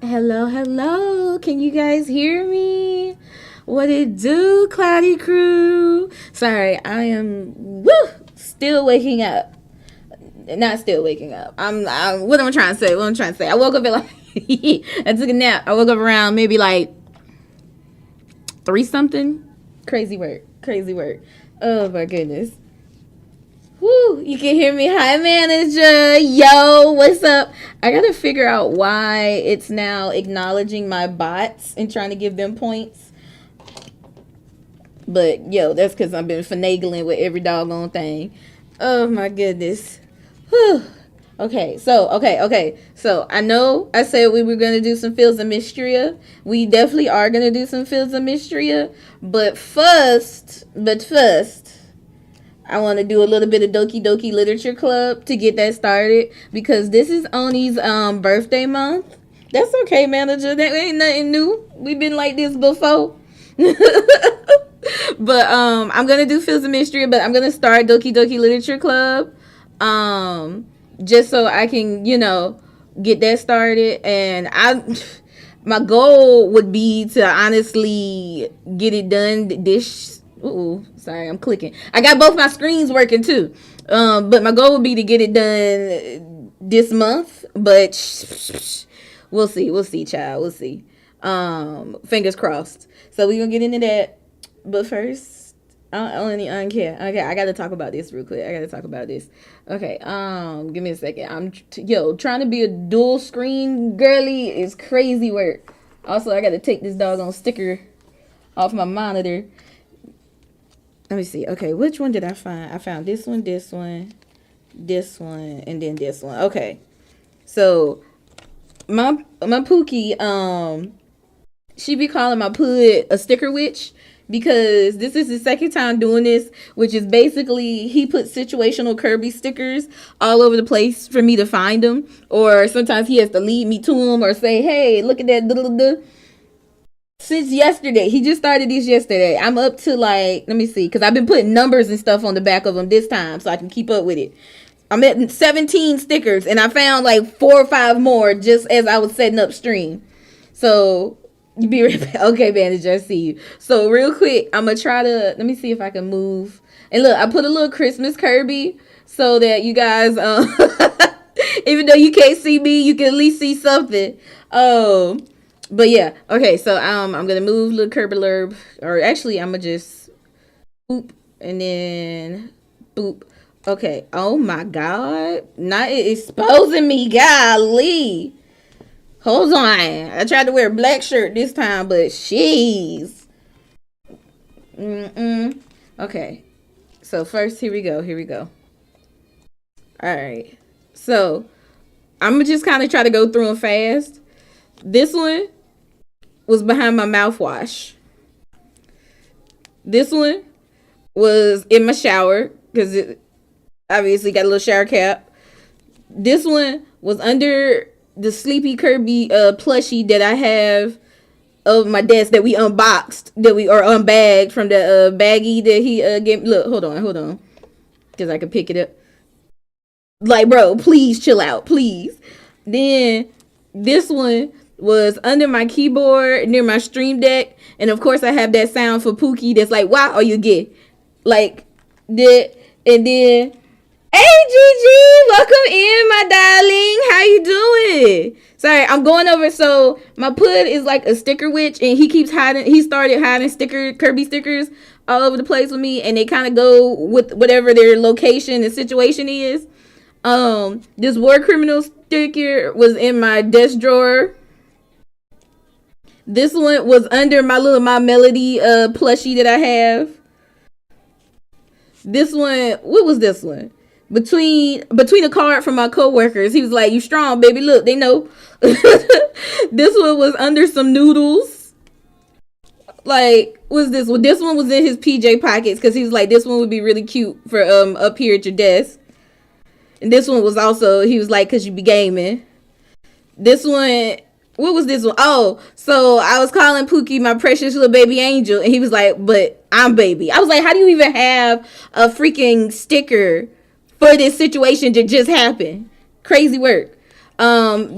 Hello, hello. Can you guys hear me? What it do, Cloudy Crew? Sorry, I am still waking up. Not still waking up. I'm what am I trying to say? What am I trying to say? I woke up at like I took a nap. I woke up around maybe like 3 something. Crazy work. Crazy work. Oh my goodness. Woo, you can hear me. Hi, manager. Yo, what's up? I gotta figure out why it's now acknowledging my bots and trying to give them points. But yo, that's because I've been finagling with every doggone thing. Oh my goodness. Whew. Okay. So I know I said we were gonna do some fields of mystery. We definitely are gonna do some fields of mystery. But first, I want to do a little bit of Doki Doki Literature Club to get that started because this is Oni's birthday month. That's okay, manager. That ain't nothing new. We've been like this before. But I'm gonna do Fields of Mystery, but I'm gonna start Doki Doki Literature Club. Just so I can, get that started. And my goal would be to honestly get it done this. Ooh, sorry, I'm clicking. I got both my screens working too. But my goal would be to get it done this month. But we'll see. We'll see, child. We'll see. Fingers crossed. So we're gonna get into that. But first, okay, I gotta talk about this real quick. I gotta talk about this. Okay, give me a second. Trying to be a dual screen girly is crazy work. Also, I gotta take this doggone sticker off my monitor. Let me see. Okay, which one did I find? I found this one, and then this one. Okay, so my Pookie, she be calling my Pud a sticker witch because this is the second time doing this, which is basically he put situational Kirby stickers all over the place for me to find them, or sometimes he has to lead me to them or say, "Hey, look at that." Since yesterday, he just started this yesterday. I'm up to let me see, because I've been putting numbers and stuff on the back of them this time so I can keep up with it. I'm at 17 stickers and I found like 4 or 5 more just as I was setting up stream. So you be right back. Okay, manager, I see you. So real quick, I'm gonna try to let me see if I can move. And look, I put a little Christmas Kirby so that you guys, even though you can't see me, you can at least see something. But yeah, okay. So I'm gonna move little Kirby Lurb, or actually, I'm gonna just boop and then boop. Okay. Oh my God! Not exposing me, golly. Hold on. I tried to wear a black shirt this time, but sheesh. Okay. So first, here we go. All right. So I'm gonna just kind of try to go through them fast. This one was behind my mouthwash. This one was in my shower because it obviously got a little shower cap. This one was under the Sleepy Kirby plushie that I have of my desk that we unboxed, or unbagged from the baggie that he gave. Look, hold on, because I can pick it up. Like, bro, please chill out, please. Then this one was under my keyboard near my stream deck, and of course I have that sound for Pookie that's like, "Wow, are you gay?" Like that, and then, hey Gigi, welcome in, my darling. How you doing? Sorry, I'm going over. So my Pud is like a sticker witch, and he keeps hiding. He started hiding Kirby stickers all over the place with me, and they kind of go with whatever their location and situation is. This war criminal sticker was in my desk drawer. This one was under my little My Melody plushie that I have. This one, what was this one? Between a card from my coworkers, he was like, "You strong, baby. Look, they know." This one was under some noodles. Like, what's this one? This one was in his PJ pockets because he was like, "This one would be really cute for up here at your desk." And this one was also, he was like, "Cause you be gaming." This one, what was this one? Oh, so I was calling Pookie my precious little baby angel, and he was like, "But I'm baby." I was like, "How do you even have a freaking sticker for this situation that just happened?" Crazy work.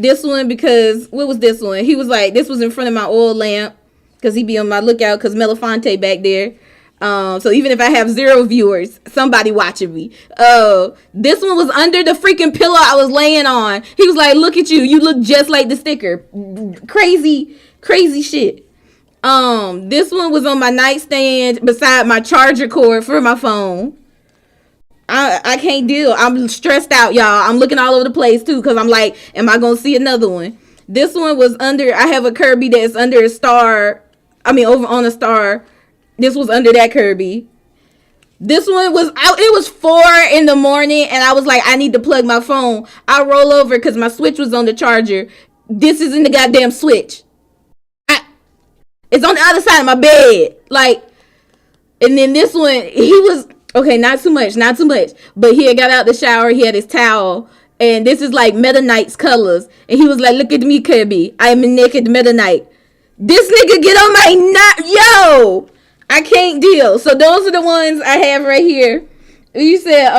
This one, because what was this one? He was like, this was in front of my oil lamp because he be on my lookout because Melafonte back there. So even if I have 0 viewers, somebody watching me. This one was under the freaking pillow I was laying on. He was like, look at you. You look just like the sticker. Crazy, crazy shit. This one was on my nightstand beside my charger cord for my phone. I can't deal. I'm stressed out, y'all. I'm looking all over the place too because I'm like, am I going to see another one? This one was under, I have a Kirby that's under a star. I mean, over on a star. This was under that Kirby. This one was out. It was 4 in the morning and I was like, I need to plug my phone. I roll over because my switch was on the charger. This is in the goddamn switch. It's on the other side of my bed. Like, and then this one, he was, okay, not too much. But he had got out the shower. He had his towel. And this is like Meta Knight's colors. And he was like, look at me, Kirby. I'm a naked Meta Knight. This nigga get on my yo. I can't deal. So those are the ones I have right here. You said,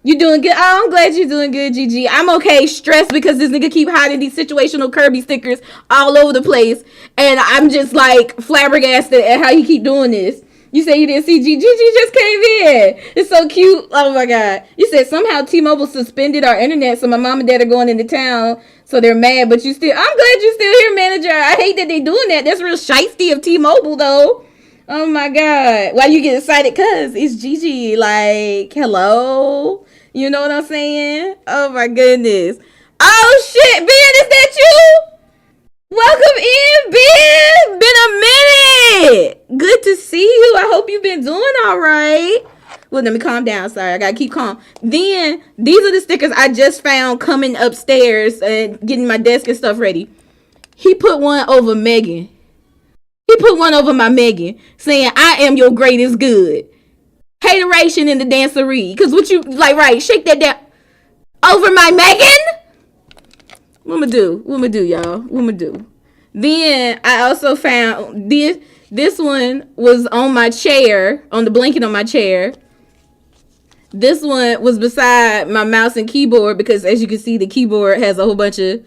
you doing good? Oh, I'm glad you're doing good, GG. I'm okay. Stressed because this nigga keep hiding these situational Kirby stickers all over the place. And I'm just like flabbergasted at how you keep doing this. You said you didn't see GG just came in. It's so cute. Oh my God. You said somehow T-Mobile suspended our internet, so my mom and dad are going into town, so they're mad. But you still, I'm glad you're still here, manager. I hate that they doing that. That's real shiesty of T-Mobile though. Oh my God. Why you get excited? Cause it's Gigi. Like, hello. You know what I'm saying? Oh my goodness. Oh shit, Ben, is that you? Welcome in, Ben. Been a minute. Good to see you. I hope you've been doing all right. Well, let me calm down. Sorry, I gotta keep calm. Then these are the stickers I just found coming upstairs and getting my desk and stuff ready. He put one over Megan. He put one over my Megan, saying, I am your greatest good. Hateration in the dancery. Because what you, like, right, shake that down. Over my Megan? What I'ma do, y'all? What I'ma do? Then I also found this one was on my chair, on the blanket on my chair. This one was beside my mouse and keyboard because, as you can see, the keyboard has a whole bunch of...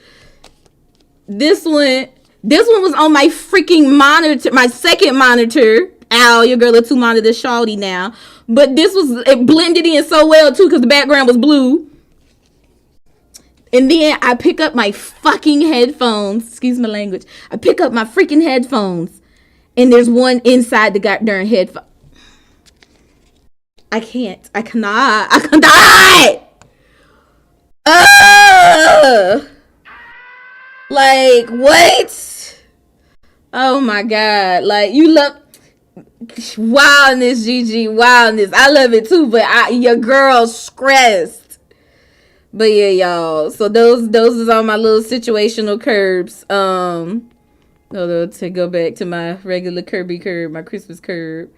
This one was on my freaking monitor, my second monitor. Ow, your girl a 2 monitor shawty now. But this was, it blended in so well too because the background was blue. And then I pick up my fucking headphones. Excuse my language. I pick up my freaking headphones. And there's one inside the goddamn headphone. I cannot. Like, what? Oh my God. Like, you love wildness, GG, wildness. I love it too, but your girl's stressed. But yeah, y'all. So those is all my little situational curbs. To go back to my regular Kirby curb, my Christmas curb.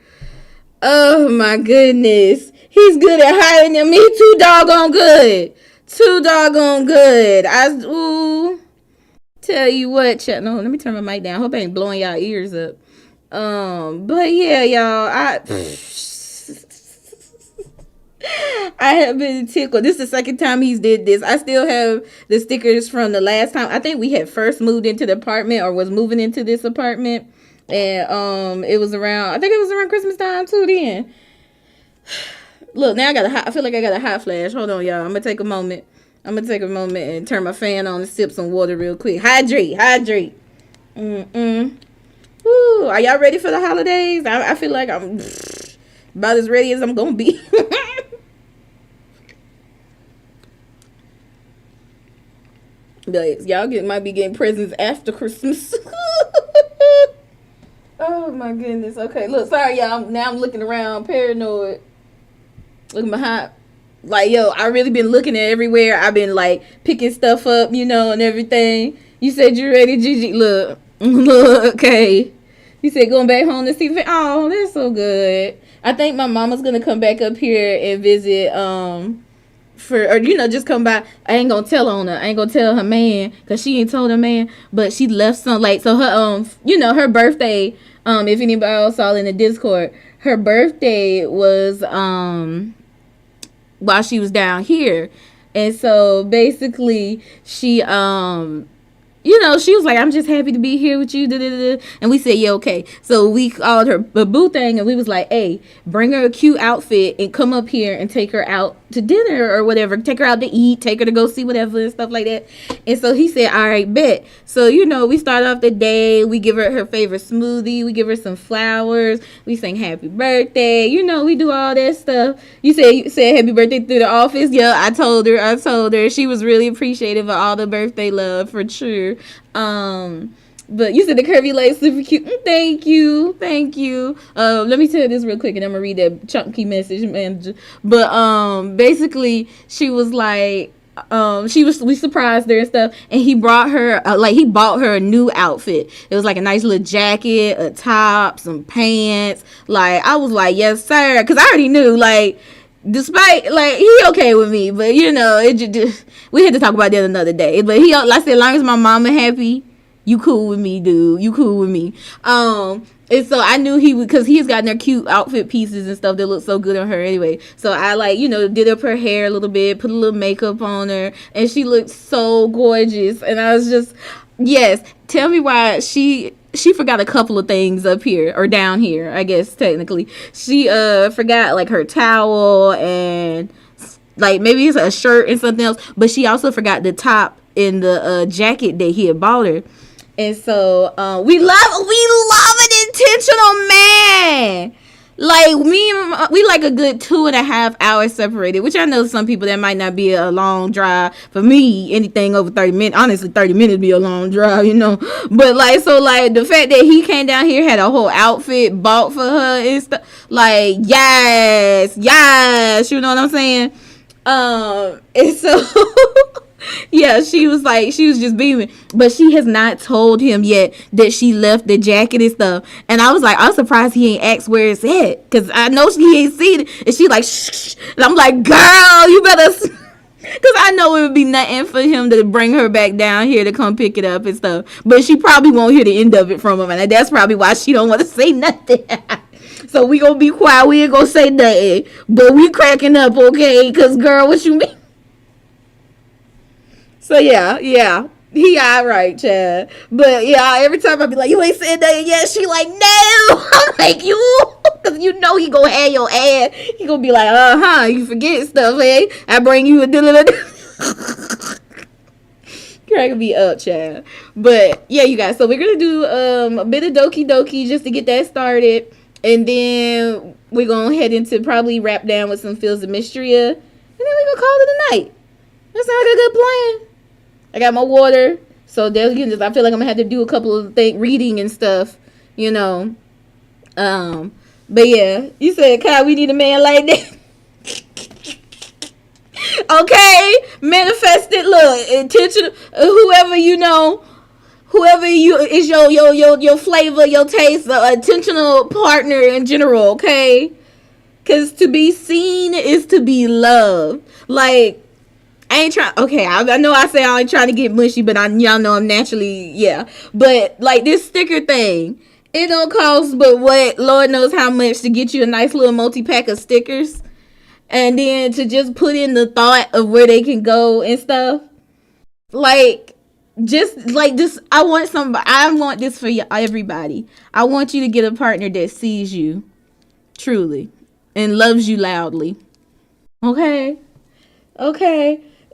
Oh my goodness. He's good at hiding them. Me too doggone good. Tell you what, chat. No, let me turn my mic down. Hope I ain't blowing y'all ears up. But yeah, y'all, I have been tickled. This is the second time he's did this. I still have the stickers from the last time. I think we had first moved into the apartment or was moving into this apartment. And it was around, I think it was around Christmas time too then. Look, now I feel like I got a hot flash. Hold on, y'all. I'm gonna take a moment and turn my fan on and sip some water real quick. Hydrate. Woo, are y'all ready for the holidays? I feel like I'm about as ready as I'm gonna be. But y'all might be getting presents after Christmas. Oh my goodness. Okay, look, sorry y'all. Now I'm looking around, paranoid. Looking behind. Like, yo, I really been looking at everywhere. I've been like picking stuff up, you know, and everything. You said you ready, Gigi? Look, okay. You said going back home to see. Oh, that's so good. I think my mama's gonna come back up here and visit. Just come by. I ain't gonna tell on her. I ain't gonna tell her man because she ain't told her man. But she left some like so her her birthday. If anybody else saw in the Discord, her birthday was while she was down here. And so basically she was like, I'm just happy to be here with you. Da, da, da. And we said, yeah, okay. So we called her a boo thing, and we was like, hey, bring her a cute outfit and come up here and take her out to dinner or whatever. Take her out to eat, take her to go see whatever and stuff like that. And so he said, all right, bet. So, we start off the day. We give her favorite smoothie. We give her some flowers. We sing happy birthday. We do all that stuff. You said happy birthday through the office. Yeah, I told her. She was really appreciative of all the birthday love, for sure. But you said the curvy legs super cute. Thank you. Let me tell you this real quick, and I'm gonna read that chunky message, manager. But basically, she was like, we surprised her and stuff, and he brought her he bought her a new outfit. It was like a nice little jacket, a top, some pants. Like, I was like, yes sir, because I already knew, like, despite, like, he okay with me, but it just, we had to talk about that another day. But he, like I said, as long as my mama happy, you cool with me, dude. You cool with me. And so I knew he would, because he's gotten their cute outfit pieces and stuff that look so good on her anyway. So I did up her hair a little bit, put a little makeup on her, and she looked so gorgeous. And I was just, yes, tell me why she forgot a couple of things up here, or down here, I guess technically. She forgot like her towel and like maybe it's a shirt and something else, but she also forgot the top and the jacket that he had bought her. And so we love an intentional man. Like, we like a good 2.5 hours separated, which I know some people that might not be a long drive. For me, anything over 30 minutes, honestly, 30 minutes be a long drive, But like the fact that he came down here, had a whole outfit bought for her and stuff, like, yes, you know what I'm saying? And so yeah, she was just beaming, but she has not told him yet that she left the jacket and stuff. And I was like, I'm surprised he ain't asked where it's at, because I know he ain't seen it. And she like, shh. And I'm like, girl, you better, because I know it would be nothing for him to bring her back down here to come pick it up and stuff. But she probably won't hear the end of it from him, and that's probably why she don't want to say nothing. So we gonna be quiet. We ain't gonna say nothing, but we cracking up, okay? Because, girl, what you mean? So yeah, he alright, Chad. But yeah, every time I be like, you ain't said nothing yet, she like, no. I'm like, you, because he gonna have your ass. He gonna be like, you forget stuff, eh? I bring you a cracking me up, Chad. But yeah, you guys, so we're gonna do a bit of Doki just to get that started, and then we're gonna head into probably wrap down with some Feels of Mystery, and then we're gonna call it a night. That sounds like a good plan. I got my water, so there's, I feel like I'm gonna have to do a couple of reading and stuff, But yeah, you said, Kyle, we need a man like that. Okay, manifested. Look, intentional. Whoever is your flavor, your taste, intentional partner in general. Okay, because to be seen is to be loved. Like, I ain't trying. Okay, I know I say I ain't trying to get mushy, but y'all know I'm naturally, yeah. But like this sticker thing, it don't cost but what, Lord knows how much, to get you a nice little multi-pack of stickers, and then to just put in the thought of where they can go and stuff. Like, just like this, I want this for everybody. I want you to get a partner that sees you truly and loves you loudly. Okay.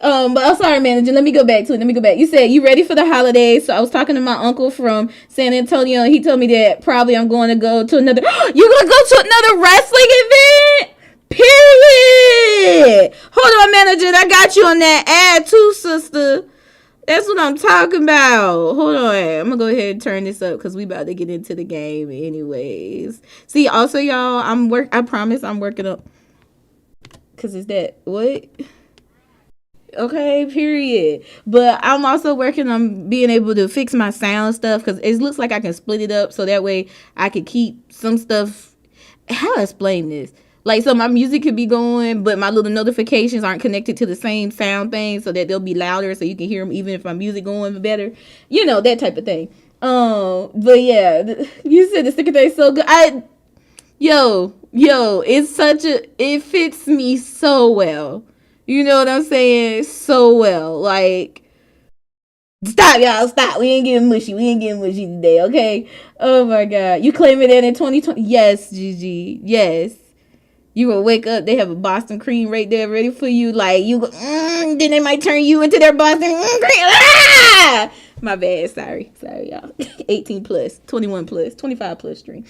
But I'm sorry, manager. Let me go back to it. You said you ready for the holidays. So I was talking to my uncle from San Antonio. And he told me that probably I'm going to go to another. You're going to go to another wrestling event? Period. Hold on, manager. I got you on that ad too, sister. That's what I'm talking about. Hold on. I'm going to go ahead and turn this up because we about to get into the game anyways. See, also, y'all, I promise I'm working up. Because it's that. What? Okay, period. But I'm also working on being able to fix my sound stuff, because it looks like I can split it up so that way I could keep some stuff. How to explain this? Like, so my music could be going, but my little notifications aren't connected to the same sound thing, so that they'll be louder so you can hear them even if my music going better. That type of thing. But yeah, you said the sticker thing is so good. Yo, it fits me so well. You know what I'm saying? So well. Like, stop, y'all. Stop. We ain't getting mushy. We ain't getting mushy today, okay? Oh my God. You claiming that in 2020? Yes, Gigi. Yes. You will wake up, they have a Boston cream right there ready for you. Like, you go, then they might turn you into their Boston cream. Ah! My bad. Sorry, y'all. 18 plus, 21 plus, 25 plus stream.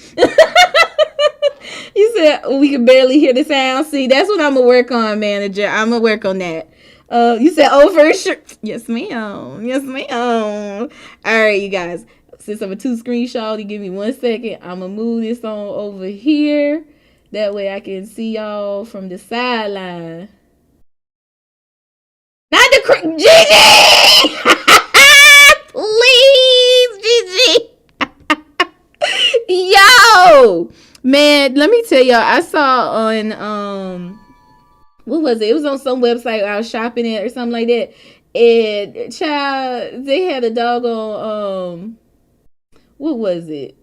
You said we can barely hear the sound. See, that's what I'm gonna work on, manager. I'm gonna work on that. You said, oh, for sure. Yes, ma'am. Yes, ma'am. All right, you guys. Since I'm a 2-screen shawty, give me 1 second. I'm gonna move this on over here. That way I can see y'all from the sideline. Not the Gigi! Please, Gigi! Yo! Man, let me tell y'all, I saw on what was it? It was on some website I was shopping at or something like that. And child, they had a doggone what was it?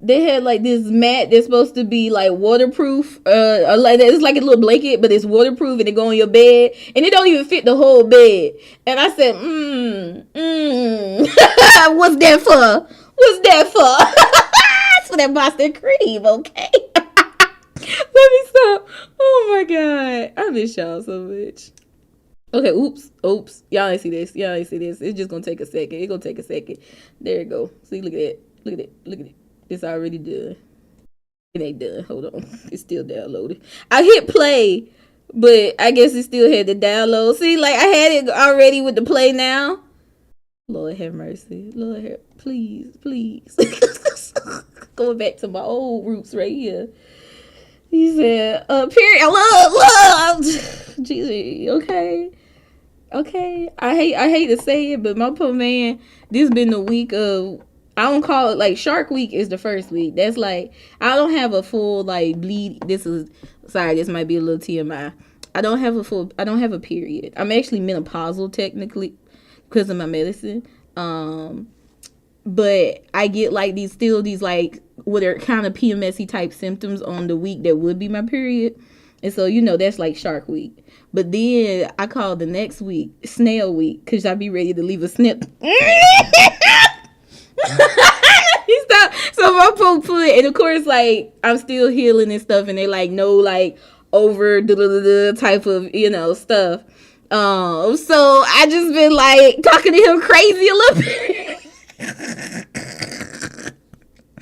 They had like this mat that's supposed to be like waterproof. Like it's like a little blanket, but it's waterproof and it go on your bed, and it don't even fit the whole bed. And I said, what's that for? What's that for? It's for that Boston cream, okay? Let me stop. Oh my God, I miss y'all so much. Okay, oops. Y'all ain't see this. It's just gonna take a second. It's gonna take a second. There you go. See, look at it. It's already done. It ain't done. Hold on. It's still downloaded. I hit play, but I guess it still had the download. See, like I had it already with the play now. Lord have mercy. Lord have, please. Going back to my old roots right here. He said, period. Love. Jesus, okay. I hate to say it, but my poor man, this been the week of, I don't call it like Shark Week is the first week. That's like, I don't have a full like bleed. This might be a little TMI. I don't have a period. I'm actually menopausal technically because of my medicine. But I get like these like what are kind of PMSy type symptoms on the week that would be my period. And so, that's like Shark Week. But then I call the next week Snail Week because I be ready to leave a snip. So my poop foot, and of course, like I'm still healing and stuff, and they like no like over type of stuff. So I just been like talking to him crazy a little bit.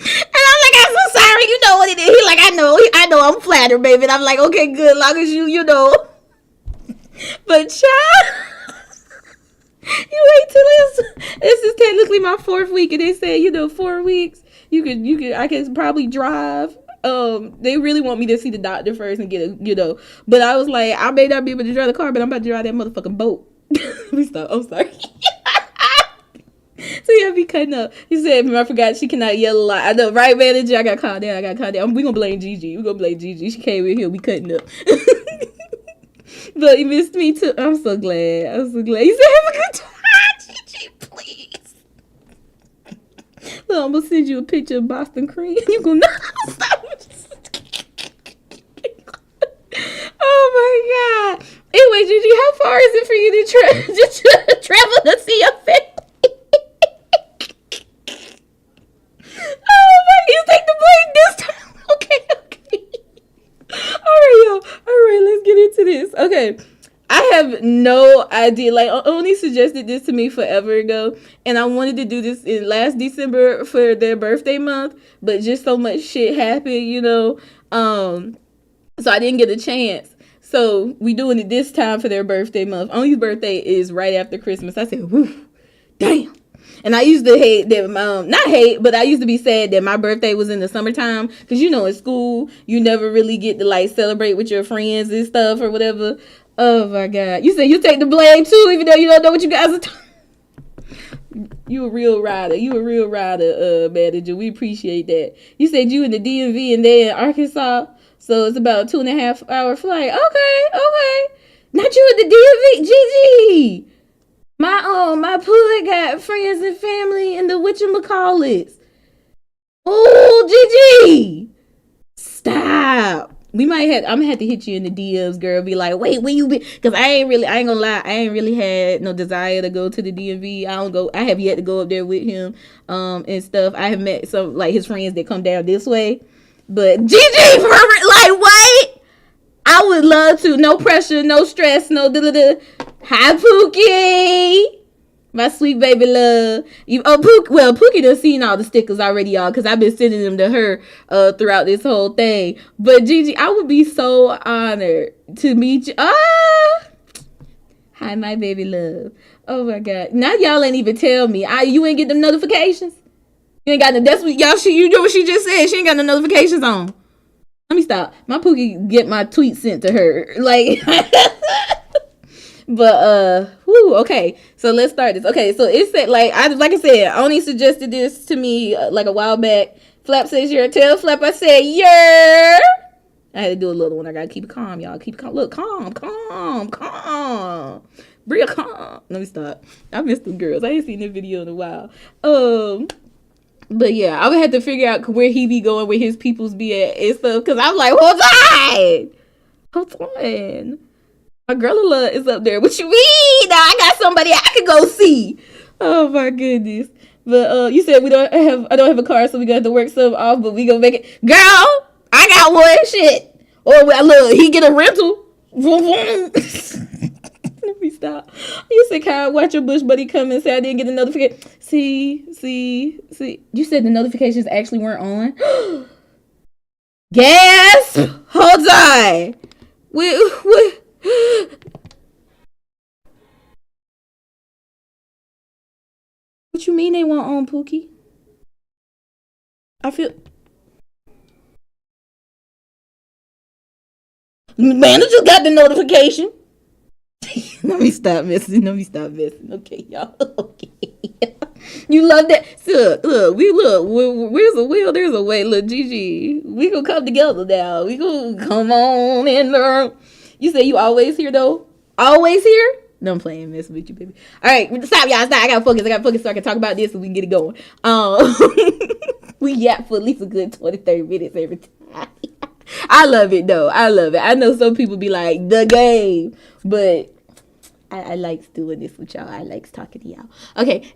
And I'm like, I'm so sorry, you know what it is. He like, I know, I'm flattered, baby. And I'm like, okay, good, long as you know. But child, you wait till this is technically my 4th week, and they say 4 weeks I can probably drive. They really want me to see the doctor first and get but I was like, I may not be able to drive the car, but I'm about to drive that motherfucking boat. Let me stop. I'm sorry. So yeah, be cutting up. He said, I forgot she cannot yell a lot. I know, right, manager? I got called down. We gonna blame Gigi. She came in here. We cutting up. But he missed me too. I'm so glad. He said, have a good time, Gigi, please. Look, I'm gonna send you a picture of Boston cream. You gonna stop. Oh my God. Anyway, Gigi, how far is it for you to travel to see your family? Oh my, you take the blame this time. Okay. All right, y'all. All right, let's get into this. Okay. I have no idea. Like, Oni suggested this to me forever ago, and I wanted to do this in last December for their birthday month, but just so much shit happened, so I didn't get a chance. So we doing it this time for their birthday month. Oni's birthday is right after Christmas. I said, whoo, damn. And I used to hate that, not hate, but I used to be sad that my birthday was in the summertime. Because, in school, you never really get to, like, celebrate with your friends and stuff or whatever. Oh, my God. You said you take the blame, too, even though you don't know what you guys are talking. You a real rider, manager. We appreciate that. You said you in the DMV and they in Arkansas. So it's about a 2.5 hour flight. Okay. Not you in the DMV, Gigi. My pud got friends and family in the whatchamacallits. Oh, Gigi! Stop. We might have. I'm gonna have to hit you in the DMs, girl. Be like, wait, where you be? Because I ain't gonna lie. I ain't really had no desire to go to the DMV. I don't go. I have yet to go up there with him, and stuff. I have met some like his friends that come down this way, but GG for like what? I would love to. No pressure, no stress, no da da da. Hi Pookie. My sweet baby love. Pookie done seen all the stickers already, y'all, because I've been sending them to her throughout this whole thing. But Gigi, I would be so honored to meet you. Hi, my baby love. Oh my God. Now y'all ain't even tell me. You ain't get the notifications? You ain't got the, that's what y'all, you know what she just said. She ain't got the notifications on. Let me stop. My Pookie get my tweet sent to her. Like... But okay. So let's start this. Okay, so it said like I said, Oni suggested this to me like a while back. Flap says you're a tail flap. I said yeah. I had to do a little one. I gotta keep it calm, y'all. Keep it calm. Look, calm. Bria, calm. Let me stop. I missed the girls. I ain't seen the video in a while. But yeah, I would have to figure out where he be going, where his peoples be at and stuff. Cause I'm like, hold on. My girl is up there. What you mean? Now I got somebody I can go see. Oh my goodness. But you said I don't have a car, so we got to work some off, but we gonna make it. Girl, I got one shit. Or look, he get a rental. Let me stop. You said, Kyle, watch your bush buddy come and say I didn't get a notification. See. You said the notifications actually weren't on. Gasp! Hold on. What you mean they want on, Pookie? I feel manager got the notification. Let me stop messing. Okay, y'all. Okay. You love that. So, look. Where's a will? There's a way. Look, Gigi. We gonna come together now. We gonna come on in there. You say you always here though? Always here? No, I'm playing messing with you, baby. All right, stop, y'all. Stop. I gotta focus so I can talk about this and we can get it going. We yap for at least a good 20-30 minutes every time. I love it though. I know some people be like the game, but I like doing this with y'all. I like talking to y'all. Okay.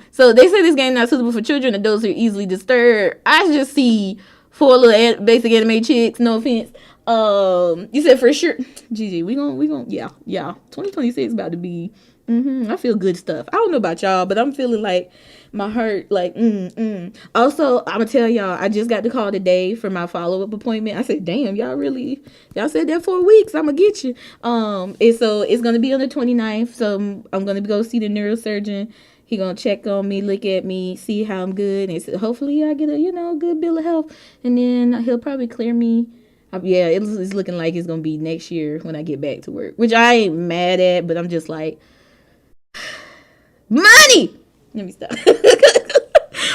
So they say this game not suitable for children and those who are easily disturbed. I just see 4 little basic anime chicks. No offense. You said for sure, Gigi. We gon' yeah. 2026 about to be. I feel good stuff. I don't know about y'all, but I'm feeling like my heart like Also, I'm gonna tell y'all, I just got the call today for my follow-up appointment. I said, damn, y'all said that 4 weeks, I'm gonna get you. And so it's gonna be on the 29th. So I'm gonna go see the neurosurgeon. He gonna check on me, look at me, see how I'm good, and so hopefully I get a good bill of health, and then he'll probably clear me. Yeah, it's looking like it's gonna be next year when I get back to work, which I ain't mad at, but I'm just like, money. Let me stop.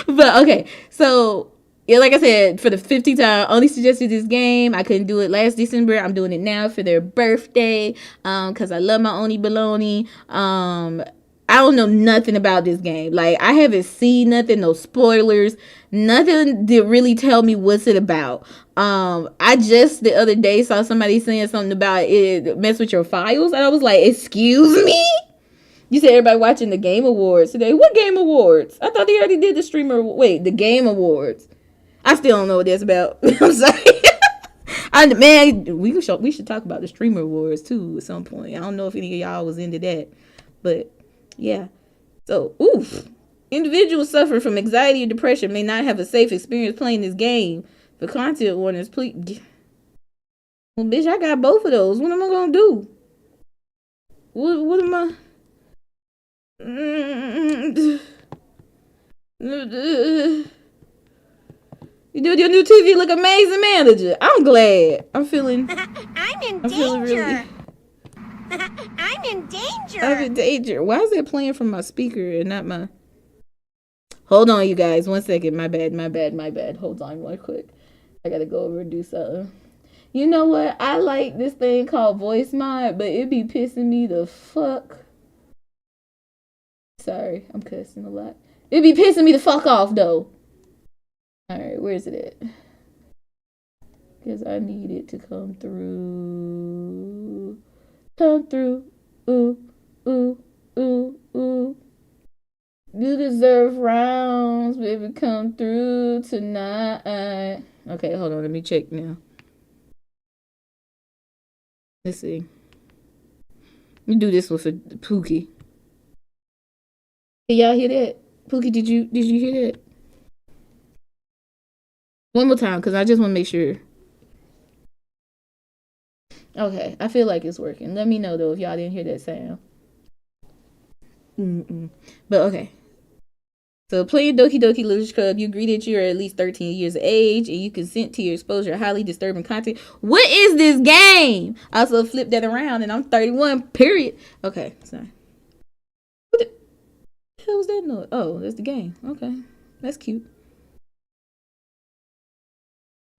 But okay, so yeah, like I said, for the 50th time, only suggested this game. I couldn't do it last December. I'm doing it now for their birthday, because I love my Oni Baloney. I don't know nothing about this game. Like, I haven't seen nothing, no spoilers, nothing to really tell me what's it about. I just the other day saw somebody saying something about it mess with your files, and I was like, excuse me? You said everybody watching the Game Awards today. What Game Awards? I thought they already did the Game Awards. I still don't know what that's about. I'm sorry. Man, we should talk about the Streamer Awards too at some point. I don't know if any of y'all was into that, but yeah. So, individuals suffering from anxiety or depression may not have a safe experience playing this game. For content warnings, please. Well, bitch, I got both of those. What am I gonna do? What am I? You do your new TV look amazing, manager. I'm glad. I'm feeling. I'm in danger. I'm in danger. I'm in danger. Why is it playing from my speaker and not my? Hold on, you guys. 1 second. My bad. Hold on, real quick. I gotta go over and do something. You know what? I like this thing called Voice Mod, but it be pissing me the fuck. Sorry, I'm cussing a lot. It be pissing me the fuck off, though. Alright, where's it at? Because I need it to come through. Come through. Ooh, ooh, ooh, ooh. You deserve rounds, baby. Come through tonight. Okay, hold on. Let me check now. Let's see. You do this with a Pookie. Can y'all hear that? Pookie, did you hear that? One more time, because I just want to make sure. Okay, I feel like it's working. Let me know, though, if y'all didn't hear that sound. But okay. So playing Doki Doki Literature Club, you agree that you are at least 13 years of age and you consent to your exposure of highly disturbing content. What is this game? I also flip that around and I'm 31, period. Okay, sorry. What the hell was that noise? Oh, that's the game. Okay, that's cute.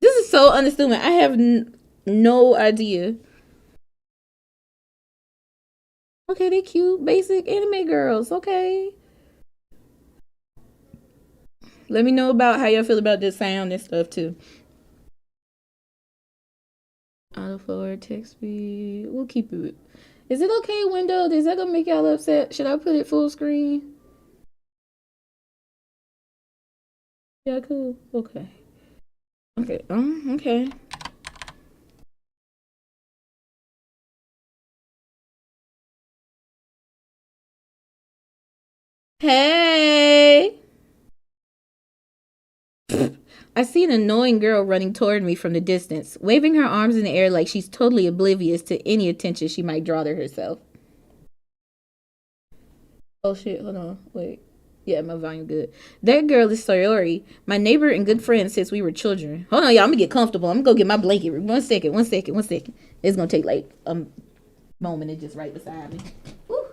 This is so unassuming. I have no idea. Okay, they cute, basic anime girls. Okay. Let me know about how y'all feel about this sound and stuff too. Auto forward, text speed. We'll keep it. Is it okay, Windows? Is that gonna make y'all upset? Should I put it full screen? Yeah, cool. Okay. Okay. Okay. Hey. I see an annoying girl running toward me from the distance, waving her arms in the air like she's totally oblivious to any attention she might draw to herself. Oh shit, hold on. Wait. Yeah, my volume good. That girl is Sayori, my neighbor and good friend since we were children. Hold on, y'all. I'm gonna get comfortable. I'm gonna go get my blanket. 1 second. 1 second. 1 second. It's gonna take like a moment. It's just right beside me. Woo.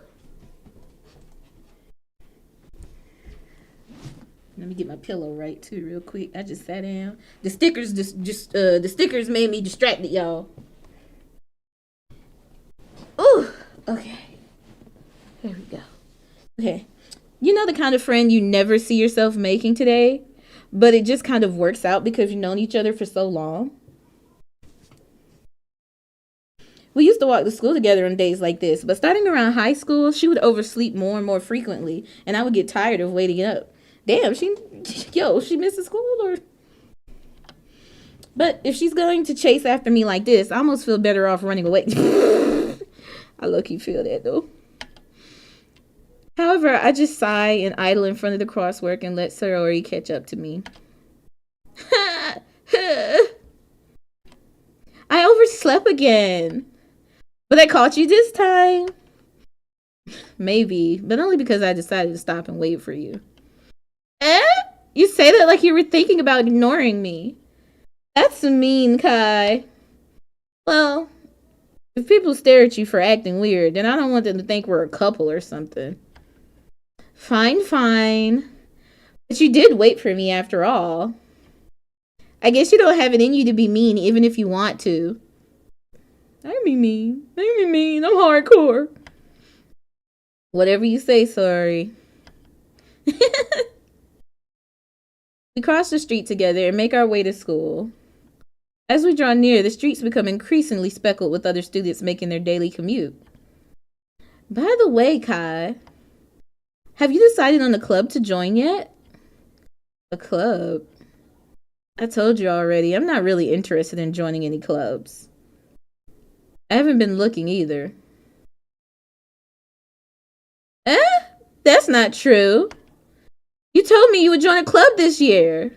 Let me get my pillow right too, real quick. I just sat down. The stickers the stickers made me distracted, y'all. Ooh. Okay. Here we go. Okay. You know the kind of friend you never see yourself making today, but it just kind of works out because you've known each other for so long? We used to walk to school together on days like this, but starting around high school, she would oversleep more and more frequently, and I would get tired of waiting up. Damn, she misses school or... But if she's going to chase after me like this, I almost feel better off running away. I low-key feel that, though. However, I just sigh and idle in front of the crosswork and let Sayori catch up to me. I overslept again. But I caught you this time. Maybe, but only because I decided to stop and wait for you. You say that like you were thinking about ignoring me. That's mean, Kai. Well, if people stare at you for acting weird, then I don't want them to think we're a couple or something. Fine. But you did wait for me after all. I guess you don't have it in you to be mean even if you want to. I can be mean. I'm hardcore. Whatever you say, sorry. We cross the street together and make our way to school. As we draw near, the streets become increasingly speckled with other students making their daily commute. By the way, Kai, have you decided on a club to join yet? A club? I told you already, I'm not really interested in joining any clubs. I haven't been looking either. That's not true. You told me you would join a club this year.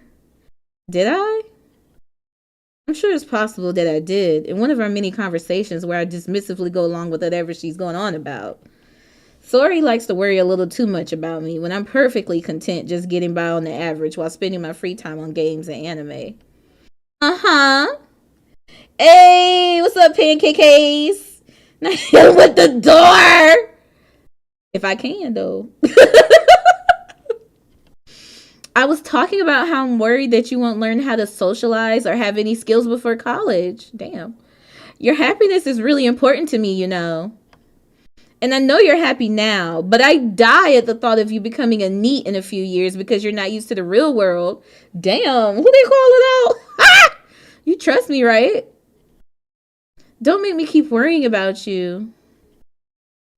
Did I? I'm sure it's possible that I did, in one of our many conversations where I dismissively go along with whatever she's going on about. Sayori likes to worry a little too much about me when I'm perfectly content just getting by on the average while spending my free time on games and anime. Uh-huh. Hey, what's up, pancakes? Now hit with the door. If I can, though. I was talking about how I'm worried that you won't learn how to socialize or have any skills before college. Damn. Your happiness is really important to me, you know. And I know you're happy now, but I die at the thought of you becoming a NEET in a few years because you're not used to the real world. Damn, who they call it out? You trust me, right? Don't make me keep worrying about you.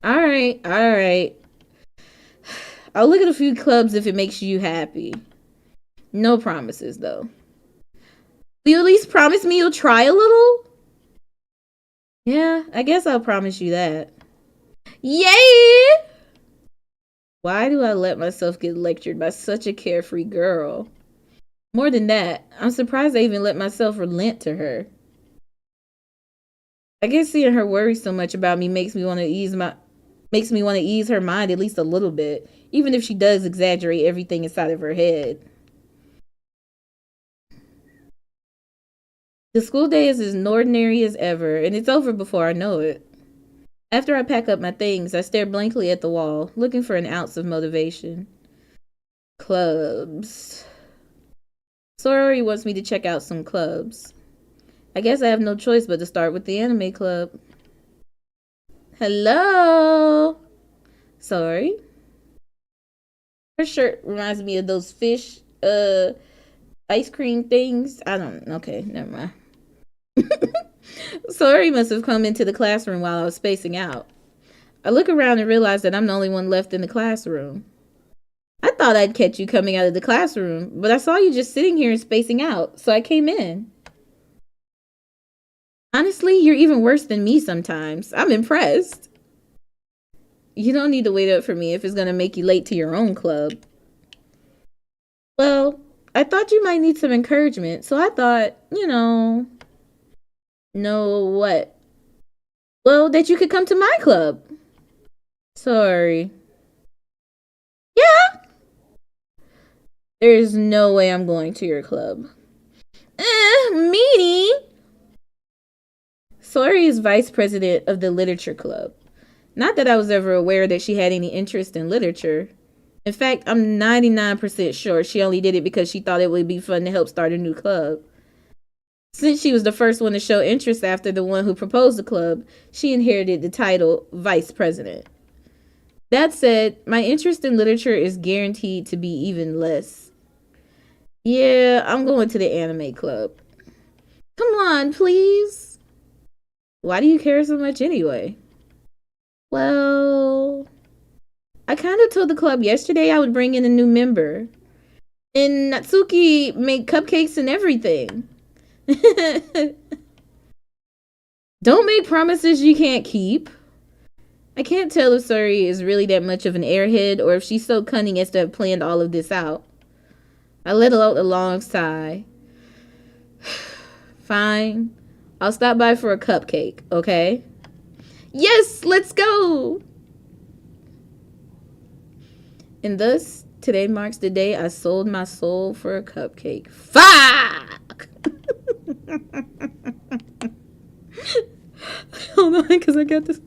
Alright, alright. I'll look at a few clubs if it makes you happy. No promises, though. Will you at least promise me you'll try a little? Yeah, I guess I'll promise you that. Yay! Why do I let myself get lectured by such a carefree girl? More than that, I'm surprised I even let myself relent to her. I guess seeing her worry so much about me makes me want to ease her mind at least a little bit, even if she does exaggerate everything inside of her head. The school day is as ordinary as ever, and it's over before I know it. After I pack up my things, I stare blankly at the wall, looking for an ounce of motivation. Clubs. Sayori wants me to check out some clubs. I guess I have no choice but to start with the anime club. Hello? Sorry. Her shirt reminds me of those fish, ice cream things. Okay, never mind. Sayori must have come into the classroom while I was spacing out. I look around and realize that I'm the only one left in the classroom. I thought I'd catch you coming out of the classroom, but I saw you just sitting here and spacing out, so I came in. Honestly, you're even worse than me sometimes. I'm impressed. You don't need to wait up for me if it's going to make you late to your own club. Well, I thought you might need some encouragement, so I thought, know what? Well, that you could come to my club. Sorry. Yeah? There's no way I'm going to your club. Meanie. Sayori is vice president of the literature club. Not that I was ever aware that she had any interest in literature. In fact, I'm 99% sure she only did it because she thought it would be fun to help start a new club. Since she was the first one to show interest after the one who proposed the club, she inherited the title vice president. That said, my interest in literature is guaranteed to be even less. Yeah, I'm going to the anime club. Come on, please. Why do you care so much anyway? Well, I kind of told the club yesterday I would bring in a new member. And Natsuki made cupcakes and everything. Don't make promises you can't keep. I can't tell if Sayori is really that much of an airhead or if she's so cunning as to have planned all of this out. I let out a long sigh. Fine. I'll stop by for a cupcake, okay? Yes, let's go! And thus, today marks the day I sold my soul for a cupcake. Fuck! Hold on, because I got this.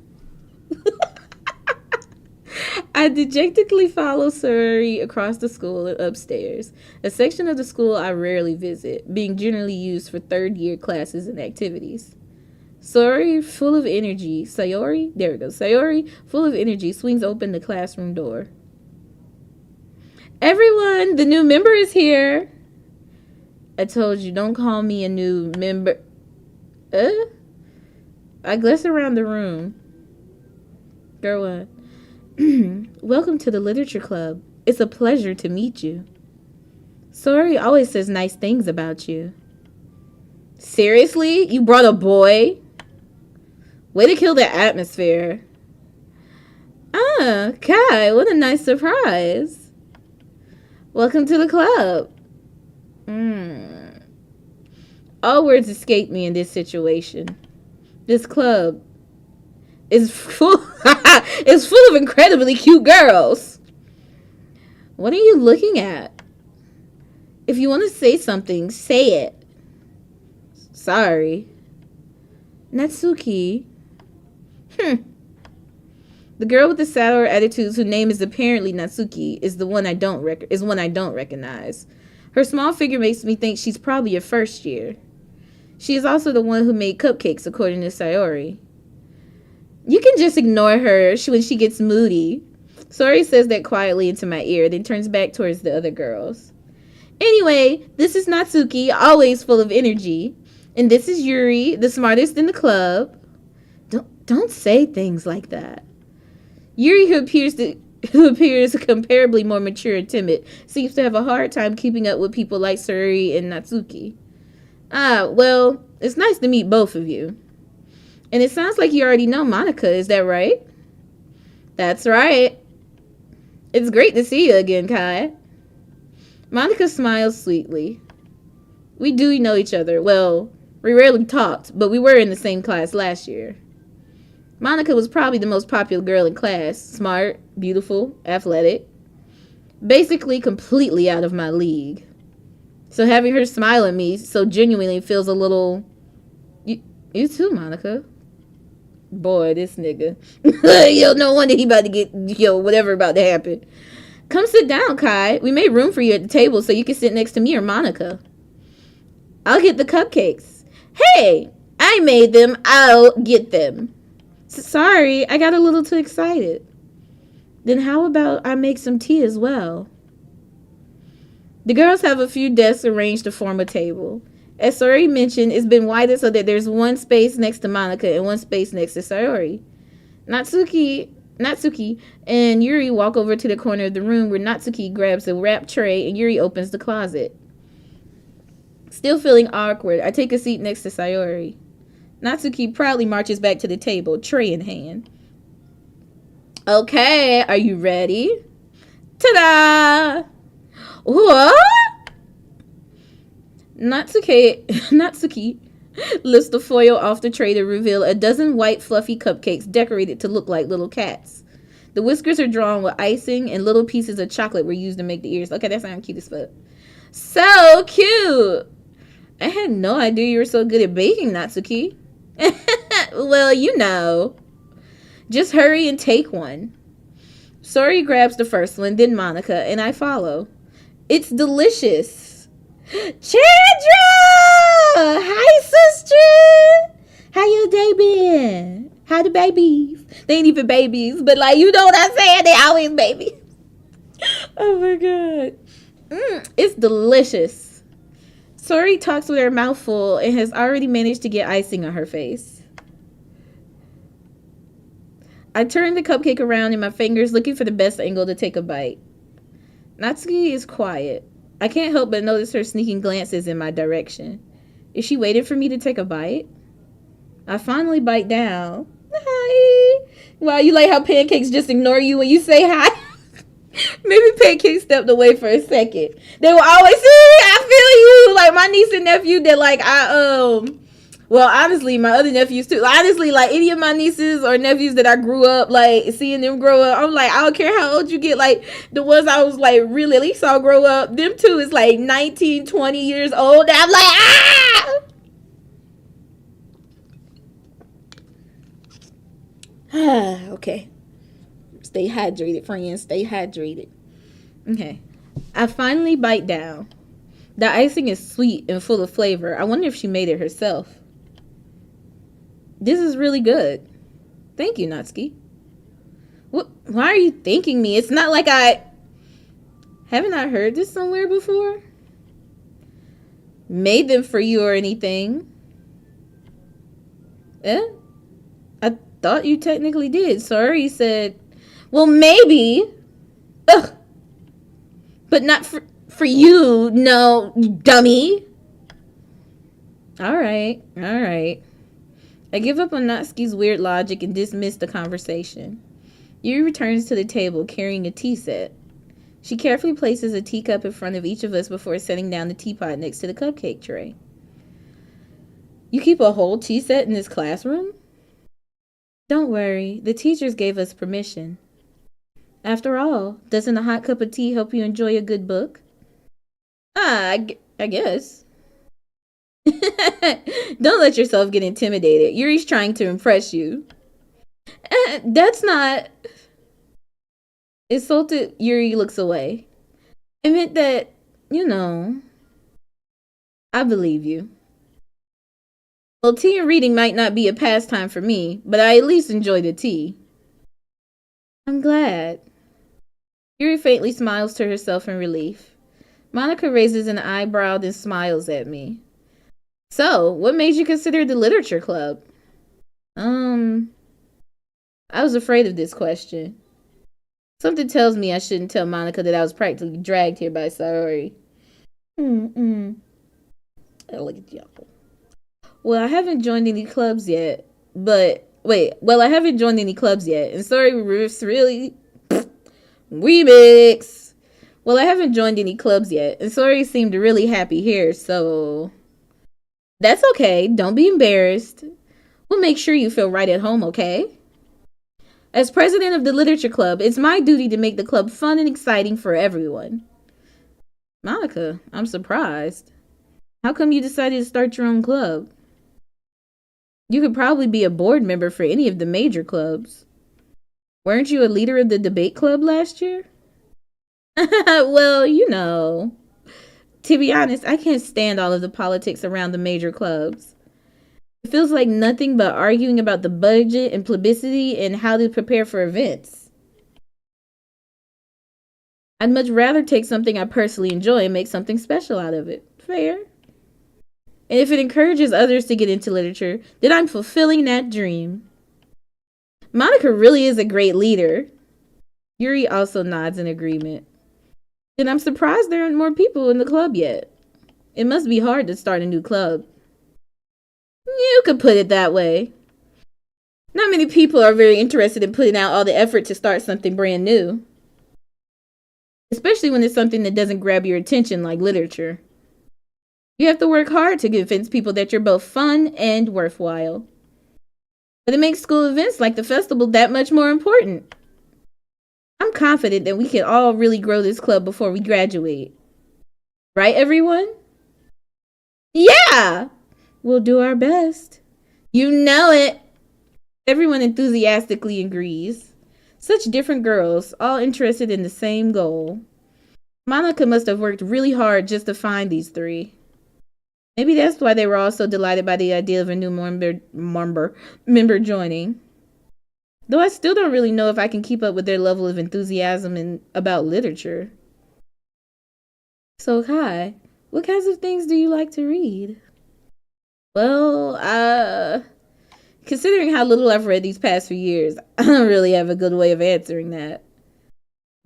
I dejectedly follow Sayori across the school and upstairs, a section of the school I rarely visit, being generally used for third-year classes and activities. Sayori, full of energy, Sayori, full of energy, swings open the classroom door. Everyone, the new member is here. I told you, don't call me a new member. I glance around the room. Girl, what? Welcome to the literature club. It's a pleasure to meet you. Sayori always says nice things about you. Seriously? You brought a boy? Way to kill the atmosphere. Ah, Kai, what a nice surprise. Welcome to the club. All words escape me in this situation. This club is full of incredibly cute girls. What are you looking at? If you want to say something, say it. Sorry. Natsuki. The girl with the sour attitudes, whose name is apparently Natsuki, is one I don't recognize. Her small figure makes me think she's probably a first year. She is also the one who made cupcakes, according to Sayori. You can just ignore her when she gets moody. Sayori says that quietly into my ear, then turns back towards the other girls. Anyway, this is Natsuki, always full of energy. And this is Yuri, the smartest in the club. Don't say things like that. Yuri, who appears comparably more mature and timid, seems to have a hard time keeping up with people like Sayori and Natsuki. Ah, well, it's nice to meet both of you. And it sounds like you already know Monika, is that right? That's right. It's great to see you again, Kai. Monika smiles sweetly. We do know each other. Well, we rarely talked, but we were in the same class last year. Monika was probably the most popular girl in class. Smart, beautiful, athletic. Basically completely out of my league. So having her smile at me so genuinely feels a little... You too, Monika. Boy, this nigga. Yo, no wonder he about to get... whatever about to happen. Come sit down, Kai. We made room for you at the table so you can sit next to me or Monika. I'll get the cupcakes. Hey, I made them. I'll get them. Sorry, I got a little too excited. Then how about I make some tea as well? The girls have a few desks arranged to form a table. As Sayori mentioned, it's been widened so that there's one space next to Monika and one space next to Sayori. Natsuki and Yuri walk over to the corner of the room where Natsuki grabs a wrap tray and Yuri opens the closet. Still feeling awkward, I take a seat next to Sayori. Natsuki proudly marches back to the table, tray in hand. Okay, are you ready? Ta-da! What? Natsuki lifts the foil off the tray to reveal a dozen white fluffy cupcakes decorated to look like little cats. The whiskers are drawn with icing and little pieces of chocolate were used to make the ears. Okay, that sounds cute as fuck. So cute! I had no idea you were so good at baking, Natsuki. Well, you know. Just hurry and take one. Sayori grabs the first one, then Monika, and I follow. It's delicious. Chandra! Hi, sister! How your day been? How the babies? They ain't even babies, but like, you know what I'm saying? They always babies. Oh my god. It's delicious. Sayori talks with her mouth full and has already managed to get icing on her face. I turn the cupcake around in my fingers, looking for the best angle to take a bite. Natsuki is quiet. I can't help but notice her sneaking glances in my direction. Is she waiting for me to take a bite? I finally bite down. Hi. Wow, you like how pancakes just ignore you when you say hi? Maybe Pancake stepped away for a second. They will always say, I feel you. Like my niece and nephew that like well, honestly, my other nephews too. Honestly, like any of my nieces or nephews that I grew up like seeing them grow up, I'm like, I don't care how old you get. Like the ones I was like really at least saw grow up, them two is like 19, 20 years old. And I'm like, ah. Okay. Stay hydrated, friends. Stay hydrated. Okay. I finally bite down. The icing is sweet and full of flavor. I wonder if she made it herself. This is really good. Thank you, Natsuki. What? Why are you thanking me? It's not like haven't I heard this somewhere before? Made them for you or anything. Eh? I thought you technically did. Sorry, said... Well, maybe. Ugh. But not for you. No, dummy. All right. I give up on Natsuki's weird logic and dismiss the conversation. Yuri returns to the table carrying a tea set. She carefully places a teacup in front of each of us before setting down the teapot next to the cupcake tray. You keep a whole tea set in this classroom? Don't worry. The teachers gave us permission. After all, doesn't a hot cup of tea help you enjoy a good book? I guess. Don't let yourself get intimidated. Yuri's trying to impress you. That's not... Insulted, Yuri looks away. I meant that, I believe you. Well, tea and reading might not be a pastime for me, but I at least enjoy the tea. I'm glad. Yuri faintly smiles to herself in relief. Monika raises an eyebrow then smiles at me. So, what made you consider the literature club? Um, I was afraid of this question. Something tells me I shouldn't tell Monika that I was practically dragged here by Sayori. Mm-mm. Look at y'all. Well, I haven't joined any clubs yet, but wait, I haven't joined any clubs yet, and sorry, really remix. Well, I haven't joined any clubs yet, and sorry seemed really happy here, so that's okay. Don't be embarrassed. We'll make sure you feel right at home, okay? As president of the literature club, it's my duty to make the club fun and exciting for everyone. Monika, I'm surprised. How come you decided to start your own club? You could probably be a board member for any of the major clubs. Weren't you a leader of the debate club last year? Well, to be honest, I can't stand all of the politics around the major clubs. It feels like nothing but arguing about the budget and publicity and how to prepare for events. I'd much rather take something I personally enjoy and make something special out of it. Fair. And if it encourages others to get into literature, then I'm fulfilling that dream. Monika really is a great leader. Yuri also nods in agreement. Then I'm surprised there aren't more people in the club yet. It must be hard to start a new club. You could put it that way. Not many people are very interested in putting out all the effort to start something brand new. Especially when it's something that doesn't grab your attention like literature. You have to work hard to convince people that you're both fun and worthwhile. But it makes school events like the festival that much more important. I'm confident that we can all really grow this club before we graduate. Right, everyone? Yeah! We'll do our best. You know it. Everyone enthusiastically agrees. Such different girls, all interested in the same goal. Monika must have worked really hard just to find these three. Maybe that's why they were all so delighted by the idea of a new member joining. Though I still don't really know if I can keep up with their level of enthusiasm about literature. So, Kai, what kinds of things do you like to read? Well, considering how little I've read these past few years, I don't really have a good way of answering that.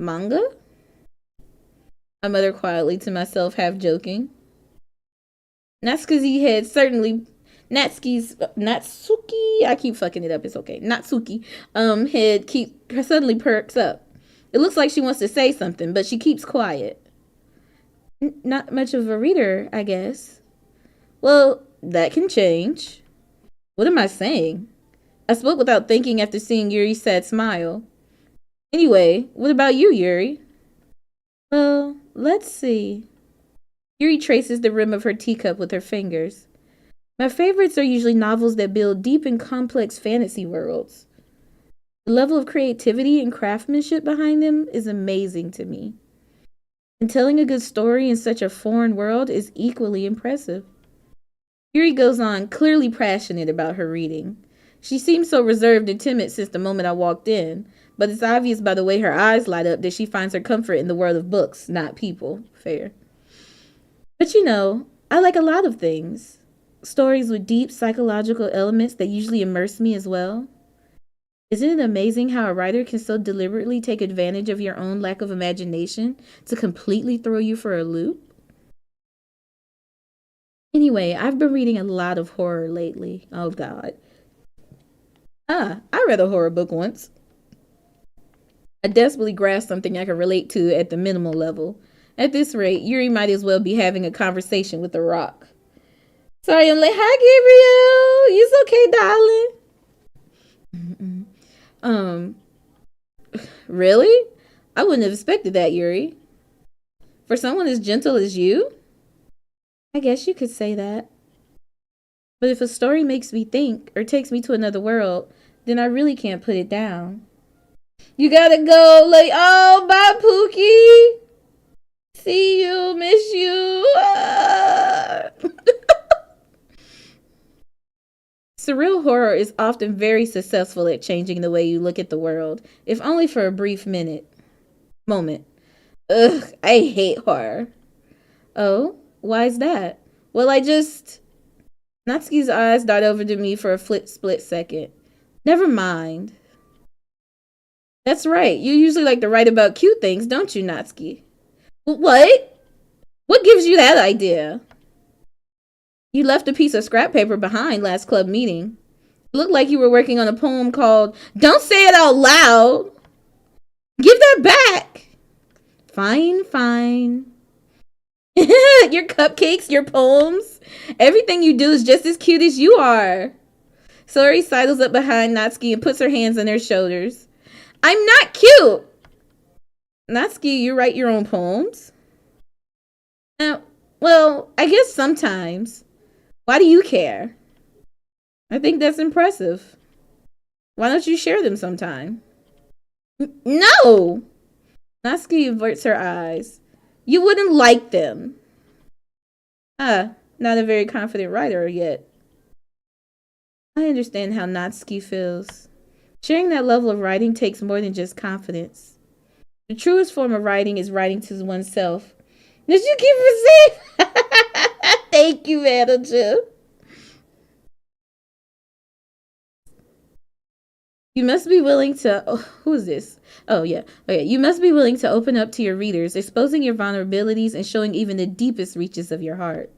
Manga? I muttered quietly to myself, half joking. Natsuki had certainly Natsuki. I keep fucking it up. It's okay. Natsuki. Head suddenly perks up. It looks like she wants to say something, but she keeps quiet. Not much of a reader, I guess. Well, that can change. What am I saying? I spoke without thinking after seeing Yuri's sad smile. Anyway, what about you, Yuri? Well, let's see. Yuri traces the rim of her teacup with her fingers. My favorites are usually novels that build deep and complex fantasy worlds. The level of creativity and craftsmanship behind them is amazing to me. And telling a good story in such a foreign world is equally impressive. Yuri goes on, clearly passionate about her reading. She seems so reserved and timid since the moment I walked in, but it's obvious by the way her eyes light up that she finds her comfort in the world of books, not people. Fair. But I like a lot of things. Stories with deep psychological elements that usually immerse me as well. Isn't it amazing how a writer can so deliberately take advantage of your own lack of imagination to completely throw you for a loop? Anyway, I've been reading a lot of horror lately. Oh, God. I read a horror book once. I desperately grasped something I could relate to at the minimal level. At this rate, Yuri might as well be having a conversation with a rock. Sorry, I'm late. Hi, Gabriel. You okay, darling? Really? I wouldn't have expected that, Yuri. For someone as gentle as you? I guess you could say that. But if a story makes me think or takes me to another world, then I really can't put it down. You gotta go, oh, bye, Pookie. See you, miss you. Surreal horror is often very successful at changing the way you look at the world, if only for a brief moment. Ugh, I hate horror. Oh, why is that? Well, Natsuki's eyes dart over to me for a split second. Never mind. That's right. You usually like to write about cute things, don't you, Natsuki? What? What gives you that idea? You left a piece of scrap paper behind last club meeting. It looked like you were working on a poem called Don't Say It Out Loud. Give that back. Fine, fine. Your cupcakes, your poems, everything you do is just as cute as you are. Sayori sidles up behind Natsuki and puts her hands on her shoulders. I'm not cute. Natsuki, you write your own poems? Well, I guess sometimes. Why do you care? I think that's impressive. Why don't you share them sometime? No! Natsuki averts her eyes. You wouldn't like them. Not a very confident writer yet. I understand how Natsuki feels. Sharing that level of writing takes more than just confidence. The truest form of writing is writing to oneself. Did you keep receiving? Thank you, manager. You must be willing to... Oh, who is this? Oh, yeah. Okay. You must be willing to open up to your readers, exposing your vulnerabilities and showing even the deepest reaches of your heart.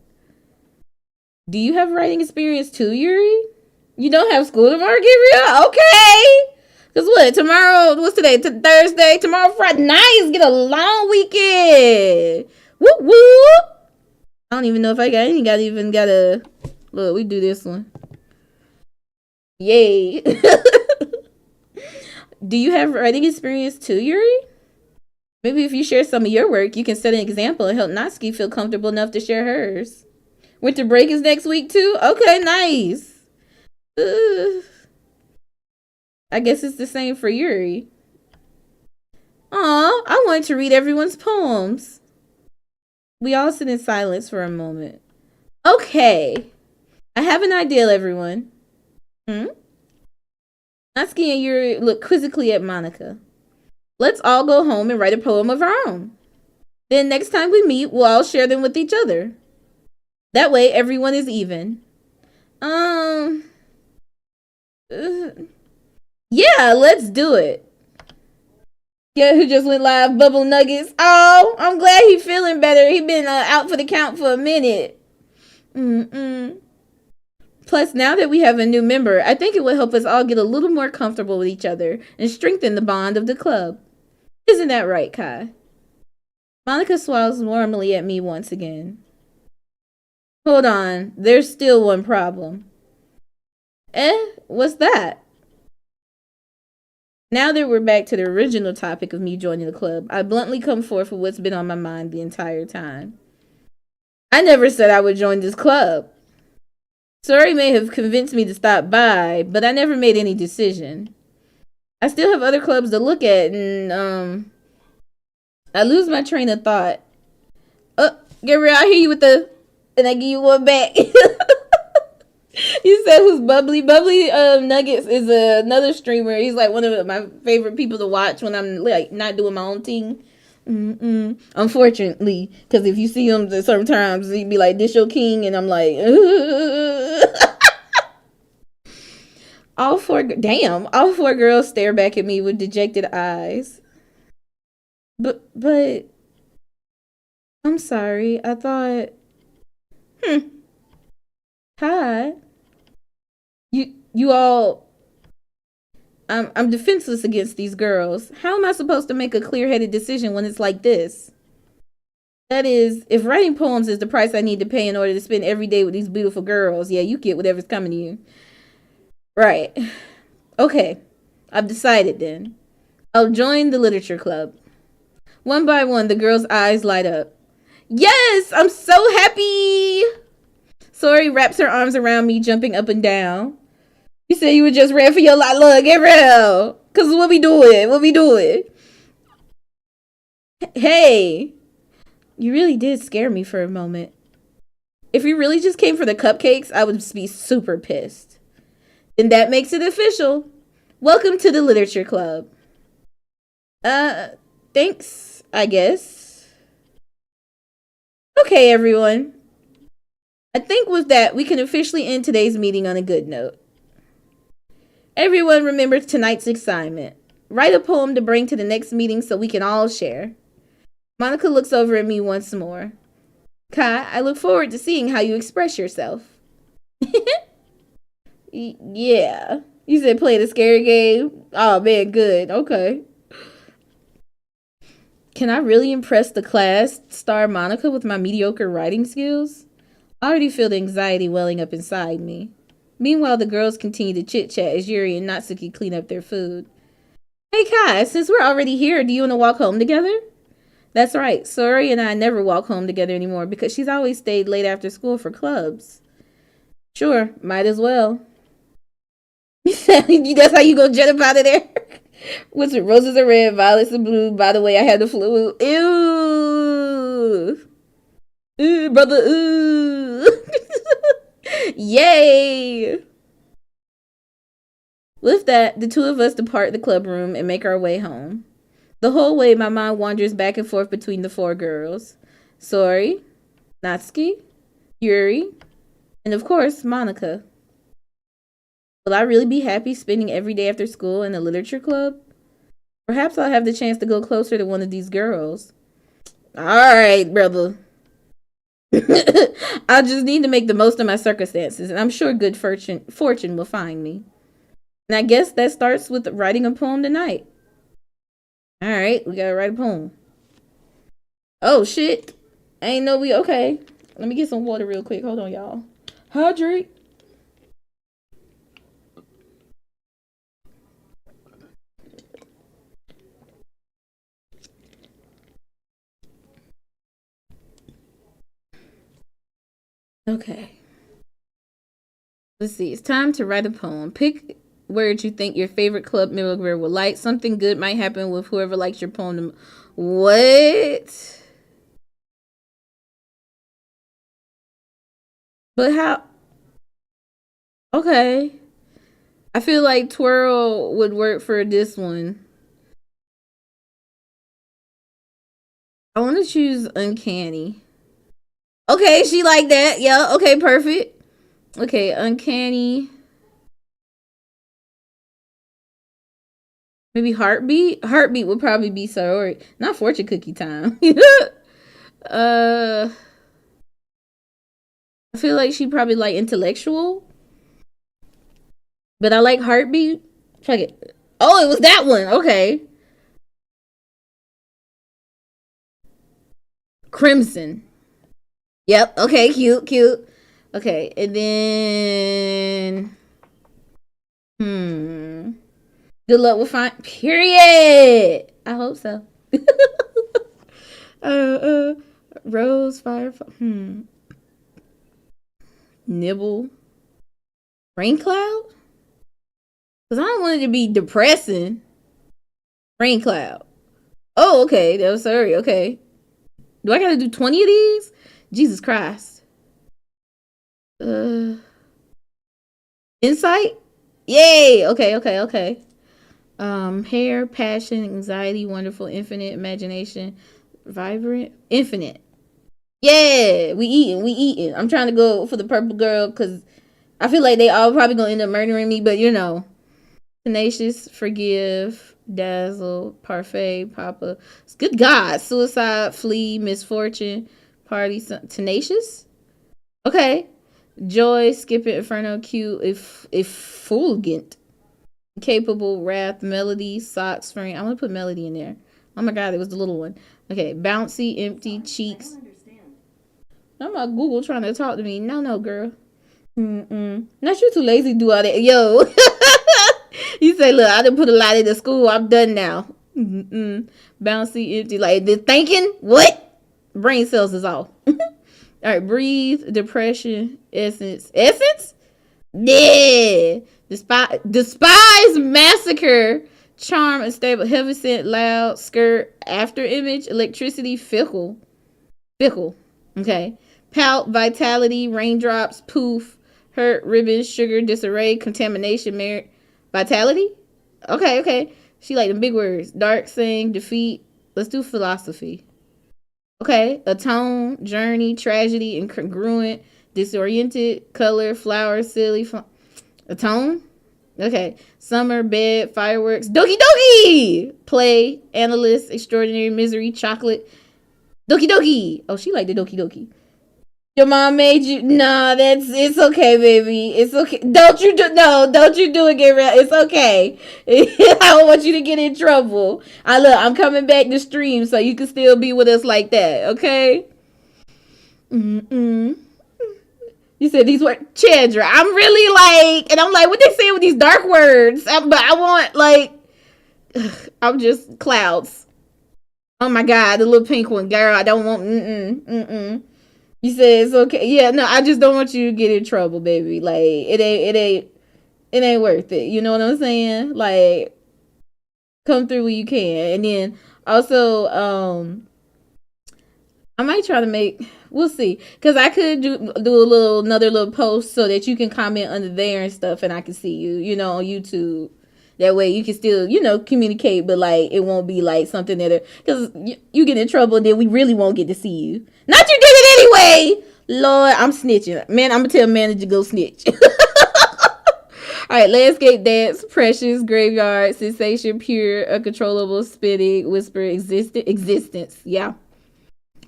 Do you have writing experience too, Yuri? You don't have school tomorrow, Gabriel? Okay. Because what? Tomorrow, what's today? Thursday. Tomorrow, Friday night. Get a long weekend. Whoop, whoop. I don't even know if I even got a... Look, we do this one. Yay. Do you have writing experience too, Yuri? Maybe if you share some of your work, you can set an example and help Natsuki feel comfortable enough to share hers. Winter break is next week too? Okay, nice. I guess it's the same for Yuri. Aw, I wanted to read everyone's poems. We all sit in silence for a moment. Okay. I have an idea, everyone. Natsuki and Yuri look quizzically at Monika. Let's all go home and write a poem of our own. Then next time we meet, we'll all share them with each other. That way, everyone is even. Yeah, let's do it. Yeah, who just went live? Bubble Nuggets. Oh, I'm glad he's feeling better. He been out for the count for a minute. Plus, now that we have a new member, I think it will help us all get a little more comfortable with each other and strengthen the bond of the club. Isn't that right, Kai? Monika smiles warmly at me once again. Hold on, there's still one problem. What's that? Now that we're back to the original topic of me joining the club, I bluntly come forth with what's been on my mind the entire time. I never said I would join this club. Sayori may have convinced me to stop by, but I never made any decision. I still have other clubs to look at, and I lose my train of thought. Gabriel, I hear you with the, and I give you one back. You said who's Bubbly? Bubbly Nuggets is another streamer. He's like one of my favorite people to watch when I'm like not doing my own thing. Unfortunately, because if you see him sometimes, he'd be like, "This your king," and I'm like, all four girls stare back at me with dejected eyes. But I'm sorry. I thought. Hi. You all. I'm defenseless against these girls. How am I supposed to make a clear-headed decision when it's like this? That is, if writing poems is the price I need to pay in order to spend every day with these beautiful girls, yeah, you get whatever's coming to you. Right. Okay. I've decided then. I'll join the literature club. One by one, the girls' eyes light up. Yes! I'm so happy! Sayori wraps her arms around me, jumping up and down. You said you were just ready for your life. Look, get real. Because what we doing? Hey. You really did scare me for a moment. If you really just came for the cupcakes, I would be super pissed. Then that makes it official. Welcome to the literature club. Thanks, I guess. Okay, everyone. I think with that, we can officially end today's meeting on a good note. Everyone remembers tonight's assignment. Write a poem to bring to the next meeting so we can all share. Monika looks over at me once more. Kai, I look forward to seeing how you express yourself. Yeah. You said play the scary game? Oh man, good. Okay. Can I really impress the class, star Monika, with my mediocre writing skills? I already feel the anxiety welling up inside me. Meanwhile, the girls continue to chit-chat as Yuri and Natsuki clean up their food. Hey Kai, since we're already here, do you want to walk home together? That's right, Sayori and I never walk home together anymore because she's always stayed late after school for clubs. Sure, might as well. That's how you go jet up out of there? What's it? Roses are red, violets are blue. By the way, I had the flu. Ew. Ooh, brother, ooh. Yay. With that, the two of us depart the club room and make our way home. The whole way, my mind wanders back and forth between the four girls. Sayori, Natsuki, Yuri, and of course, Monika. Will I really be happy spending every day after school in a literature club? Perhaps I'll have the chance to go closer to one of these girls. Alright, brother. I just need to make the most of my circumstances, and I'm sure good fortune will find me. And I guess that starts with writing a poem tonight. Alright, we gotta write a poem. Oh, shit. I ain't know we... Okay. Let me get some water real quick. Hold on, y'all. Hydrate. Okay. Let's see. It's time to write a poem. Pick words you think your favorite club member will like. Something good might happen with whoever likes your poem. What? But how? Okay. I feel like twirl would work for this one. I want to choose uncanny. Okay, she like that. Yeah, okay, perfect. Okay, uncanny. Maybe heartbeat. Heartbeat would probably be Sayori. Not fortune cookie time. I feel like she probably like intellectual. But I like heartbeat. Fuck it. Oh, it was that one. Okay. Crimson. Yep. Okay. Cute. Cute. Okay. And then. Good luck with fine. Period. I hope so. Rose, fire. Nibble. Rain cloud? Because I don't want it to be depressing. Rain cloud. Oh, okay. That was sorry. Okay. Do I gotta do 20 of these? Jesus Christ. Insight? Yay! Okay, okay, okay. Hair, passion, anxiety, wonderful, infinite, imagination, vibrant, infinite. Yeah, we eating. I'm trying to go for the purple girl because I feel like they all probably gonna end up murdering me, but you know. Tenacious, forgive, dazzle, parfait, papa. Good God, suicide, flee, misfortune, party, tenacious. Okay, joy, skip it, inferno, cute, effulgent, capable, wrath, melody, socks, spring. I'm gonna put melody in there. Oh my God, it was the little one. Okay, bouncy, empty, cheeks. I'm on Google trying to talk to me. No, girl. Not you too lazy to do all that. Yo. You say, look, I done put a lot into school. I'm done now. Bouncy, empty. Like, the thinking? What? Brain cells is off. All right, breathe, depression, essence. Essence? Yeah. Despise, massacre, charm, unstable, heavy scent, loud, skirt, after image, electricity, fickle. Okay. Pout, vitality, raindrops, poof, hurt, ribbons, sugar, disarray, contamination, merit, vitality. Okay. She like the big words. Dark, sing, defeat. Let's do philosophy. Okay. Atone, journey, tragedy, incongruent, Disoriented. Color. Flower. Silly. A tone. Okay. Summer. Bed. Fireworks. Doki Doki. Play. Analyst. Extraordinary. Misery. Chocolate. Doki Doki. Oh, she liked the Doki Doki. Your mom made you. Nah, it's okay, baby. It's okay. Don't you do it, Gabriel. It's okay. I don't want you to get in trouble. I'm coming back to stream so you can still be with us like that, okay? Mm-mm. You said these words, Chandra. I'm really like, and I'm like, what they say with these dark words? But I want like, I'm just clouds. Oh my God, the little pink one, girl. I don't want. You said it's okay. Yeah, no, I just don't want you to get in trouble, baby. Like it ain't worth it. You know what I'm saying? Like, come through when you can. And then also, I might try to make. We'll see, because I could do another little post so that you can comment under there and stuff, and I can see you. You know, on YouTube. That way you can still, communicate, but like it won't be like something that, because you get in trouble and then we really won't get to see you. Not you did it anyway. Lord, I'm snitching. Man, I'm gonna tell manager go snitch. All right, landscape dance, precious, graveyard, sensation, pure, uncontrollable, spitting, whisper, existence. Yeah.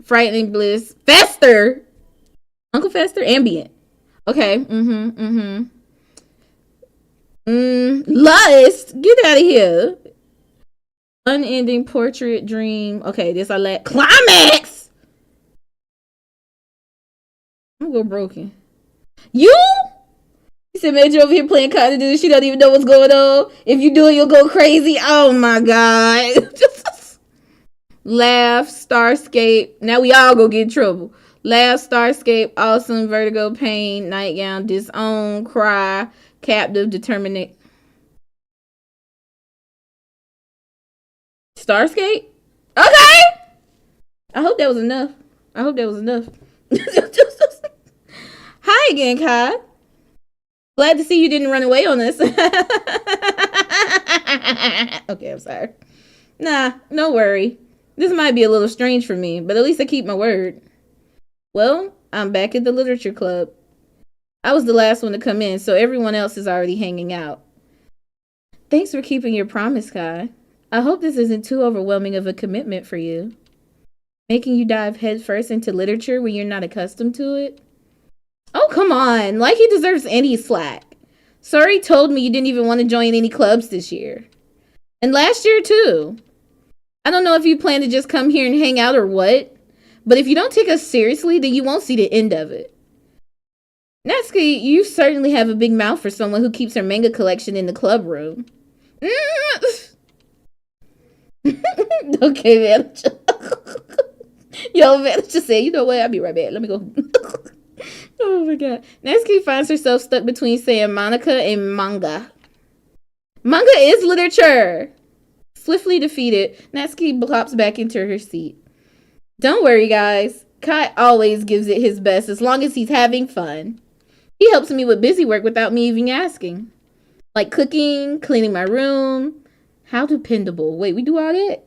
Frightening bliss, fester. Uncle Fester, ambient. Okay. Lust, get out of here. Unending portrait, dream. Okay, this I like. Climax. I'm gonna go broken. You said, man, you're over here playing Call of Duty. She don't even know what's going on. If you do it, you'll go crazy. Oh my God. Laugh, Starscape. Now we all go get in trouble. Laugh, Starscape, awesome, vertigo, pain, nightgown, disown, cry, captive, determinate. Starscape? Okay. I hope that was enough. Hi again, Kai. Glad to see you didn't run away on us. Okay, I'm sorry. Nah, no worry. This might be a little strange for me, but at least I keep my word. Well, I'm back at the literature club. I was the last one to come in, so everyone else is already hanging out. Thanks for keeping your promise, Kai. I hope this isn't too overwhelming of a commitment for you. Making you dive headfirst into literature when you're not accustomed to it? Oh, come on. Like he deserves any slack. Sayori told me you didn't even want to join any clubs this year. And last year, too. I don't know if you plan to just come here and hang out or what, but if you don't take us seriously, then you won't see the end of it. Natsuki, you certainly have a big mouth for someone who keeps her manga collection in the club room. Okay, man. Yo, man, just say, you know what? I'll be right back. Let me go. Oh my God. Natsuki finds herself stuck between saying Monika and manga. Manga is literature. Swiftly defeated, Natsuki plops back into her seat. Don't worry, guys. Kai always gives it his best as long as he's having fun. He helps me with busy work without me even asking. Like cooking, cleaning my room. How dependable. Wait, we do all that?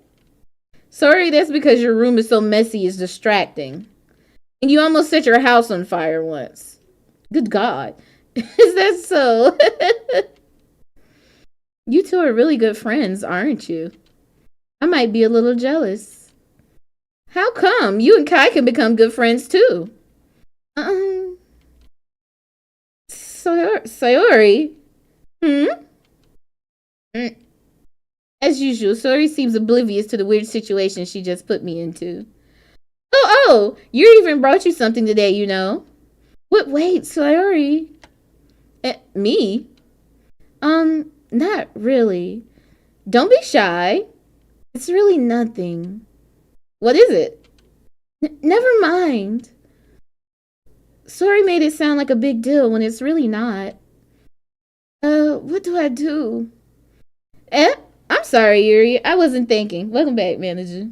Sorry, that's because your room is so messy it's distracting. And you almost set your house on fire once. Good God. Is that so? You two are really good friends, aren't you? I might be a little jealous. How come? You and Kai can become good friends too. Sayori? As usual, Sayori seems oblivious to the weird situation she just put me into. Oh, Yuri even brought you something today, you know. What? Wait, Sayori? Me? Not really. Don't be shy. It's really nothing. What is it? Never mind. Sayori made it sound like a big deal when it's really not. What do I do? I'm sorry, Yuri. I wasn't thinking. Welcome back, manager.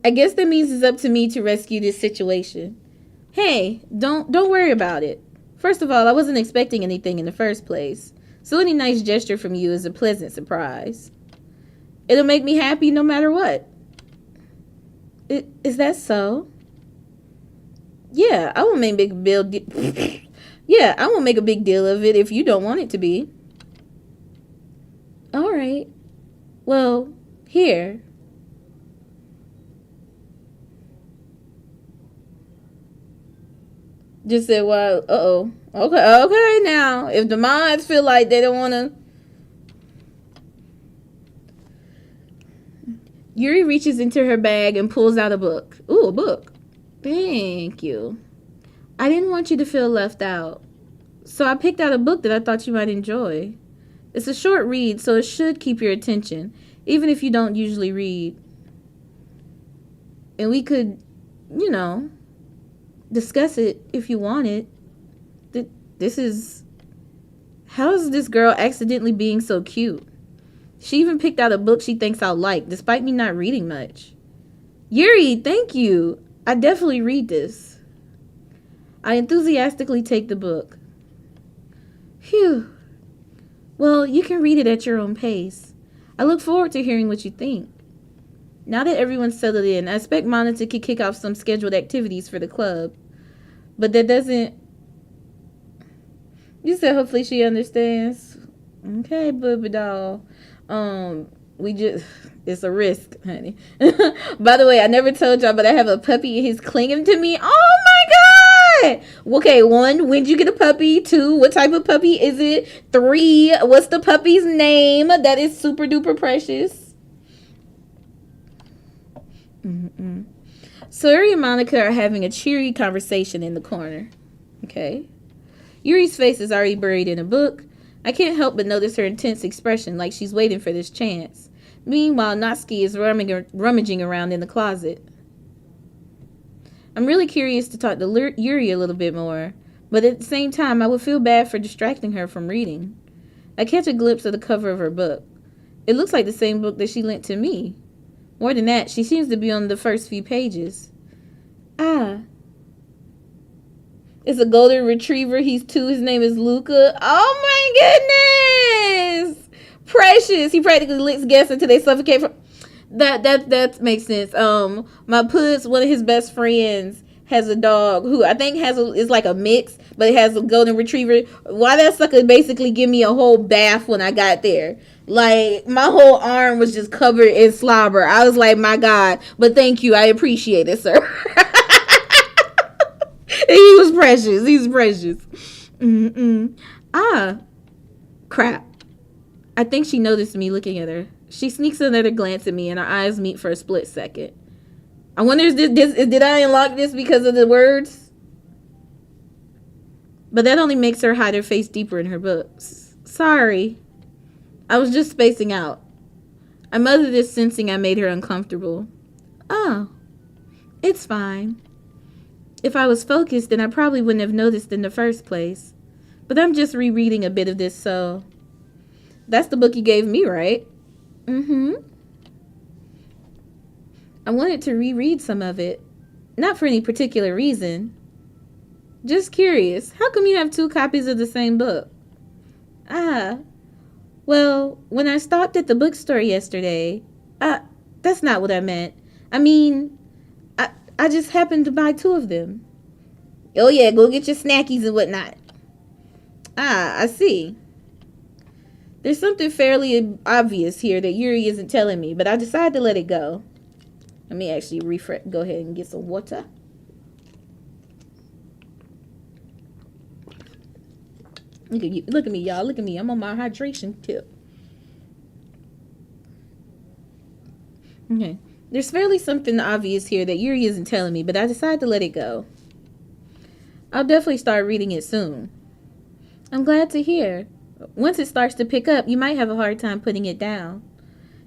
I guess that means it's up to me to rescue this situation. Hey, don't worry about it. First of all, I wasn't expecting anything in the first place. So any nice gesture from you is a pleasant surprise. It'll make me happy no matter what. Is that so? Yeah, I won't make a big yeah, I won't make a big deal of it if you don't want it to be. All right. Well, here. Just said, well, uh-oh. Okay, now. If the mods feel like they don't want to... Yuri reaches into her bag and pulls out a book. Ooh, a book. Thank you. I didn't want you to feel left out. So I picked out a book that I thought you might enjoy. It's a short read, so it should keep your attention, even if you don't usually read. And we could, discuss it if you wanted. This is... How is this girl accidentally being so cute? She even picked out a book she thinks I'll like, despite me not reading much. Yuri, thank you. I definitely read this. I enthusiastically take the book. Phew. Well, you can read it at your own pace. I look forward to hearing what you think. Now that everyone's settled in, I expect Monika to kick off some scheduled activities for the club. But that doesn't... You said hopefully she understands. Okay, booby doll. We just... It's a risk, honey. By the way, I never told y'all, but I have a puppy and he's clinging to me. Oh my god! Okay, 1, when'd you get a puppy? 2, what type of puppy is it? 3, what's the puppy's name? That is super duper precious. Sayori and Monika are having a cheery conversation in the corner. Okay. Yuri's face is already buried in a book. I can't help but notice her intense expression, like she's waiting for this chance. Meanwhile, Natsuki is rummaging around in the closet. I'm really curious to talk to Yuri a little bit more, but at the same time, I would feel bad for distracting her from reading. I catch a glimpse of the cover of her book. It looks like the same book that she lent to me. More than that, she seems to be on the first few pages. It's a golden retriever. He's 2. His name is Luca. Oh my goodness! Precious. He practically licks guests until they suffocate from... That makes sense. My Puds, one of his best friends, has a dog who I think is like a mix, but it has a golden retriever. Why that sucker basically give me a whole bath when I got there. Like, my whole arm was just covered in slobber. I was like, my God. But thank you. I appreciate it, sir. He was precious. He's precious. Crap. I think she noticed me looking at her. She sneaks another glance at me and our eyes meet for a split second. I wonder if did I unlock this because of the words? But that only makes her hide her face deeper in her books. Sorry. I was just spacing out. I mothered this, sensing I made her uncomfortable. Oh. It's fine. If I was focused, then I probably wouldn't have noticed in the first place. But I'm just rereading a bit of this, so... That's the book you gave me, right? I wanted to reread some of it. Not for any particular reason. Just curious. How come you have 2 copies of the same book? Well, when I stopped at the bookstore yesterday... that's not what I meant. I mean... I just happened to buy 2 of them. Oh yeah, go get your snackies and whatnot. I see. There's something fairly obvious here that Yuri isn't telling me, but I decided to let it go. Let me actually go ahead and get some water. Look at you. Look at me, y'all. Look at me. I'm on my hydration tip. Okay. There's fairly something obvious here that Yuri isn't telling me, but I decided to let it go. I'll definitely start reading it soon. I'm glad to hear. Once it starts to pick up, you might have a hard time putting it down.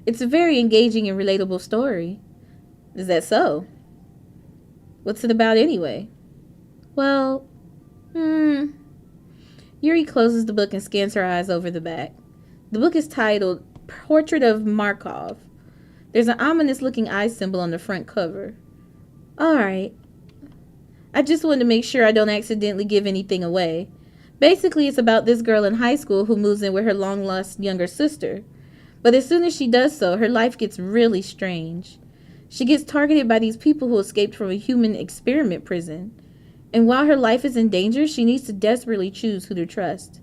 It's a very engaging and relatable story. Is that so? What's it about anyway? Well, Yuri closes the book and scans her eyes over the back. The book is titled Portrait of Markov. There's an ominous-looking eye symbol on the front cover. Alright. I just wanted to make sure I don't accidentally give anything away. Basically, it's about this girl in high school who moves in with her long-lost younger sister. But as soon as she does so, her life gets really strange. She gets targeted by these people who escaped from a human experiment prison. And while her life is in danger, she needs to desperately choose who to trust.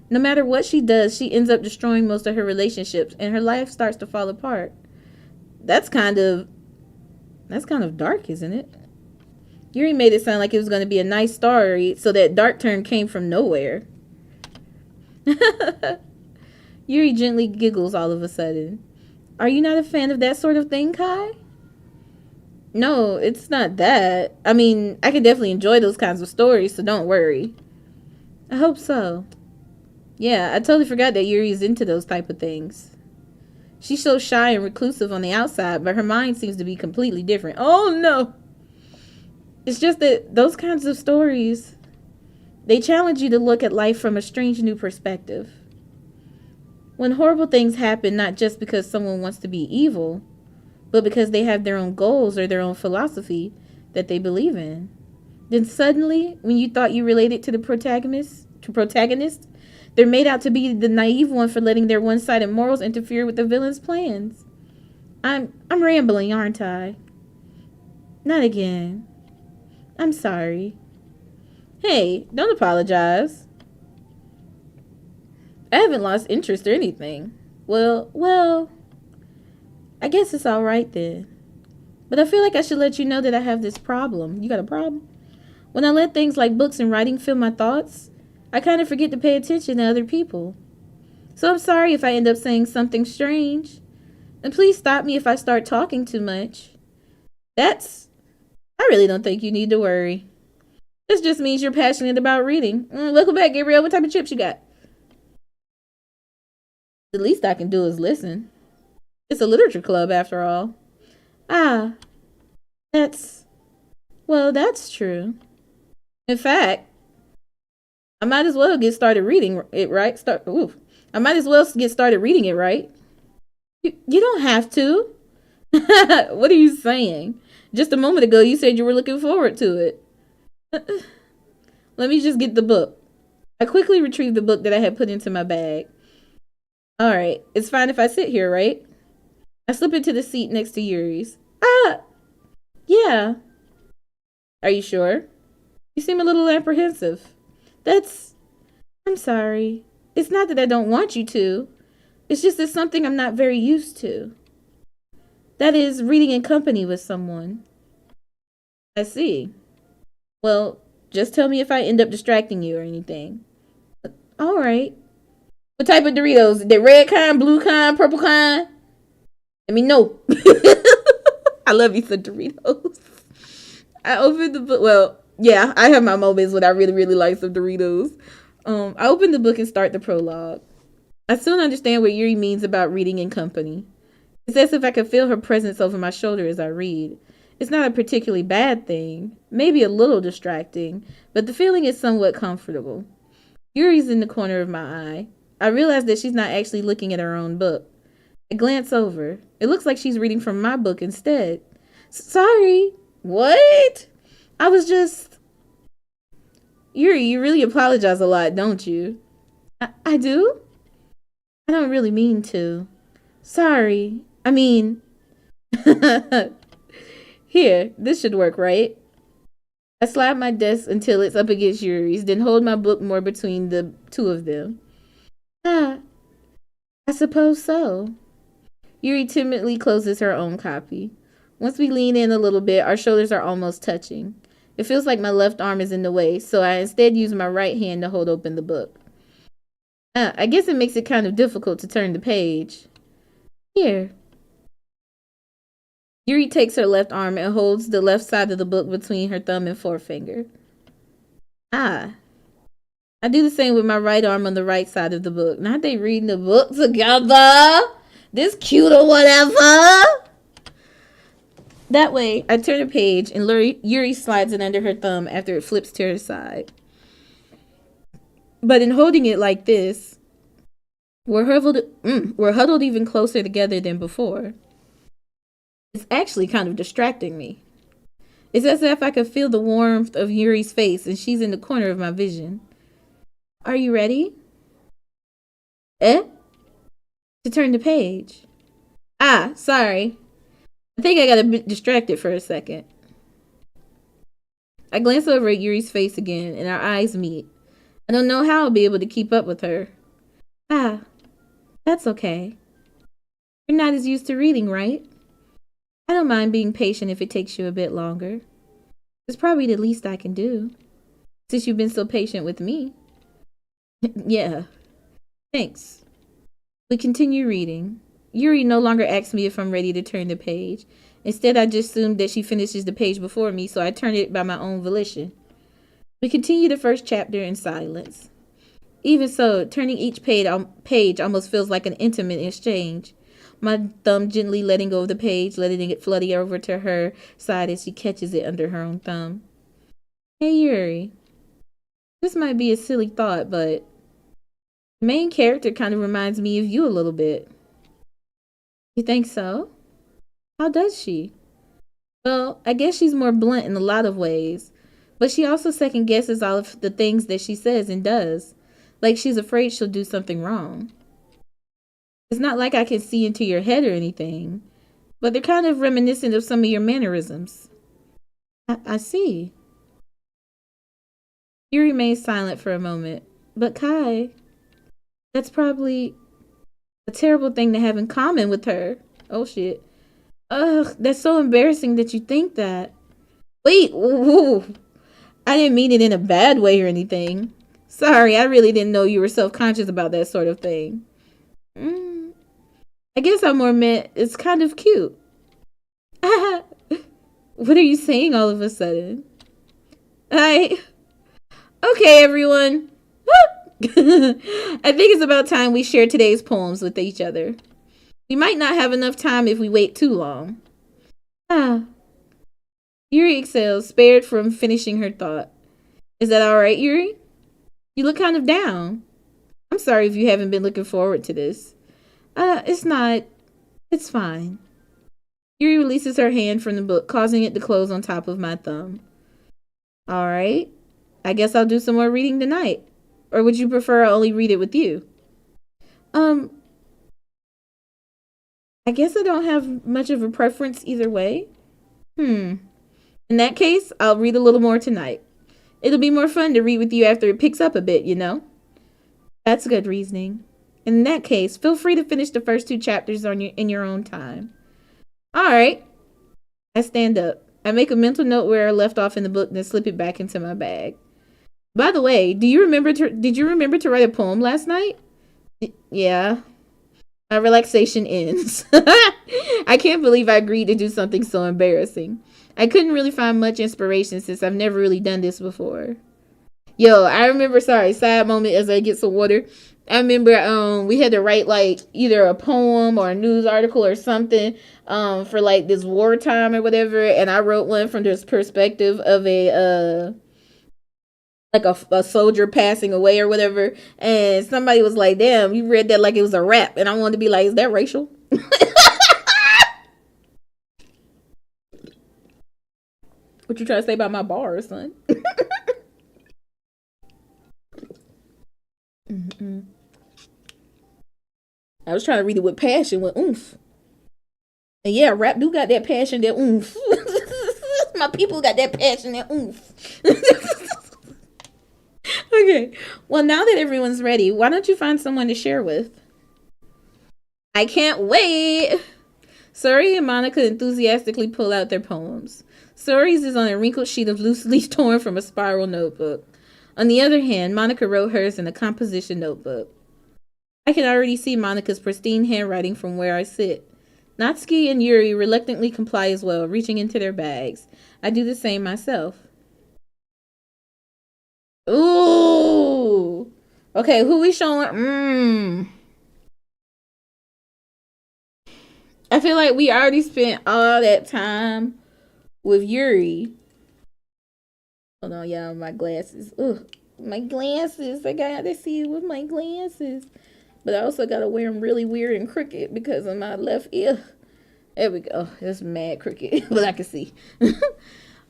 No matter what she does, she ends up destroying most of her relationships, and her life starts to fall apart. That's kind of dark, isn't it? Yuri made it sound like it was going to be a nice story, so that dark turn came from nowhere. Yuri gently giggles all of a sudden. Are you not a fan of that sort of thing, Kai? No, it's not that. I mean, I can definitely enjoy those kinds of stories, so don't worry. I hope so. Yeah, I totally forgot that Yuri is into those type of things. She's so shy and reclusive on the outside, but her mind seems to be completely different. Oh no! It's just that those kinds of stories, they challenge you to look at life from a strange new perspective. When horrible things happen, not just because someone wants to be evil, but because they have their own goals or their own philosophy that they believe in. Then suddenly, when you thought you related to the protagonist, they're made out to be the naive one for letting their one-sided morals interfere with the villain's plans. I'm rambling, aren't I? Not again. I'm sorry. Hey, don't apologize. I haven't lost interest or anything. Well, I guess it's all right then. But I feel like I should let you know that I have this problem. You got a problem? When I let things like books and writing fill my thoughts, I kind of forget to pay attention to other people. So I'm sorry if I end up saying something strange. And please stop me if I start talking too much. I really don't think you need to worry. This just means you're passionate about reading. Welcome back, Gabriel. What type of chips you got? The least I can do is listen. It's a literature club, after all. Ah, that's true. In fact, I might as well get started reading it, right? I might as well get started reading it, right? You don't have to. What are you saying? Just a moment ago, you said you were looking forward to it. Let me just get the book. I quickly retrieved the book that I had put into my bag. All right, it's fine if I sit here, right? I slip into the seat next to Yuri's. Ah, yeah. Are you sure? You seem a little apprehensive. I'm sorry. It's not that I don't want you to. It's just it's something I'm not very used to. That is, reading in company with someone. I see. Well, just tell me if I end up distracting you or anything. All right. What type of Doritos? The red kind, blue kind, purple kind? Let me know. I love you some Doritos. I opened the book. Well, yeah, I have my moments when I really, really like some Doritos. I open the book and start the prologue. I soon understand what Yuri means about reading in company. It's as if I could feel her presence over my shoulder as I read. It's not a particularly bad thing, maybe a little distracting, but the feeling is somewhat comfortable. Yuri's in the corner of my eye. I realize that she's not actually looking at her own book. I glance over. It looks like she's reading from my book instead. Sorry. What? I was just... Yuri, you really apologize a lot, don't you? I do? I don't really mean to. Sorry. I mean... Here, this should work, right? I slide my desk until it's up against Yuri's, then hold my book more between the two of them. Ah, I suppose so. Yuri timidly closes her own copy. Once we lean in a little bit, our shoulders are almost touching. It feels like my left arm is in the way, so I instead use my right hand to hold open the book. I guess it makes it kind of difficult to turn the page. Here. Yuri takes her left arm and holds the left side of the book between her thumb and forefinger. Ah. I do the same with my right arm on the right side of the book. Not they reading the book together. This cute or whatever. That way, I turn a page and Yuri slides it under her thumb after it flips to her side. But in holding it like this, we're huddled even closer together than before. It's actually kind of distracting me. It's as if I could feel the warmth of Yuri's face and she's in the corner of my vision. Are you ready? To turn the page. Ah, sorry. I think I got a bit distracted for a second. I glance over at Yuri's face again, and our eyes meet. I don't know how I'll be able to keep up with her. Ah, that's okay. You're not as used to reading, right? I don't mind being patient if it takes you a bit longer. It's probably the least I can do, since you've been so patient with me. Yeah, thanks. We continue reading. Yuri no longer asks me if I'm ready to turn the page. Instead, I just assume that she finishes the page before me, so I turn it by my own volition. We continue the first chapter in silence. Even so, turning each page almost feels like an intimate exchange. My thumb gently letting go of the page, letting it flutter over to her side as she catches it under her own thumb. Hey Yuri, this might be a silly thought, but the main character kind of reminds me of you a little bit. You think so? How does she? Well, I guess she's more blunt in a lot of ways, but she also second guesses all of the things that she says and does, like she's afraid she'll do something wrong. It's not like I can see into your head or anything, but they're kind of reminiscent of some of your mannerisms. I see. Yuri remains silent for a moment. But Kai, that's probably a terrible thing to have in common with her. Oh shit. Ugh, that's so embarrassing that you think that. Wait, whoa. I didn't mean it in a bad way or anything. Sorry, I really didn't know you were self-conscious about that sort of thing. I guess I more meant it's kind of cute. What are you saying all of a sudden? Okay, everyone. I think it's about time we share today's poems with each other. We might not have enough time if we wait too long. Yuri exhales, spared from finishing her thought. Is that alright, Yuri? You look kind of down. I'm sorry if you haven't been looking forward to this. It's not. It's fine. Yuri releases her hand from the book, causing it to close on top of my thumb. Alright. I guess I'll do some more reading tonight. Or would you prefer I only read it with you? I guess I don't have much of a preference either way. In that case, I'll read a little more tonight. It'll be more fun to read with you after it picks up a bit, you know? That's good reasoning. In that case, feel free to finish the first 2 chapters in your own time. Alright. I stand up. I make a mental note where I left off in the book, then slip it back into my bag. By the way, did you remember to write a poem last night? Yeah. My relaxation ends. I can't believe I agreed to do something so embarrassing. I couldn't really find much inspiration since I've never really done this before. Yo, I remember, side moment as I get some water. I remember we had to write like either a poem or a news article or something for like this wartime or whatever, and I wrote one from this perspective of a soldier passing away or whatever, and somebody was like, damn, you read that like it was a rap, and I wanted to be like, is that racial? What you trying to say about my bars, son? I was trying to read it with passion, with oomph. And yeah, rap do got that passion, that oomph. My people got that passion, that oomph. Okay, well, now that everyone's ready, why don't you find someone to share with? I can't wait! Sayori and Monika enthusiastically pull out their poems. Sayori's is on a wrinkled sheet of loose leaf torn from a spiral notebook. On the other hand, Monika wrote hers in a composition notebook. I can already see Monika's pristine handwriting from where I sit. Natsuki and Yuri reluctantly comply as well, reaching into their bags. I do the same myself. Ooh! Okay, who we showing? I feel like we already spent all that time with Yuri. Hold on, y'all, my glasses. Ugh, my glasses. I gotta see it with my glasses. But I also gotta wear them really weird and crooked because of my left ear. There we go. It's mad crooked, but I can see.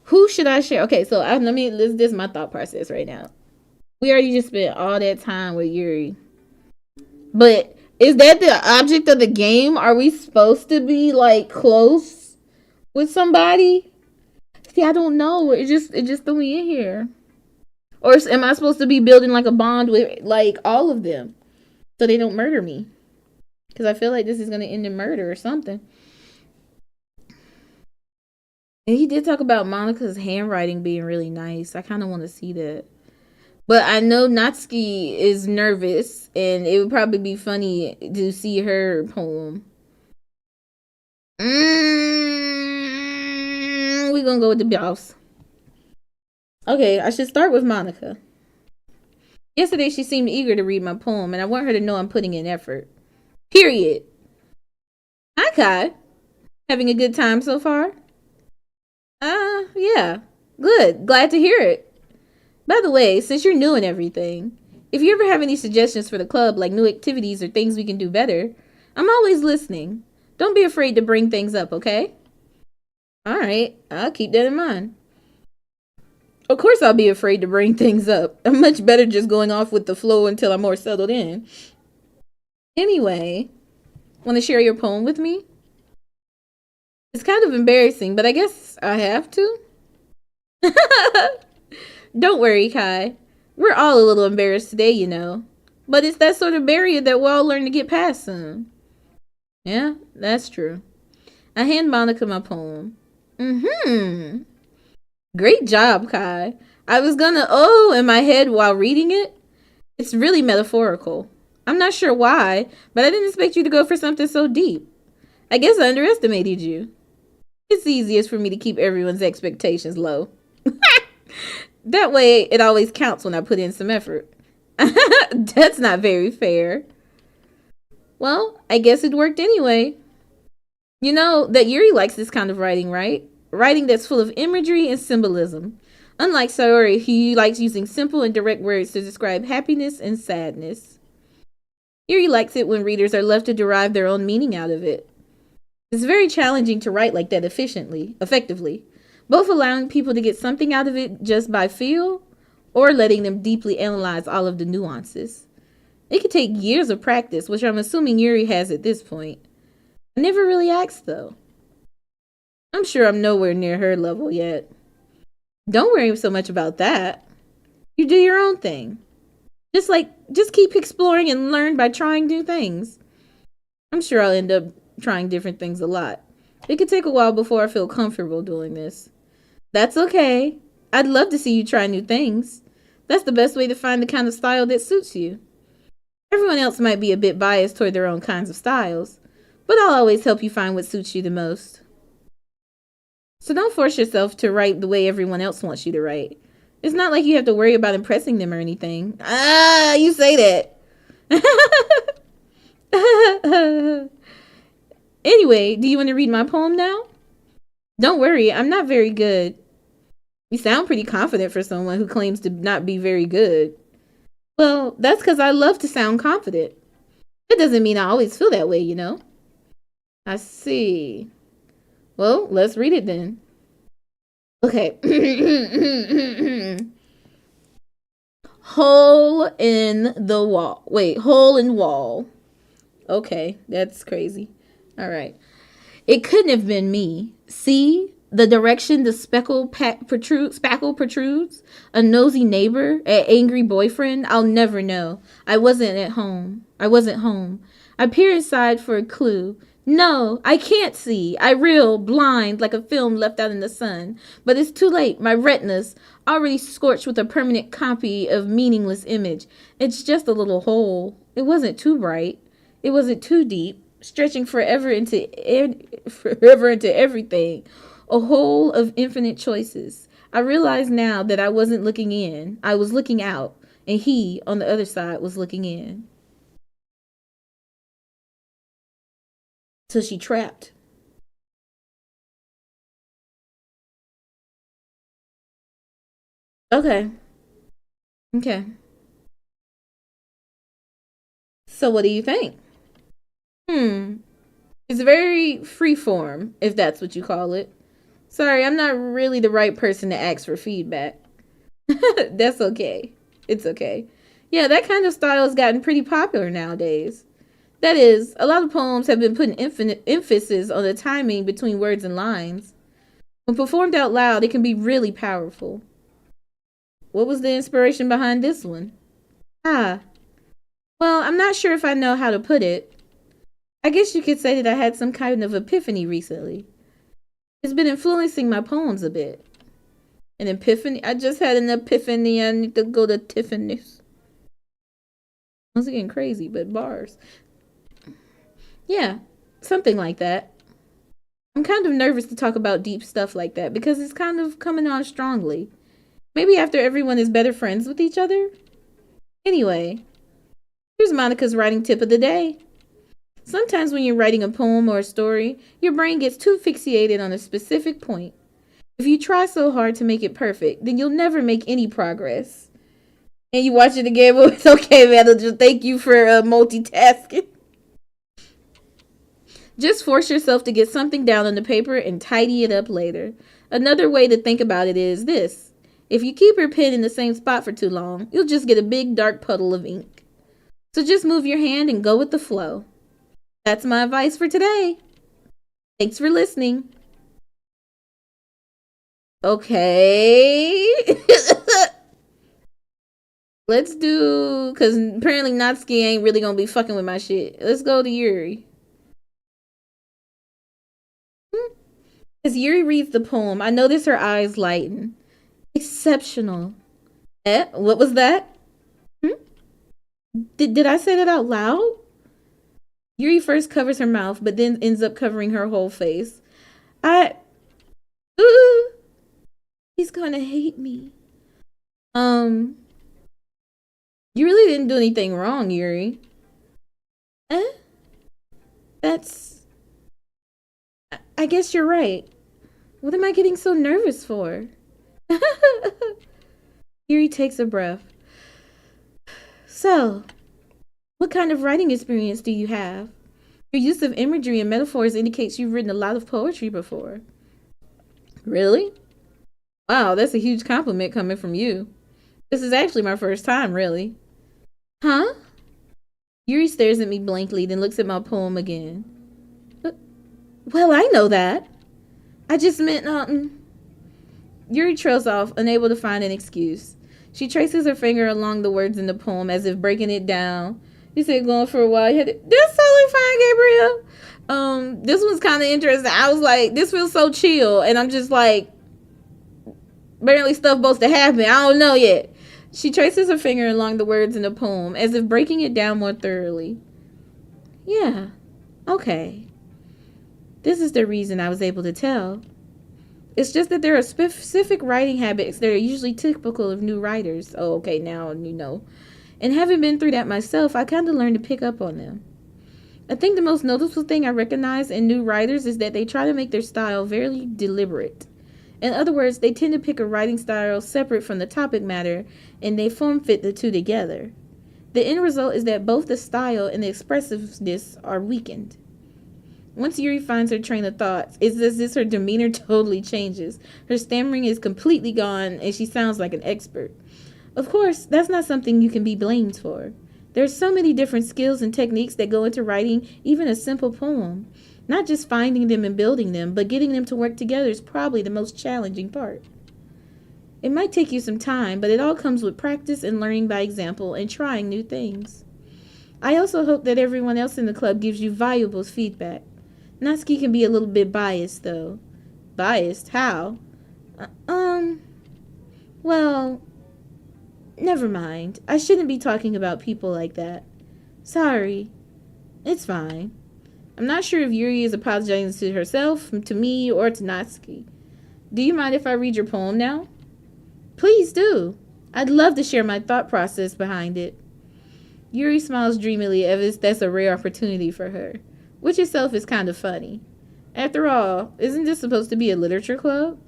Who should I share? Okay, so this is my thought process right now. We already just spent all that time with Yuri. But is that the object of the game? Are we supposed to be like close with somebody? See, I don't know. It just threw me in here. Or am I supposed to be building like a bond with like all of them so they don't murder me? Because I feel like this is gonna end in murder or something. And he did talk about Monika's handwriting being really nice. I kind of want to see that. But I know Natsuki is nervous, and it would probably be funny to see her poem. We gonna go with the boss. Okay, I should start with Monika. Yesterday she seemed eager to read my poem, and I want her to know I'm putting in effort. Period. Hi, Kai. Having a good time so far? Yeah. Good. Glad to hear it. By the way, since you're new and everything, if you ever have any suggestions for the club, like new activities or things we can do better, I'm always listening. Don't be afraid to bring things up, okay? Alright, I'll keep that in mind. Of course I'll be afraid to bring things up. I'm much better just going off with the flow until I'm more settled in. Anyway, want to share your poem with me? It's kind of embarrassing, but I guess I have to. Don't worry, Kai. We're all a little embarrassed today, you know. But it's that sort of barrier that we'll all learn to get past soon. Yeah, that's true. I hand Monika my poem. Great job, Kai. I was gonna in my head while reading it. It's really metaphorical. I'm not sure why, but I didn't expect you to go for something so deep. I guess I underestimated you. It's easiest for me to keep everyone's expectations low. That way, it always counts when I put in some effort. That's not very fair. Well, I guess it worked anyway. You know that Yuri likes this kind of writing, right? Writing that's full of imagery and symbolism. Unlike Sayori, he likes using simple and direct words to describe happiness and sadness. Yuri likes it when readers are left to derive their own meaning out of it. It's very challenging to write like that effectively, both allowing people to get something out of it just by feel, or letting them deeply analyze all of the nuances. It could take years of practice, which I'm assuming Yuri has at this point. I never really asked, though. I'm sure I'm nowhere near her level yet. Don't worry so much about that. You do your own thing. Just keep exploring and learn by trying new things. I'm sure I'll end up trying different things a lot. It could take a while before I feel comfortable doing this. That's okay. I'd love to see you try new things. That's the best way to find the kind of style that suits you. Everyone else might be a bit biased toward their own kinds of styles, but I'll always help you find what suits you the most. So don't force yourself to write the way everyone else wants you to write. It's not like you have to worry about impressing them or anything. You say that. Anyway, do you want to read my poem now? Don't worry, I'm not very good. You sound pretty confident for someone who claims to not be very good. Well, that's because I love to sound confident. It doesn't mean I always feel that way, you know. I see. Well, let's read it then. Okay. Hole in the wall. Wait, hole in wall. Okay, that's crazy. All right. It couldn't have been me. See the direction the spackle protrudes? A nosy neighbor? An angry boyfriend? I'll never know. I wasn't home. I peer inside for a clue. No, I can't see. I reel, blind, like a film left out in the sun. But it's too late. My retina's already scorched with a permanent copy of meaningless image. It's just a little hole. It wasn't too bright. It wasn't too deep, stretching forever into everything. A hole of infinite choices. I realize now that I wasn't looking in. I was looking out. And he, on the other side, was looking in. So she trapped. Okay. So what do you think? It's very freeform, if that's what you call it. Sorry, I'm not really the right person to ask for feedback. That's okay. It's okay. Yeah, that kind of style has gotten pretty popular nowadays. That is, a lot of poems have been putting infinite emphasis on the timing between words and lines. When performed out loud, it can be really powerful. What was the inspiration behind this one? Ah, well, I'm not sure if I know how to put it. I guess you could say that I had some kind of epiphany recently. It's been influencing my poems a bit. An epiphany? I just had an epiphany. I need to go to Tiffany's. I was getting crazy, but bars. Yeah, something like that. I'm kind of nervous to talk about deep stuff like that because it's kind of coming on strongly. Maybe after everyone is better friends with each other? Anyway, here's Monica's writing tip of the day. Sometimes when you're writing a poem or a story, your brain gets too fixated on a specific point. If you try so hard to make it perfect, then you'll never make any progress. And you watch it again, but it's okay, man. I'll just thank you for multitasking. Just force yourself to get something down on the paper and tidy it up later. Another way to think about it is this. If you keep your pen in the same spot for too long, you'll just get a big dark puddle of ink. So just move your hand and go with the flow. That's my advice for today. Thanks for listening. Okay. Let's do, because apparently Natsuki ain't really going to be fucking with my shit. Let's go to Yuri. As Yuri reads the poem, I notice her eyes lighten. Exceptional. What was that? Did I say that out loud? Yuri first covers her mouth, but then ends up covering her whole face. He's gonna hate me. You really didn't do anything wrong, Yuri. I guess you're right. What am I getting so nervous for? Yuri takes a breath. So, what kind of writing experience do you have? Your use of imagery and metaphors indicates you've written a lot of poetry before. Really? Wow, that's a huge compliment coming from you. This is actually my first time, really. Huh? Yuri stares at me blankly, then looks at my poem again. Well, I know that. I just meant, Yuri trails off, unable to find an excuse. She traces her finger along the words in the poem as if breaking it down. You said going for a while. You had to, that's totally fine, Gabriel. This one's kind of interesting. I was like, this feels so chill, and I'm just like, apparently stuff supposed to happen. I don't know yet. She traces her finger along the words in the poem as if breaking it down more thoroughly. Yeah, okay. This is the reason I was able to tell. It's just that there are specific writing habits that are usually typical of new writers. Oh, okay, now you know. And having been through that myself, I kind of learned to pick up on them. I think the most noticeable thing I recognize in new writers is that they try to make their style very deliberate. In other words, they tend to pick a writing style separate from the topic matter, and they form fit the two together. The end result is that both the style and the expressiveness are weakened. Once Yuri finds her train of thoughts, it's as if her demeanor totally changes. Her stammering is completely gone, and she sounds like an expert. Of course, that's not something you can be blamed for. There's so many different skills and techniques that go into writing even a simple poem. Not just finding them and building them, but getting them to work together is probably the most challenging part. It might take you some time, but it all comes with practice and learning by example and trying new things. I also hope that everyone else in the club gives you valuable feedback. Natsuki can be a little bit biased, though. Biased? How? Well, never mind. I shouldn't be talking about people like that. Sorry. It's fine. I'm not sure if Yuri is apologizing to herself, to me, or to Natsuki. Do you mind if I read your poem now? Please do. I'd love to share my thought process behind it. Yuri smiles dreamily as if that's a rare opportunity for her, which itself is kind of funny. After all, isn't this supposed to be a literature club?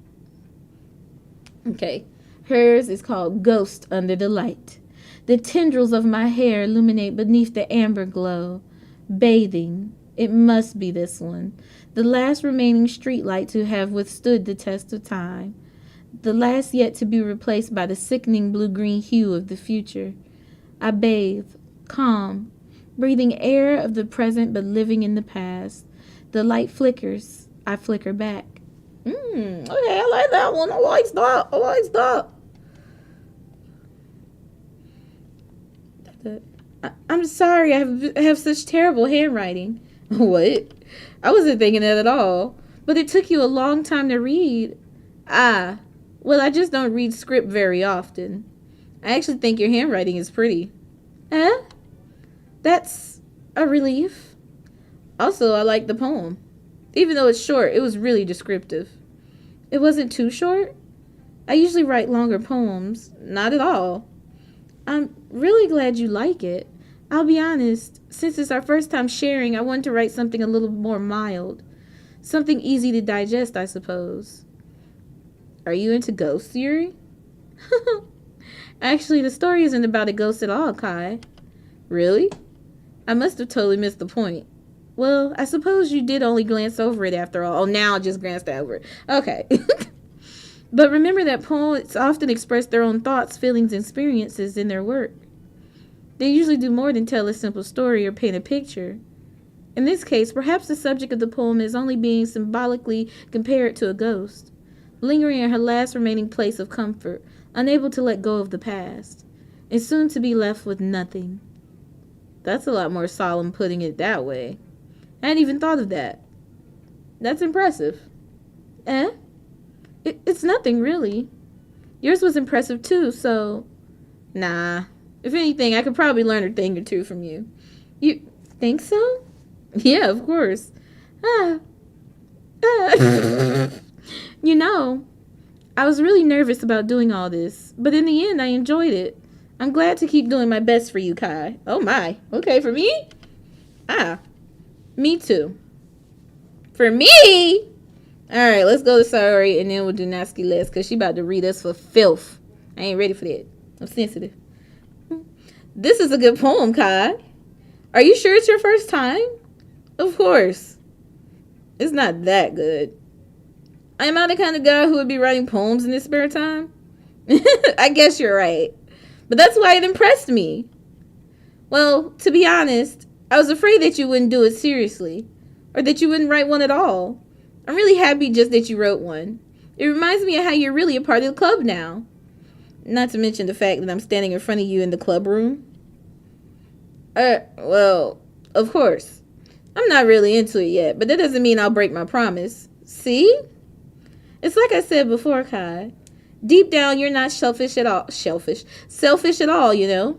Okay. Hers is called Ghost Under the Light. The tendrils of my hair illuminate beneath the amber glow. Bathing. It must be this one. The last remaining streetlight to have withstood the test of time. The last yet to be replaced by the sickening blue-green hue of the future. I bathe, calm, breathing air of the present but living in the past. The light flickers. I flicker back. Okay, I like that one. I like that. I'm sorry, I have such terrible handwriting. What? I wasn't thinking that at all. But it took you a long time to read. Ah, well, I just don't read script very often. I actually think your handwriting is pretty. Eh? That's a relief. Also, I like the poem. Even though it's short, it was really descriptive. It wasn't too short? I usually write longer poems. Not at all. I'm really glad you like it. I'll be honest, since it's our first time sharing, I wanted to write something a little more mild. Something easy to digest, I suppose. Are you into ghosts, Yuri? Actually, the story isn't about a ghost at all, Kai. Really? I must have totally missed the point. Well, I suppose you did only glance over it after all. Oh, now I just glanced over it. Okay. But remember that poets often express their own thoughts, feelings, and experiences in their work. They usually do more than tell a simple story or paint a picture. In this case, perhaps the subject of the poem is only being symbolically compared to a ghost, lingering in her last remaining place of comfort, unable to let go of the past, and soon to be left with nothing. That's a lot more solemn putting it that way. I hadn't even thought of that. That's impressive. Eh? It's nothing, really. Yours was impressive, too, so... Nah. If anything, I could probably learn a thing or two from you. You think so? Yeah, of course. You know, I was really nervous about doing all this, but in the end, I enjoyed it. I'm glad to keep doing my best for you, Kai. Oh, my. Okay, for me? Me too. For me? Alright, let's go to Sayori and then we'll do Natsuki last because she about to read us for filth. I ain't ready for that. I'm sensitive. This is a good poem, Kai. Are you sure it's your first time? Of course. It's not that good. Am I the kind of guy who would be writing poems in his spare time? I guess you're right. But that's why it impressed me. Well, to be honest, I was afraid that you wouldn't do it seriously. Or that you wouldn't write one at all. I'm really happy just that you wrote one. It reminds me of how you're really a part of the club now. Not to mention the fact that I'm standing in front of you in the club room. Well, of course. I'm not really into it yet, but that doesn't mean I'll break my promise. See? It's like I said before, Kai. Deep down, you're not selfish at all, you know?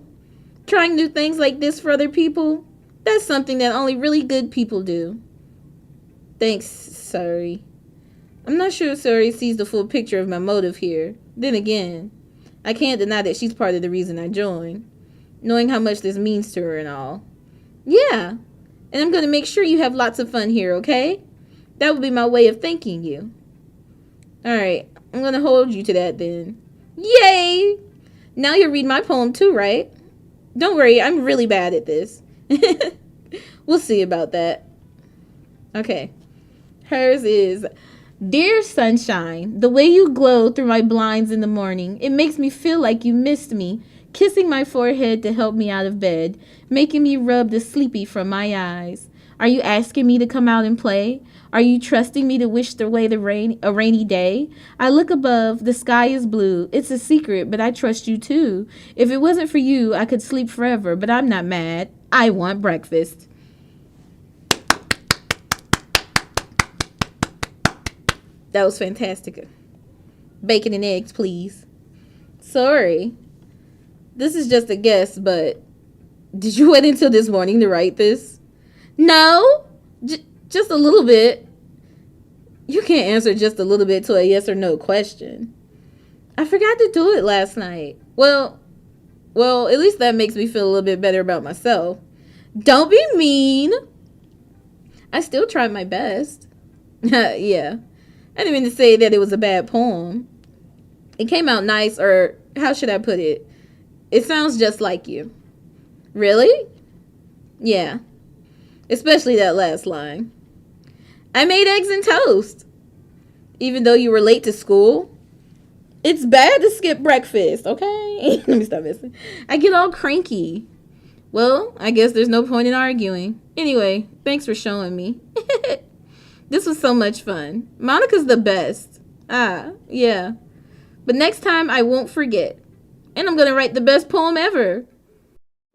Trying new things like this for other people, that's something that only really good people do. Thanks, Sayori. I'm not sure Sayori sees the full picture of my motive here. Then again, I can't deny that she's part of the reason I joined. Knowing how much this means to her and all. Yeah, and I'm going to make sure you have lots of fun here, okay? That would be my way of thanking you. Alright, I'm going to hold you to that then. Yay! Now you'll read my poem too, right? Don't worry, I'm really bad at this. We'll see about that. Okay. Hers is, Dear sunshine, the way you glow through my blinds in the morning, it makes me feel like you missed me, kissing my forehead to help me out of bed, making me rub the sleepy from my eyes. Are you asking me to come out and play? Are you trusting me to wish away a rainy day? I look above, the sky is blue. It's a secret, but I trust you too. If it wasn't for you, I could sleep forever, but I'm not mad. I want breakfast. That was fantastic. Bacon and eggs, please. Sorry. This is just a guess, but did you wait until this morning to write this? No, just a little bit. You can't answer just a little bit to a yes or no question. I forgot to do it last night. Well, at least that makes me feel a little bit better about myself. Don't be mean. I still tried my best. Yeah. I didn't mean to say that it was a bad poem. It came out nice, or how should I put it? It sounds just like you. Really? Yeah. Especially that last line. I made eggs and toast. Even though you were late to school. It's bad to skip breakfast, okay? Let me stop messing. I get all cranky. Well, I guess there's no point in arguing. Anyway, thanks for showing me. This was so much fun. Monika's the best. Ah, yeah. But next time I won't forget. And I'm gonna write the best poem ever.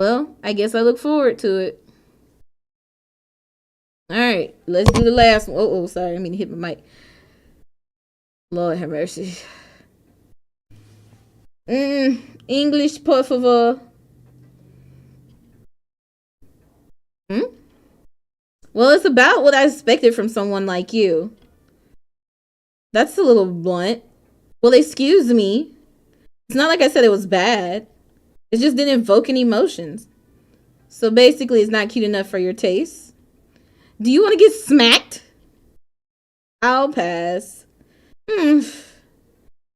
Well, I guess I look forward to it. Alright, let's do the last one. Oh, sorry, I mean to hit my mic. Lord have mercy. English, por favor. Well, it's about what I expected from someone like you. That's a little blunt. Well, excuse me. It's not like I said it was bad. It just didn't evoke any emotions. So basically, it's not cute enough for your taste. Do you want to get smacked? I'll pass.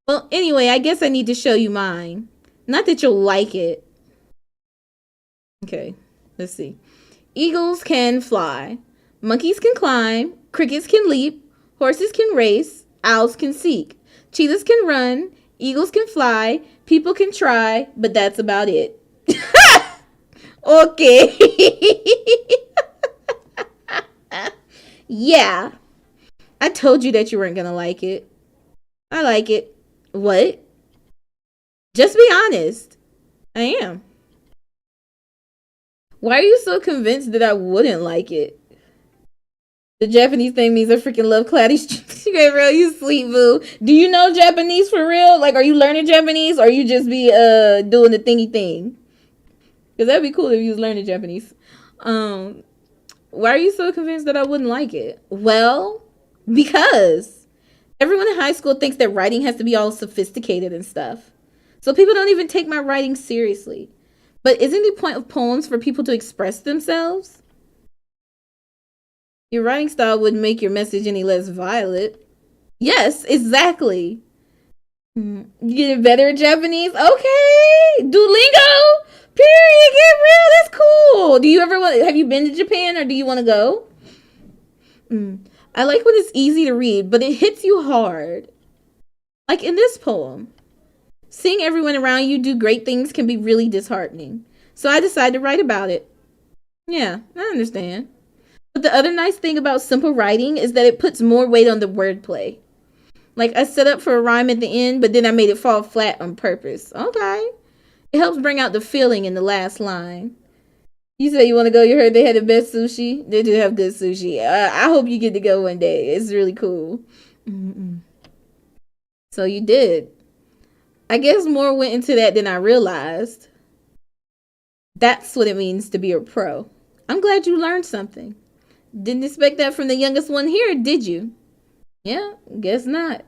Well, anyway, I guess I need to show you mine. Not that you'll like it. Okay, let's see. Eagles can fly. Monkeys can climb. Crickets can leap. Horses can race. Owls can seek. Cheetahs can run. Eagles can fly. People can try. But that's about it. Okay. Yeah. I told you that you weren't gonna like it. I like it. What? Just be honest. I am. Why are you so convinced that I wouldn't like it? The Japanese thing means I freaking love cloudy streets. Gabriel, you sweet boo. Do you know Japanese for real? Like, are you learning Japanese, or you just be doing the thingy thing? Because that'd be cool if you was learning Japanese. Why are you so convinced that I wouldn't like it? Well, because everyone in high school thinks that writing has to be all sophisticated and stuff. So people don't even take my writing seriously. But isn't the point of poems for people to express themselves? Your writing style wouldn't make your message any less violent. Yes, exactly. You getting better at Japanese? Okay. Duolingo? Period. Get real. That's cool. Do you ever have you been to Japan, or do you want to go? I like when it's easy to read, but it hits you hard. Like in this poem. Seeing everyone around you do great things can be really disheartening. So I decided to write about it. Yeah, I understand. But the other nice thing about simple writing is that it puts more weight on the wordplay. Like, I set up for a rhyme at the end, but then I made it fall flat on purpose. Okay. It helps bring out the feeling in the last line. You said you want to go. You heard they had the best sushi. They do have good sushi. I hope you get to go one day. It's really cool. So you did. I guess more went into that than I realized. That's what it means to be a pro. I'm glad you learned something. Didn't expect that from the youngest one here, did you? Yeah, guess not.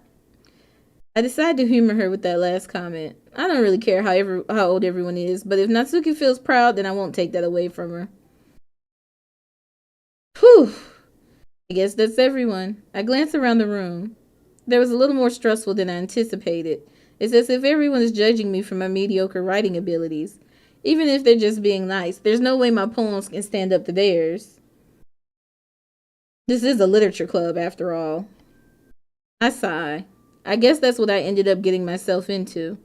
I decided to humor her with that last comment. I don't really care how old everyone is, but if Natsuki feels proud, then I won't take that away from her. Whew. I guess that's everyone. I glanced around the room. There was a little more stressful than I anticipated. It's as if everyone is judging me for my mediocre writing abilities. Even if they're just being nice, there's no way my poems can stand up to theirs. This is a literature club, after all. I sigh. I guess that's what I ended up getting myself into.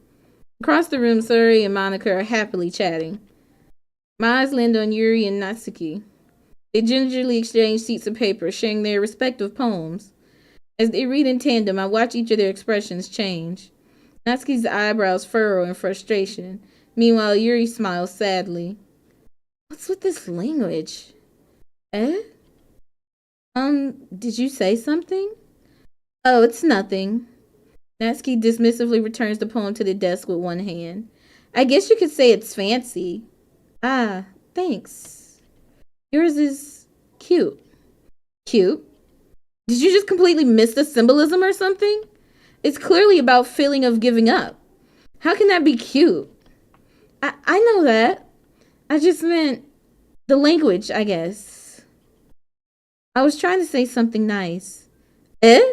Across the room, Sayori and Monika are happily chatting. My eyes land on Yuri and Natsuki. They gingerly exchange sheets of paper, sharing their respective poems. As they read in tandem, I watch each of their expressions change. Natsuki's eyebrows furrow in frustration. Meanwhile, Yuri smiles sadly. What's with this language? Eh? Did you say something? Oh, it's nothing. Natsuki dismissively returns the poem to the desk with one hand. I guess you could say it's fancy. Ah, thanks. Yours is cute. Cute? Did you just completely miss the symbolism or something? It's clearly about feeling of giving up. How can that be cute? I know that. I just meant the language, I guess. I was trying to say something nice. Eh?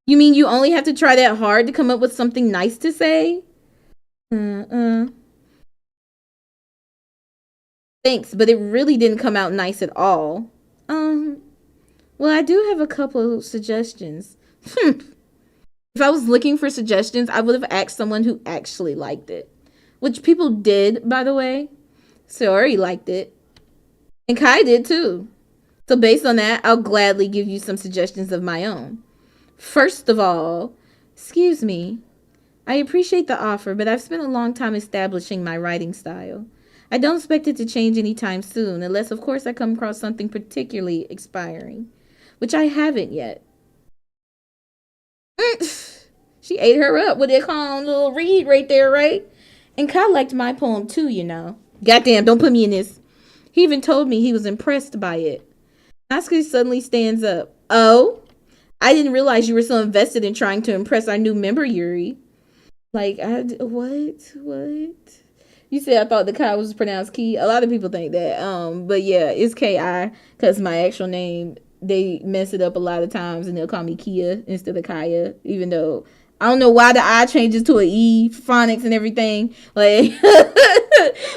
You mean you only have to try that hard to come up with something nice to say? Thanks, but it really didn't come out nice at all. Well, I do have a couple of suggestions. If I was looking for suggestions, I would have asked someone who actually liked it. Which people did, by the way. Sayori liked it. And Kai did too. So based on that, I'll gladly give you some suggestions of my own. First of all, excuse me. I appreciate the offer, but I've spent a long time establishing my writing style. I don't expect it to change anytime soon, unless, of course, I come across something particularly inspiring, which I haven't yet. She ate her up with that calm little read right there, right? And Kyle liked my poem too, you know. Goddamn, don't put me in this. He even told me he was impressed by it. Natsuki suddenly stands up. Oh? I didn't realize you were so invested in trying to impress our new member, Yuri. Like, what? You said I thought the Kai was pronounced Ki. A lot of people think that. But yeah, it's Ki because my actual name, they mess it up a lot of times and they'll call me Kia instead of Kaya, even though I don't know why the I changes to an E, phonics and everything. Like,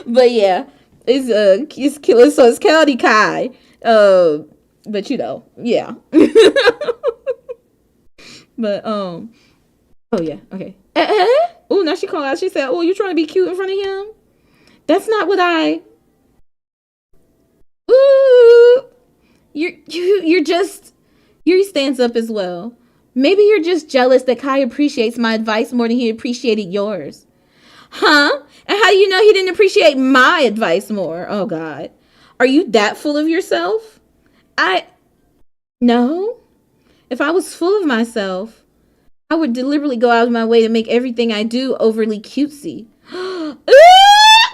but yeah, it's killer. So it's Kelly Kai. But you know, yeah. But oh yeah, okay. Oh, now she called out. She said, "Oh, you trying to be cute in front of him? That's not what I." Ooh, you're just. Yuri stands up as well. Maybe you're just jealous that Kai appreciates my advice more than he appreciated yours. Huh? And how do you know he didn't appreciate my advice more? Oh God, are you that full of yourself? No. If I was full of myself, I would deliberately go out of my way to make everything I do overly cutesy. They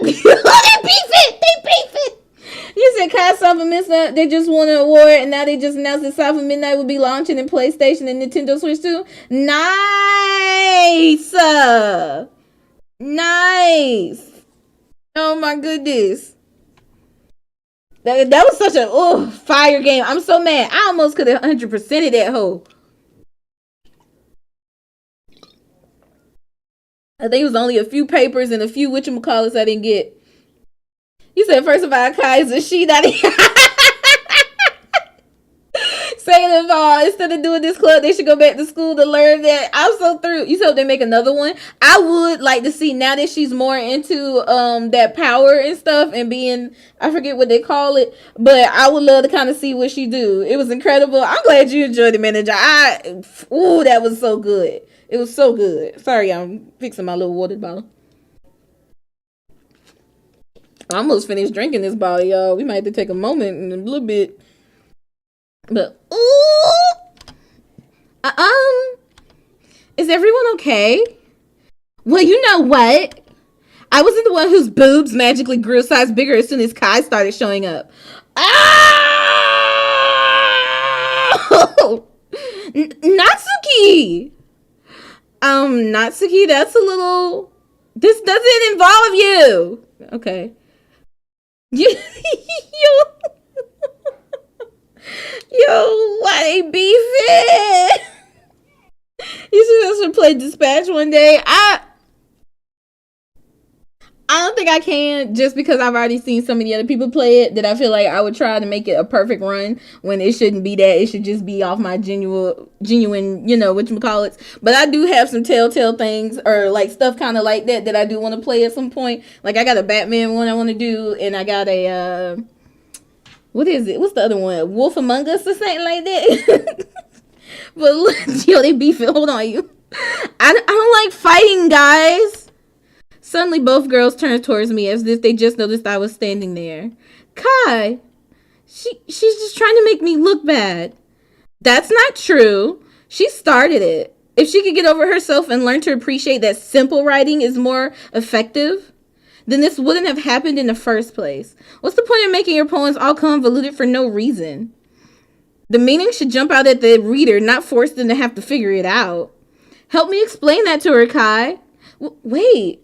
beef it. You said Kai South of Midnight, they just won an award, and now they just announced that South of Midnight will be launching in PlayStation and Nintendo Switch too. Nice. Nice. Oh my goodness. That was such a fire game. I'm so mad. I almost could have 100%ed that hoe. I think it was only a few papers and a few whatchamacallits I didn't get. You said first of all, Kai is a she, not saying of all, instead of doing this club, they should go back to school to learn that. I'm so through. You said they make another one. I would like to see now that she's more into that power and stuff and being, I forget what they call it, but I would love to kind of see what she do. It was incredible. I'm glad you enjoyed it, manager. That was so good. It was so good. Sorry, I'm fixing my little water bottle. I almost finished drinking this bottle, y'all. We might have to take a moment in a little bit. But is everyone okay? Well, you know what? I wasn't the one whose boobs magically grew a size bigger as soon as Kai started showing up. Oh! Natsuki! Natsuki, that's a little... This doesn't involve you! Okay. Yo, why they beefing? You should play Dispatch one day. I don't think I can, just because I've already seen so many other people play it that I feel like I would try to make it a perfect run when it shouldn't be that. It should just be off my genuine, whatchamacallits. But I do have some telltale things or like stuff kind of like that I do want to play at some point. Like I got a Batman one I want to do, and I got a what is it? What's the other one? Wolf Among Us or something like that. But look, yo, they beefing. Hold on, you. I don't like fighting, guys. Suddenly, both girls turned towards me as if they just noticed I was standing there. Kai, she's just trying to make me look bad. That's not true. She started it. If she could get over herself and learn to appreciate that simple writing is more effective, then this wouldn't have happened in the first place. What's the point of making your poems all convoluted for no reason? The meaning should jump out at the reader, not force them to have to figure it out. Help me explain that to her, Kai. Wait.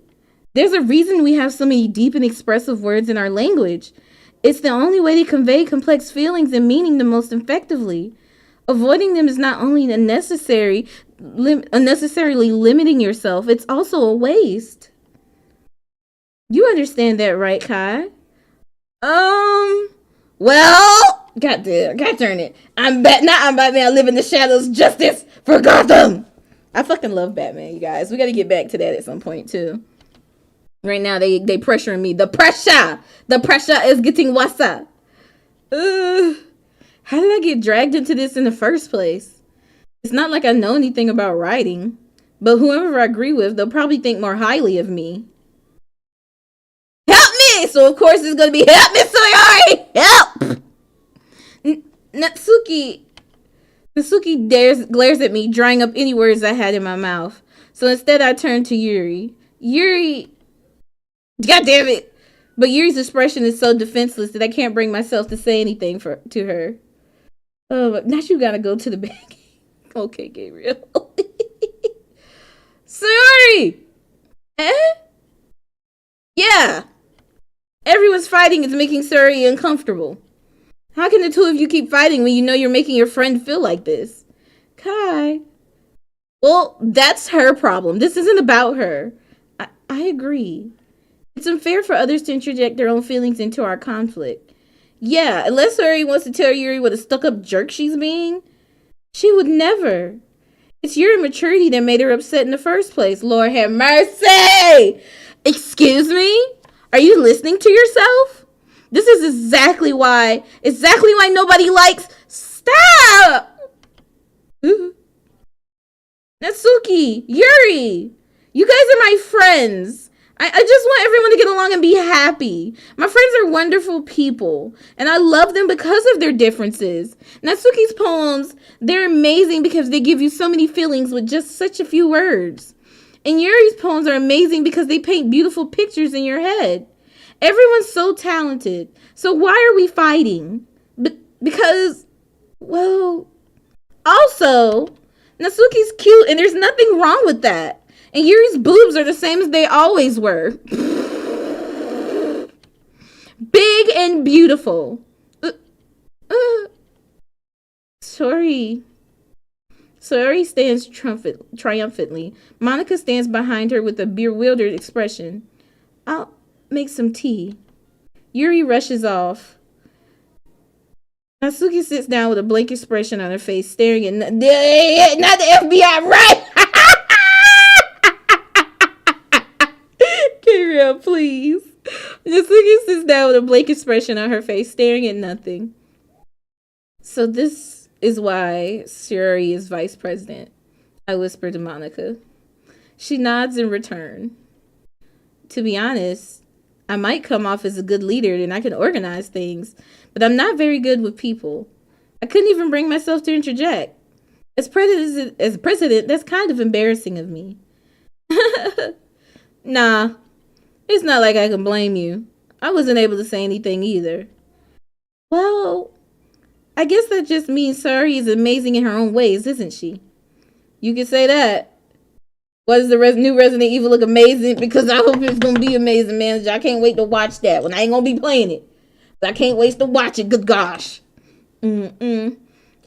There's a reason we have so many deep and expressive words in our language. It's the only way to convey complex feelings and meaning the most effectively. Avoiding them is not only unnecessarily limiting yourself, it's also a waste. You understand that, right, Kai? Well, God darn it. I'm Batman. I live in the shadows. Justice for Gotham. I fucking love Batman, you guys. We got to get back to that at some point, too. Right now, they pressuring me. The pressure is getting worse. How did I get dragged into this in the first place? It's not like I know anything about writing, but whoever I agree with, they'll probably think more highly of me. Help me! So of course it's gonna be help me, Sayori! Help! Natsuki glares at me, drying up any words I had in my mouth. So instead I turn to Yuri. Yuri... God damn it! But Yuri's expression is so defenseless that I can't bring myself to say anything to her. Oh, but now you gotta go to the bank. Okay, Gabriel. Sayori! Eh? Yeah. Everyone's fighting is making Sayori uncomfortable. How can the two of you keep fighting when you know you're making your friend feel like this? Kai. Well, that's her problem. This isn't about her. I agree. It's unfair for others to interject their own feelings into our conflict. Yeah, unless Sayori wants to tell Yuri what a stuck-up jerk she's being, she would never. It's your immaturity that made her upset in the first place. Lord have mercy! Excuse me? Are you listening to yourself? This is exactly why nobody likes... Stop! Natsuki, Yuri, you guys are my friends. I just want everyone to get along and be happy. My friends are wonderful people, and I love them because of their differences. Natsuki's poems, they're amazing because they give you so many feelings with just such a few words. And Yuri's poems are amazing because they paint beautiful pictures in your head. Everyone's so talented. So why are we fighting? Because, well, also, Natsuki's cute and there's nothing wrong with that. And Yuri's boobs are the same as they always were. Big and beautiful. Sorry. Sayori stands triumphantly. Monika stands behind her with a bewildered expression. I'll make some tea. Yuri rushes off. Natsuki sits down with a blank expression on her face, staring at not the FBI, right? Gabriel, please. Natsuki sits down with a blank expression on her face, staring at nothing. So this is why Sayori is vice president, I whisper to Monika. She nods in return. To be honest, I might come off as a good leader and I can organize things, but I'm not very good with people. I couldn't even bring myself to interject. As president, that's kind of embarrassing of me. Nah, it's not like I can blame you. I wasn't able to say anything either. Well, I guess that just means Sayori is amazing in her own ways, isn't she? You could say that. What does the new Resident Evil look amazing? Because I hope it's going to be amazing, man. I can't wait to watch that one. I ain't going to be playing it. But I can't wait to watch it. Good gosh. You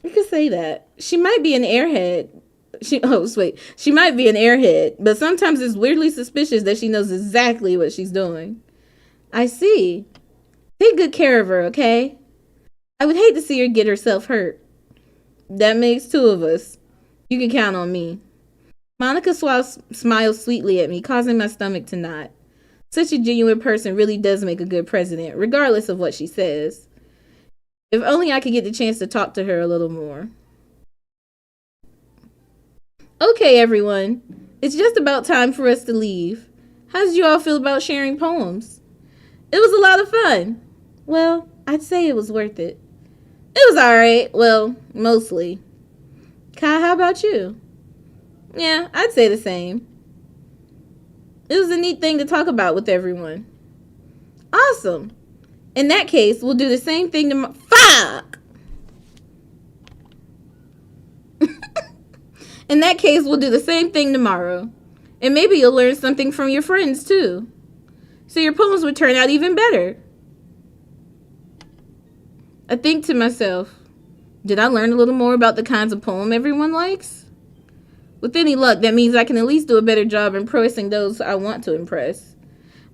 could say that. She might be an airhead. She might be an airhead. But sometimes it's weirdly suspicious that she knows exactly what she's doing. I see. Take good care of her, okay? I would hate to see her get herself hurt. That makes two of us. You can count on me. Monika smiles sweetly at me, causing my stomach to knot. Such a genuine person really does make a good president, regardless of what she says. If only I could get the chance to talk to her a little more. Okay, everyone. It's just about time for us to leave. How did you all feel about sharing poems? It was a lot of fun. Well, I'd say it was worth it. It was alright. Well, mostly. Kai, how about you? Yeah, I'd say the same. It was a neat thing to talk about with everyone. Awesome. In that case, we'll do the same thing tomorrow. Fuck! In that case, we'll do the same thing tomorrow. And maybe you'll learn something from your friends, too. So your poems would turn out even better. I think to myself, did I learn a little more about the kinds of poem everyone likes? With any luck, that means I can at least do a better job impressing those I want to impress.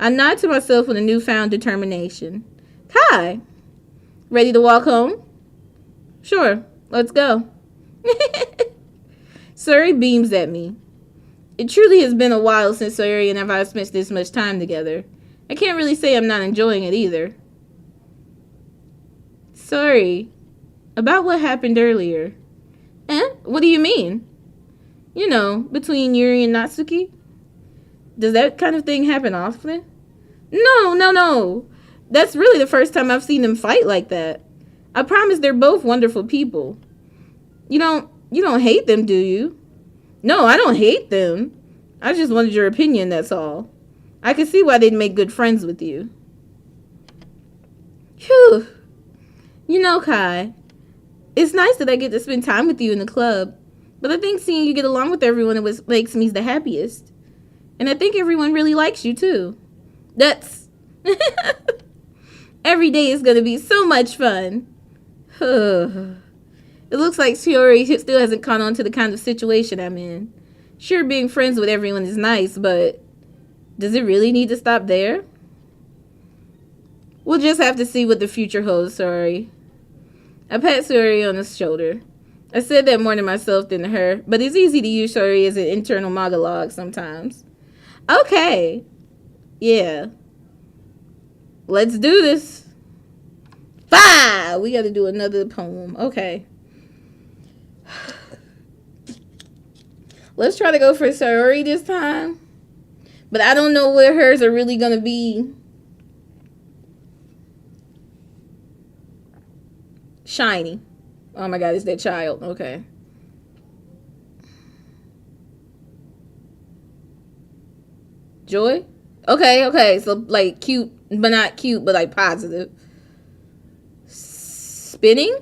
I nod to myself with a newfound determination. Kai, ready to walk home? Sure, let's go. Sayori beams at me. It truly has been a while since Sayori and I have spent this much time together. I can't really say I'm not enjoying it either. Sorry. About what happened earlier. What do you mean? You know, between Yuri and Natsuki? Does that kind of thing happen often? No, no, no. That's really the first time I've seen them fight like that. I promise they're both wonderful people. You don't hate them, do you? No, I don't hate them. I just wanted your opinion, that's all. I can see why they'd make good friends with you. Phew. You know, Kai, it's nice that I get to spend time with you in the club, but I think seeing you get along with everyone is what makes me the happiest. And I think everyone really likes you, too. That's... Every day is going to be so much fun. It looks like Sayori still hasn't caught on to the kind of situation I'm in. Sure, being friends with everyone is nice, but does it really need to stop there? We'll just have to see what the future holds, Sayori. I pat Sayori on the shoulder. I said that more to myself than to her, but it's easy to use Sayori as an internal monologue sometimes. Okay. Yeah. Let's do this. We got to do another poem. Okay. Let's try to go for Sayori this time. But I don't know where hers are really going to be. Shiny. Oh my god, it's that child. Okay. Joy? Okay. So, like, cute, but not cute, but, like, positive. Spinning?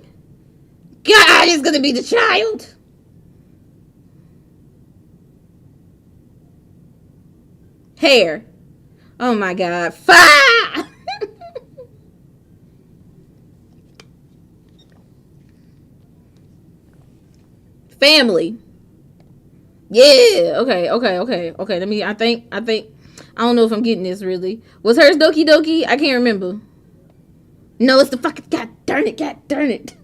God, it's gonna be the child. Hair. Oh my god. Fire! Family. Yeah. Okay. I don't know if I'm getting this really. Was hers Doki Doki? I can't remember. No, it's the fucking god darn it.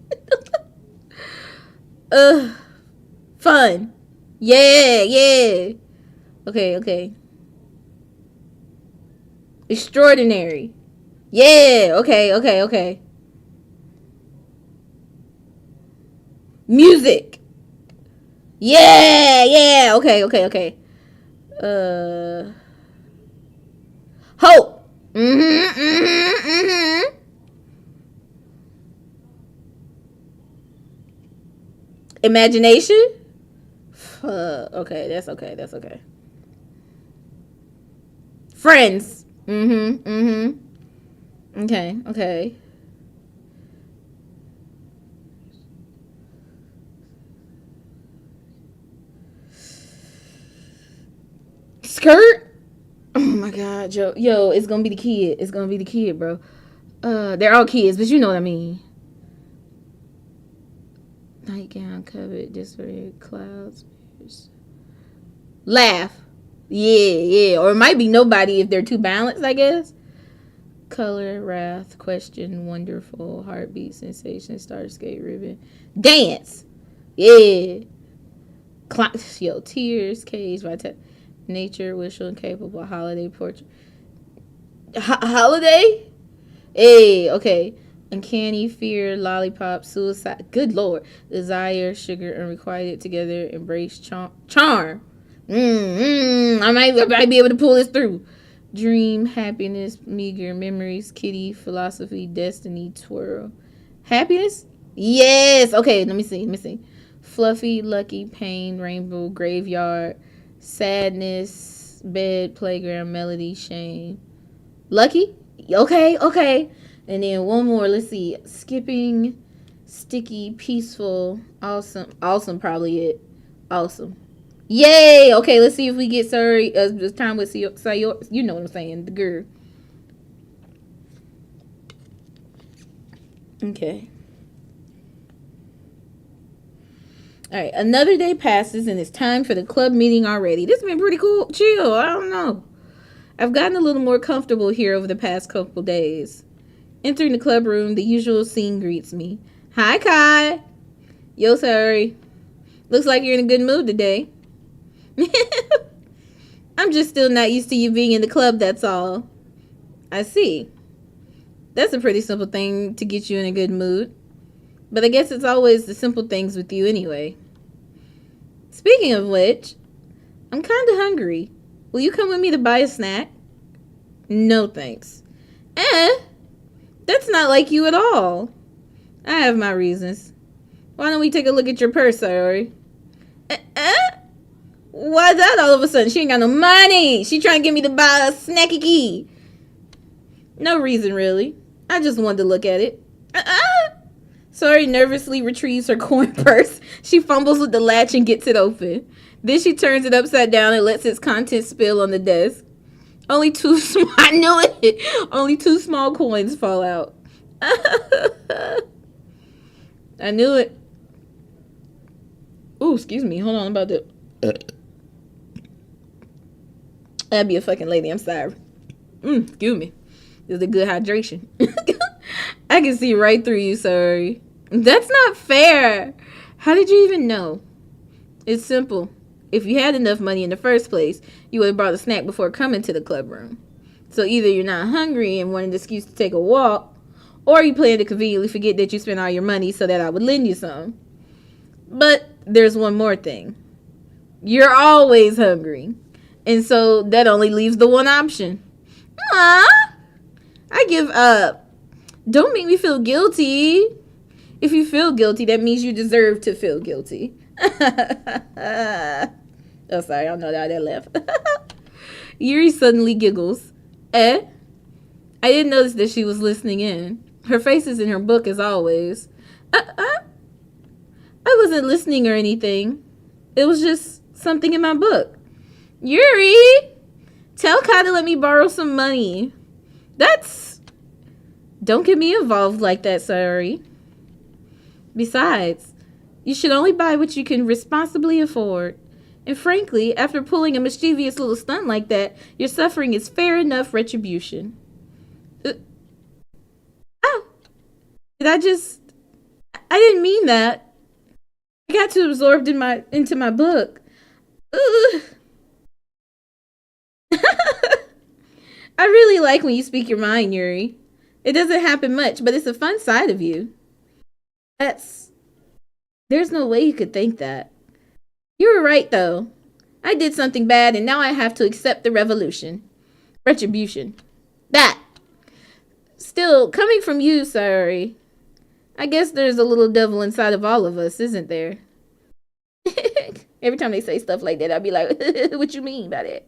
Fun. Yeah. Okay. Extraordinary. Yeah, okay. Music. Yeah, okay. Hope. Imagination? Okay, that's okay. Friends. Okay. Skirt? Oh my god, yo, it's gonna be the kid, bro. They're all kids, but you know what I mean. Nightgown covered, disfigured clouds. Laugh. Yeah. Or it might be nobody if they're too balanced, I guess. Color, wrath, question, wonderful, heartbeat, sensation, star skate, ribbon. Dance. Yeah. Tears, cage, nature, wishful, incapable, holiday, portrait. Holiday? Hey, okay. Uncanny, fear, lollipop, suicide. Good lord. Desire, sugar, unrequited, together, embrace, charm. I might be able to pull this through. Dream, happiness, meager, memories, kitty, philosophy, destiny, twirl. Happiness? Yes. Okay, let me see. Fluffy, lucky, pain, rainbow, graveyard, sadness, bed, playground, melody, shame. Lucky? Okay. And then one more. Let's see. Skipping, sticky, peaceful, awesome. Awesome, probably it. Awesome. Yay! Okay, let's see if we get time with Sayori. You know what I'm saying. The girl. Okay. Alright, another day passes and it's time for the club meeting already. This has been pretty cool. Chill. I don't know. I've gotten a little more comfortable here over the past couple days. Entering the club room, the usual scene greets me. Hi, Kai. Yo, Sayori. Looks like you're in a good mood today. I'm just still not used to you being in the club, that's all. I see. That's a pretty simple thing to get you in a good mood. But I guess it's always the simple things with you anyway. Speaking of which, I'm kind of hungry. Will you come with me to buy a snack? No thanks. That's not like you at all. I have my reasons. Why don't we take a look at your purse, Sayori? Why that all of a sudden? She ain't got no money. She trying to get me to buy a snacky key. No reason, really. I just wanted to look at it. Sayori nervously retrieves her coin purse. She fumbles with the latch and gets it open. Then she turns it upside down and lets its contents spill on the desk. Only two small... I knew it! Only 2 small coins fall out. I knew it. Ooh, excuse me. Hold on, I'm about to... I'd be a fucking lady. I'm sorry. Excuse me. This is a good hydration. I can see right through you, sorry. That's not fair. How did you even know? It's simple. If you had enough money in the first place, you would have brought a snack before coming to the club room. So either you're not hungry and want an excuse to take a walk, or you plan to conveniently forget that you spent all your money so that I would lend you some. But there's one more thing. You're always hungry. And so that only leaves the one option. I give up. Don't make me feel guilty. If you feel guilty, that means you deserve to feel guilty. Oh, sorry, I don't know how that left. Yuri suddenly giggles. I didn't notice that she was listening in. Her face is in her book as always. I wasn't listening or anything. It was just something in my book. Yuri! Tell Kai to let me borrow some money. Don't get me involved like that, Sayori. Besides, you should only buy what you can responsibly afford. And frankly, after pulling a mischievous little stunt like that, your suffering is fair enough retribution. I didn't mean that. I got too absorbed into my book. I really like when you speak your mind, Yuri. It doesn't happen much, but it's a fun side of you. There's no way you could think that. You were right, though. I did something bad, and now I have to accept the retribution. That. Still, coming from you, Sayori, I guess there's a little devil inside of all of us, isn't there? Every time they say stuff like that, I'll be like, what you mean by that?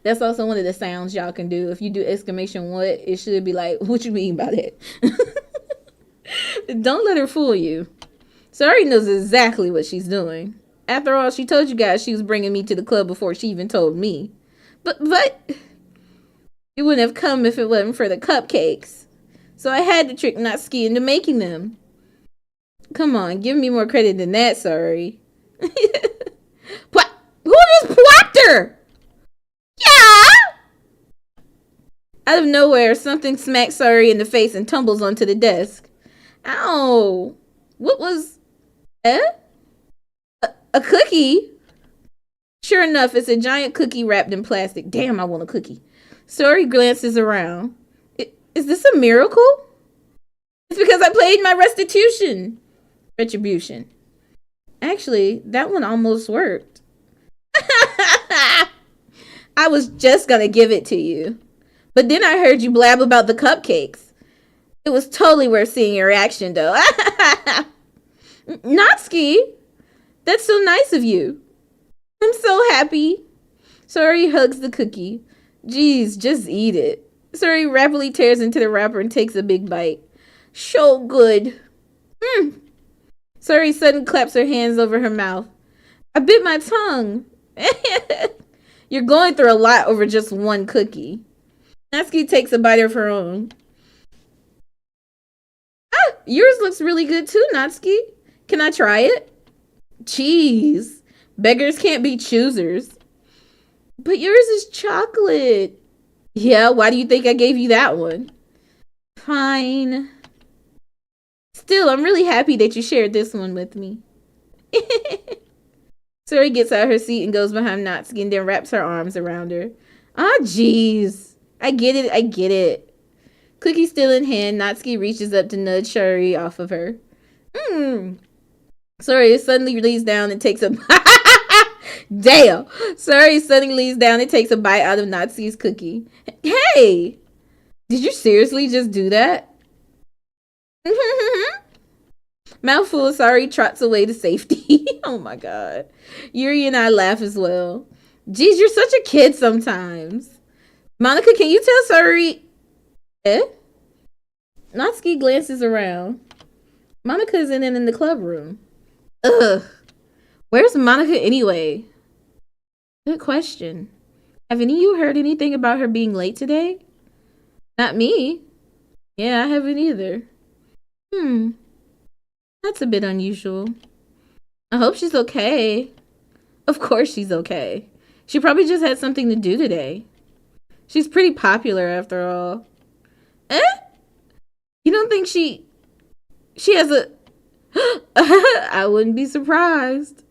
That's also one of the sounds y'all can do. If you do exclamation what, it should be like, what you mean by that? Don't let her fool you. Sayori knows exactly what she's doing. After all, she told you guys she was bringing me to the club before she even told me. But you wouldn't have come if it wasn't for the cupcakes. So I had to trick Natsuki into making them. Come on, give me more credit than that, Sayori. Who just pwacked her? Yeah! Out of nowhere, something smacks Sayori in the face and tumbles onto the desk. Ow! What was... A cookie? Sure enough, it's a giant cookie wrapped in plastic. Damn, I want a cookie. Sayori glances around. Is this a miracle? It's because I played my retribution. Actually, that one almost worked. I was just gonna give it to you. But then I heard you blab about the cupcakes. It was totally worth seeing your reaction, though. Natsuki, that's so nice of you. I'm so happy. Sayori hugs the cookie. Geez, just eat it. Sayori rapidly tears into the wrapper and takes a big bite. So good. Sayori suddenly claps her hands over her mouth. I bit my tongue. You're going through a lot over just one cookie. Natsuki takes a bite of her own. Yours looks really good too, Natsuki. Can I try it? Jeez. Beggars can't be choosers. But yours is chocolate. Yeah, why do you think I gave you that one? Fine. Still, I'm really happy that you shared this one with me. Sayori gets out her seat and goes behind Natsuki and then wraps her arms around her. Ah, jeez. I get it. Cookie still in hand, Natsuki reaches up to nudge Sayori off of her. Sayori suddenly leans down and takes a damn. Sayori suddenly leans down and takes a bite out of Natsuki's cookie. Hey, did you seriously just do that? Mouthful of Sayori trots away to safety. Oh my god. Yuri and I laugh as well. Geez, you're such a kid sometimes. Monika, can you tell Sayori? Eh? Natsuki glances around. Monika isn't in the club room. Ugh. Where's Monika anyway? Good question. Have any of you heard anything about her being late today? Not me. Yeah, I haven't either. That's a bit unusual. I hope she's okay. Of course she's okay. She probably just had something to do today. She's pretty popular after all. Eh? You don't think she has a... I wouldn't be surprised.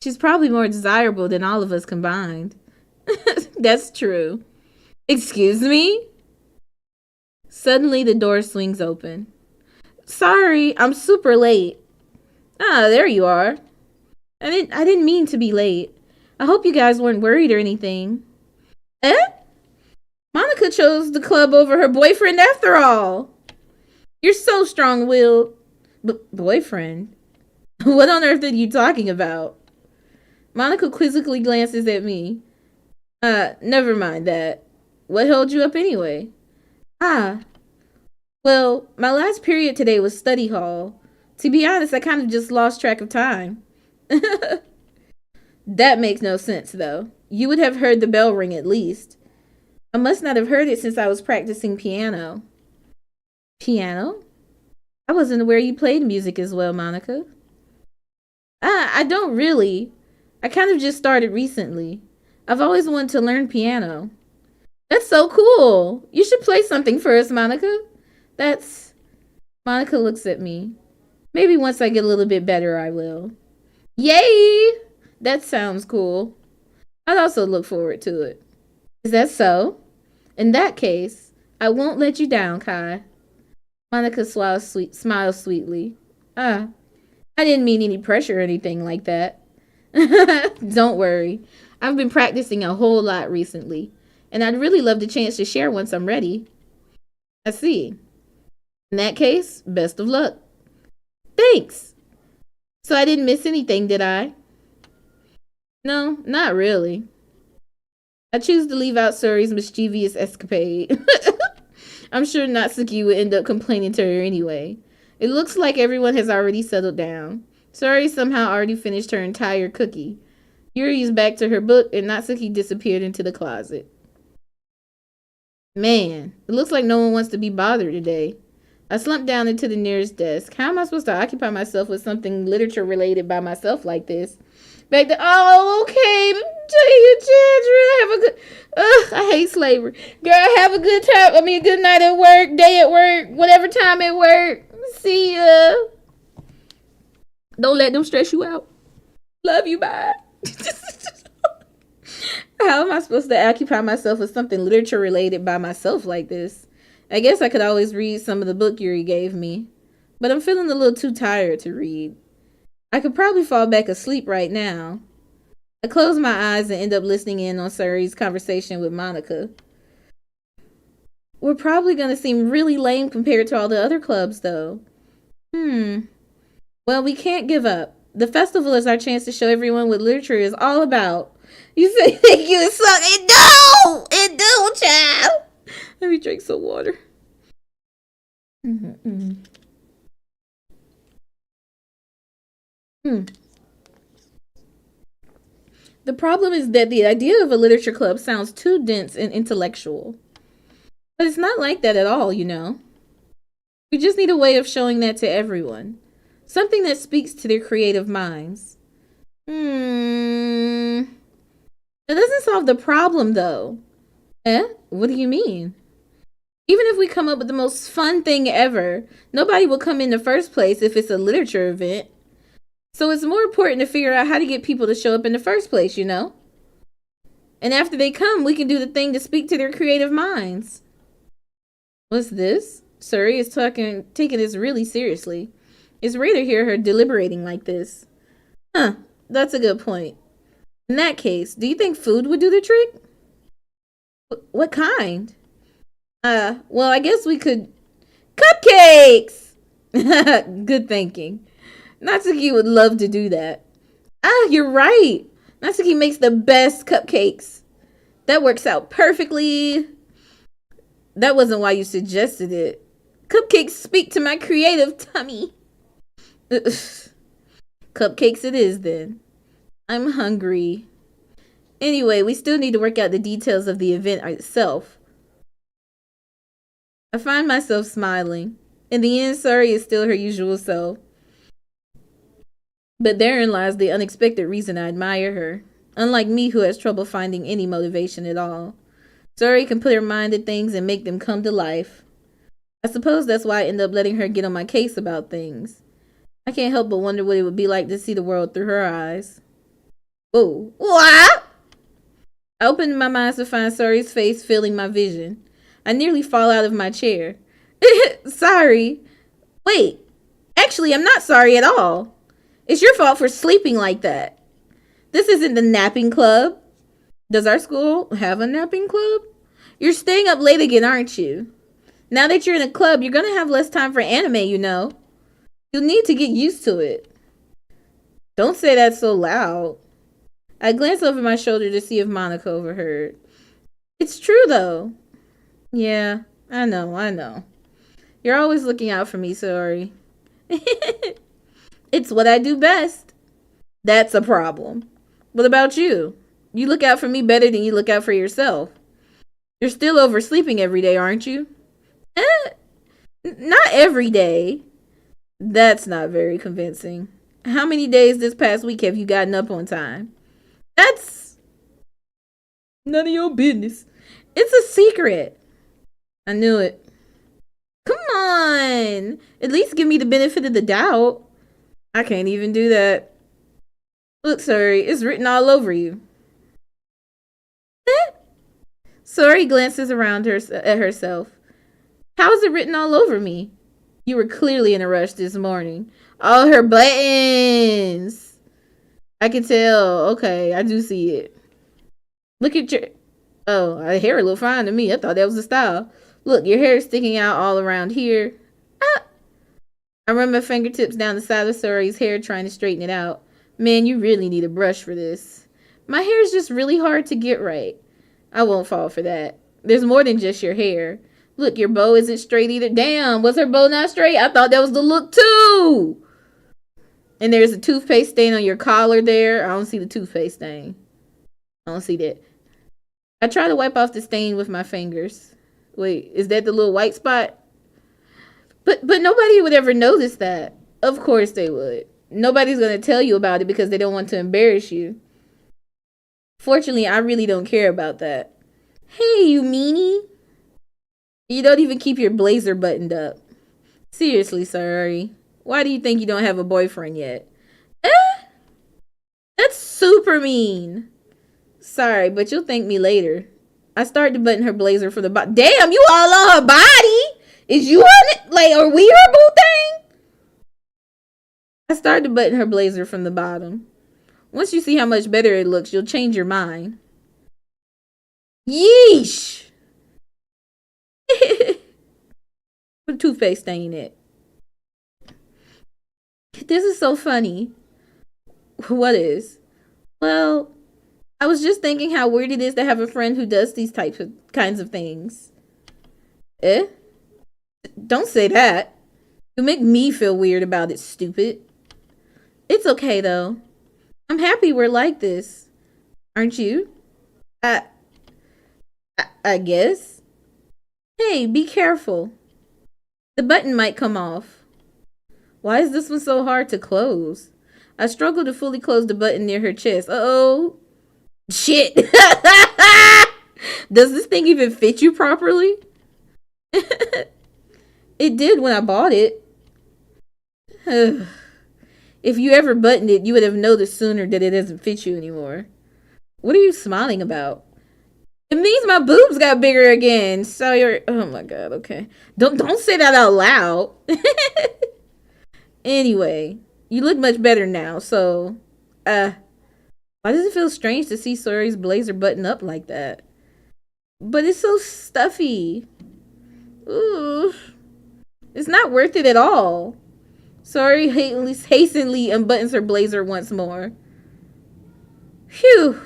She's probably more desirable than all of us combined. That's true. Excuse me? Suddenly the door swings open. Sorry, I'm super late. Ah, there you are. I didn't mean to be late. I hope you guys weren't worried or anything. Eh? Monika chose the club over her boyfriend after all. You're so strong-willed. Boyfriend? What on earth are you talking about? Monika quizzically glances at me. Never mind that. What held you up anyway? Well, my last period today was study hall. To be honest, I kind of just lost track of time. That makes no sense, though. You would have heard the bell ring at least. I must not have heard it since I was practicing piano. Piano? I wasn't aware you played music as well, Monika. I don't really. I kind of just started recently. I've always wanted to learn piano. That's so cool. You should play something for us, Monika. Monika looks at me. Maybe once I get a little bit better, I will. Yay! That sounds cool. I'd also look forward to it. Is that so? In that case, I won't let you down, Kai. Monika smiles sweetly. I didn't mean any pressure or anything like that. Don't worry. I've been practicing a whole lot recently, and I'd really love the chance to share once I'm ready. I see. In that case, best of luck. Thanks. So I didn't miss anything, did I? No, not really. I choose to leave out Sayori's mischievous escapade. I'm sure Natsuki would end up complaining to her anyway. It looks like everyone has already settled down. Sayori somehow already finished her entire cookie. Yuri is back to her book, and Natsuki disappeared into the closet. Man, it looks like no one wants to be bothered today. I slumped down into the nearest desk. How am I supposed to occupy myself with something literature related by myself like this? Back to, okay, have a good, I hate slavery. Girl, have a good time, a good night at work, day at work, whatever time at work. See ya. Don't let them stress you out. Love you, bye. How am I supposed to occupy myself with something literature related by myself like this? I guess I could always read some of the book Yuri gave me, but I'm feeling a little too tired to read. I could probably fall back asleep right now. I close my eyes and end up listening in on Sayori's conversation with Monika. We're probably going to seem really lame compared to all the other clubs, though. Well, we can't give up. The festival is our chance to show everyone what literature is all about. You say thank you, it sucks. It do, child. Let me drink some water. The problem is that the idea of a literature club sounds too dense and intellectual. But it's not like that at all, you know. We just need a way of showing that to everyone. Something that speaks to their creative minds. That doesn't solve the problem, though. What do you mean? Even if we come up with the most fun thing ever, nobody will come in the first place if it's a literature event. So it's more important to figure out how to get people to show up in the first place, you know? And after they come, we can do the thing to speak to their creative minds. What's this? Sayori is taking this really seriously. It's rare to hear her deliberating like this. Huh, that's a good point. In that case, do you think food would do the trick? What kind? Well, I guess we could. Cupcakes! Good thinking. Natsuki would love to do that. Ah, you're right. Natsuki makes the best cupcakes. That works out perfectly. That wasn't why you suggested it. Cupcakes speak to my creative tummy. Cupcakes it is then. I'm hungry. Anyway, we still need to work out the details of the event itself. I find myself smiling. In the end, Sayori is still her usual self. But therein lies the unexpected reason I admire her. Unlike me, who has trouble finding any motivation at all. Sayori can put her mind to things and make them come to life. I suppose that's why I end up letting her get on my case about things. I can't help but wonder what it would be like to see the world through her eyes. Whoa. What? I opened my eyes to find Sayori's face filling my vision. I nearly fall out of my chair. Sorry. Wait. Actually, I'm not sorry at all. It's your fault for sleeping like that. This isn't the napping club. Does our school have a napping club? You're staying up late again, aren't you? Now that you're in a club, you're going to have less time for anime, you know. You'll need to get used to it. Don't say that so loud. I glanced over my shoulder to see if Monika overheard. It's true, though. Yeah, I know. You're always looking out for me, Sayori. It's what I do best. That's a problem. What about you? You look out for me better than you look out for yourself. You're still oversleeping every day, aren't you? Not every day. That's not very convincing. How many days this past week have you gotten up on time? That's none of your business. It's a secret. I knew it. Come on. At least give me the benefit of the doubt. I can't even do that. Look, Sayori, it's written all over you. Sayori glances around her at herself. How is it written all over me? You were clearly in a rush this morning. All her buttons. I can tell. Okay, I do see it. Look at your... Oh, her hair look fine to me. I thought that was the style. Look, your hair is sticking out all around here. Ah. I run my fingertips down the side of Sayori's hair, trying to straighten it out. Man, you really need a brush for this. My hair is just really hard to get right. I won't fall for that. There's more than just your hair. Look, your bow isn't straight either. Damn, was her bow not straight? I thought that was the look too. And there's a toothpaste stain on your collar there. I don't see the toothpaste stain. I don't see that. I try to wipe off the stain with my fingers. Wait, is that the little white spot? But nobody would ever notice that. Of course they would. Nobody's going to tell you about it because they don't want to embarrass you. Fortunately, I really don't care about that. Hey, you meanie. You don't even keep your blazer buttoned up. Seriously, Sayori. Why do you think you don't have a boyfriend yet? That's super mean. Sorry, but you'll thank me later. I start to button her blazer from the bottom. Damn, you all on her body? Is you on it? Like, are we her boo thing? I start to button her blazer from the bottom. Once you see how much better it looks, you'll change your mind. Yeesh. Put toothpaste stain it. This is so funny. What is? Well, I was just thinking how weird it is to have a friend who does these kinds of things. Don't say that. You make me feel weird about it, stupid. It's okay, though. I'm happy we're like this. Aren't you? I guess. Hey, be careful. The button might come off. Why is this one so hard to close? I struggle to fully close the button near her chest. Uh-oh. Shit. Does this thing even fit you properly? It did when I bought it. If you ever buttoned it, you would have noticed sooner that it doesn't fit you anymore. What are you smiling about? It means my boobs got bigger again. So you're, oh my god, okay. Don't say that out loud. Anyway, you look much better now, so why does it feel strange to see Sayori's blazer button up like that? But it's so stuffy. Ooh. It's not worth it at all. Sayori hastily unbuttons her blazer once more. Phew.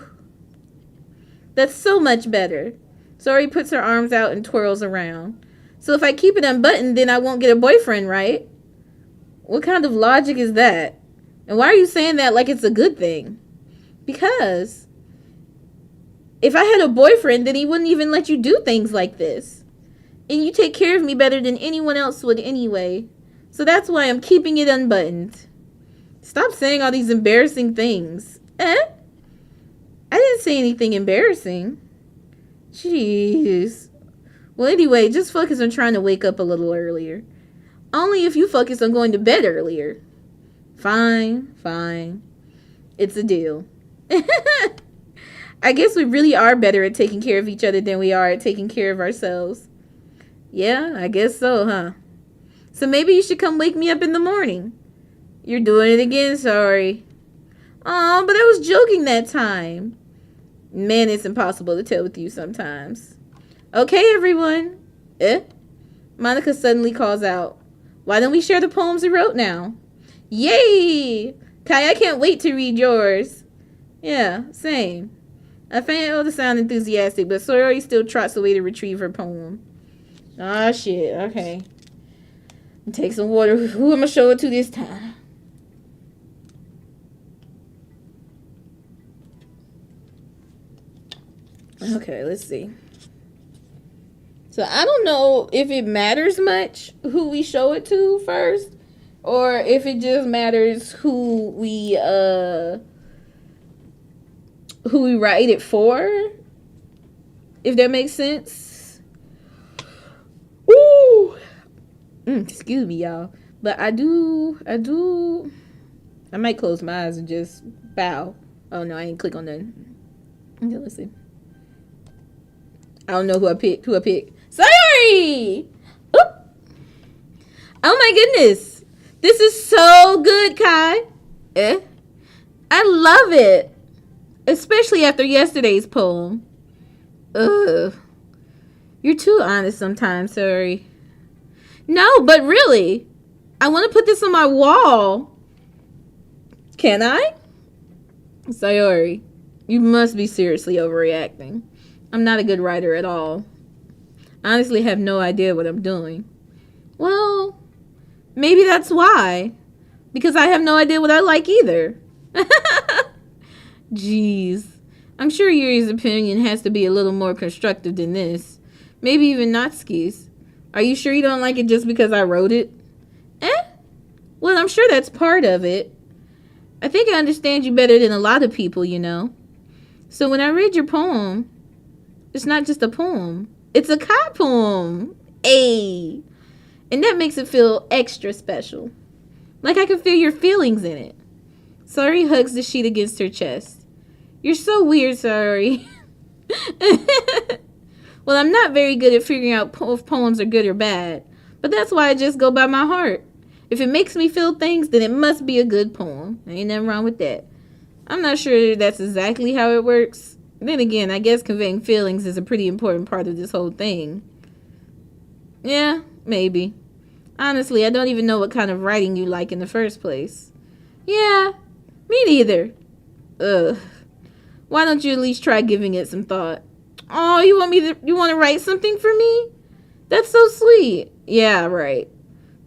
That's so much better. Sayori puts her arms out and twirls around. So if I keep it unbuttoned, then I won't get a boyfriend, right? What kind of logic is that? And why are you saying that like it's a good thing? Because if I had a boyfriend, then he wouldn't even let you do things like this. And you take care of me better than anyone else would anyway. So that's why I'm keeping it unbuttoned. Stop saying all these embarrassing things. I didn't say anything embarrassing. Jeez. Well, anyway, just focus on trying to wake up a little earlier. Only if you focus on going to bed earlier. Fine. It's a deal. I guess we really are better at taking care of each other than we are at taking care of ourselves. Yeah, I guess so, huh? So maybe you should come wake me up in the morning. You're doing it again, sorry. Aw, but I was joking that time. Man, it's impossible to tell with you sometimes. Okay, everyone. Monika suddenly calls out. Why don't we share the poems we wrote now? Yay! Kai, I can't wait to read yours. Yeah, same. I failed to sound enthusiastic, but Sayori still trots away to retrieve her poem. Ah, shit. Okay. Take some water. Who am I gonna show it to this time? Okay, let's see. So I don't know if it matters much who we show it to first, or if it just matters who we write it for. If that makes sense. Woo! Excuse me, y'all. But I might close my eyes and just bow. Oh no, I ain't click on that. Okay, let's see. I don't know who I picked. Sayori! Oop! Oh my goodness. This is so good, Kai. I love it. Especially after yesterday's poem. Ugh. You're too honest sometimes, Sayori. No, but really, I want to put this on my wall. Can I? Sayori, you must be seriously overreacting. I'm not a good writer at all. I honestly have no idea what I'm doing. Well, maybe that's why. Because I have no idea what I like either. Jeez. I'm sure Yuri's opinion has to be a little more constructive than this. Maybe even Natsuki's. Are you sure you don't like it just because I wrote it? Well, I'm sure that's part of it. I think I understand you better than a lot of people, you know. So when I read your poem, it's not just a poem. It's a Kai poem. Ayy. And that makes it feel extra special. Like I can feel your feelings in it. Sayori hugs the sheet against her chest. You're so weird, Sayori. Well, I'm not very good at figuring out if poems are good or bad. But that's why I just go by my heart. If it makes me feel things, then it must be a good poem. Ain't nothing wrong with that. I'm not sure that's exactly how it works. Then again, I guess conveying feelings is a pretty important part of this whole thing. Yeah, maybe. Honestly, I don't even know what kind of writing you like in the first place. Yeah, me neither. Ugh. Why don't you at least try giving it some thought? Oh, you want to write something for me? That's so sweet. Yeah, right.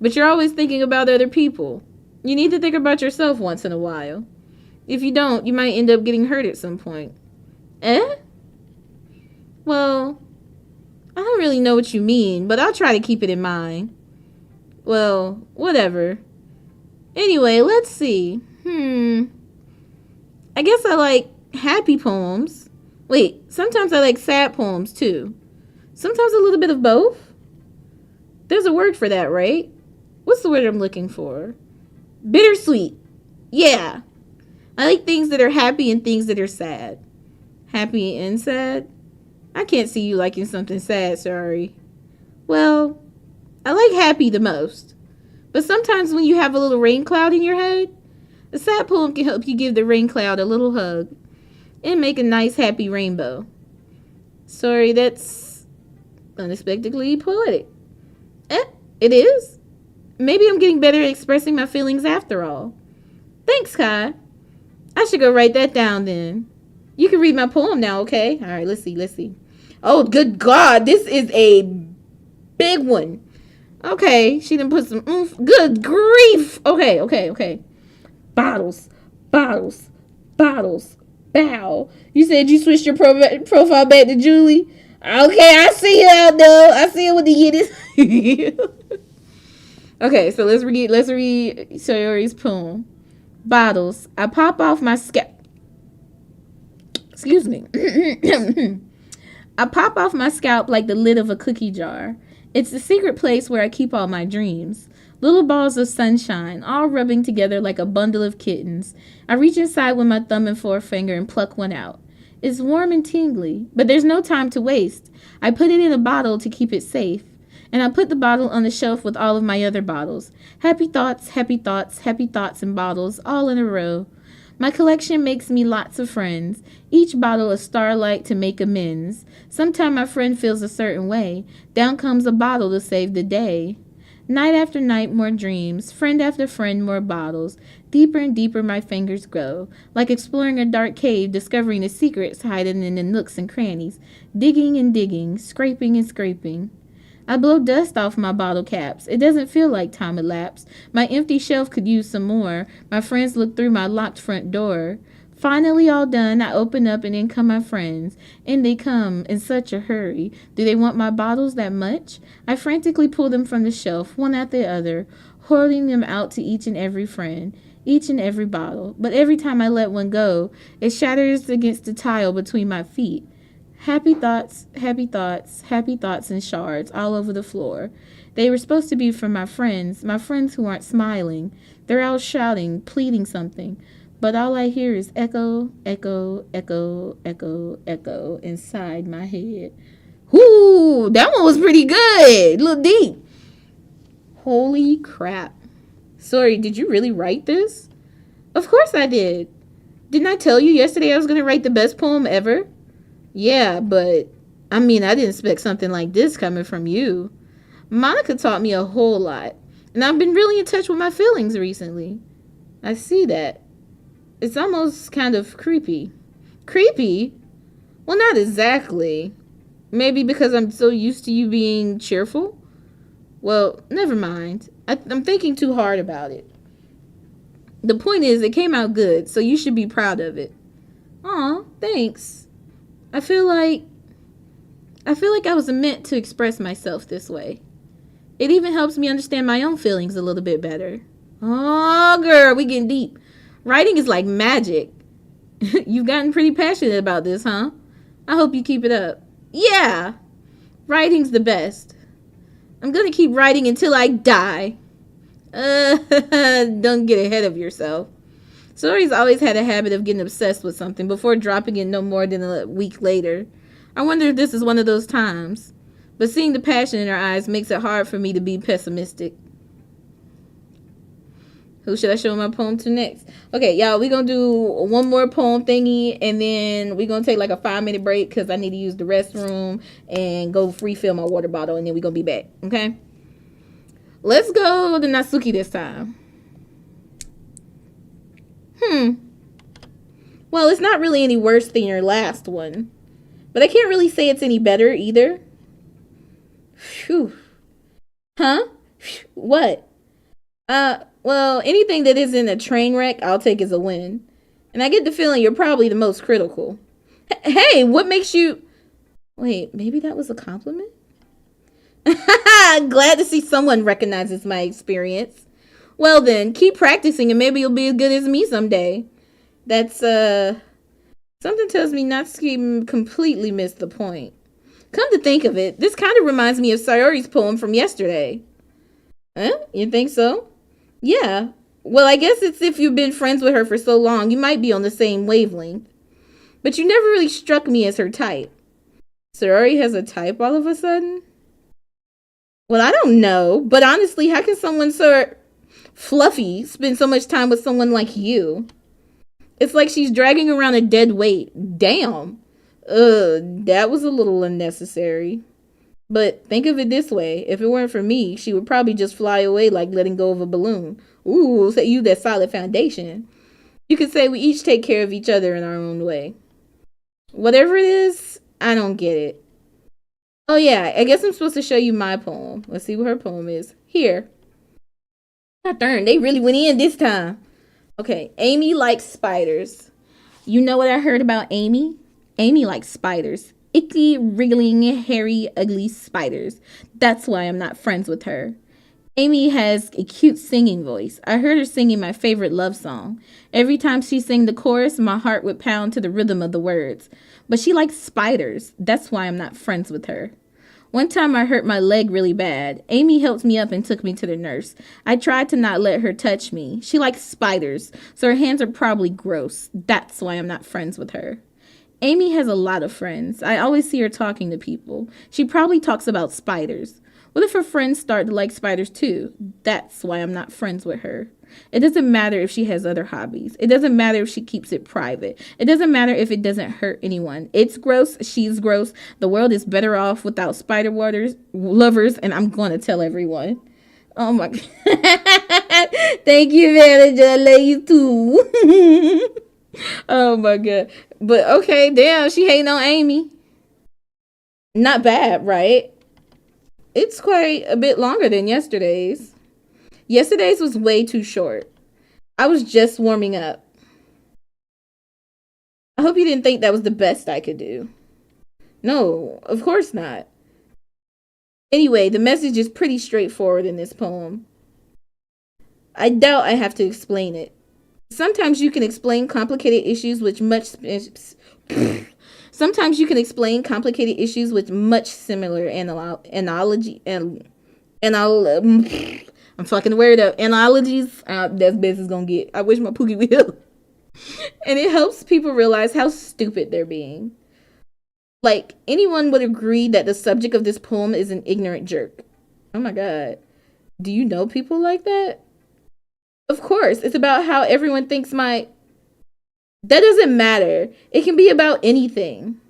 But you're always thinking about other people. You need to think about yourself once in a while. If you don't, you might end up getting hurt at some point. Well, I don't really know what you mean, but I'll try to keep it in mind. Well, whatever. Anyway, let's see. I guess I like happy poems. Wait, sometimes I like sad poems too. Sometimes a little bit of both. There's a word for that, right? What's the word I'm looking for? Bittersweet. Yeah. I like things that are happy and things that are sad. Happy and sad? I can't see you liking something sad, sorry. Well, I like happy the most. But sometimes when you have a little rain cloud in your head, a sad poem can help you give the rain cloud a little hug and make a nice happy rainbow. Sorry, that's unexpectedly poetic. It is. Maybe I'm getting better at expressing my feelings after all. Thanks, Kai. I should go write that down then. You can read my poem now, okay? All right, let's see. Oh, good God, this is a big one. Okay, she done put some oomph. Good grief. Okay. Bottles. Bow. You said you switched your profile back to Julie? Okay, I see it out there. I see it with the yiddies. Okay, so let's read Sayori's poem. Bottles. I pop off my scalp. Excuse me. I pop off my scalp like the lid of a cookie jar. It's the secret place where I keep all my dreams. Little balls of sunshine, all rubbing together like a bundle of kittens. I reach inside with my thumb and forefinger and pluck one out. It's warm and tingly, but there's no time to waste. I put it in a bottle to keep it safe. And I put the bottle on the shelf with all of my other bottles. Happy thoughts, and bottles, all in a row. My collection makes me lots of friends, each bottle a starlight to make amends. Sometime my friend feels a certain way. Down comes a bottle to save the day. Night after night, more dreams. Friend after friend, more bottles. Deeper and deeper my fingers go, like exploring a dark cave, discovering the secrets hiding in the nooks and crannies. Digging and digging, scraping and scraping. I blow dust off my bottle caps. It doesn't feel like time elapsed. My empty shelf could use some more. My friends look through my locked front door. Finally all done, I open up and in come my friends. In they come in such a hurry. Do they want my bottles that much? I frantically pull them from the shelf, one after the other, hoarding them out to each and every friend, each and every bottle. But every time I let one go, it shatters against the tile between my feet. Happy thoughts, and shards all over the floor. They were supposed to be from my friends who aren't smiling. They're all shouting, pleading something. But all I hear is echo, echo, echo, echo, echo inside my head. Whoo, that one was pretty good. A little deep. Holy crap. Sorry, did you really write this? Of course I did. Didn't I tell you yesterday I was going to write the best poem ever? Yeah, but, I didn't expect something like this coming from you. Monika taught me a whole lot, and I've been really in touch with my feelings recently. I see that. It's almost kind of creepy. Creepy? Well, not exactly. Maybe because I'm so used to you being cheerful? Well, never mind. I'm thinking too hard about it. The point is, it came out good, so you should be proud of it. Aw, thanks. I feel like I was meant to express myself this way. It even helps me understand my own feelings a little bit better. Oh, girl, we getting deep. Writing is like magic. You've gotten pretty passionate about this, huh? I hope you keep it up. Yeah, writing's the best. I'm gonna keep writing until I die. Don't get ahead of yourself. Sayori's always had a habit of getting obsessed with something before dropping it no more than a week later. I wonder if this is one of those times. But seeing the passion in her eyes makes it hard for me to be pessimistic. Who should I show my poem to next? Okay, y'all, we're going to do one more poem thingy, and then we're going to take like a 5-minute break because I need to use the restroom and go refill my water bottle, and then we're going to be back, okay? Let's go to Natsuki this time. Well, it's not really any worse than your last one. But I can't really say it's any better either. Phew. Huh? What? Well, anything that isn't a train wreck, I'll take as a win. And I get the feeling you're probably the most critical. Hey, what makes you... Wait, maybe that was a compliment? Glad to see someone recognizes my experience. Well then, keep practicing and maybe you'll be as good as me someday. That's, something tells me Natsuki completely missed the point. Come to think of it, this kind of reminds me of Sayori's poem from yesterday. Huh? You think so? Yeah. Well, I guess it's if you've been friends with her for so long, you might be on the same wavelength. But you never really struck me as her type. Sayori has a type all of a sudden? Well, I don't know. But honestly, how can someone so fluffy spend so much time with someone like you? It's like she's dragging around a dead weight. Damn. That was a little unnecessary. But think of it this way. If it weren't for me, she would probably just fly away like letting go of a balloon. Ooh, say you that solid foundation. You could say we each take care of each other in our own way. Whatever it is, I don't get it. Oh yeah, I guess I'm supposed to show you my poem. Let's see what her poem is. Here. God darn, they really went in this time. Okay, Amy likes spiders. You know what I heard about Amy? Amy likes spiders. Icky, wriggling, hairy, ugly spiders. That's why I'm not friends with her. Amy has a cute singing voice. I heard her singing my favorite love song. Every time she sang the chorus, my heart would pound to the rhythm of the words. But she likes spiders. That's why I'm not friends with her. One time I hurt my leg really bad. Amy helped me up and took me to the nurse. I tried to not let her touch me. She likes spiders, so her hands are probably gross. That's why I'm not friends with her. Amy has a lot of friends. I always see her talking to people. She probably talks about spiders. What if her friends start to like spiders too? That's why I'm not friends with her. It doesn't matter if she has other hobbies. It doesn't matter if she keeps it private. It doesn't matter if it doesn't hurt anyone. It's gross. She's gross. The world is better off without spider lovers, and I'm going to tell everyone. Oh my God. Thank you, manager. I love you too. Oh my God. But okay, damn, she hating on Amy. Not bad, right? It's quite a bit longer than yesterday's. Yesterday's was way too short. I was just warming up. I hope you didn't think that was the best I could do. No, of course not. Anyway, the message is pretty straightforward in this poem. I doubt I have to explain it. Sometimes you can explain complicated issues with much Sometimes you can explain complicated issues with much similar analogy and I'm fucking the word up. Analogies. That's best it's gonna get. I wish my Pookie would help. And it helps people realize how stupid they're being. Like, anyone would agree that the subject of this poem is an ignorant jerk. Oh my God. Do you know people like that? Of course, it's about how everyone thinks my. That doesn't matter. It can be about anything.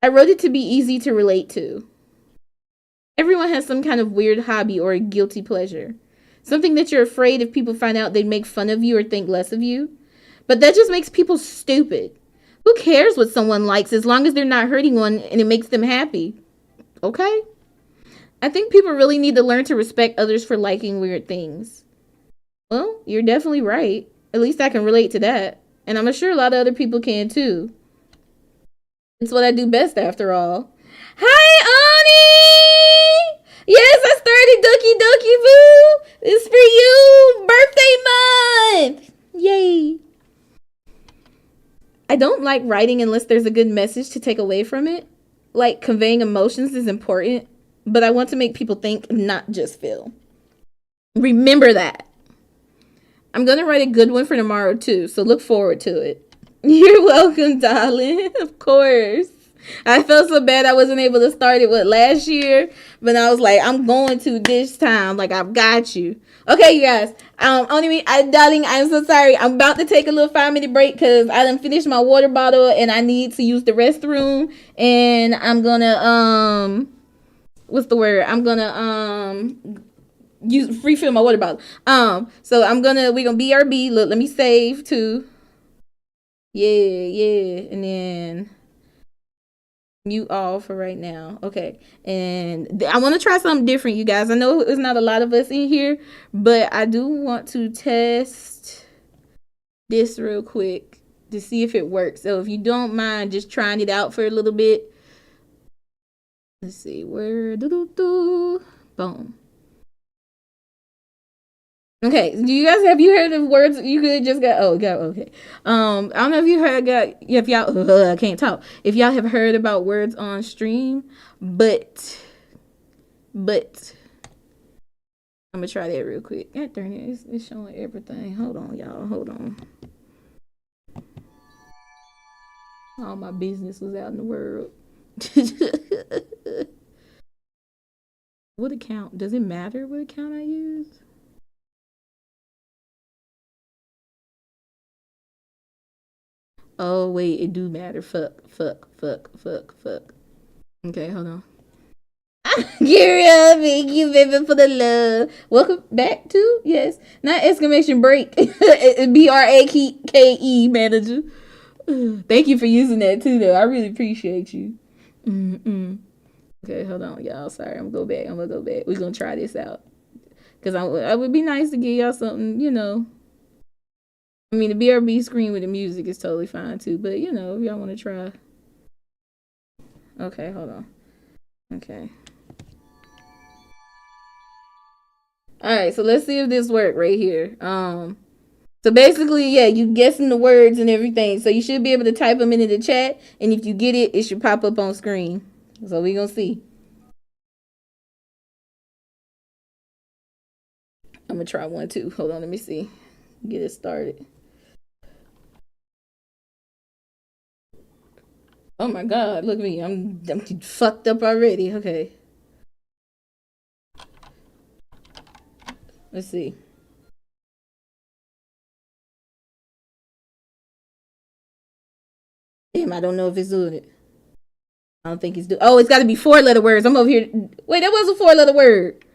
I wrote it to be easy to relate to. Everyone has some kind of weird hobby or a guilty pleasure. Something that you're afraid if people find out they'd make fun of you or think less of you. But that just makes people stupid. Who cares what someone likes as long as they're not hurting one and it makes them happy? Okay? I think people really need to learn to respect others for liking weird things. Well, you're definitely right. At least I can relate to that. And I'm sure a lot of other people can too. It's what I do best after all. Hi, Ani! Yes, I started Doki Doki Boo! It's for you! Birthday month! Yay! I don't like writing unless there's a good message to take away from it. Like, conveying emotions is important, but I want to make people think, not just feel. Remember that. I'm going to write a good one for tomorrow too, so look forward to it. You're welcome, darling. Of course. I felt so bad I wasn't able to start it last year, but I was like, I'm going to this time. Like, I've got you. Okay, you guys. Darling, I'm so sorry. I'm about to take a little 5-minute break because I done finished my water bottle and I need to use the restroom. And I'm gonna what's the word? I'm gonna refill my water bottle. So we're gonna BRB. Look, let me save too. Yeah, and then mute all for right now. Okay, and I want to try something different, you guys. I know it's not a lot of us in here, but I do want to test this real quick to see if it works. So if you don't mind just trying it out for a little bit. Let's see, where boom. Okay, have you heard of words you could just got? Oh, got okay. I don't know if you if y'all I can't talk. If y'all have heard about words on stream, but I'm gonna try that real quick. God darn it, it's showing everything. Hold on, y'all. Hold on. All my business was out in the world. What account? Does it matter what account I use? Oh wait, it do matter. Fuck, fuck, fuck, fuck, fuck. Okay, hold on. Yuri, thank you, baby, for the love. Welcome back to, yes, not exclamation break. BRAKE manager. Thank you for using that too, though. I really appreciate you. Mm-mm. Okay, hold on, y'all. Sorry, I'm gonna go back. We're gonna try this out. Because I would be nice to give y'all something, you know. I mean, the BRB screen with the music is totally fine too, but you know, if y'all want to try. Okay, hold on. Okay. All right, so let's see if this worked right here. So basically, yeah, you guessing the words and everything. So you should be able to type them into the chat, and if you get it, it should pop up on screen. So we gonna see. I'm gonna try one too. Hold on, let me see. Get it started. Oh my God, look at me. I'm fucked up already. Okay. Let's see. Damn, I don't know if it's doing it. I don't think it's doing. Oh, it's got to be 4-letter words. I'm over here. Wait, that was a 4-letter word.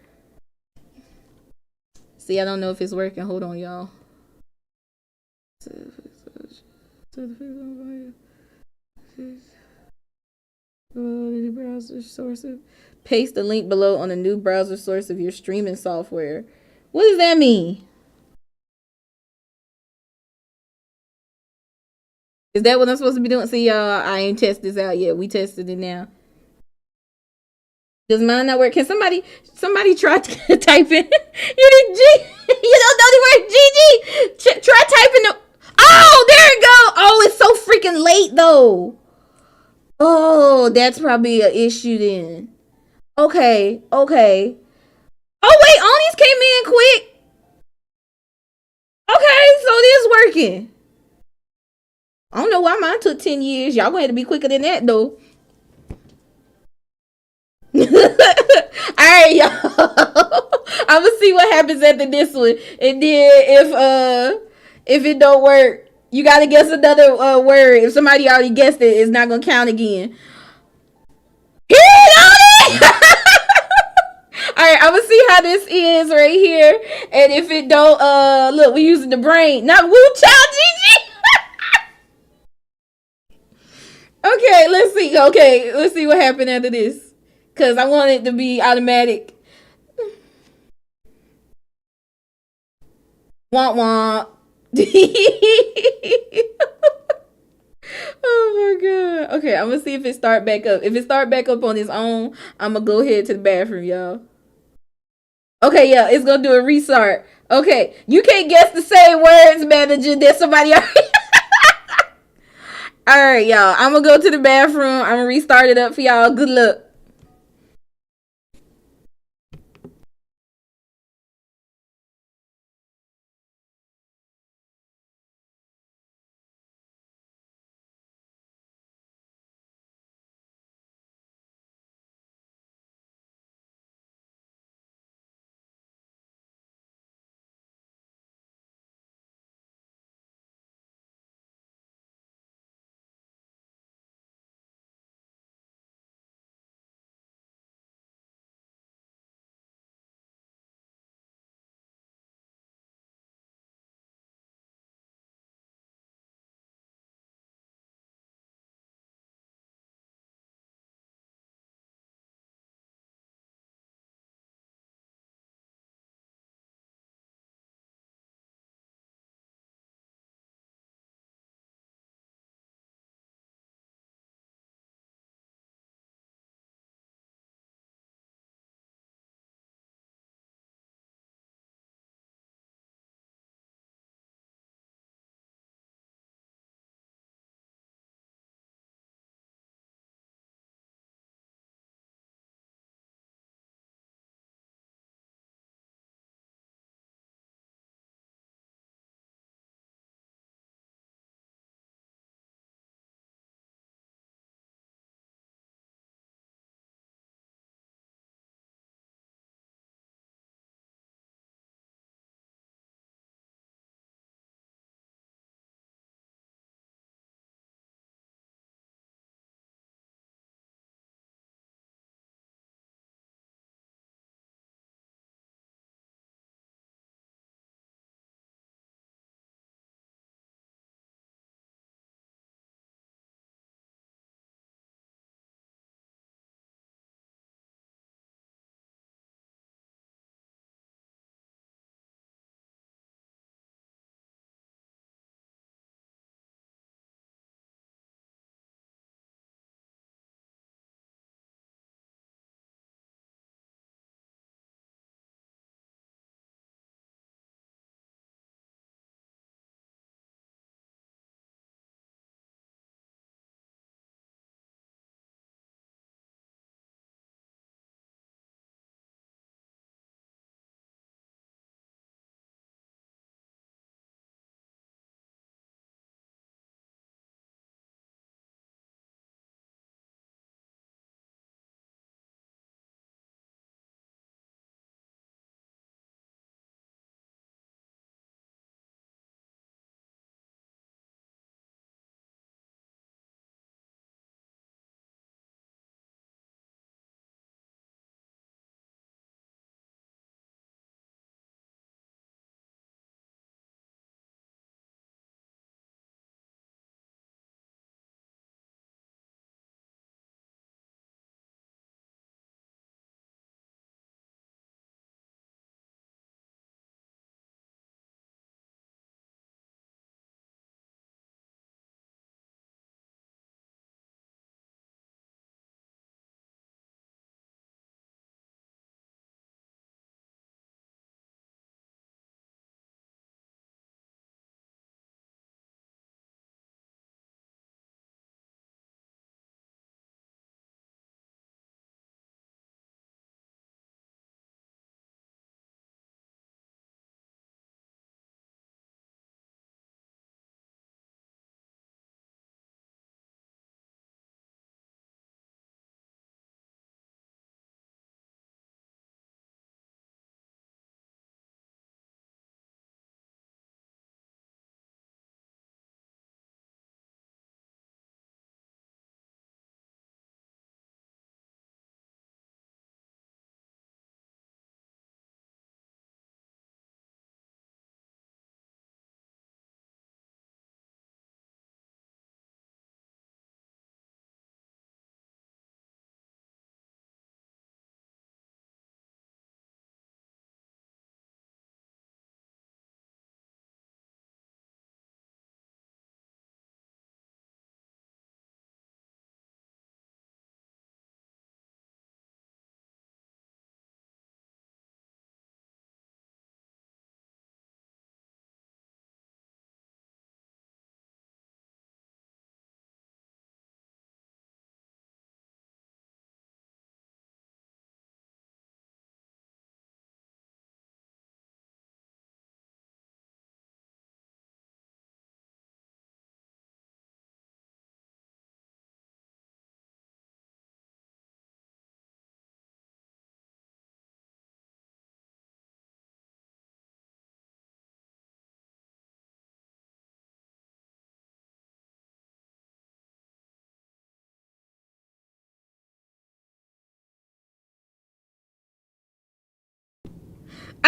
See, I don't know if it's working. Hold on, y'all. Browser source of. Paste the link below on the new browser source of your streaming software. What does that mean? Is that what I'm supposed to be doing? See, y'all, I ain't tested this out yet. We tested it now. Does mine not work? Can somebody try to type in? You did G. You don't know the word GG. Try typing the. Oh, there it go. Oh, it's so freaking late though. Oh, that's probably an issue then. Okay, okay. Oh wait, Oni's came in quick. Okay, so it is working. I don't know why mine took 10 years. Y'all gonna have to be quicker than that though. Alright, y'all. I'm gonna see what happens after this one. And then if it don't work, you gotta guess another word. If somebody already guessed it, it's not gonna count again. Hit on it! Alright, I'm gonna see how this is right here. And if it don't look, we using the brain. Not Woo Child GG. Okay, let's see. Okay, let's see what happened after this. Cause I want it to be automatic. Womp womp. Oh my God. Okay, I'm gonna see if it start back up. If it start back up on its own, I'm gonna go ahead to the bathroom, y'all. Okay, yeah, it's gonna do a restart. Okay, you can't guess the same words, manager, that somebody already. All right, y'all. I'm gonna go to the bathroom. I'm gonna restart it up for y'all. Good luck.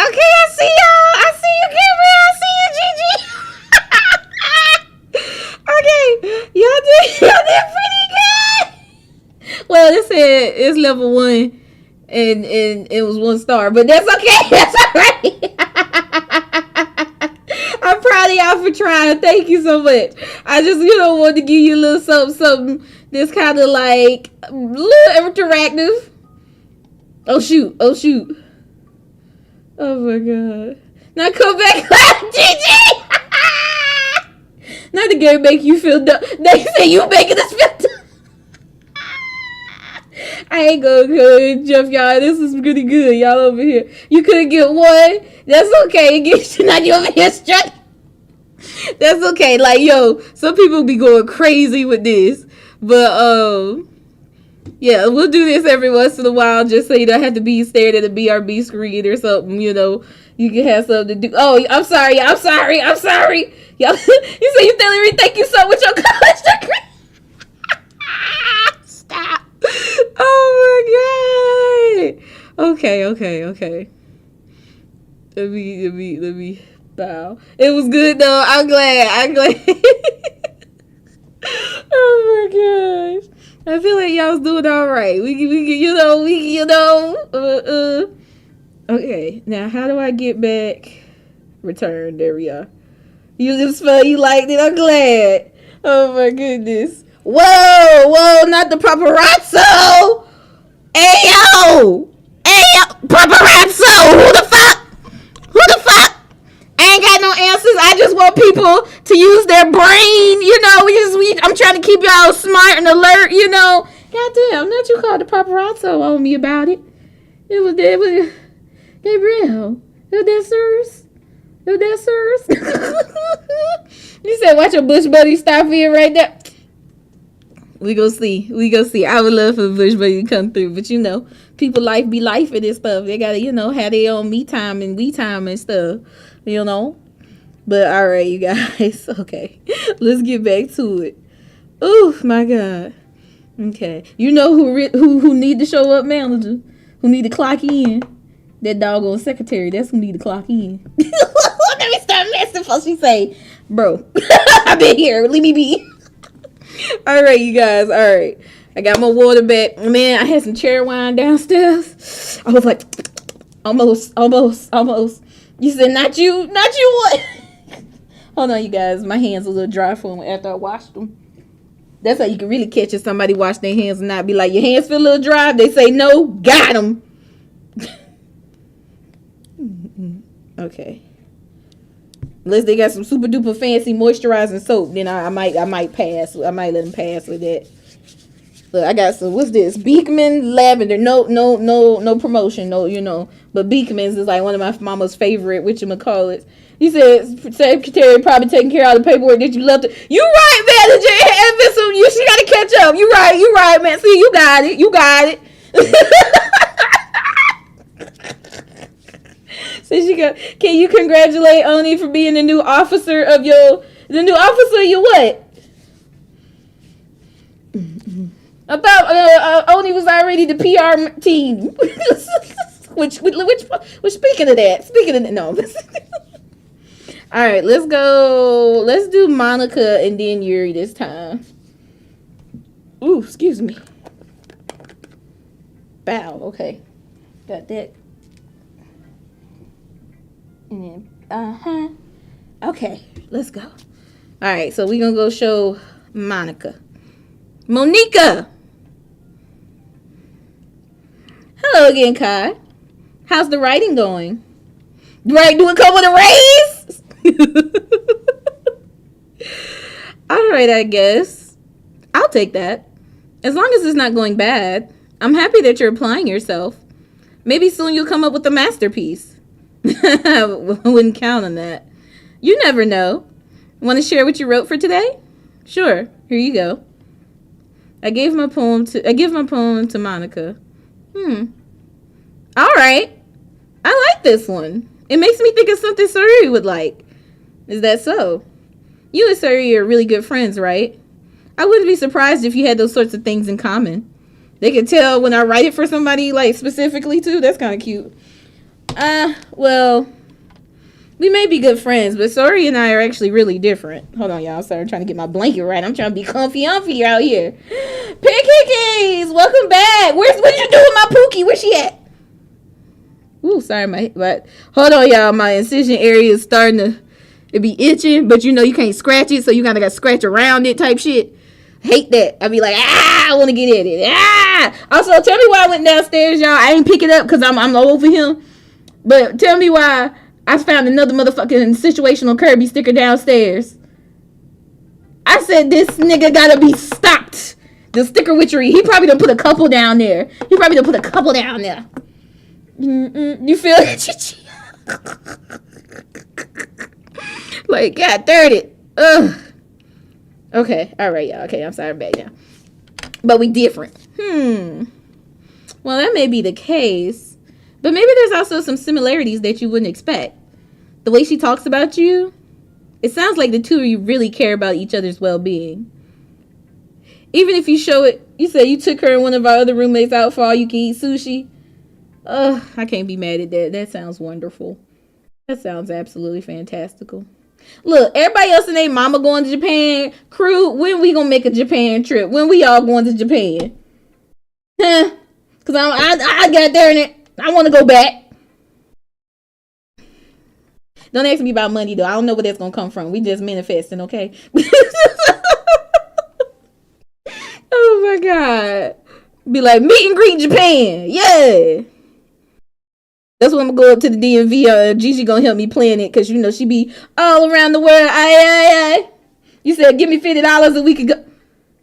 Okay, I see y'all. I see you, Gabriel. I see you, Gigi. Okay, y'all did pretty good. Well, it said it's level 1, and it was 1 star, but that's okay. That's all right. I'm proud of y'all for trying. Thank you so much. I just, wanted to give you a little something that's kind of like a little interactive. Oh shoot. Oh my god. Now come back, GG. Not the game make you feel dumb. They say you making us feel dumb. I ain't gonna go Jeff, y'all. This is pretty good, y'all over here. You couldn't get 1. That's okay. Now you over here straight. That's okay. Like, yo, some people be going crazy with this. But, yeah, we'll do this every once in a while just so you don't have to be staring at a BRB screen or something, You can have something to do. Oh, I'm sorry. Y'all, you say you telling me thank you so much your college degree. Stop. Oh, my God. Okay. Let me bow. It was good, though. I'm glad. Oh, my gosh. I feel like y'all was doing all right. We Okay, now how do I get back? Return. There we are. It was fun. You liked it. I'm glad. Oh my goodness. Whoa, not the paparazzo. Ayo, paparazzo. Who the fuck? I ain't got no answers. I just want people to use their brain. I'm trying to keep y'all smart and alert. Goddamn, not you called the paparazzo on me about it. It was Gabriel. It was that sirs. You said watch your bush buddy stop here right there. We go see. I would love for the bush buddy to come through, but people life be life and this stuff. They gotta have their own me time and we time and stuff. But all right, you guys. Okay, let's get back to it. Oh my God. Okay, who need to show up, manager? Who need to clock in? That doggone secretary. That's who need to clock in. Let me start messing before she say, bro, I've been here. Leave me be. All right, you guys. All right, I got my water back. Man, I had some cherry wine downstairs. I was like, almost. You said not you what? Hold on, you guys. My hands a little dry from after I washed them. That's how you can really catch if somebody wash their hands and not be like, your hands feel a little dry. They say no, got them. Okay. Unless they got some super duper fancy moisturizing soap, then I might pass. I might let them pass with that. Look, I got some. What's this? Beekman lavender. No promotion. No, But Beekman's is like one of my mama's favorite. Whatchamacallit. You said secretary probably taking care of all the paperwork that you left. You right, manager. She got to catch up. You right, man. See, you got it. So can you congratulate Oni for being the new officer of your what? I thought Oni was already the PR team. which speaking of that, no. All right, let's go. Let's do Monika and then Yuri this time. Ooh, excuse me. Bow. Okay, got that. And then, okay, let's go. All right, so we're gonna go show Monika. Monika. Hello again, Kai. How's the writing going? Do it come with a raise? All right, I guess. I'll take that. As long as it's not going bad. I'm happy that you're applying yourself. Maybe soon you'll come up with a masterpiece. I wouldn't count on that. You never know. Want to share what you wrote for today? Sure. Here you go. I give my poem to Monika. All right. I like this one. It makes me think of something Sayori would like. Is that so? You and Sayori are really good friends, right? I wouldn't be surprised if you had those sorts of things in common. They can tell when I write it for somebody, like, specifically, too. That's kind of cute. Well, we may be good friends, but Sayori and I are actually really different. Hold on, y'all. Sorry, I'm trying to get my blanket right. I'm trying to be comfy out here. Pancakes, welcome back. What you doing with my Pookie? Where's she at? Ooh, sorry, but hold on, y'all. My incision area is starting to be itching, but you know you can't scratch it, so you kind of got to scratch around it type shit. Hate that. I be like, I want to get at it. Also, tell me why I went downstairs, y'all. I ain't pick it up because I'm over him. But tell me why I found another motherfucking situational Kirby sticker downstairs. I said this nigga gotta be stopped. The sticker witchery. He probably done put a couple down there. You feel it? Like, God darn it. Ugh. Okay, alright, y'all. Okay, I'm sorry, I'm back now. But we different. Well, that may be the case. But maybe there's also some similarities that you wouldn't expect. The way she talks about you, it sounds like the two of you really care about each other's well-being. Even if you show it, you said you took her and one of our other roommates out for all you can eat sushi. Ugh, I can't be mad at that. That sounds wonderful. That sounds absolutely fantastical. Look, everybody else and their mama going to Japan. Crew, when we gonna make a Japan trip? When we all going to Japan? Huh? Because I got there and I want to go back. Don't ask me about money, though. I don't know where that's going to come from. We just manifesting, okay? Oh, my God. Be like, meet and greet Japan. Yeah. That's when I'm going to go up to the DMV. Gigi going to help me plan it because, you know, she be all around the world. Aye. You said, give me $50 and we could go.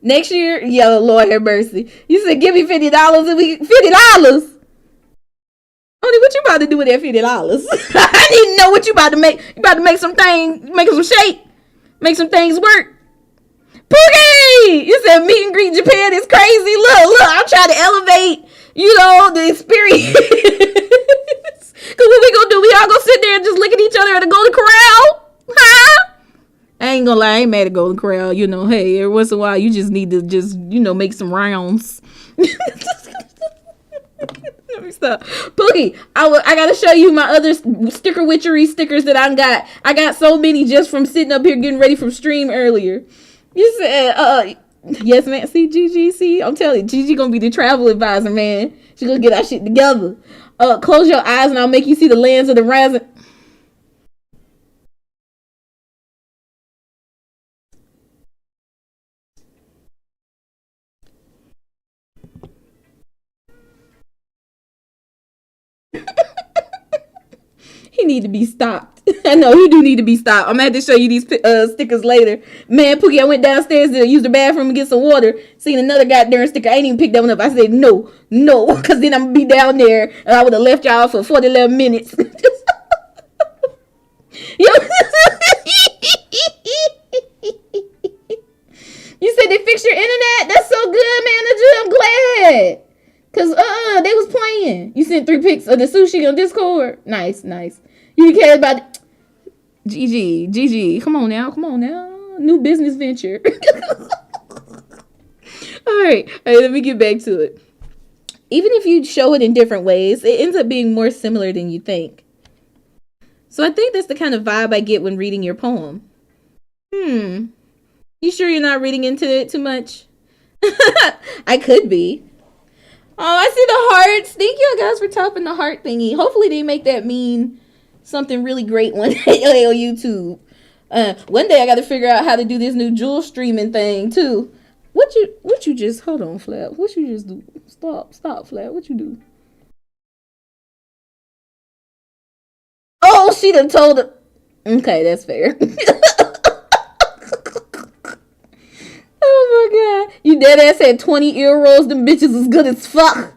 Next year? Yeah, Lord have mercy. You said, give me $50 and we $50? Honey, what you about to do with that $50? I need to know what you about to make. You about to make some shake. Make some things work. Pookie! You said meet and greet Japan is crazy. Look, I'm trying to elevate, you know, the experience. Because what we gonna do? We all gonna sit there and just look at each other at the Golden Corral? Huh? I ain't gonna lie, I ain't mad at Golden Corral. You know, hey, every once in a while, you just need to just, you know, make some rounds. Let me stop. Pookie, I gotta show you my other sticker witchery stickers that I got. I got so many just from sitting up here getting ready from stream earlier. You said, yes, man. See, Gigi, see, I'm telling you, Gigi gonna be the travel advisor, man. She gonna get our shit together. Close your eyes and I'll make you see the lands of the rising. He need to be stopped. I know, he do need to be stopped. I'm going to have to show you these stickers later. Man, Pookie, I went downstairs to use the bathroom and get some water. Seen another goddamn sticker. I ain't even picked that one up. I said, no. Because then I'm going to be down there. And I would have left y'all for 11 minutes. You said they fixed your internet? That's so good, manager. I'm glad. Because, they was playing. You sent 3 pics of the sushi on Discord. Nice. You care about it. Gigi. Come on now. New business venture. All right, let me get back to it. Even if you show it in different ways, it ends up being more similar than you think. So I think that's the kind of vibe I get when reading your poem. You sure you're not reading into it too much? I could be. Oh, I see the hearts. Thank you guys for topping the heart thingy. Hopefully they make that mean something really great one day on YouTube. One day I got to figure out how to do this new jewel streaming thing too. What you just, hold on, Flap. What you just do? Stop, Flap. What you do? Oh, she done told her. Okay, that's fair. Oh my God. You dead ass had 20 ear rolls. Them bitches is good as fuck.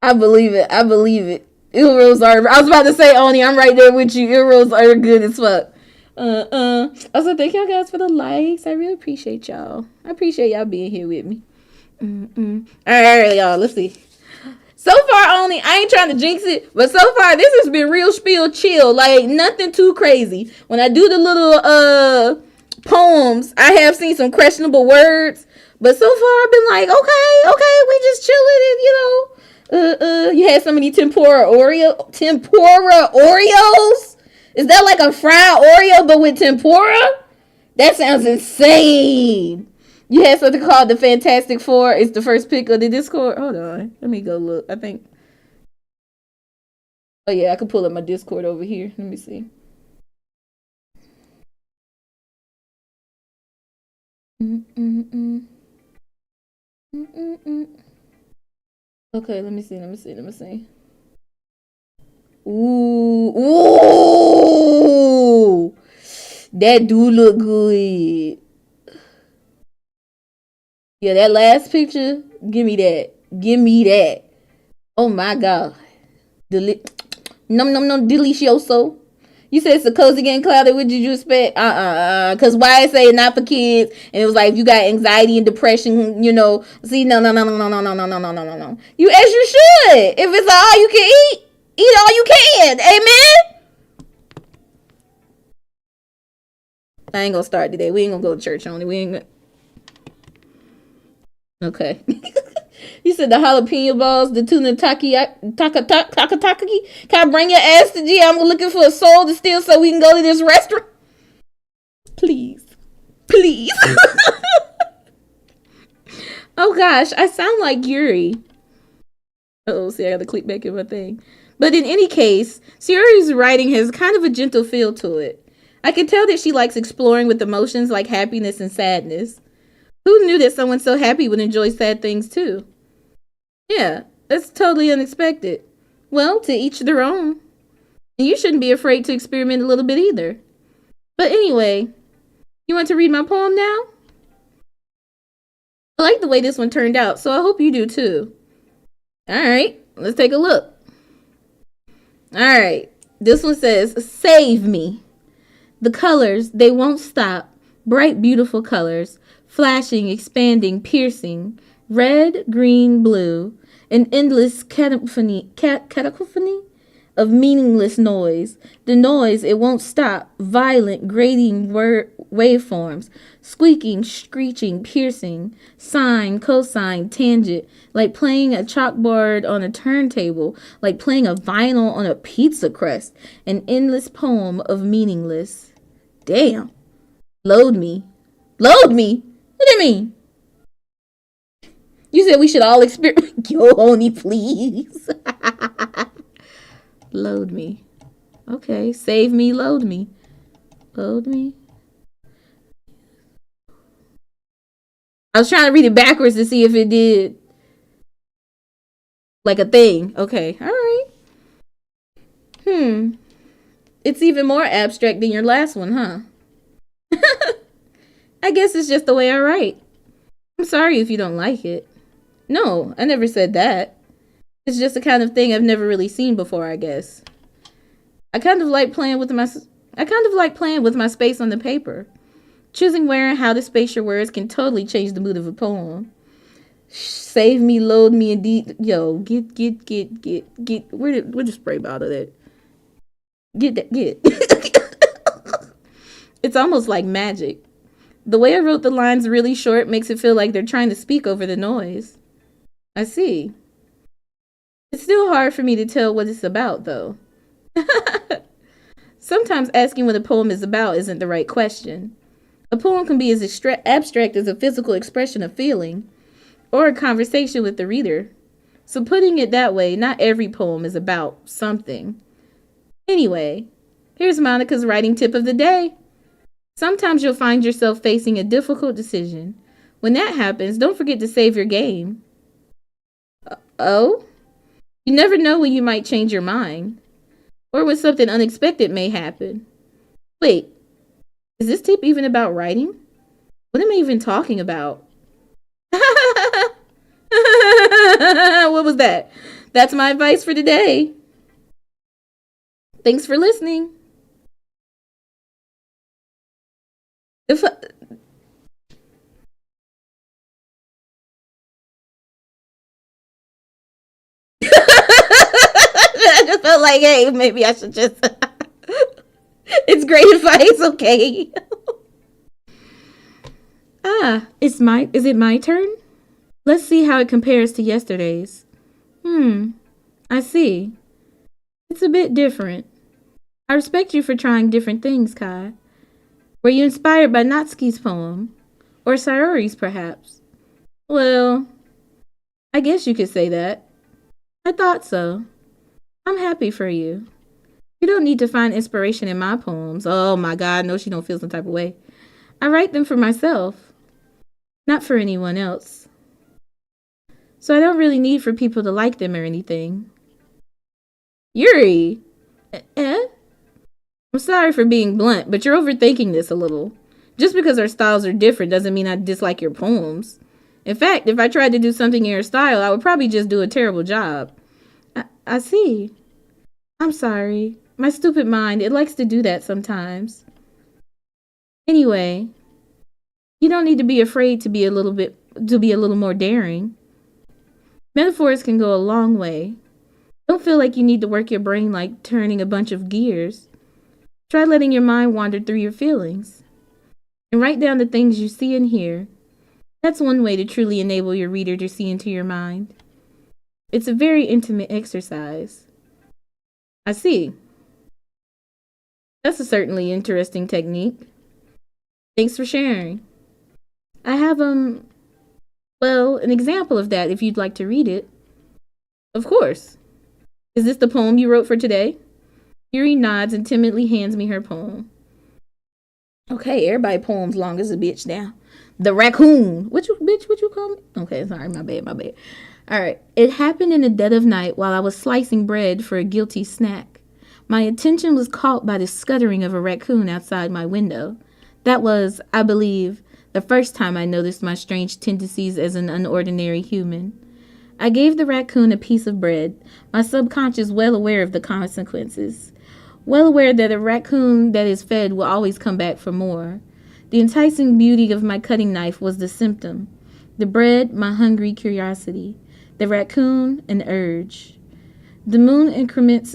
I believe it. Ear rolls are, I was about to say, Oni, I'm right there with you. Ear rolls are good as fuck. Also, thank y'all guys for the likes. I really appreciate y'all. I appreciate y'all being here with me. Alright, y'all. Let's see. So far, Oni, I ain't trying to jinx it, but so far, this has been real spiel chill. Like, nothing too crazy. When I do the little, poems, I have seen some questionable words, but so far I've been like, okay, we just chilling and, you know, You had so many tempura Oreos? Is that like a fried Oreo but with tempura? That sounds insane. You had something called the Fantastic Four. It's the first pick of the Discord. Hold on. Let me go look. I think. Oh, yeah. I can pull up my Discord over here. Let me see. Okay, let me see. Ooh. That do look good. Yeah, that last picture, give me that. Oh my god. Delicioso. You said it's a cozy getting clouded. What did you expect? Because why I say not for kids? And it was like, if you got anxiety and depression, see, no. You as you should. If it's all you can eat all you can. Amen? I ain't gonna start today. We ain't gonna go to church only. We ain't gonna... Okay. You said the jalapeno balls, the tuna taki. Can I bring your ass to G? I'm looking for a soul to steal so we can go to this restaurant. Please. Oh gosh, I sound like Yuri. See, I gotta click back in my thing. But in any case, Sayori's writing has kind of a gentle feel to it. I can tell that she likes exploring with emotions like happiness and sadness. Who knew that someone so happy would enjoy sad things too? Yeah, that's totally unexpected. Well, to each their own. And you shouldn't be afraid to experiment a little bit either. But anyway, you want to read my poem now? I like the way this one turned out, so I hope you do too. Alright, let's take a look. Alright, this one says, Save me. The colors, they won't stop. Bright, beautiful colors. Flashing, expanding, piercing. Red, green, blue. An endless cacophony of meaningless noise. The noise, it won't stop. Violent, grating waveforms. Squeaking, screeching, piercing. Sine, cosine, tangent. Like playing a chalkboard on a turntable. Like playing a vinyl on a pizza crust. An endless poem of meaningless. Damn. Load me. What do you mean? You said we should all experiment. Yo, honey, please. Load me. Okay, save me, load me. I was trying to read it backwards to see if it did like a thing. Okay, alright. It's even more abstract than your last one, huh? I guess it's just the way I write. I'm sorry if you don't like it. No, I never said that. It's just the kind of thing I've never really seen before, I guess. I kind of like playing with my space on the paper. Choosing where and how to space your words can totally change the mood of a poem. Save me, load me, indeed. Yo, get. Where the spray bottle at? Get. It's almost like magic. The way I wrote the lines really short makes it feel like they're trying to speak over the noise. I see. It's still hard for me to tell what it's about, though. Sometimes asking what a poem is about isn't the right question. A poem can be as abstract as a physical expression of feeling, or a conversation with the reader. So putting it that way, not every poem is about something. Anyway, here's Monica's writing tip of the day. Sometimes you'll find yourself facing a difficult decision. When that happens, don't forget to save your game. Oh? You never know when you might change your mind. Or when something unexpected may happen. Wait, is this tip even about writing? What am I even talking about? What was that? That's my advice for today. Thanks for listening. I just felt like, hey, maybe I should just... It's great advice, okay? Is it my turn? Let's see how it compares to yesterday's. I see. It's a bit different. I respect you for trying different things, Kai. Were you inspired by Natsuki's poem? Or Sayori's, perhaps? Well, I guess you could say that. I thought so. I'm happy for you. You don't need to find inspiration in my poems. Oh my god, no, she don't feel some type of way. I write them for myself, not for anyone else. So I don't really need for people to like them or anything. Yuri! Eh? I'm sorry for being blunt, but you're overthinking this a little. Just because our styles are different doesn't mean I dislike your poems. In fact, if I tried to do something in your style, I would probably just do a terrible job. I see. I'm sorry. My stupid mind, it likes to do that sometimes. Anyway, you don't need to be afraid to be a little more daring. Metaphors can go a long way. Don't feel like you need to work your brain like turning a bunch of gears. Try letting your mind wander through your feelings. And write down the things you see and hear. That's one way to truly enable your reader to see into your mind. It's a very intimate exercise. I see. That's a certainly interesting technique. Thanks for sharing. I have, well, an example of that if you'd like to read it. Of course. Is this the poem you wrote for today? Yuri nods and timidly hands me her poem. Okay, everybody poems long as a bitch now. The raccoon. What you call me? Okay, sorry, my bad. Alright. It happened in the dead of night while I was slicing bread for a guilty snack. My attention was caught by the scuttering of a raccoon outside my window. That was, I believe, the first time I noticed my strange tendencies as an unordinary human. I gave the raccoon a piece of bread, my subconscious well aware of the consequences. Well aware that a raccoon that is fed will always come back for more. The enticing beauty of my cutting knife was the symptom. The bread, my hungry curiosity. The raccoon, an urge. The moon increments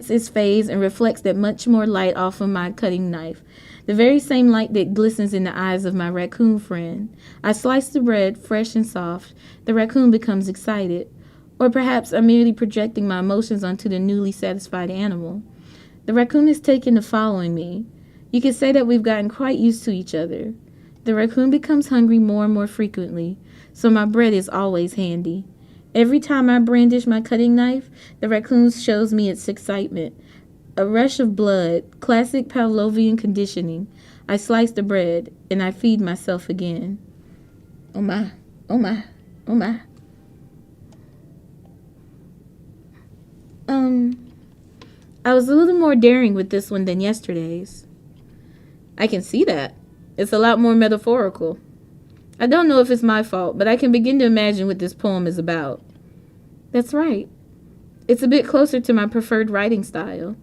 its phase and reflects that much more light off of my cutting knife. The very same light that glistens in the eyes of my raccoon friend. I slice the bread, fresh and soft. The raccoon becomes excited. Or perhaps I'm merely projecting my emotions onto the newly satisfied animal. The raccoon is taken to following me. You could say that we've gotten quite used to each other. The raccoon becomes hungry more and more frequently, so my bread is always handy. Every time I brandish my cutting knife, the raccoon shows me its excitement. A rush of blood, classic Pavlovian conditioning. I slice the bread, and I feed myself again. Oh my, oh my, oh my. I was a little more daring with this one than yesterday's. I can see that. It's a lot more metaphorical. I don't know if it's my fault, but I can begin to imagine what this poem is about. That's right. It's a bit closer to my preferred writing style,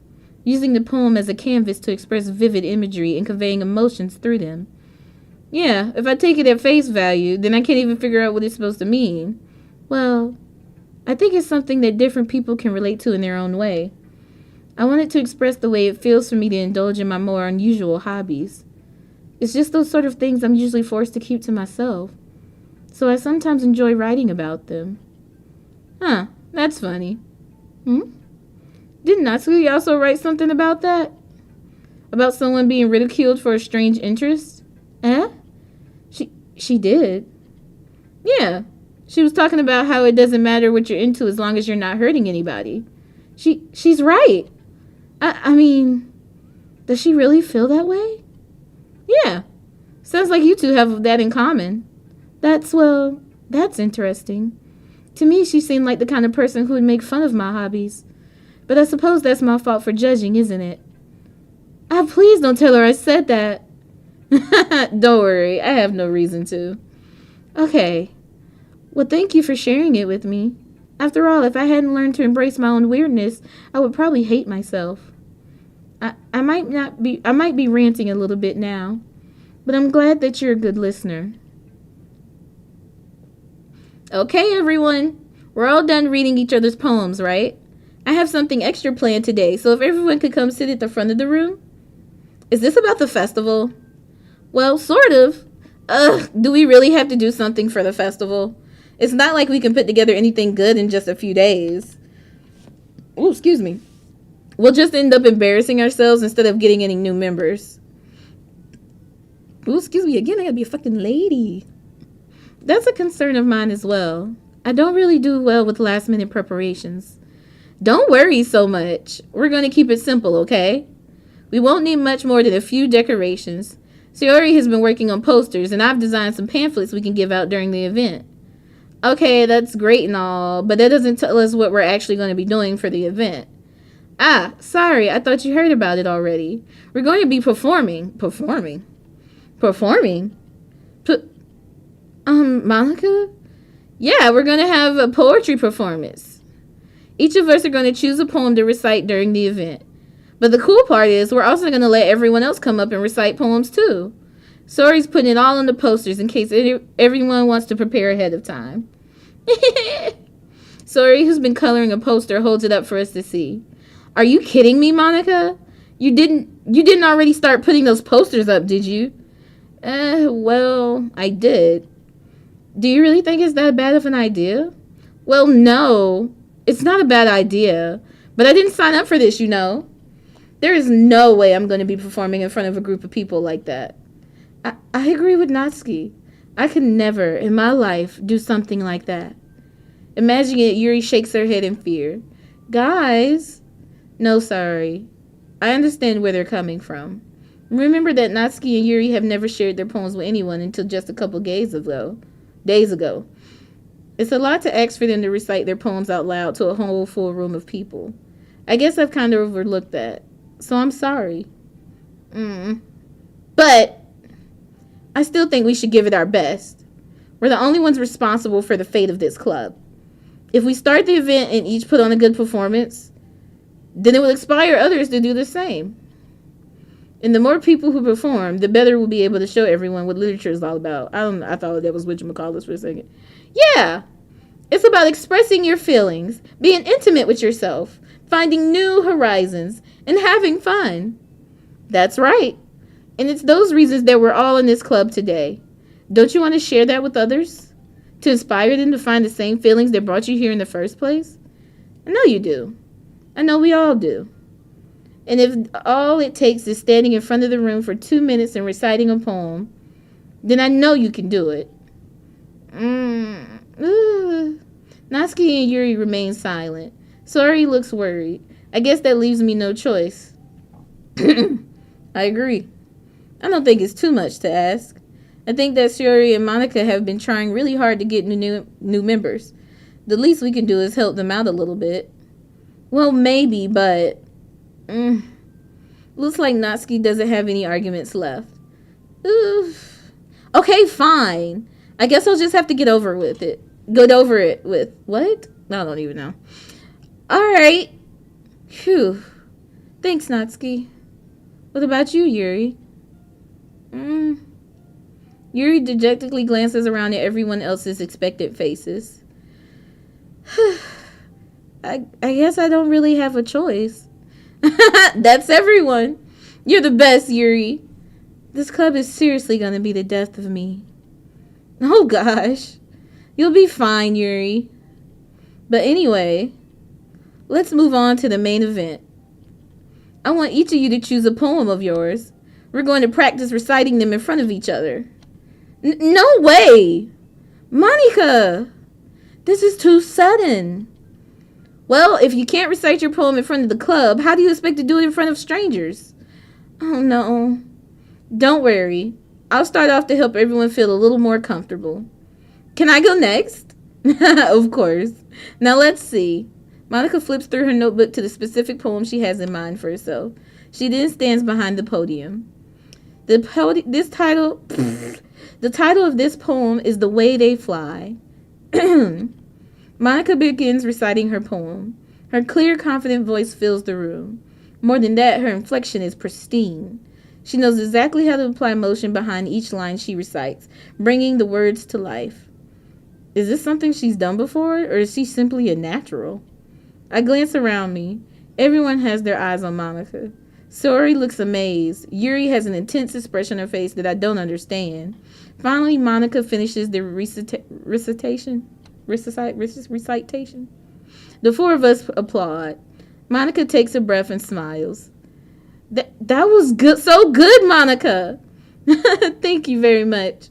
using the poem as a canvas to express vivid imagery and conveying emotions through them. Yeah, if I take it at face value, then I can't even figure out what it's supposed to mean. Well, I think it's something that different people can relate to in their own way. I wanted to express the way it feels for me to indulge in my more unusual hobbies. It's just those sort of things I'm usually forced to keep to myself. So I sometimes enjoy writing about them. Huh, that's funny. Didn't Natsuki also write something about that? About someone being ridiculed for a strange interest? Eh? She did. Yeah. She was talking about how it doesn't matter what you're into as long as you're not hurting anybody. She's right. I mean, does she really feel that way? Yeah. Sounds like you two have that in common. That's interesting. To me, she seemed like the kind of person who would make fun of my hobbies. But I suppose that's my fault for judging, isn't it? Please don't tell her I said that. Don't worry, I have no reason to. Okay. Well, thank you for sharing it with me. After all, if I hadn't learned to embrace my own weirdness, I would probably hate myself. I might be ranting a little bit now, but I'm glad that you're a good listener. Okay, everyone. We're all done reading each other's poems, right? I have something extra planned today, so if everyone could come sit at the front of the room. Is this about the festival? Well, sort of. Do we really have to do something for the festival? It's not like we can put together anything good in just a few days. Oh, excuse me. We'll just end up embarrassing ourselves instead of getting any new members. Oh, excuse me. Again, I gotta be a fucking lady. That's a concern of mine as well. I don't really do well with last minute preparations. Don't worry so much. We're going to keep it simple, okay? We won't need much more than a few decorations. Sayori has been working on posters, and I've designed some pamphlets we can give out during the event. Okay, that's great and all, but that doesn't tell us what we're actually going to be doing for the event. Ah, sorry, I thought you heard about it already. We're going to be performing. Performing? Monika? Yeah, we're going to have a poetry performance. Each of us are going to choose a poem to recite during the event. But the cool part is we're also going to let everyone else come up and recite poems too. Sayori's putting it all on the posters in case everyone wants to prepare ahead of time. Sayori, who's been coloring a poster, holds it up for us to see. Are you kidding me, Monika? You didn't already start putting those posters up, did you? Well, I did. Do you really think it's that bad of an idea? Well, no. It's not a bad idea. But I didn't sign up for this, you know. There is no way I'm going to be performing in front of a group of people like that. I agree with Natsuki. I could never in my life do something like that. Imagining it, Yuri shakes her head in fear. Guys. No, sorry. I understand where they're coming from. Remember that Natsuki and Yuri have never shared their poems with anyone until just a couple days ago. It's a lot to ask for them to recite their poems out loud to a whole full room of people. I guess I've kind of overlooked that. So I'm sorry. But I still think we should give it our best. We're the only ones responsible for the fate of this club. If we start the event and each put on a good performance, then it will inspire others to do the same. And the more people who perform, the better we'll be able to show everyone what literature is all about. I thought that was whatchamacallit for a second. Yeah! It's about expressing your feelings, being intimate with yourself, finding new horizons, and having fun. That's right. And it's those reasons that we're all in this club today. Don't you want to share that with others? To inspire them to find the same feelings that brought you here in the first place? I know you do. I know we all do. And if all it takes is standing in front of the room for 2 minutes and reciting a poem, then I know you can do it. Natsuki and Yuri remain silent. Sayori looks worried. I guess that leaves me no choice. I agree. I don't think it's too much to ask. I think that Sayori and Monika have been trying really hard to get new members. The least we can do is help them out a little bit. Well, maybe, but looks like Natsuki doesn't have any arguments left. Oof. Okay, fine. I guess I'll just have to get over it with what? I don't even know. Alright. Phew. Thanks, Natsuki. What about you, Yuri? Yuri dejectedly glances around at everyone else's expectant faces. I guess I don't really have a choice. That's everyone. You're the best, Yuri. This club is seriously going to be the death of me. Oh, gosh. You'll be fine, Yuri. But anyway, let's move on to the main event. I want each of you to choose a poem of yours. We're going to practice reciting them in front of each other. No way! Monika! This is too sudden. Well, if you can't recite your poem in front of the club, how do you expect to do it in front of strangers? Oh, no. Don't worry. I'll start off to help everyone feel a little more comfortable. Can I go next? Of course. Now let's see. Monika flips through her notebook to the specific poem she has in mind for herself. She then stands behind the podium. The title of this poem is The Way They Fly. Monika begins reciting her poem. Her clear, confident voice fills the room. More than that, her inflection is pristine. She knows exactly how to apply motion behind each line she recites, bringing the words to life. Is this something she's done before, or is she simply a natural? I glance around me. Everyone has their eyes on Monika. Sayori looks amazed. Yuri has an intense expression on her face that I don't understand. Finally, Monika finishes the recitation. recitation. The four of us applaud. Monika takes a breath and smiles. That was good, so good, Monika. Thank you very much.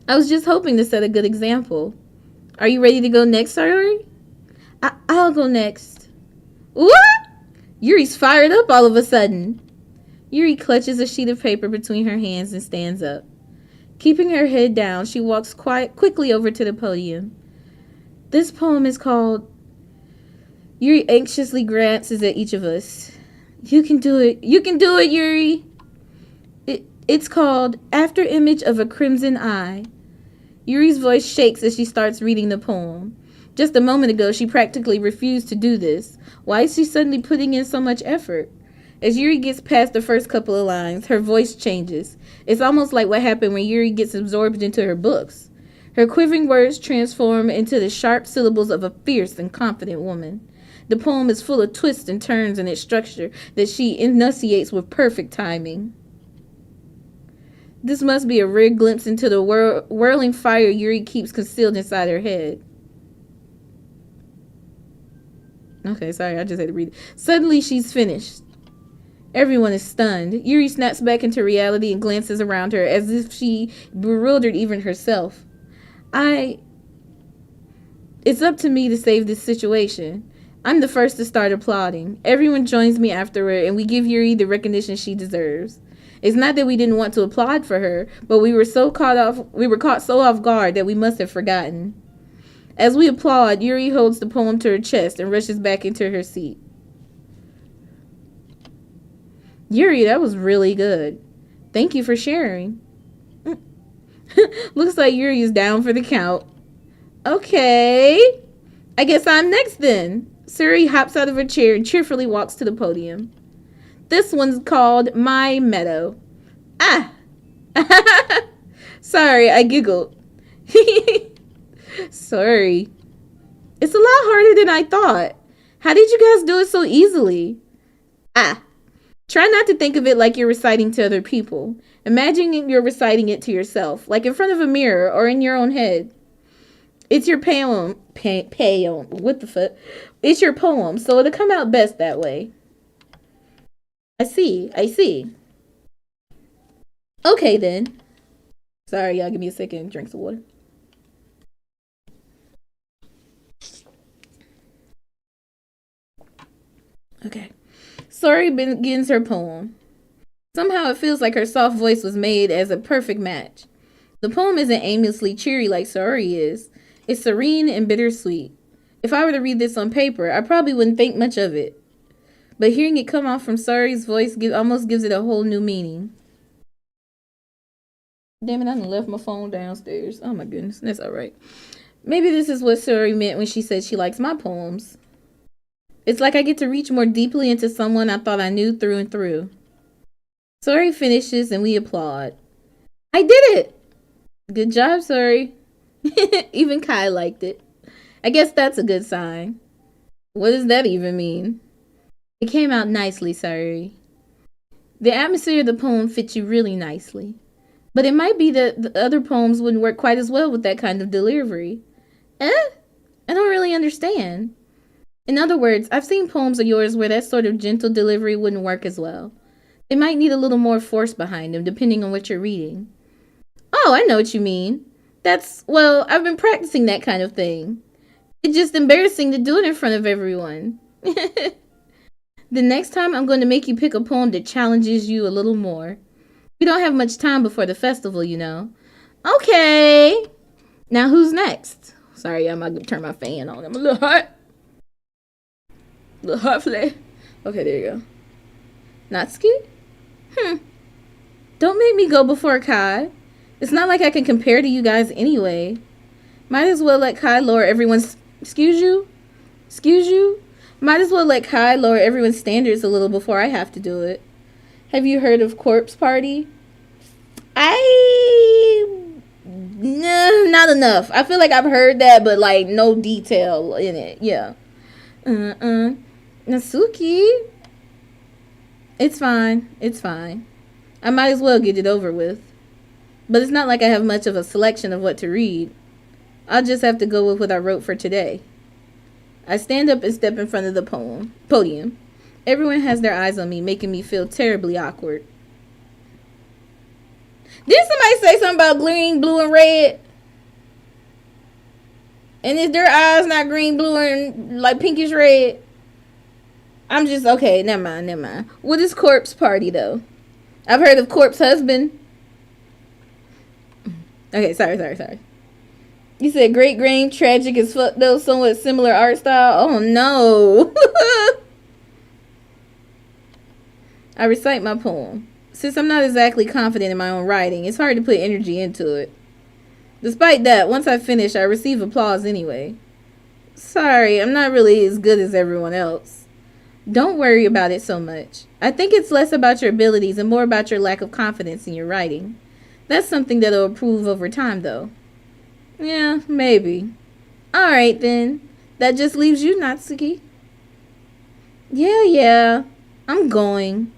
I was just hoping to set a good example. Are you ready to go next, Sayori? I'll go next. What? Yuri's fired up all of a sudden. Yuri clutches a sheet of paper between her hands and stands up. Keeping her head down, she walks quickly over to the podium. This poem is called... Yuri anxiously glances at each of us. You can do it. You can do it, Yuri. It's called After Image of a Crimson Eye. Yuri's voice shakes as she starts reading the poem. Just a moment ago, she practically refused to do this. Why is she suddenly putting in so much effort? As Yuri gets past the first couple of lines, her voice changes. It's almost like what happened when Yuri gets absorbed into her books. Her quivering words transform into the sharp syllables of a fierce and confident woman. The poem is full of twists and turns in its structure that she enunciates with perfect timing. This must be a rare glimpse into the whirling fire Yuri keeps concealed inside her head. Okay, sorry, I just had to read it. Suddenly, she's finished. Everyone is stunned. Yuri snaps back into reality and glances around her as if she bewildered even herself. It's up to me to save this situation. I'm the first to start applauding. Everyone joins me afterward, and we give Yuri the recognition she deserves. It's not that we didn't want to applaud for her, but we were caught so off guard that we must have forgotten. As we applaud, Yuri holds the poem to her chest and rushes back into her seat. Yuri, that was really good. Thank you for sharing. Looks like Yuri is down for the count. Okay. I guess I'm next then. Sayori hops out of her chair and cheerfully walks to the podium. This one's called My Meadow. Ah! Sorry, I giggled. Sorry. It's a lot harder than I thought. How did you guys do it so easily? Ah. Try not to think of it like you're reciting to other people. Imagine you're reciting it to yourself, like in front of a mirror or in your own head. It's your poem. What the fuck? It's your poem, so it'll come out best that way. I see. Okay, then. Sorry, y'all. Give me a second. Drink some water. Okay. Sayori begins her poem. Somehow it feels like her soft voice was made as a perfect match. The poem isn't aimlessly cheery like Sayori is. It's serene and bittersweet. If I were to read this on paper, I probably wouldn't think much of it. But hearing it come off from Sayori's voice almost gives it a whole new meaning. Damn it, I done left my phone downstairs. Oh my goodness, that's alright. Maybe this is what Sayori meant when she said she likes my poems. It's like I get to reach more deeply into someone I thought I knew through and through. Sayori finishes and we applaud. I did it! Good job, Sayori. Even Kai liked it. I guess that's a good sign. What does that even mean? It came out nicely, Sayori. The atmosphere of the poem fits you really nicely. But it might be that the other poems wouldn't work quite as well with that kind of delivery. I don't really understand. In other words, I've seen poems of yours where that sort of gentle delivery wouldn't work as well. They might need a little more force behind them, depending on what you're reading. Oh, I know what you mean. I've been practicing that kind of thing. It's just embarrassing to do it in front of everyone. The next time I'm going to make you pick a poem that challenges you a little more. We don't have much time before the festival, you know. Okay. Now who's next? Sorry, I'm going to turn my fan on. I'm a little hot. A little hot flare. Okay, there you go. Natsuki? Don't make me go before Kai. It's not like I can compare to you guys anyway. Might as well let Kai lower everyone's... Excuse you? Might as well let Kai lower everyone's standards a little before I have to do it. Have you heard of Corpse Party? No, not enough. I feel like I've heard that, but like no detail in it. Yeah. Natsuki? It's fine. I might as well get it over with. But it's not like I have much of a selection of what to read. I'll just have to go with what I wrote for today. I stand up and step in front of the podium. Everyone has their eyes on me, making me feel terribly awkward. Did somebody say something about green, blue, and red? And is their eyes not green, blue, and like pinkish red? I'm just, okay, never mind. What is corpse party, though? I've heard of corpse husband. Okay, sorry. You said great green, tragic as fuck, though, somewhat similar art style. Oh, no. I recite my poem. Since I'm not exactly confident in my own writing, it's hard to put energy into it. Despite that, once I finish, I receive applause anyway. Sorry, I'm not really as good as everyone else. Don't worry about it so much. I think it's less about your abilities and more about your lack of confidence in your writing. That's something that'll improve over time, though. Yeah, maybe. Alright, then. That just leaves you, Natsuki. Yeah. I'm going.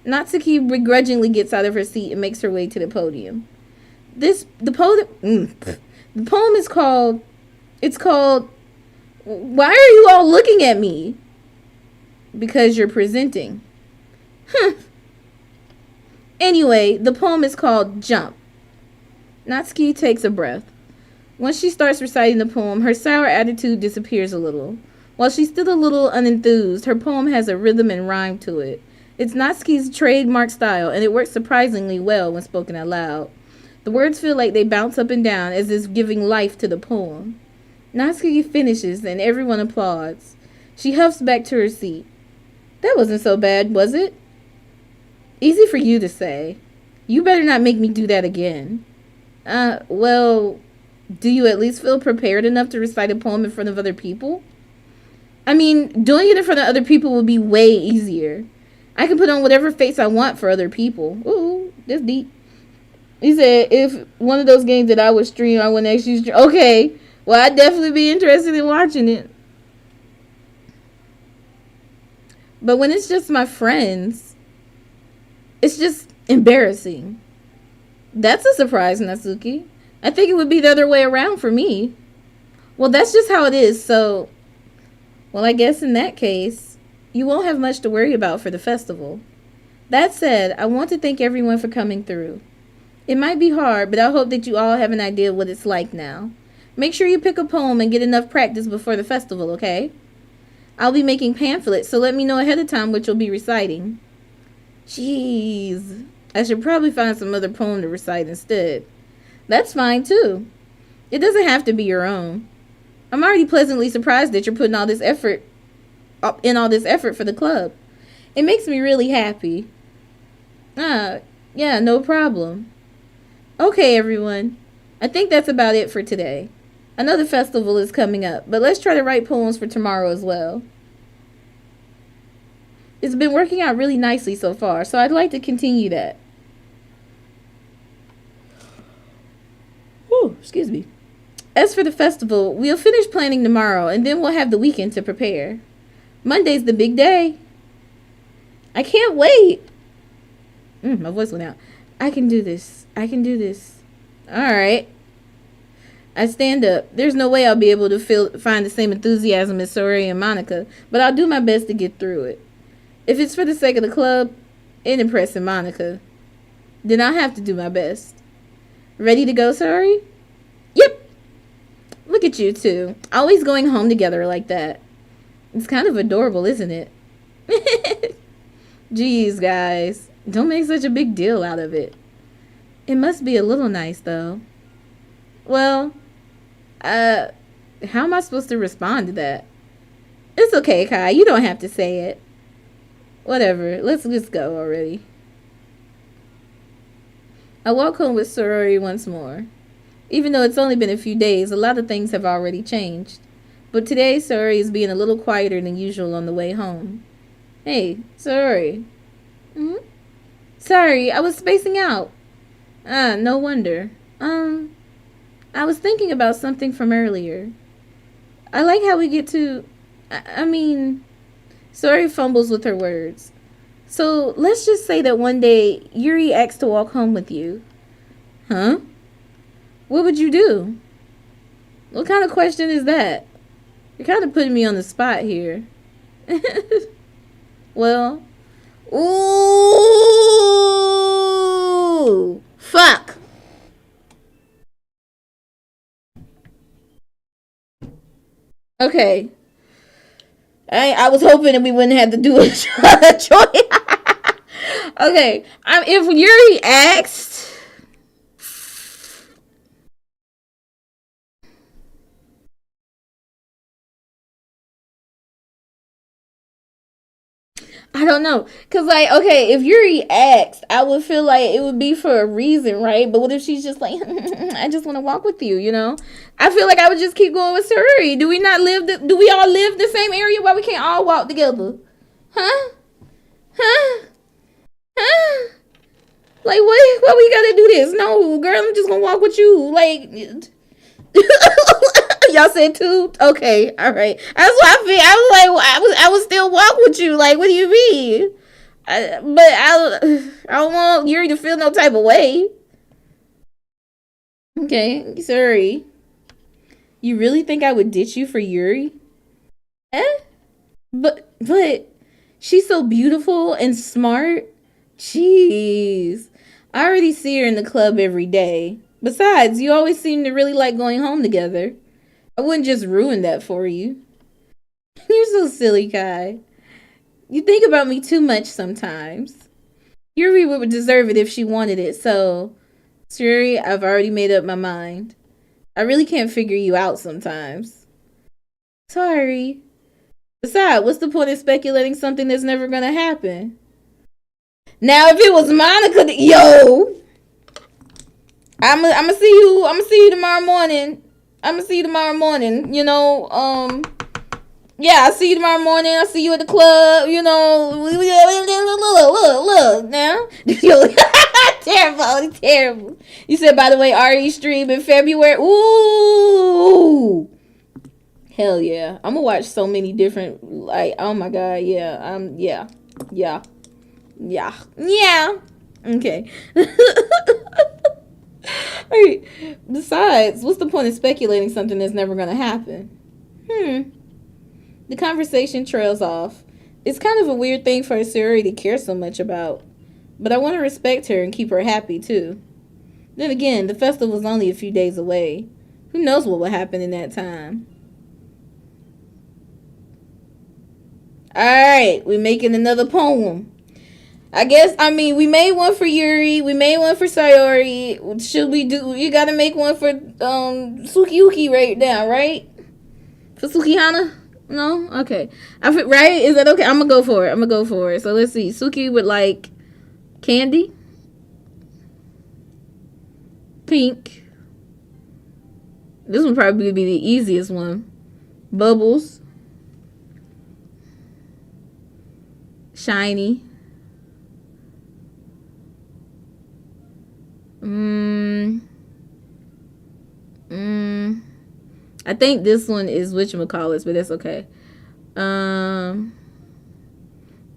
Natsuki begrudgingly gets out of her seat and makes her way to the podium. The poem is called, Why Are You All Looking at Me? Because you're presenting. Anyway, the poem is called Jump. Natsuki takes a breath. Once she starts reciting the poem, her sour attitude disappears a little. While she's still a little unenthused, her poem has a rhythm and rhyme to it. It's Natsuki's trademark style, and it works surprisingly well when spoken out loud. The words feel like they bounce up and down as if giving life to the poem. Natsuki finishes, and everyone applauds. She huffs back to her seat. That wasn't so bad, was it? Easy for you to say. You better not make me do that again. Well, do you at least feel prepared enough to recite a poem in front of other people? I mean, doing it in front of other people would be way easier. I can put on whatever face I want for other people. Ooh, that's deep. He said, if one of those games that I would stream, I wouldn't actually stream. Okay, well, I'd definitely be interested in watching it. But when it's just my friends, it's just embarrassing. That's a surprise, Natsuki. I think it would be the other way around for me. Well, that's just how it is, so... Well, I guess in that case, you won't have much to worry about for the festival. That said, I want to thank everyone for coming through. It might be hard, but I hope that you all have an idea of what it's like now. Make sure you pick a poem and get enough practice before the festival, okay? I'll be making pamphlets, so let me know ahead of time what you'll be reciting. Jeez, I should probably find some other poem to recite instead. That's fine, too. It doesn't have to be your own. I'm already pleasantly surprised that you're putting all this effort for the club. It makes me really happy. Yeah, no problem. Okay, everyone. I think that's about it for today. I know the festival is coming up, but let's try to write poems for tomorrow as well. It's been working out really nicely so far, so I'd like to continue that. Whew, excuse me. As for the festival, we'll finish planning tomorrow, and then we'll have the weekend to prepare. Monday's the big day. I can't wait. My voice went out. I can do this. Alright. I stand up. There's no way I'll be able to find the same enthusiasm as Sayori and Monika, but I'll do my best to get through it. If it's for the sake of the club and impressing Monika, then I'll have to do my best. Ready to go, Sayori? Yep. Look at you two, always going home together like that. It's kind of adorable, isn't it? Jeez, guys. Don't make such a big deal out of it. It must be a little nice, though. Well, how am I supposed to respond to that? It's okay, Kai. You don't have to say it. Whatever. Let's just go already. I walk home with Sayori once more. Even though it's only been a few days, a lot of things have already changed. But today, Sayori is being a little quieter than usual on the way home. Hey, Sayori. Sorry, I was spacing out. No wonder. I was thinking about something from earlier. I like how we get to... Sayori fumbles with her words. So, let's just say that one day, Yuri asks to walk home with you. Huh? What would you do? What kind of question is that? You're kind of putting me on the spot here. Well, ooh, fuck. Okay. I was hoping that we wouldn't have to do a choice. Okay. If Yuri asked, I don't know. Cause like, okay, if Yuri asked, I would feel like it would be for a reason, right? But what if she's just like, I just want to walk with you, you know? I feel like I would just keep going with Sayori. Do we not live do we all live the same area why we can't all walk together? Huh? Huh? Huh? Like what we gotta do this? No, girl, I'm just gonna walk with you. Like y'all said two? Okay, all right. That's what I feel. I was like, I would still walk with you. Like, what do you mean? I don't want Yuri to feel no type of way. Okay, sorry. You really think I would ditch you for Yuri? Eh? But she's so beautiful and smart. Jeez. I already see her in the club every day. Besides, you always seem to really like going home together. I wouldn't just ruin that for you. You're so silly, Kai. You think about me too much sometimes. Yuri would deserve it if she wanted it, so Yuri, I've already made up my mind. I really can't figure you out sometimes. Sorry. Besides, what's the point of speculating something that's never gonna happen? Now, if it was Monika, yo, I'm see you. I'm gonna see you tomorrow morning. I'm gonna see you tomorrow morning. You know, yeah, I see you tomorrow morning. I see you at the club. You know, look now. Yo, terrible, terrible. You said, by the way, RE stream in February. Ooh, hell yeah! I'm gonna watch so many different. Like, oh my god, yeah, yeah. Okay. Right. Besides, what's the point of speculating something that's never gonna happen? The conversation trails off. It's kind of a weird thing for a Sayori to care so much about. But I want to respect her and keep her happy, too. Then again, the festival's only a few days away. Who knows what will happen in that time? Alright, we're making another poem. I guess, we made one for Yuri. We made one for Sayori. Should we do... You gotta make one for Tsukiyuki right now, right? For Tsukihana? No? Okay. Right? Is that okay? I'm gonna go for it. So let's see. Suki would like candy. Pink. This would probably be the easiest one. Bubbles. Shiny. I think this one is whatchamacallits, but that's okay.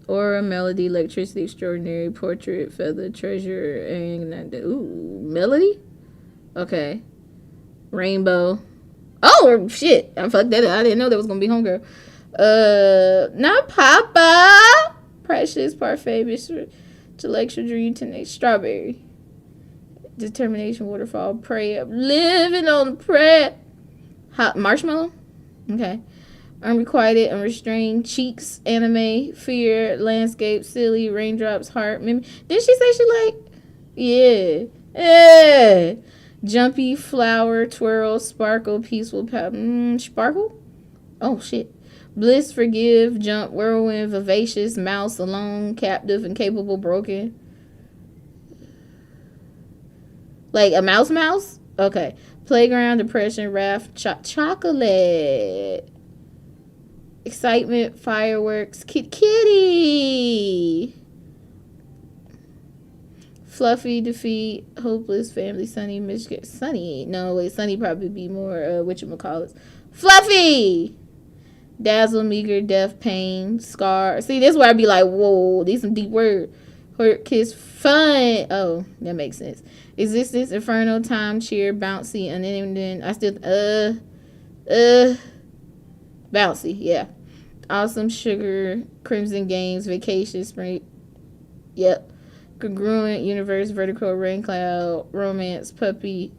Aura, melody, electricity, extraordinary, portrait, feather, treasure, and melody? Okay. Rainbow. Oh shit. I fucked that up. I didn't know that was gonna be homegirl. Not Papa. Precious, parfait, intellectual dream, tonight, strawberry. Determination, waterfall, prayer, living on prayer. Hot marshmallow. Okay. Unrequited, unrestrained, cheeks, anime, fear, landscape, silly, raindrops, heart. Did she say she like? Yeah. Jumpy, flower, twirl, sparkle, peaceful, sparkle? Oh shit. Bliss, forgive, jump, whirlwind, vivacious, mouse, alone, captive, incapable, broken. Like a mouse? Okay. Playground, depression, wrath, chocolate. Excitement, fireworks, kitty. Fluffy, defeat, hopeless, family, sunny, Michigan. Sunny? No, wait, sunny probably be more, whatchamacallits. Fluffy! Dazzle, meager, death, pain, scar. See, this is where I'd be like, whoa, these some deep words. Hurt, kiss, fun. Oh, that makes sense. Existence, inferno, time, cheer, bouncy, unending. I still, Uh, Bouncy, yeah. Awesome sugar, crimson games, vacation, spring. Yep. Congruent, universe, vertical, rain cloud, romance, puppy.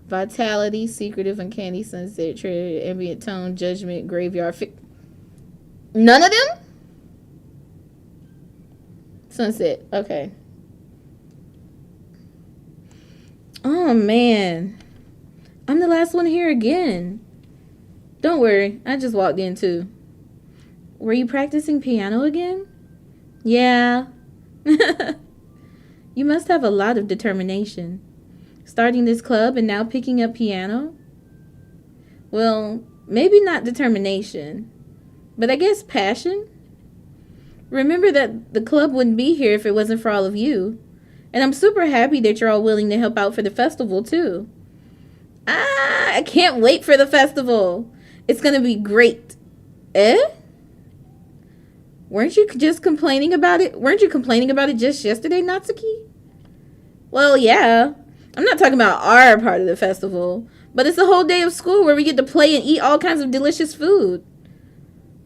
Vitality, secretive, uncanny, sunset, treasure, ambient tone, judgment, graveyard. None of them? Sunset. Okay. Oh, man. I'm the last one here again. Don't worry. I just walked in, too. Were you practicing piano again? Yeah. You must have a lot of determination. Starting this club and now picking up piano? Well, maybe not determination, but I guess passion? Remember that the club wouldn't be here if it wasn't for all of you. And I'm super happy that you're all willing to help out for the festival, too. I can't wait for the festival. It's going to be great. Eh? Weren't you just complaining about it? Weren't you complaining about it just yesterday, Natsuki? Well, yeah. I'm not talking about our part of the festival, but it's a whole day of school where we get to play and eat all kinds of delicious food.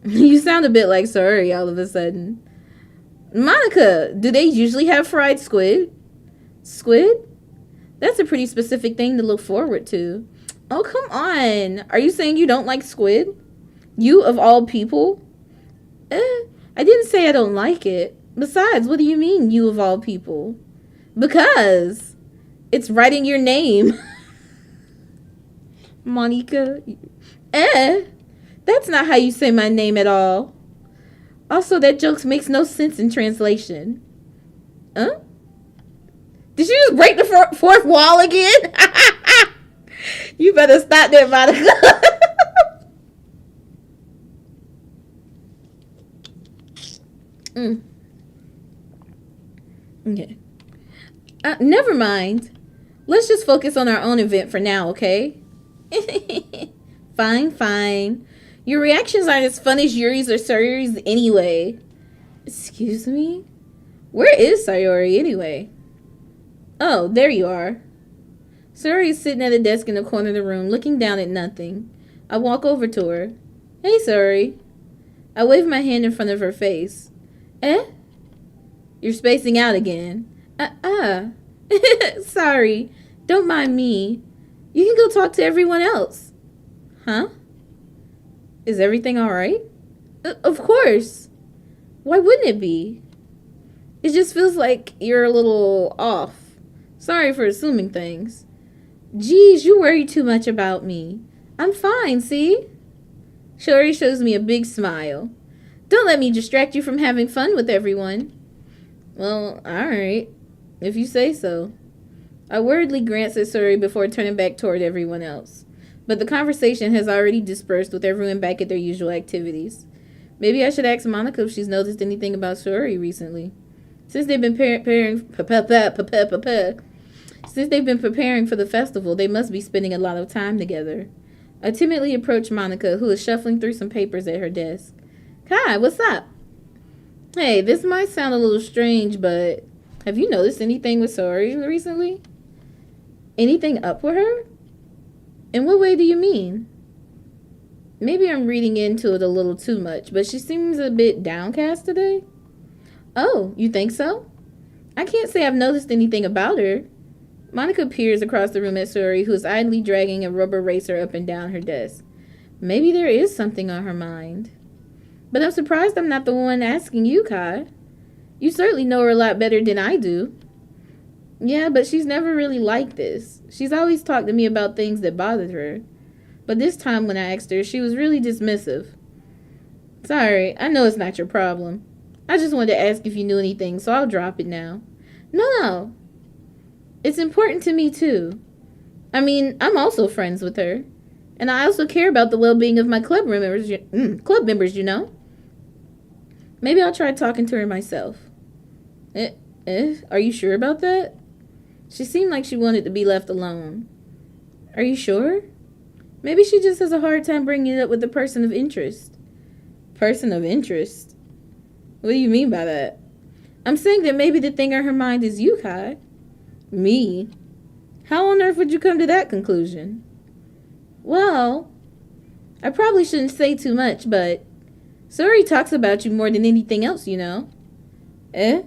You sound a bit like Sayori all of a sudden. Monika, do they usually have fried squid? Squid? That's a pretty specific thing to look forward to. Oh, come on. Are you saying you don't like squid? You of all people? I didn't say I don't like it. Besides, what do you mean, you of all people? Because it's writing your name. Monika. That's not how you say my name at all. Also, that joke makes no sense in translation. Huh? Did you just break the fourth wall again? You better stop there, Monika. Okay. Never mind. Let's just focus on our own event for now, okay? Fine. Your reactions aren't as fun as Yuri's or Sayori's anyway. Excuse me? Where is Sayori anyway? Oh, there you are. Sayori is sitting at a desk in the corner of the room, looking down at nothing. I walk over to her. Hey, Sayori. I wave my hand in front of her face. You're spacing out again. Sorry. Don't mind me. You can go talk to everyone else. Huh? Is everything alright? Of course. Why wouldn't it be? It just feels like you're a little off. Sorry for assuming things. Geez, you worry too much about me. I'm fine, see? Sayori shows me a big smile. Don't let me distract you from having fun with everyone. Well, alright. If you say so. I worriedly glance at Sayori before turning back toward everyone else. But the conversation has already dispersed with everyone back at their usual activities. Maybe I should ask Monika if she's noticed anything about Sayori recently. Since they've been preparing for the festival, they must be spending a lot of time together. I timidly approach Monika, who is shuffling through some papers at her desk. Hi, what's up? Hey, this might sound a little strange, but have you noticed anything with Sayori recently? Anything up with her? In what way do you mean? Maybe I'm reading into it a little too much, but she seems a bit downcast today. Oh, you think so? I can't say I've noticed anything about her. Monika peers across the room at Sayori, who is idly dragging a rubber racer up and down her desk. Maybe there is something on her mind. But I'm surprised I'm not the one asking you, Kai. You certainly know her a lot better than I do. Yeah, but she's never really like this. She's always talked to me about things that bothered her. But this time when I asked her, she was really dismissive. Sorry, I know it's not your problem. I just wanted to ask if you knew anything, so I'll drop it now. No. It's important to me, too. I mean, I'm also friends with her. And I also care about the well-being of my club members, you know? Maybe I'll try talking to her myself. Are you sure about that? She seemed like she wanted to be left alone. Are you sure? Maybe she just has a hard time bringing it up with a person of interest. Person of interest? What do you mean by that? I'm saying that maybe the thing on her mind is you, Kai. Me? How on earth would you come to that conclusion? Well, I probably shouldn't say too much, but Sayori talks about you more than anything else, you know. Eh?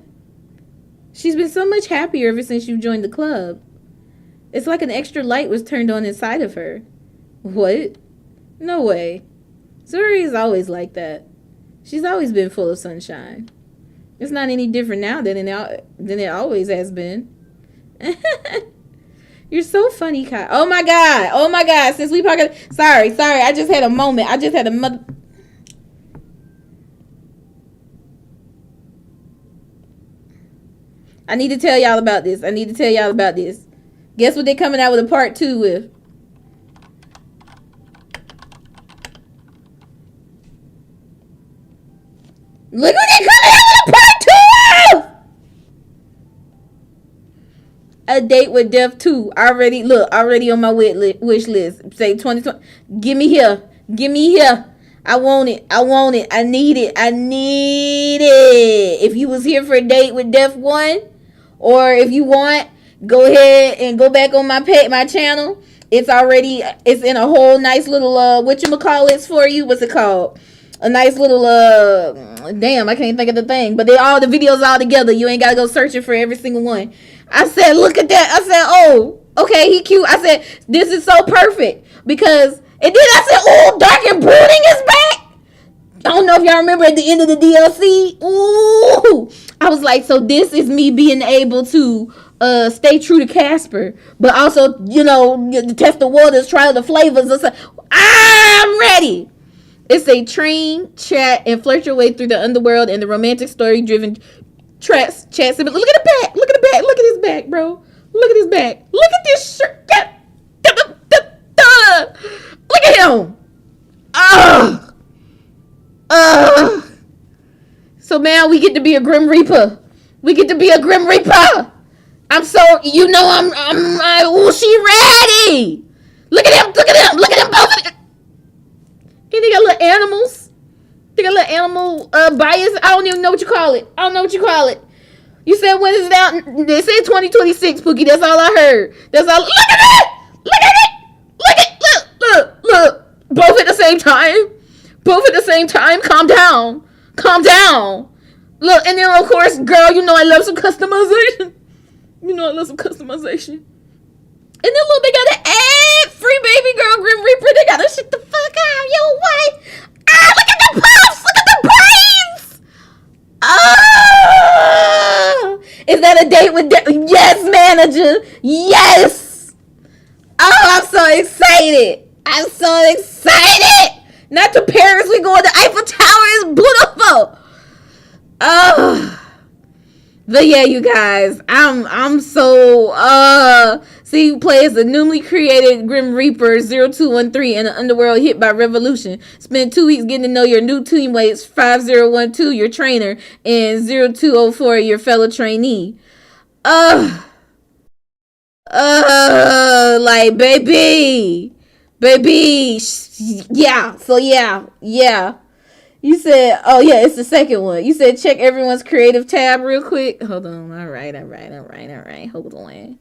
She's been so much happier ever since you joined the club. It's like an extra light was turned on inside of her. What? No way. Sayori is always like that. She's always been full of sunshine. It's not any different now than it always has been. You're so funny, Kai. Oh my god. Oh my god. Since we talking, sorry. I just had a moment. I just had a mother. I need to tell y'all about this. Guess what they're coming out with a part 2 with? Look what they're coming out with a part 2 of! A date with Death 2. Already on my wish list. Say 2020. Give me here. I want it. I need it. If you was here for a date with Death 1, or if you want, go ahead and go back on my channel. It's in a whole nice little whatchamacallits for you. What's it called? A nice little damn, I can't think of the thing. But all the videos all together. You ain't gotta go searching for every single one. I said, look at that. I said, oh, okay, he cute. I said, this is so perfect. Because, and then I said, oh, Dark and Brooding is back. I don't know if y'all remember at the end of the DLC. Ooh. I was like, so this is me being able to stay true to Casper. But also, test the waters, try the flavors. I'm ready. It's a train, chat, and flirt your way through the underworld and the romantic story-driven chat. Look at the back. Look at his back, bro. Look at his back. Look at this shirt. Look at him. So now we get to be a Grim Reaper. I'm so, she ready. Look at him both. And they got little animals. Bias. I don't even know what you call it. You said when is it out? They said 2026, Pookie. That's all I heard. Look at it. Look. Both at the same time. Calm down. Look, and then of course, girl, I love some customization. And then look, they got an ad free baby girl Grim Reaper. They gotta shut the fuck out, yo, what? Look at the puffs! Look at the braids! Is that a date with yes, manager? Yes! Oh, I'm so excited! Not to Paris, we going to Eiffel Tower. Is beautiful. But yeah, you guys, I'm so see, play as a newly created Grim Reaper 0213 in an underworld hit by revolution. Spend 2 weeks getting to know your new teammates 5012, your trainer, and 0204, your fellow trainee. Like baby, yeah. So yeah. You said, oh yeah, it's the second one. You said check everyone's creative tab real quick. Hold on. All right. Hold on.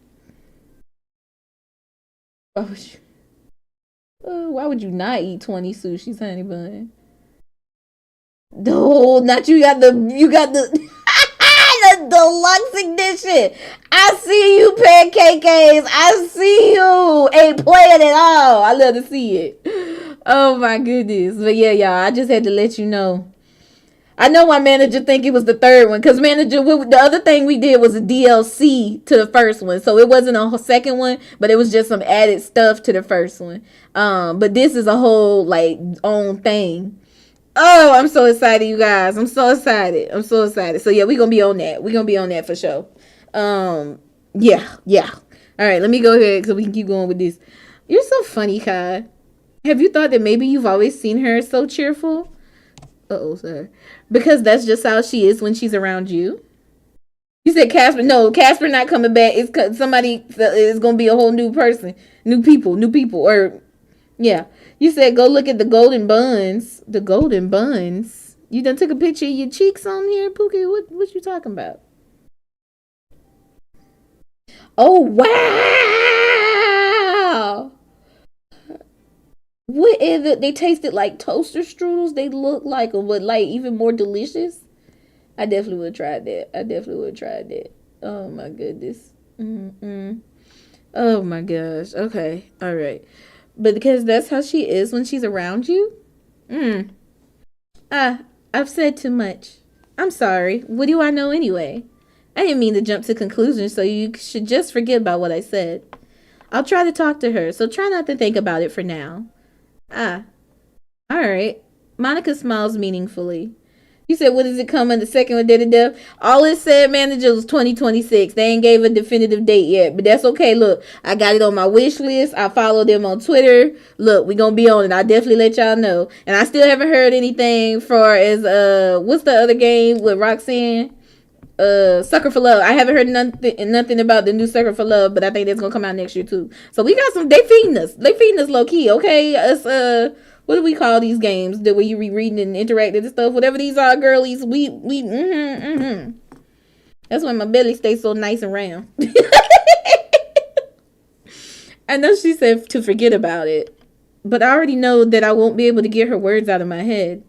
Why would you not eat 20 sushis, honey bun? No, not you. You got the the deluxe edition. I see you, pancakes. I see you. Ain't playing at all. I love to see it. Oh my goodness. But yeah, y'all, I just had to let you know. I know my manager think it was the third one, because the other thing we did was a DLC to the first one. So it wasn't a second one, but it was just some added stuff to the first one. But this is a whole own thing. Oh, I'm so excited, you guys. I'm so excited. So yeah, we're gonna be on that for sure. Yeah. All right, let me go ahead so we can keep going with this. You're so funny, Kai. Have you thought that maybe you've always seen her so cheerful? Sorry. Because that's just how she is when she's around you. You said Casper. No, Casper not coming back. It's somebody is going to be a whole new person. New people. Or, yeah. You said go look at the golden buns. The golden buns? You done took a picture of your cheeks on here, Pookie? What you talking about? Oh, wow. What is it? They tasted like toaster strudels. They look like them, but like even more delicious. I definitely would have tried that. I definitely would have tried that. Oh my goodness. Mm-mm. Oh my gosh. Okay. All right. But because that's how she is when she's around you. Mm. Ah, I've said too much. I'm sorry. What do I know anyway? I didn't mean to jump to conclusions, so you should just forget about what I said. I'll try to talk to her, so try not to think about it for now. Ah, alright. Monika smiles meaningfully. You said, what does it come in the second one? Da. All it said, manager, was 2026. They ain't gave a definitive date yet, but that's okay. Look, I got it on my wish list. I follow them on Twitter. Look, we gonna be on it. I'll definitely let y'all know. And I still haven't heard anything for as what's the other game with Roxanne? Sucker for Love. I haven't heard nothing about the new Sucker for Love, but I think that's gonna come out next year too. So we got some. They feeding us. They feeding us low key. Okay, us what do we call these games that where you be reading and interacting and stuff? Whatever these are, girlies. We That's why my belly stays so nice and round. I know she said to forget about it, but I already know that I won't be able to get her words out of my head.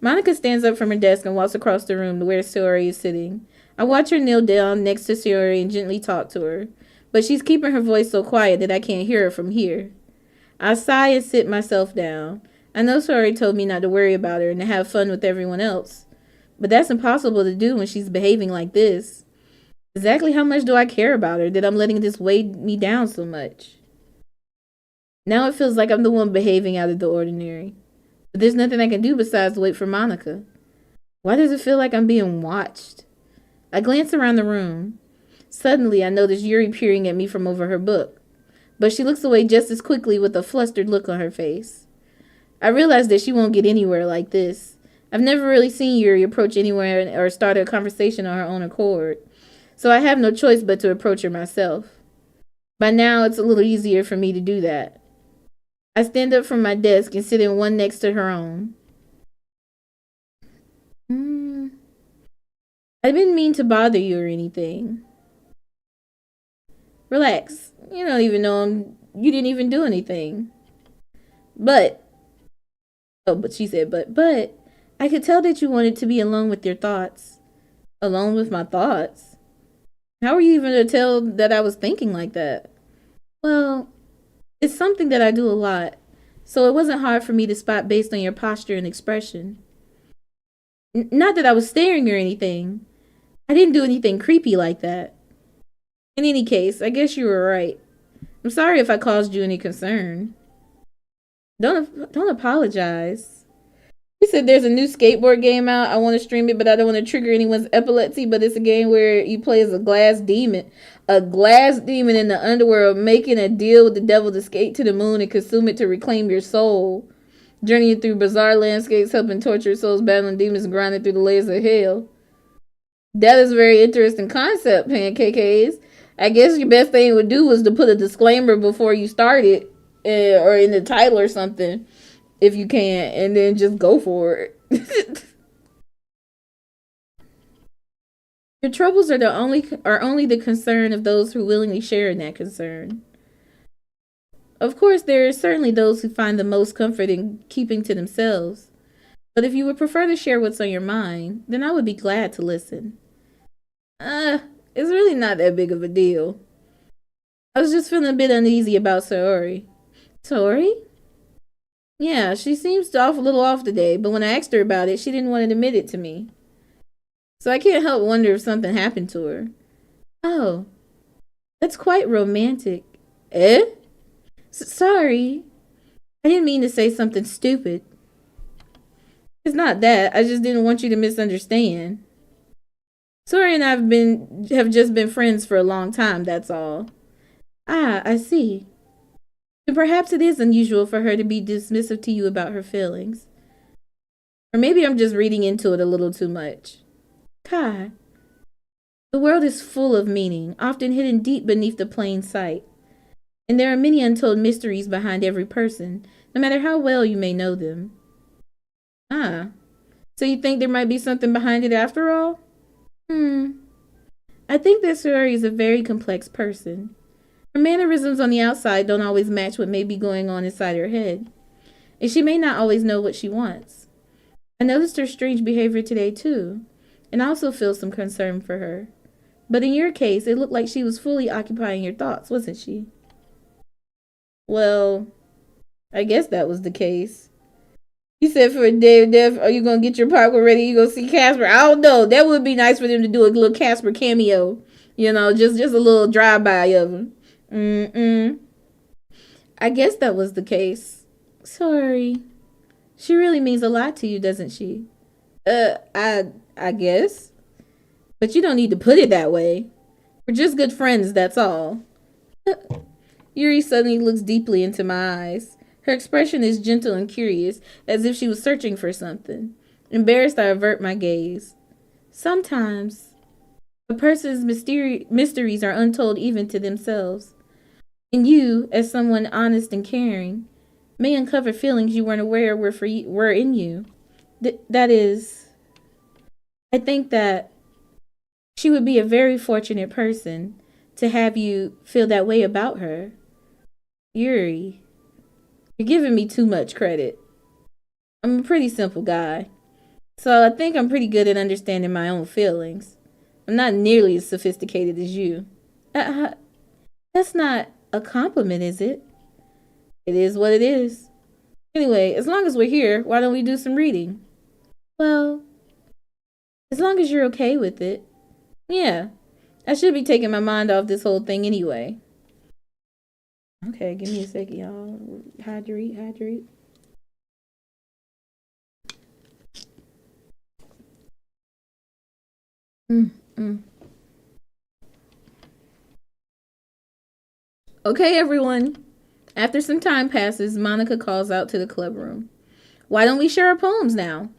Monika stands up from her desk and walks across the room to where Sayori is sitting. I watch her kneel down next to Sayori and gently talk to her, but she's keeping her voice so quiet that I can't hear her from here. I sigh and sit myself down. I know Sayori told me not to worry about her and to have fun with everyone else, but that's impossible to do when she's behaving like this. Exactly how much do I care about her that I'm letting this weigh me down so much? Now it feels like I'm the one behaving out of the ordinary. But there's nothing I can do besides wait for Monika. Why does it feel like I'm being watched? I glance around the room. Suddenly, I notice Yuri peering at me from over her book, but she looks away just as quickly with a flustered look on her face. I realize that she won't get anywhere like this. I've never really seen Yuri approach anyone or start a conversation on her own accord, so I have no choice but to approach her myself. By now, it's a little easier for me to do that. I stand up from my desk and sit in one next to her own. I didn't mean to bother you or anything. Relax. You don't even know you didn't even do anything. But she said, but I could tell that you wanted to be alone with your thoughts. Alone with my thoughts? How were you even to tell that I was thinking like that? Well, it's something that I do a lot, so it wasn't hard for me to spot based on your posture and expression. Not that I was staring or anything. I didn't do anything creepy like that. In any case, I guess you were right. I'm sorry if I caused you any concern. Don't apologize. You said there's a new skateboard game out. I want to stream it, but I don't want to trigger anyone's epilepsy. But it's a game where you play as a glass demon. A glass demon in the underworld making a deal with the devil to skate to the moon and consume it to reclaim your soul. Journeying through bizarre landscapes, helping tortured souls, battling demons, grinding through the layers of hell. That is a very interesting concept, Pancakes. I guess your best thing would do was to put a disclaimer before you start it, or in the title or something, if you can, and then just go for it. Your troubles are only the concern of those who willingly share in that concern. Of course, there are certainly those who find the most comfort in keeping to themselves. But if you would prefer to share what's on your mind, then I would be glad to listen. It's really not that big of a deal. I was just feeling a bit uneasy about Sayori. Sayori? Yeah, she seems a little off today, but when I asked her about it, she didn't want to admit it to me. So I can't help wonder if something happened to her. Oh, that's quite romantic. Eh? Sorry. I didn't mean to say something stupid. It's not that. I just didn't want you to misunderstand. Sayori and I have just been friends for a long time, that's all. Ah, I see. And perhaps it is unusual for her to be dismissive to you about her feelings. Or maybe I'm just reading into it a little too much. Kai, the world is full of meaning, often hidden deep beneath the plain sight. And there are many untold mysteries behind every person, no matter how well you may know them. Ah, so you think there might be something behind it after all? I think that Sayori is a very complex person. Her mannerisms on the outside don't always match what may be going on inside her head, and she may not always know what she wants. I noticed her strange behavior today, too, and I also feel some concern for her. But in your case, it looked like she was fully occupying your thoughts, wasn't she? Well, I guess that was the case. You said for a day of death, are you gonna get your popcorn ready? You gonna see Casper? I don't know. That would be nice for them to do a little Casper cameo. You know, just a little drive by of him. I guess that was the case. Sorry. She really means a lot to you, doesn't she? I guess. But you don't need to put it that way. We're just good friends, that's all. Yuri suddenly looks deeply into my eyes. Her expression is gentle and curious, as if she was searching for something. Embarrassed, I avert my gaze. Sometimes, a person's mysteries are untold even to themselves. And you, as someone honest and caring, may uncover feelings you weren't aware were in you. That is, I think that she would be a very fortunate person to have you feel that way about her. Yuri, you're giving me too much credit. I'm a pretty simple guy, so I think I'm pretty good at understanding my own feelings. I'm not nearly as sophisticated as you. That's not a compliment, is it? It is what it is. Anyway, as long as we're here, why don't we do some reading? Well, as long as you're okay with it. Yeah, I should be taking my mind off this whole thing anyway. Okay, give me a second, y'all. Hydrate. Okay, everyone. After some time passes, Monika calls out to the club room. Why don't we share our poems now?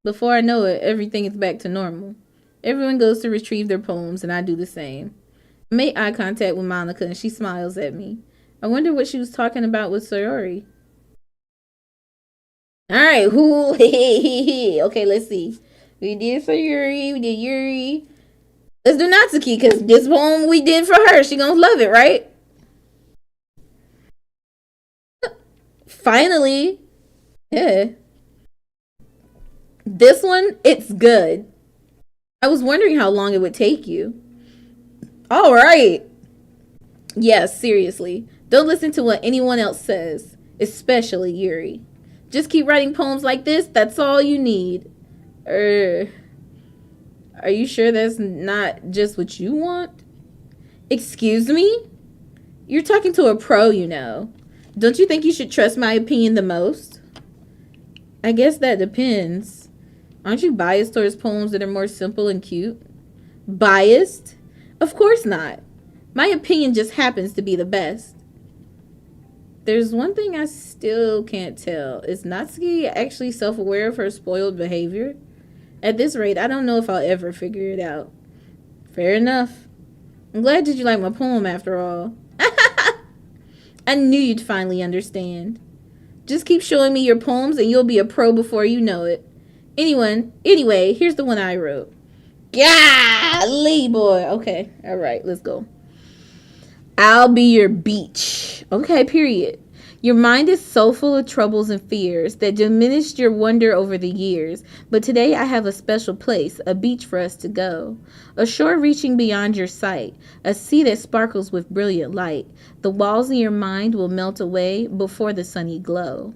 Before I know it, everything is back to normal. Everyone goes to retrieve their poems, and I do the same. I make eye contact with Monika, and she smiles at me. I wonder what she was talking about with Sayori. Alright, who? Okay, let's see. We did Sayori, we did Yuri. Let's do Natsuki, because this poem we did for her. She gonna love it, right? Finally. Yeah. This one, it's good. I was wondering how long it would take you. Alright. Yes, seriously. Don't listen to what anyone else says, especially Yuri. Just keep writing poems like this, that's all you need. Are you sure that's not just what you want? Excuse me? You're talking to a pro, you know. Don't you think you should trust my opinion the most? I guess that depends. Aren't you biased towards poems that are more simple and cute? Biased? Of course not. My opinion just happens to be the best. There's one thing I still can't tell. Is Natsuki actually self-aware of her spoiled behavior? At this rate, I don't know if I'll ever figure it out. Fair enough. I'm glad that you like my poem after all. I knew you'd finally understand. Just keep showing me your poems and you'll be a pro before you know it. Anyway, here's the one I wrote. Golly, boy. Okay, alright, let's go. I'll be your beach. Okay, period. Your mind is so full of troubles and fears that diminished your wonder over the years. But today I have a special place, a beach for us to go. A shore reaching beyond your sight. A sea that sparkles with brilliant light. The walls in your mind will melt away before the sunny glow.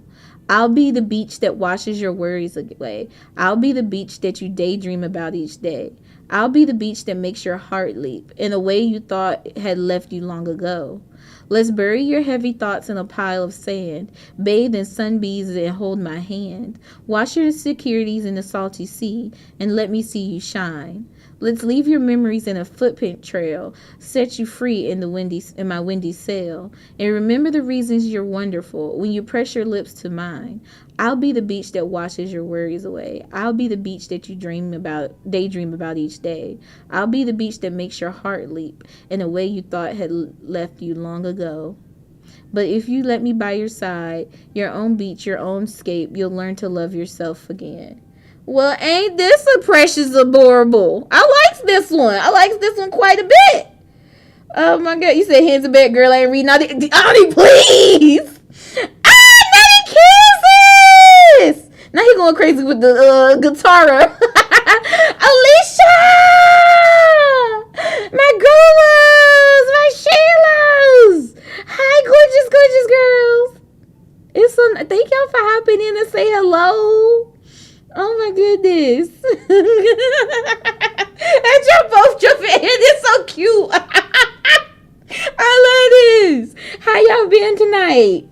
I'll be the beach that washes your worries away. I'll be the beach that you daydream about each day. I'll be the beach that makes your heart leap in a way you thought had left you long ago. Let's bury your heavy thoughts in a pile of sand, bathe in sunbeams and hold my hand. Wash your insecurities in the salty sea and let me see you shine. Let's leave your memories in a footprint trail, set you free in my windy sail, and remember the reasons you're wonderful when you press your lips to mine. I'll be the beach that washes your worries away. I'll be the beach that you daydream about each day. I'll be the beach that makes your heart leap in a way you thought had left you long ago. But if you let me by your side, your own beach, your own escape, you'll learn to love yourself again. Well, ain't this a precious adorable? I likes this one. I likes this one quite a bit. Oh my god, you said hands a bad girl ain't reading. Auntie, please. Ah, naughty kisses. Now he going crazy with the guitar. Alicia, my girls, my Shaylas. Hi, gorgeous, gorgeous girls. Thank y'all for hopping in and say hello. Oh my goodness. And y'all both jumping in. It's so cute. I love this. How y'all been tonight?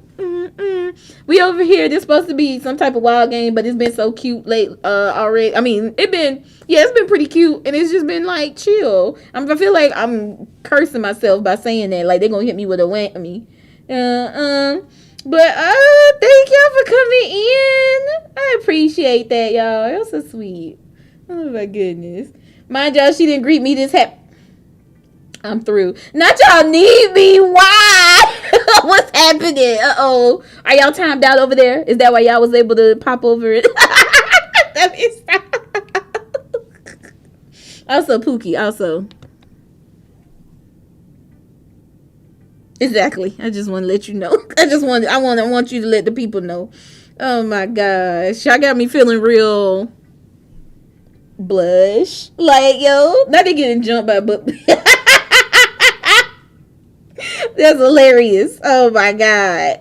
We over here. This supposed to be some type of wild game, but it's been so cute late already. I mean, it's been pretty cute, and it's just been like chill. I feel like I'm cursing myself by saying that. Like they're gonna hit me with a whammy. But thank y'all for coming in. I appreciate that, y'all. Y'all so sweet. Oh my goodness. Mind y'all, she didn't greet me this I'm through. Not y'all need me. Why? What's happening? Uh-oh. Are y'all timed out over there? Is that why y'all was able to pop over it? That is also Pookie. Also. Exactly. I just want to let you know. I want you to let the people know. Oh my gosh. Y'all got me feeling real blush. Like, yo. Not they getting jumped by but that's hilarious. Oh my god.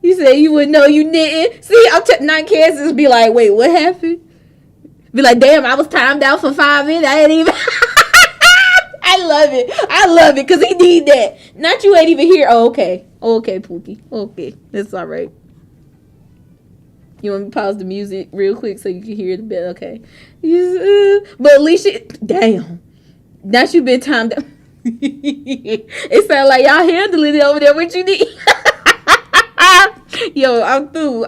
You said you would know you didn't. See, I'm not Kansas be like, wait, what happened? Be like, damn, I was timed out for 5 minutes. I ain't even I love it because he need that. Not you ain't even here. Oh, okay. Okay, Pookie. Okay. That's all right. You want me to pause the music real quick so you can hear the bell? Okay. But Alicia, damn. Now you been timed out. It sounds like y'all handling it over there. What you need? Yo, I'm through.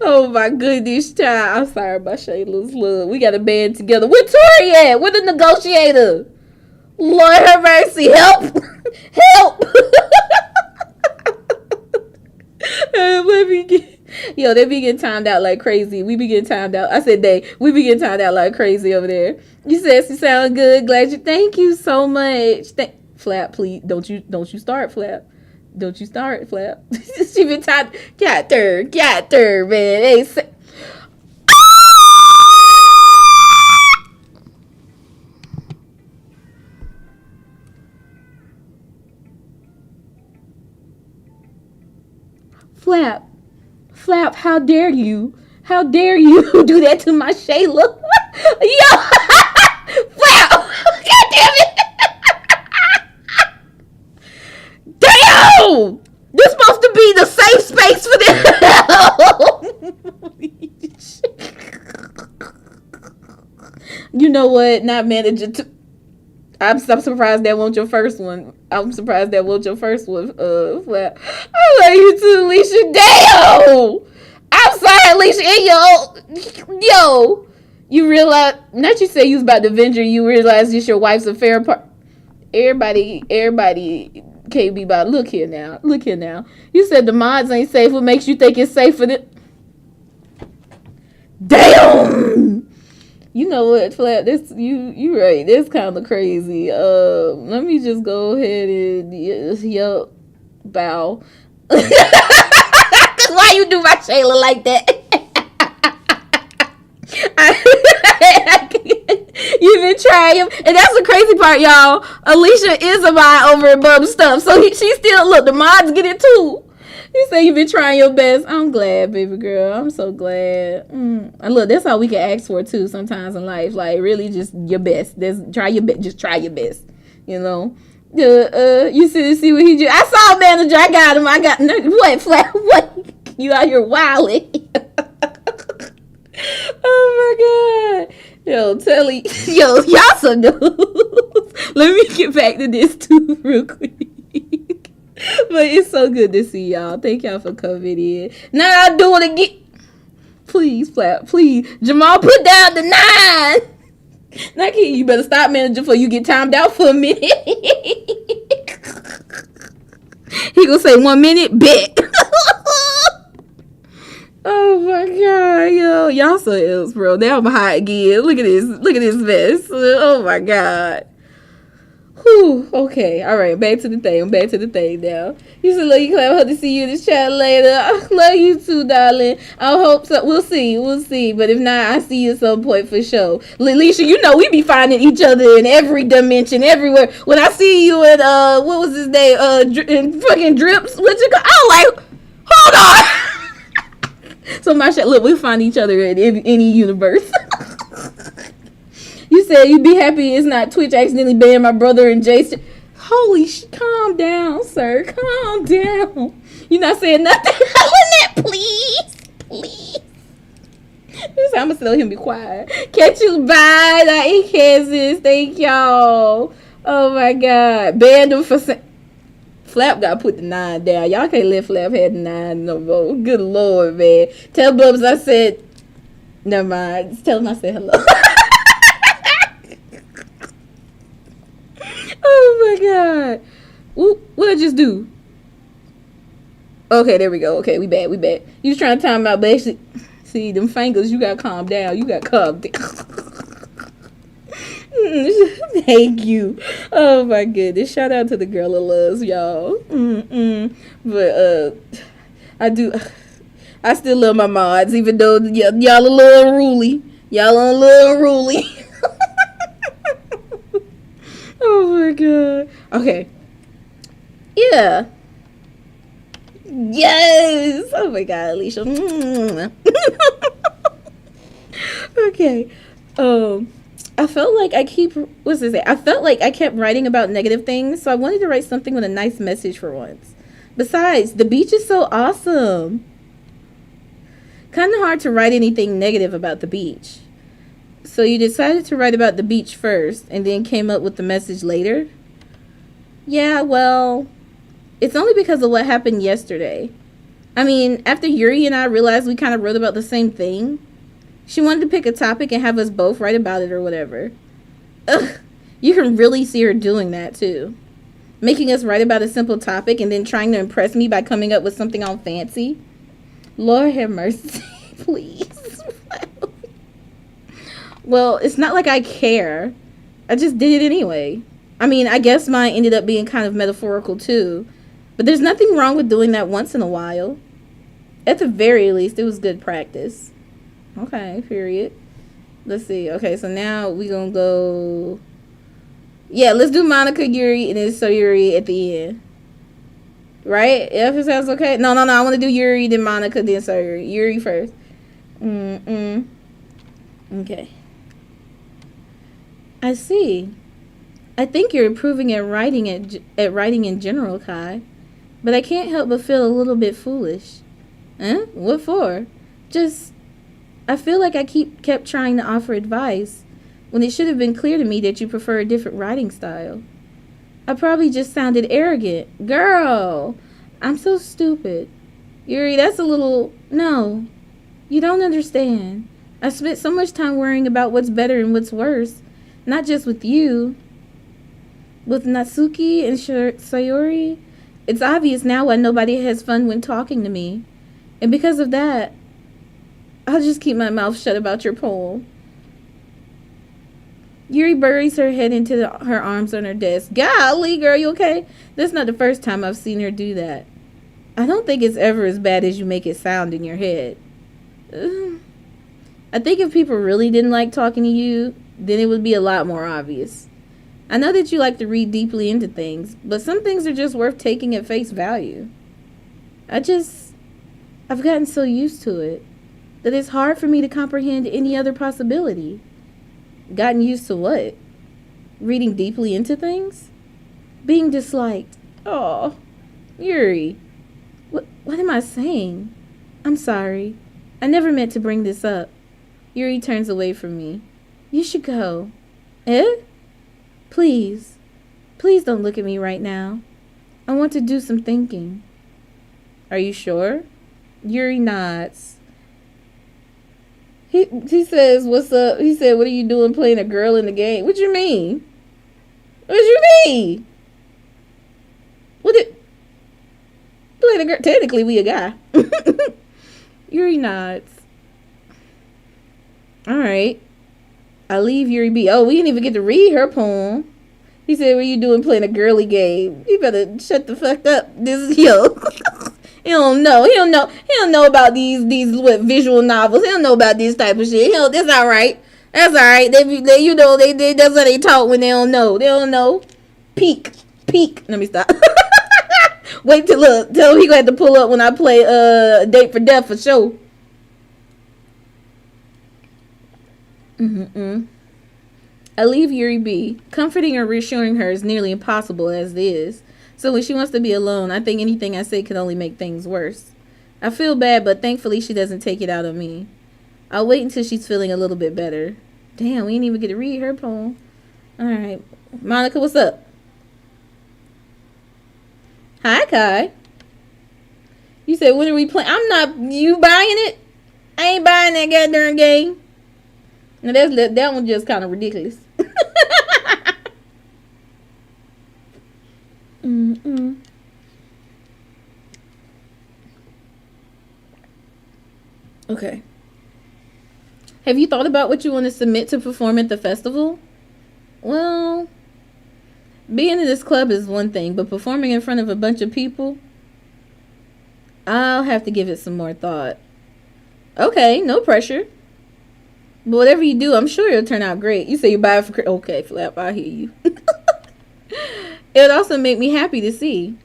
Oh my goodness, child. I'm sorry about Shayla's love. We got a band together. Where Tori at? Where the negotiator? Lord have mercy. Help. Help. Let me get. Yo, they be getting timed out like crazy. We be getting timed out. I said they. We be getting timed out like crazy over there. You said she sound good. Glad you. Thank you so much. Flap, please. Don't you start, Flap. Don't you start, Flap. She been timed. Got her, man. Hey, Flap, how dare you? How dare you do that to my Shayla? Yo, Flap, God damn it. Damn, this supposed to be the safe space for them. You know what? Not manager. I'm surprised that wasn't your first one. Flap. I love you too, Alicia. Damn! I'm sorry, Alicia. And yo, you realize, not you say you was about to venture, you realize this your wife's affair part. Everybody can't be about, look here now. You said the mods ain't safe. What makes you think it's safe for the, damn! You know what, Flap? This you right. This kind of crazy. Let me just go ahead and bow. Why you do my Shayla like that? You've been trying, and that's the crazy part, y'all. Alicia is a mod over and above stuff, so she still look. The mods get it too. You say you've been trying your best. I'm glad, baby girl. I'm so glad. And look, that's all we can ask for too sometimes in life. Like really, just your best. Just try your best. You know. You see what he did. I saw a manager. I got him. What, Flap? What? You out here wilding? Oh my god. Yo, y'all some dudes. Let me get back to this too real quick. But it's so good to see y'all. Thank y'all for coming in. Now I'll do it again. Please, Flap. Please. Jamal, put down the 9. Not kidding. You better stop, manager, before you get timed out for a minute. He gonna say 1 minute. Bet. Oh my god, yo, y'all so else, bro. Now I'm hot again. Look at this mess. Oh my god. Whew. Okay, all right. Back to the thing. Now. You said, "Love you, Claire. I hope to see you in this chat later." I love you too, darling. I hope so. We'll see. But if not, I see you at some point for sure. Leisha, you know we be finding each other in every dimension, everywhere. When I see you at what was his name? In fucking Drips. What you call? I was like, hold on. So my shit. Look, we find each other in any universe. You said you'd be happy it's not Twitch accidentally banned my brother and Jason. Holy calm down, sir. Calm down. You're not saying nothing. Lynette, please. This time I'm gonna tell him be quiet. Catch you by the Kansas. Thank y'all. Oh my god. Banned him for Flap got put the 9 down. Y'all can't let Flap have the 9 no more. Good lord, man. Tell Bubs I said never mind. Just tell him I said hello. Oh my god. What'd I just do? Okay, there we go. Okay, we back. You was trying to time out, but actually, see, them fingers, you gotta calm down. Thank you. Oh my goodness. Shout out to the girl of loves, y'all. But, I still love my mods, even though y'all a little unruly. Oh my god. Okay. Yeah. Yes. Oh my god, Alicia. Okay. I felt like I felt like I kept writing about negative things, so I wanted to write something with a nice message for once. Besides, the beach is so awesome. Kind of hard to write anything negative about the beach. So you decided to write about the beach first and then came up with the message later? Yeah, well, it's only because of what happened yesterday. I mean, after Yuri and I realized we kind of wrote about the same thing, she wanted to pick a topic and have us both write about it or whatever. Ugh, you can really see her doing that too. Making us write about a simple topic and then trying to impress me by coming up with something all fancy. Lord have mercy, please. Well, it's not like I care. I just did it anyway. I mean, I guess mine ended up being kind of metaphorical too. But there's nothing wrong with doing that once in a while. At the very least, it was good practice. Okay, period. Let's see. Okay, so now we gonna go... Yeah, let's do Monika, Yuri, and then Sayori at the end. Right? If it sounds okay? No. I want to do Yuri, then Monika, then Sayori. Yuri first. Okay. I see. I think you're improving at writing in general, Kai. But I can't help but feel a little bit foolish. Huh? What for? Just, I feel like I kept trying to offer advice when it should have been clear to me that you prefer a different writing style. I probably just sounded arrogant. Girl, I'm so stupid. Yuri, that's a little... No, you don't understand. I spent so much time worrying about what's better and what's worse. Not just with you. With Natsuki and Sayori, it's obvious now why nobody has fun when talking to me. And because of that, I'll just keep my mouth shut about your poem. Yuri buries her head into her arms on her desk. Golly, girl, you okay? That's not the first time I've seen her do that. I don't think it's ever as bad as you make it sound in your head. I think if people really didn't like talking to you, then it would be a lot more obvious. I know that you like to read deeply into things, but some things are just worth taking at face value. I've gotten so used to it that it's hard for me to comprehend any other possibility. Gotten used to what? Reading deeply into things? Being disliked. Oh, Yuri. What am I saying? I'm sorry. I never meant to bring this up. Yuri turns away from me. You should go. Eh? Please. Please don't look at me right now. I want to do some thinking. Are you sure? Yuri nods. He says, what's up? He said, what are you doing playing a girl in the game? What you mean? What you mean? Playing a girl? Technically, we a guy. Yuri nods. Alright. I leave Yuri be. Oh, we didn't even get to read her poem. He said, what are you doing playing a girly game? You better shut the fuck up. This is yo. He don't know. He don't know about these what visual novels. He don't know about this type of shit. That's all right. That's all right. They you know they that's how they talk when they don't know. They don't know. Peek. Let me stop. Wait till look. Tell him he gonna have to pull up when I play Date for Death for sure. I leave Yuri be. Comforting or reassuring her is nearly impossible as it is. So when she wants to be alone, I think anything I say could only make things worse. I feel bad, but thankfully she doesn't take it out on me. I'll wait until she's feeling a little bit better. Damn, we didn't even get to read her poem. Alright. Monika, what's up? Hi, Kai. You said, when are we playing? I'm not. You buying it? I ain't buying that goddamn game. Now that one just kind of ridiculous. Okay. Have you thought about what you want to submit to perform at the festival? Well, being in this club is one thing, but performing in front of a bunch of people, I'll have to give it some more thought. Okay, no pressure. But whatever you do, I'm sure it'll turn out great. You say you buy it for... Okay, Flap, I hear you. It would also make me happy to see.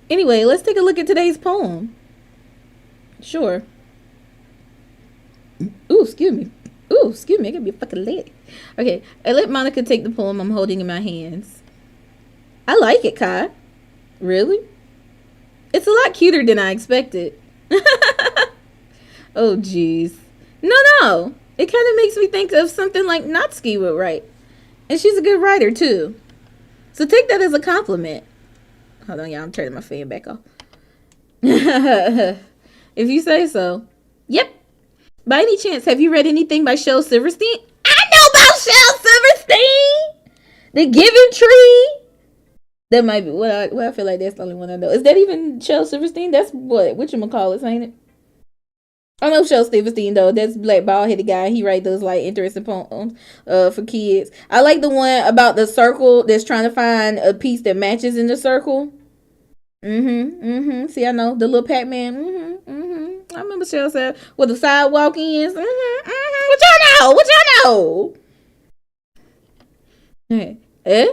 Anyway, let's take a look at today's poem. Sure. Ooh, excuse me. I gotta be a fucking lady. Okay, I let Monika take the poem I'm holding in my hands. I like it, Kai. Really? It's a lot cuter than I expected. Oh, jeez. No. It kind of makes me think of something like Natsuki would write. And she's a good writer, too. So take that as a compliment. Hold on, y'all. I'm turning my fan back off. If you say so. Yep. By any chance, have you read anything by Shel Silverstein? I know about Shel Silverstein! The Giving Tree! That might be what I feel like that's the only one I know. Is that even Shel Silverstein? That's what whatchamacallit, ain't it? I know Shel Silverstein though. That's black bald headed guy. He write those like interesting poems for kids. I like the one about the circle that's trying to find a piece that matches in the circle. See, I know the little Pac-Man. I remember Shel said with the sidewalk ends. What y'all know? Hey.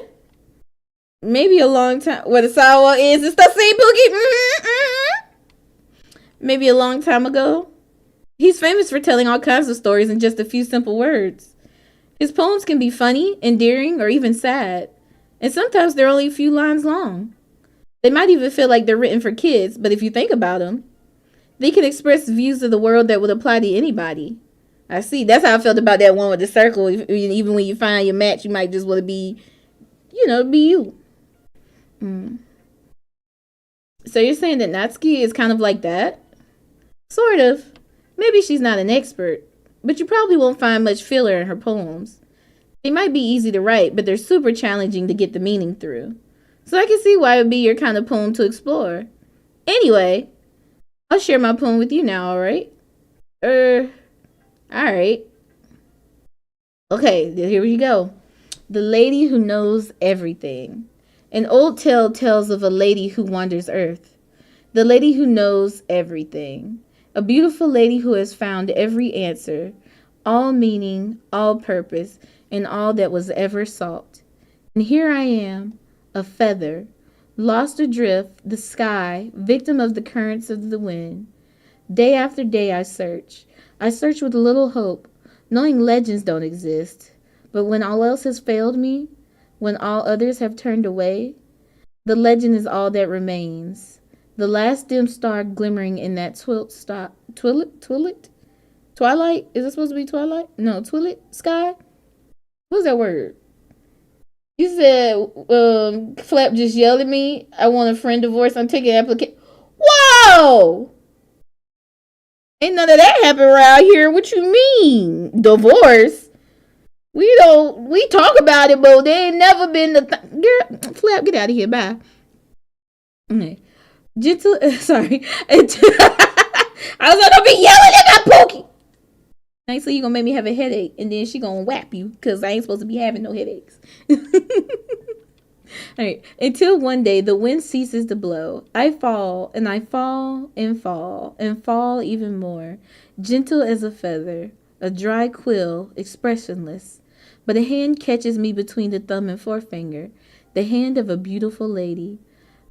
Maybe a long time where the sidewalk ends and stuff. See, Boogie. Maybe a long time ago. He's famous for telling all kinds of stories in just a few simple words. His poems can be funny, endearing, or even sad. And sometimes they're only a few lines long. They might even feel like they're written for kids, but if you think about them, they can express views of the world that would apply to anybody. I see. That's how I felt about that one with the circle. Even when you find your match, you might just want to be, be you. So you're saying that Natsuki is kind of like that? Sort of. Maybe she's not an expert, but you probably won't find much filler in her poems. They might be easy to write, but they're super challenging to get the meaning through. So I can see why it would be your kind of poem to explore. Anyway, I'll share my poem with you now, alright? Alright. Okay, here we go. The Lady Who Knows Everything. An old tale tells of a lady who wanders earth. The lady who knows everything. A beautiful lady who has found every answer, all meaning, all purpose, and all that was ever sought. And here I am, a feather, lost adrift, the sky, victim of the currents of the wind. Day after day I search. I search with little hope, knowing legends don't exist. But when all else has failed me, when all others have turned away, the legend is all that remains. The last dim star glimmering in that twilight? Is it supposed to be twilight? No, twilight sky? What's that word? You said, Flap just yelled at me. I want a friend divorce. I'm taking application. Whoa! Ain't none of that happen around here. What you mean? Divorce? We talk about it, but they ain't never been the girl. Flap, get out of here. Bye. Okay. Gentle, sorry. I was like, don't be yelling at my Pookie. Nice, so you gonna make me have a headache, and then she gonna whap you because I ain't supposed to be having no headaches. All right. Until one day the wind ceases to blow, I fall and I fall and fall and fall even more, gentle as a feather, a dry quill, expressionless. But a hand catches me between the thumb and forefinger, the hand of a beautiful lady.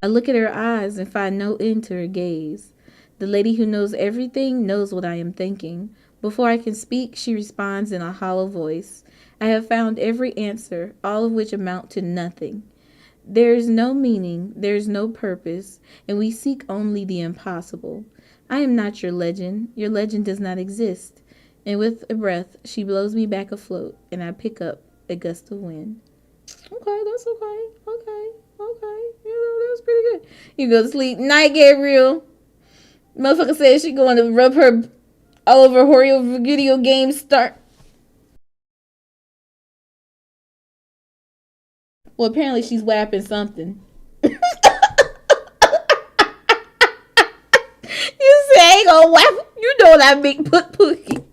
I look at her eyes and find no end to her gaze. The lady who knows everything knows what I am thinking. Before I can speak, she responds in a hollow voice. I have found every answer, all of which amount to nothing. There is no meaning, there is no purpose, and we seek only the impossible. I am not your legend does not exist. And with a breath, she blows me back afloat, and I pick up a gust of wind. Okay, that's okay. Okay. That's pretty good. You go to sleep. Night, Gabriel. Motherfucker said she going to rub her all over horrible video game start. Well, apparently she's whapping something. You say I ain't gonna whap. You know what I mean. Pookie.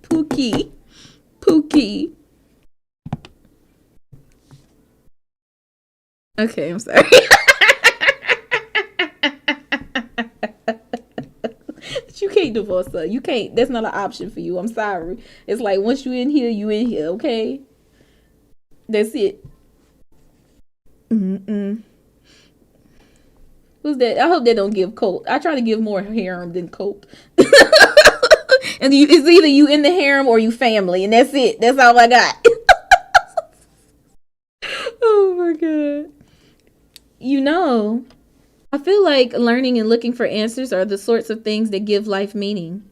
Okay, I'm sorry. You can't divorce her. You can't. That's not an option for you. I'm sorry. It's like once you in here, you in here. Okay. That's it. Who's that? I hope they don't give Colt. I try to give more harem than Colt. And it's either you in the harem or you family, and that's it. That's all I got. Oh my god. You know, I feel like learning and looking for answers are the sorts of things that give life meaning.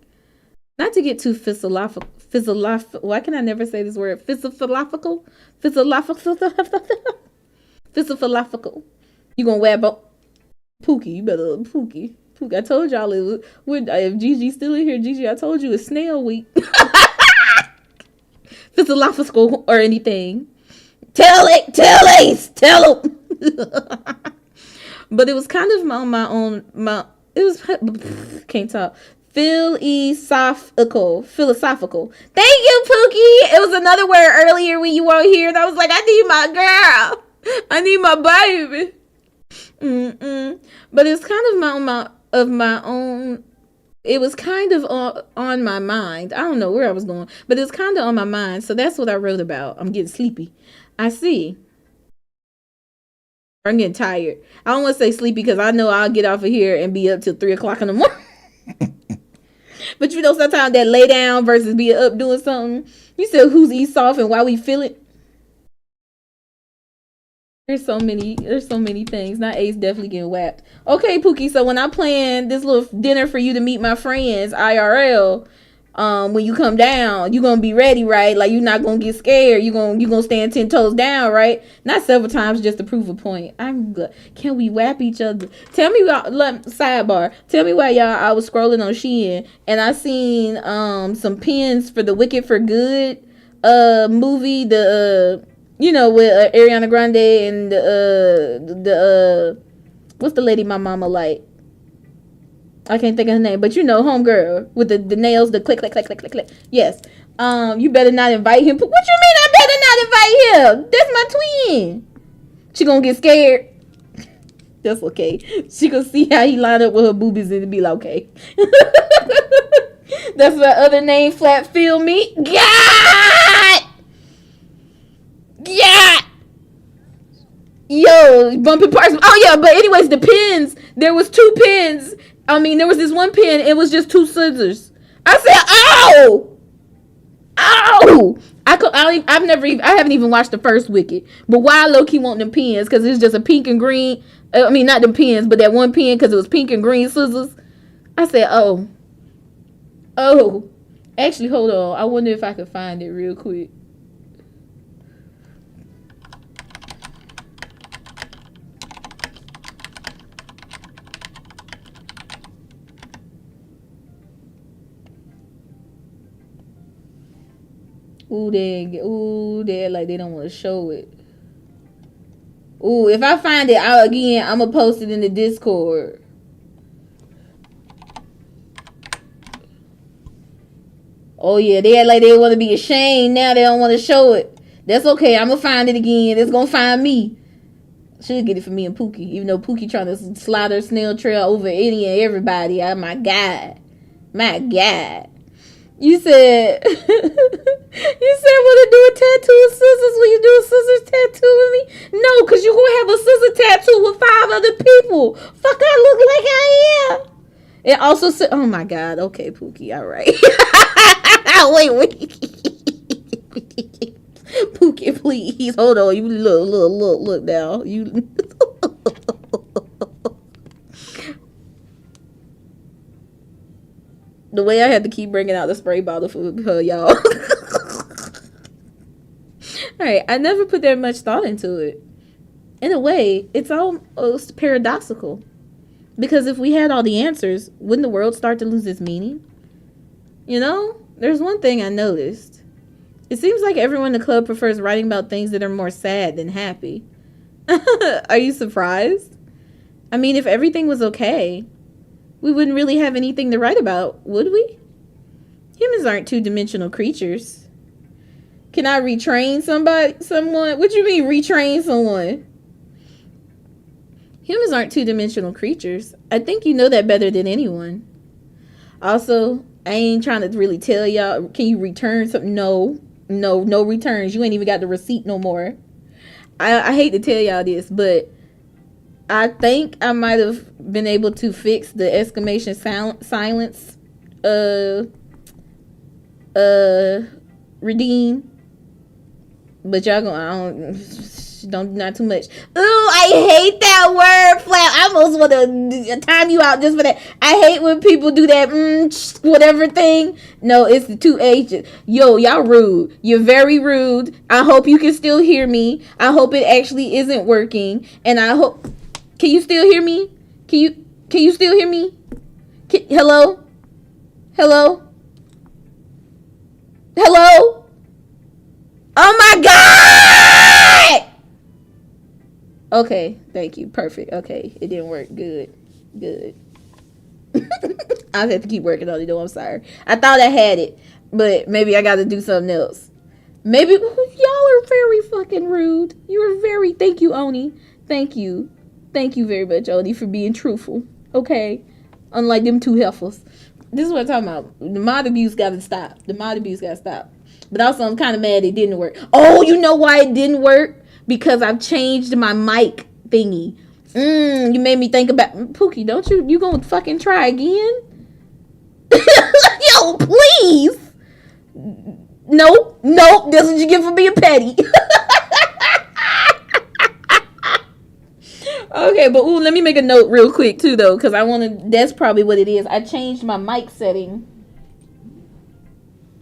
Not to get too physiological. Why can I never say this word? Physiological. You gonna web up Pookie? You better Pookie. I told y'all it was. If Gigi's still in here, Gigi, I told you it's snail week. Physiological or anything. Tell Ace. But it was kind of on my own. It was can't talk. Philosophical. Thank you, Pookie. It was another word earlier when you weren't here, and I was like, I need my girl. I need my baby. But it's kind of my own. It was kind of on my mind. I don't know where I was going, but it's kind of on my mind. So that's what I wrote about. I'm getting sleepy. I see. I'm getting tired. I don't want to say sleepy because I know I'll get off of here and be up till 3:00 in the morning. But you know, sometimes that lay down versus be up doing something. You said who's Esau and why we feel it. There's so many things. Not Ace definitely getting whacked. Okay, Pookie. So when I plan this little dinner for you to meet my friends IRL, when you come down, you gonna be ready, right? Like you're not gonna get scared. You gonna stand 10 toes down, right? Not several times just to prove a point. I'm good. Can we whap each other? Tell me, sidebar. Tell me why y'all. I was scrolling on Shein and I seen some pins for the Wicked for Good movie. The with Ariana Grande and the what's the lady my mama like? I can't think of her name, but homegirl with the nails, the click. Yes. You better not invite him. What you mean I better not invite him? That's my twin. She gonna get scared. That's okay. She gonna see how he line up with her boobies and be like, okay. That's my other name, Flat Feel Me. God! Yeah! Yo, bumping parts. Oh yeah, but anyways, the pins. There was 2 pins. I mean, there was this one pin. It was just 2 scissors. I said, "Ow, ow!" I haven't even watched the first Wicked. But why I low key want them pins? Because it's just a pink and green. I mean, not them pins, but that one pin because it was pink and green scissors. I said, "Oh." Actually, hold on. I wonder if I could find it real quick. They're like they don't want to show it. If I find it out again, I'm gonna post it in the Discord. Oh yeah, they act like they want to be ashamed. Now they don't want to show it. That's okay. I'm gonna find it again. It's gonna find me. Should get it for me and Pookie, even though Pookie trying to slide her snail trail over any and everybody. Oh my god, my god. You said you said want to do a tattoo of scissors when you do a scissors tattoo with me? No, because you gonna have a scissor tattoo with 5 other people. Fuck, I look like I am. It also said, oh my god. Okay, Pookie, all right. wait. Pookie, please hold on. You look now. You. The way I had to keep bringing out the spray bottle for her, y'all. Alright, I never put that much thought into it. In a way, it's almost paradoxical. Because if we had all the answers, wouldn't the world start to lose its meaning? You know, there's one thing I noticed. It seems like everyone in the club prefers writing about things that are more sad than happy. Are you surprised? I mean, if everything was okay, we wouldn't really have anything to write about, would we? Humans aren't two-dimensional creatures. Can I retrain someone? What do you mean retrain someone? Humans aren't two-dimensional creatures. I think you know that better than anyone. Also, I ain't trying to really tell y'all, can you return something? No returns. You ain't even got the receipt no more. I hate to tell y'all this, but I think I might have been able to fix the exclamation silence redeem. But y'all don't not too much. Ooh, I hate that word, Flap. I almost want to time you out just for that. I hate when people do that whatever thing. No, it's the 2 H's. Yo, y'all rude. You're very rude. I hope you can still hear me. I hope it actually isn't working. And I hope... Can you still hear me? Can you still hear me? Hello? Hello? Hello? Oh my god! Okay, thank you. Perfect. Okay, it didn't work. Good. I'll have to keep working on it though. I'm sorry. I thought I had it, but maybe I got to do something else. Maybe y'all are very fucking rude. You are very... Thank you, Oni. Thank you. Thank you very much, Oni, for being truthful. Okay? Unlike them 2 heifers. This is what I'm talking about. The mod abuse gotta stop. But also, I'm kind of mad it didn't work. Oh, you know why it didn't work? Because I've changed my mic thingy. You made me think about... Pookie, don't you gonna fucking try again? Yo, please! Nope. This is what you get for being petty. Okay, but let me make a note real quick too though, because I want to... That's probably what it is. I changed my mic setting.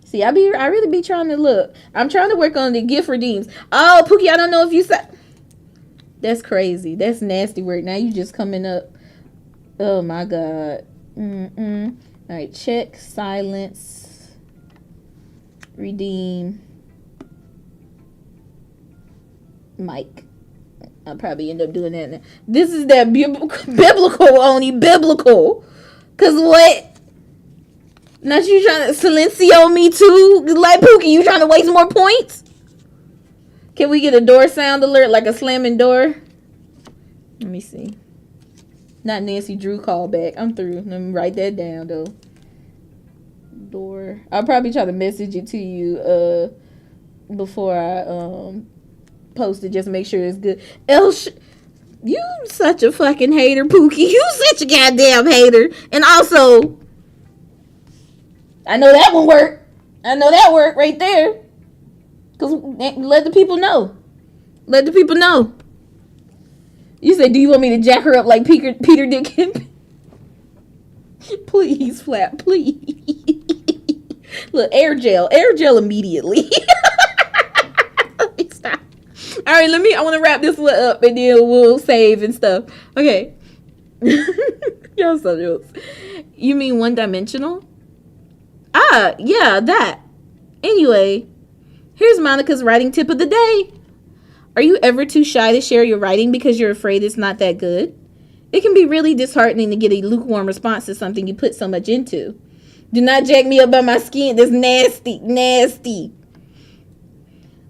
See, I really be trying to look. I'm trying to work on the gift redeems. Oh, Pookie, I don't know if you said... That's crazy. That's nasty work. Now you just coming up. Oh my god. All right, check, silence, redeem, mic. I'll probably end up doing that now. This is that biblical, only biblical. Cause what? Not you trying to silencio me too? Like Pookie, you trying to waste more points? Can we get a door sound alert, like a slamming door? Let me see. Not Nancy Drew callback. I'm through. Let me write that down though. Door. I'll probably try to message it to you before I post it, just make sure it's good. You such a fucking hater, Pookie. You such a goddamn hater. And also, I know that one worked. I know that worked right there. Because let the people know. Let the people know. You said, do you want me to jack her up like Peter Dickens? Please, Flap, please. Look, air gel immediately. Let me stop. All right, I want to wrap this one up and then we'll save and stuff. Okay. Y'all so jokes. You mean one-dimensional? Ah, yeah, that. Anyway, here's Monica's writing tip of the day. Are you ever too shy to share your writing because you're afraid it's not that good? It can be really disheartening to get a lukewarm response to something you put so much into. Do not jack me up by my skin. That's nasty. Nasty.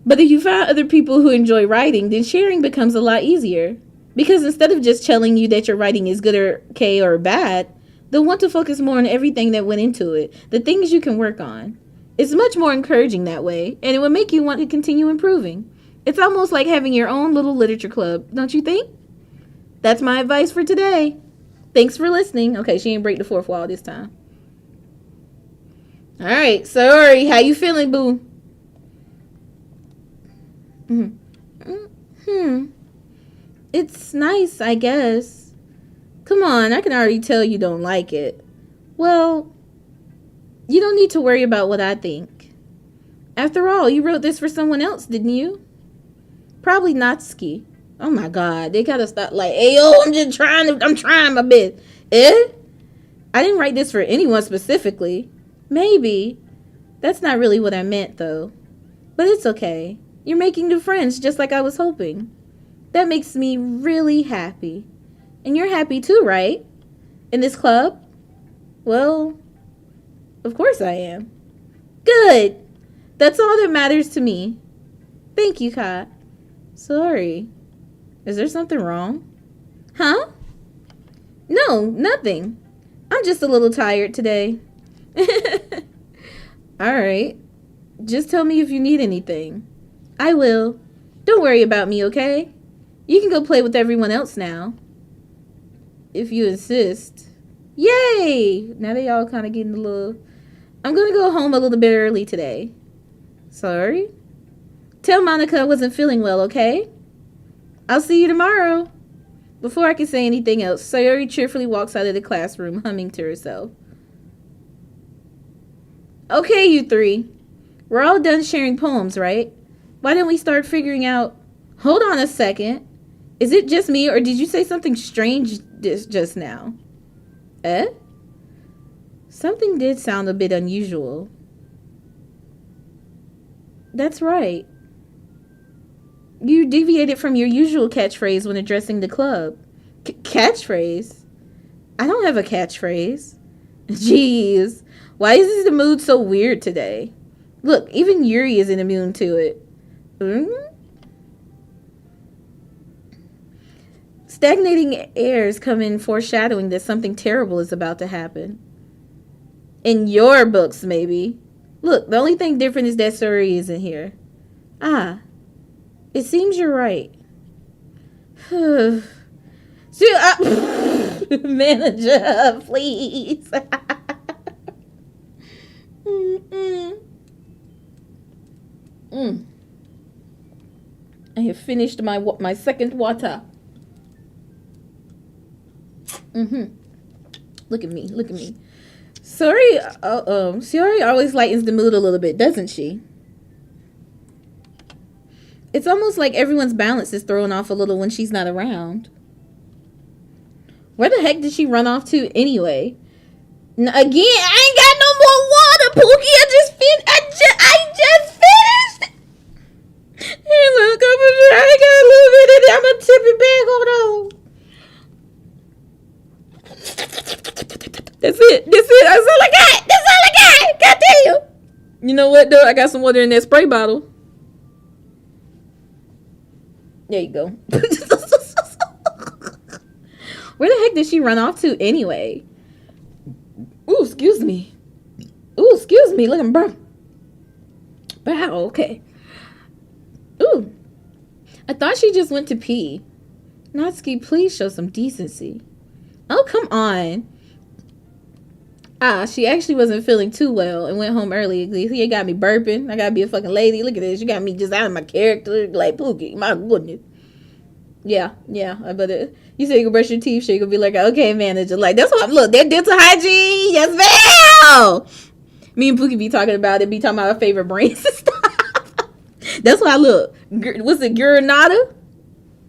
But if you find other people who enjoy writing, then sharing becomes a lot easier. Because instead of just telling you that your writing is good or okay or bad, they'll want to focus more on everything that went into it, the things you can work on. It's much more encouraging that way, and it will make you want to continue improving. It's almost like having your own little literature club, don't you think? That's my advice for today. Thanks for listening. Okay, she didn't break the fourth wall this time. All right, Sayori, how you feeling, boo? It's nice, I guess. Come on, I can already tell you don't like it. Well, you don't need to worry about what I think. After all, you wrote this for someone else, didn't you? Probably Natsuki. Oh my god, they gotta stop like, hey yo, I'm trying my best. Eh? I didn't write this for anyone specifically. Maybe. That's not really what I meant though. But it's okay. You're making new friends just like I was hoping. That makes me really happy. And you're happy too, right? In this club? Well, of course I am. Good. That's all that matters to me. Thank you, Kat. Sorry. Is there something wrong? Huh? No, nothing. I'm just a little tired today. Alright. Just tell me if you need anything. I will. Don't worry about me, okay? You can go play with everyone else now. If you insist. Yay! Now they all kind of getting a little... I'm going to go home a little bit early today. Sorry? Tell Monika I wasn't feeling well, okay? I'll see you tomorrow. Before I can say anything else, Sayori cheerfully walks out of the classroom, humming to herself. Okay, you three. We're all done sharing poems, right? Why don't we start figuring out... Hold on a second. Is it just me, or did you say something strange just now? Eh? Something did sound a bit unusual. That's right. You deviated from your usual catchphrase when addressing the club. Catchphrase? I don't have a catchphrase. Jeez. Why is the mood so weird today? Look, even Yuri isn't immune to it. Stagnating airs come in foreshadowing that something terrible is about to happen. In your books, maybe. Look, the only thing different is that Sayori isn't here. Ah, it seems you're right. Manager, please. I have finished my second water. Look at me. Sayori always lightens the mood a little bit, doesn't she? It's almost like everyone's balance is thrown off a little when she's not around. Where the heck did she run off to anyway? Again, I ain't got no more water, Pookie. I just finished. Hey, look, I got a little bit of it. I'm gonna tip it back. Hold on. That's it. That's all I got. God damn. You know what, though? I got some water in that spray bottle. There you go. Where the heck did she run off to anyway? Ooh, excuse me. Look at bro. Wow, okay. Ooh. I thought she just went to pee. Natsuki, please show some decency. Oh, come on. She actually wasn't feeling too well and went home early. He got me burping. I gotta be a fucking lady. Look at this. You got me just out of my character. Like, Pookie, my goodness. Yeah. But you say you can brush your teeth. She could be like, okay, manager. Like, that's what, look, that dental hygiene. Yes, ma'am. Me and Pookie be talking about it. Be talking about our favorite brands and stuff. That's why I look. What's it, Gurnata?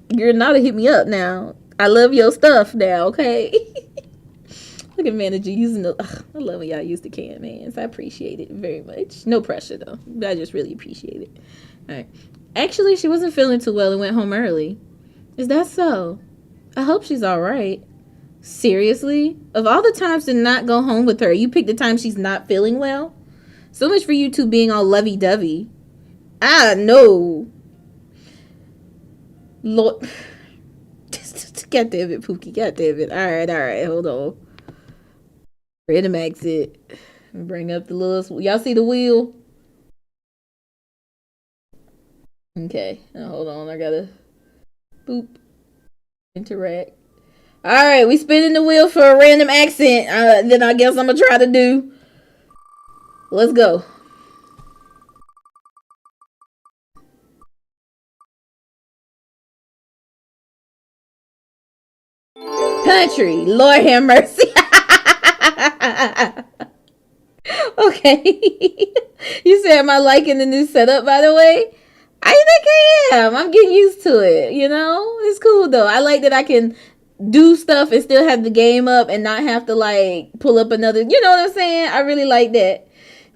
Gurnata hit me up now. I love your stuff now, okay? Look at manager using the... I love when y'all use the can, man. So I appreciate it very much. No pressure, though. But I just really appreciate it. All right. Actually, she wasn't feeling too well and went home early. Is that so? I hope she's all right. Seriously? Of all the times to not go home with her, you picked the time she's not feeling well? So much for you two being all lovey-dovey. Ah, no. Lord. God damn it, Pookie. God damn it. Alright. Hold on. Random exit. Bring up the little... Y'all see the wheel? Okay. Now, hold on. I gotta... Boop. Interact. Alright, we spinning the wheel for a random accent. Then I guess I'm gonna try to do... Let's go. Country. Lord have mercy. Okay. You said, am I liking the new setup, by the way? I think I am. I'm getting used to it, you know? It's cool, though. I like that I can do stuff and still have the game up and not have to, like, pull up another... You know what I'm saying? I really like that.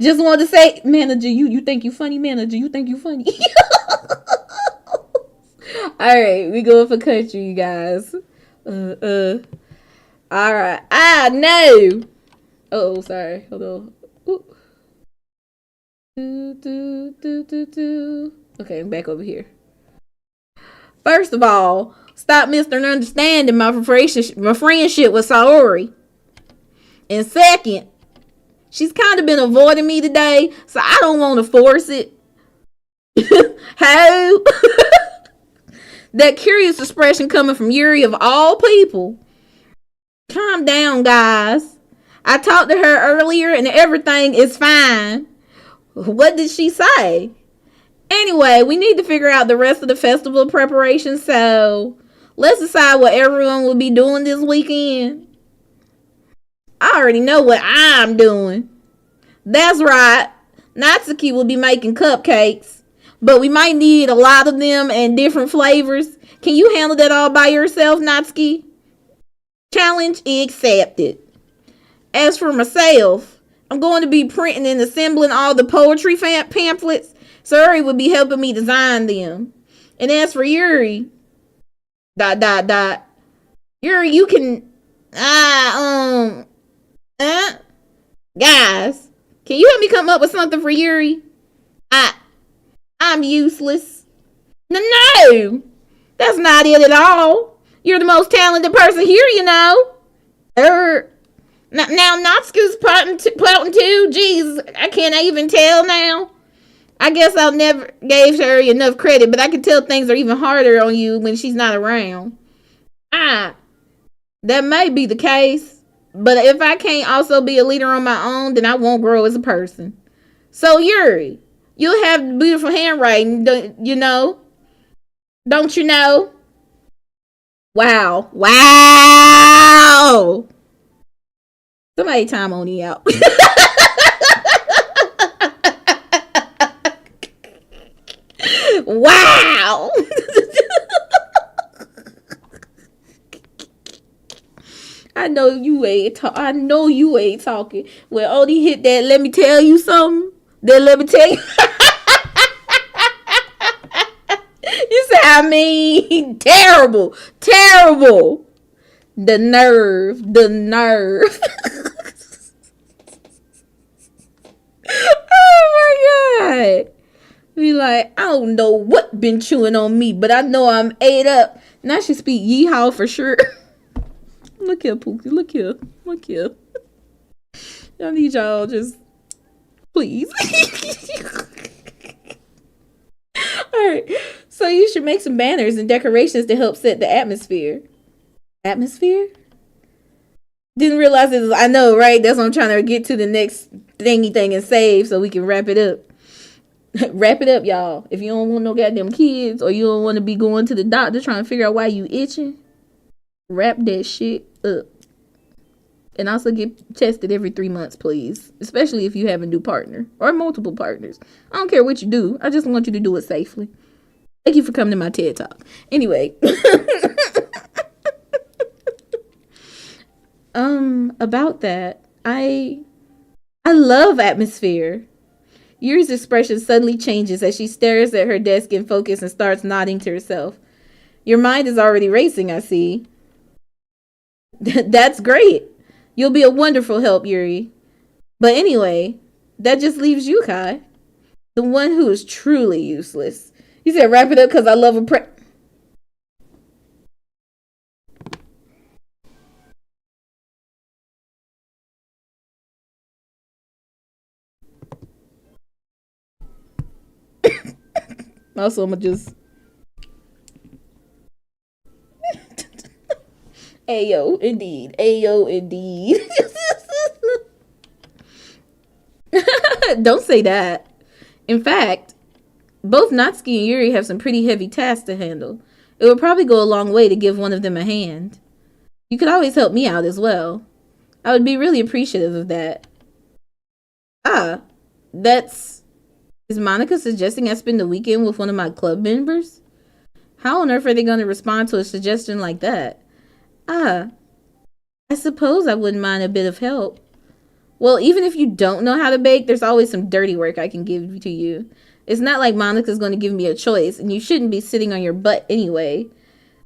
Just wanted to say, manager, you think you funny? Manager, you think you funny? Alright, we going for country, you guys. Alright. Ah, no! Oh, sorry. Hold on. Okay, I'm back over here. First of all, stop misunderstanding my friendship with Sayori. And second, she's kind of been avoiding me today, so I don't want to force it. How? That curious expression coming from Yuri of all people. Calm down, guys. I talked to her earlier and everything is fine. What did she say? Anyway, we need to figure out the rest of the festival preparations, so let's decide what everyone will be doing this weekend. I already know what I'm doing. That's right. Natsuki will be making cupcakes, but we might need a lot of them and different flavors. Can you handle that all by yourself, Natsuki? Challenge accepted. As for myself, I'm going to be printing and assembling all the poetry pamphlets. Sayori will be helping me design them. And as for Yuri, ... Yuri, you can... Guys, can you help me come up with something for Yuri? I'm useless. No! That's not it at all. You're the most talented person here, you know. Now Natsuki's pouting too. Jeez, I can't even tell now. I guess I never gave her enough credit, but I can tell things are even harder on you when she's not around. That may be the case, but if I can't also be a leader on my own, then I won't grow as a person. So Yuri, you'll have beautiful handwriting, you know? Don't you know? Wow. Somebody time Oni out. Wow. I know you ain't talking. When Oni hit that, let me tell you something. Then let me tell you. You say, I mean, terrible. The nerve. Oh my God. Be like, I don't know what been chewing on me, but I know I'm ate up. Now she speak yeehaw for sure. Look here, Pookie. Look here. I need y'all just, please. Alright. So you should make some banners and decorations to help set the atmosphere. Atmosphere? Didn't realize it was, I know, right? That's what I'm trying to get to the next thingy thing and save so we can wrap it up. Wrap it up, y'all. If you don't want no goddamn kids or you don't want to be going to the doctor trying to figure out why you itching, wrap that shit up. And also get tested every 3 months, please. Especially if you have a new partner or multiple partners. I don't care what you do. I just want you to do it safely. Thank you for coming to my TED Talk. Anyway. About that, I love atmosphere. Yuri's expression suddenly changes as she stares at her desk in focus and starts nodding to herself. Your mind is already racing, I see. That's great. You'll be a wonderful help, Yuri. But anyway, that just leaves you, Kai. The one who is truly useless. He said, wrap it up because I love a Also, I'm going to just... Ayo, indeed. Ayo, indeed. Don't say that. In fact, both Natsuki and Yuri have some pretty heavy tasks to handle. It would probably go a long way to give one of them a hand. You could always help me out as well. I would be really appreciative of that. Ah, that's... Is Monika suggesting I spend the weekend with one of my club members? How on earth are they going to respond to a suggestion like that? Ah, I suppose I wouldn't mind a bit of help. Well, even if you don't know how to bake, there's always some dirty work I can give to you. It's not like Monika's going to give me a choice, and you shouldn't be sitting on your butt anyway.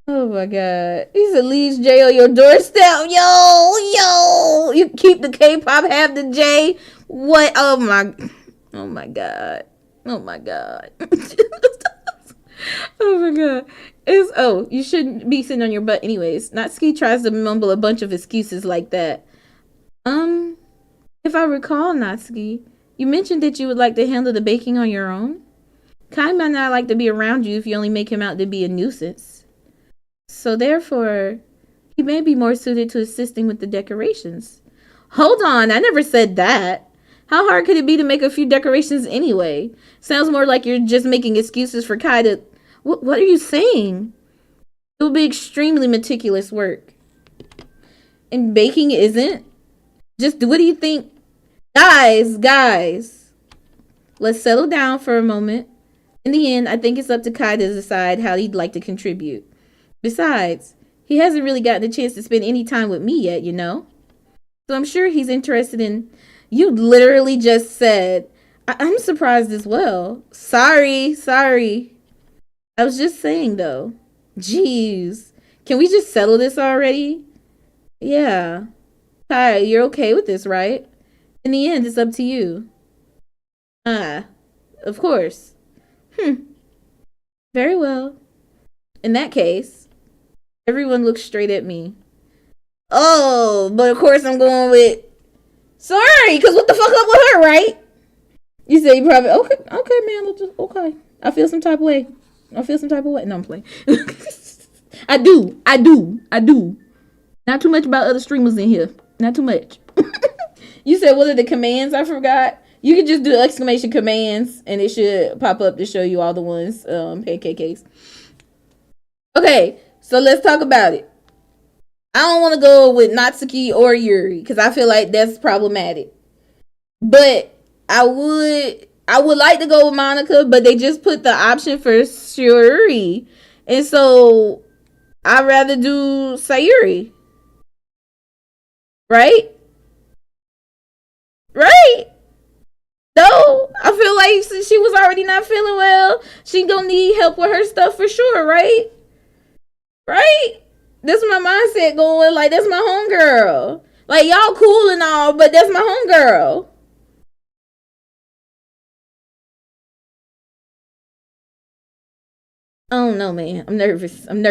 Oh my god. He said, leaves J on your doorstep. Yo. You keep the K-pop, have the J. What? Oh my god. Oh my god. Oh my god. You shouldn't be sitting on your butt anyways. Natsuki tries to mumble a bunch of excuses like that. If I recall, Natsuki, you mentioned that you would like to handle the baking on your own. Kai might not like to be around you if you only make him out to be a nuisance. So therefore, he may be more suited to assisting with the decorations. Hold on, I never said that. How hard could it be to make a few decorations anyway? Sounds more like you're just making excuses for Kai to... What are you saying? It will be extremely meticulous work. And baking isn't? Just what do you think? Guys. Let's settle down for a moment. In the end, I think it's up to Kai to decide how he'd like to contribute. Besides, he hasn't really gotten a chance to spend any time with me yet, you know? So I'm sure he's interested in... You literally just said... I'm surprised as well. Sorry. I was just saying, though. Jeez. Can we just settle this already? Yeah. Kai, you're okay with this, right? In the end, it's up to you. Of course. Very well. In that case, everyone looks straight at me. Oh, but of course I'm going with... Sorry, because what the fuck up with her, right? You say you probably... Okay, man. Okay. I feel some type of way. No, I'm playing. I do. Not too much about other streamers in here. Not too much. You said, what are the commands? I forgot. You can just do exclamation commands, and it should pop up to show you all the ones, pancake cakes. Okay, so let's talk about it. I don't want to go with Natsuki or Yuri, because I feel like that's problematic. But I would like to go with Monika, but they just put the option for Sayori. And so I'd rather do Sayori. Right? No, I feel like since she was already not feeling well, she gonna need help with her stuff for sure, right? That's my mindset going, like, that's my homegirl. Like, y'all cool and all, but that's my homegirl. Oh no, man. I'm nervous. Hold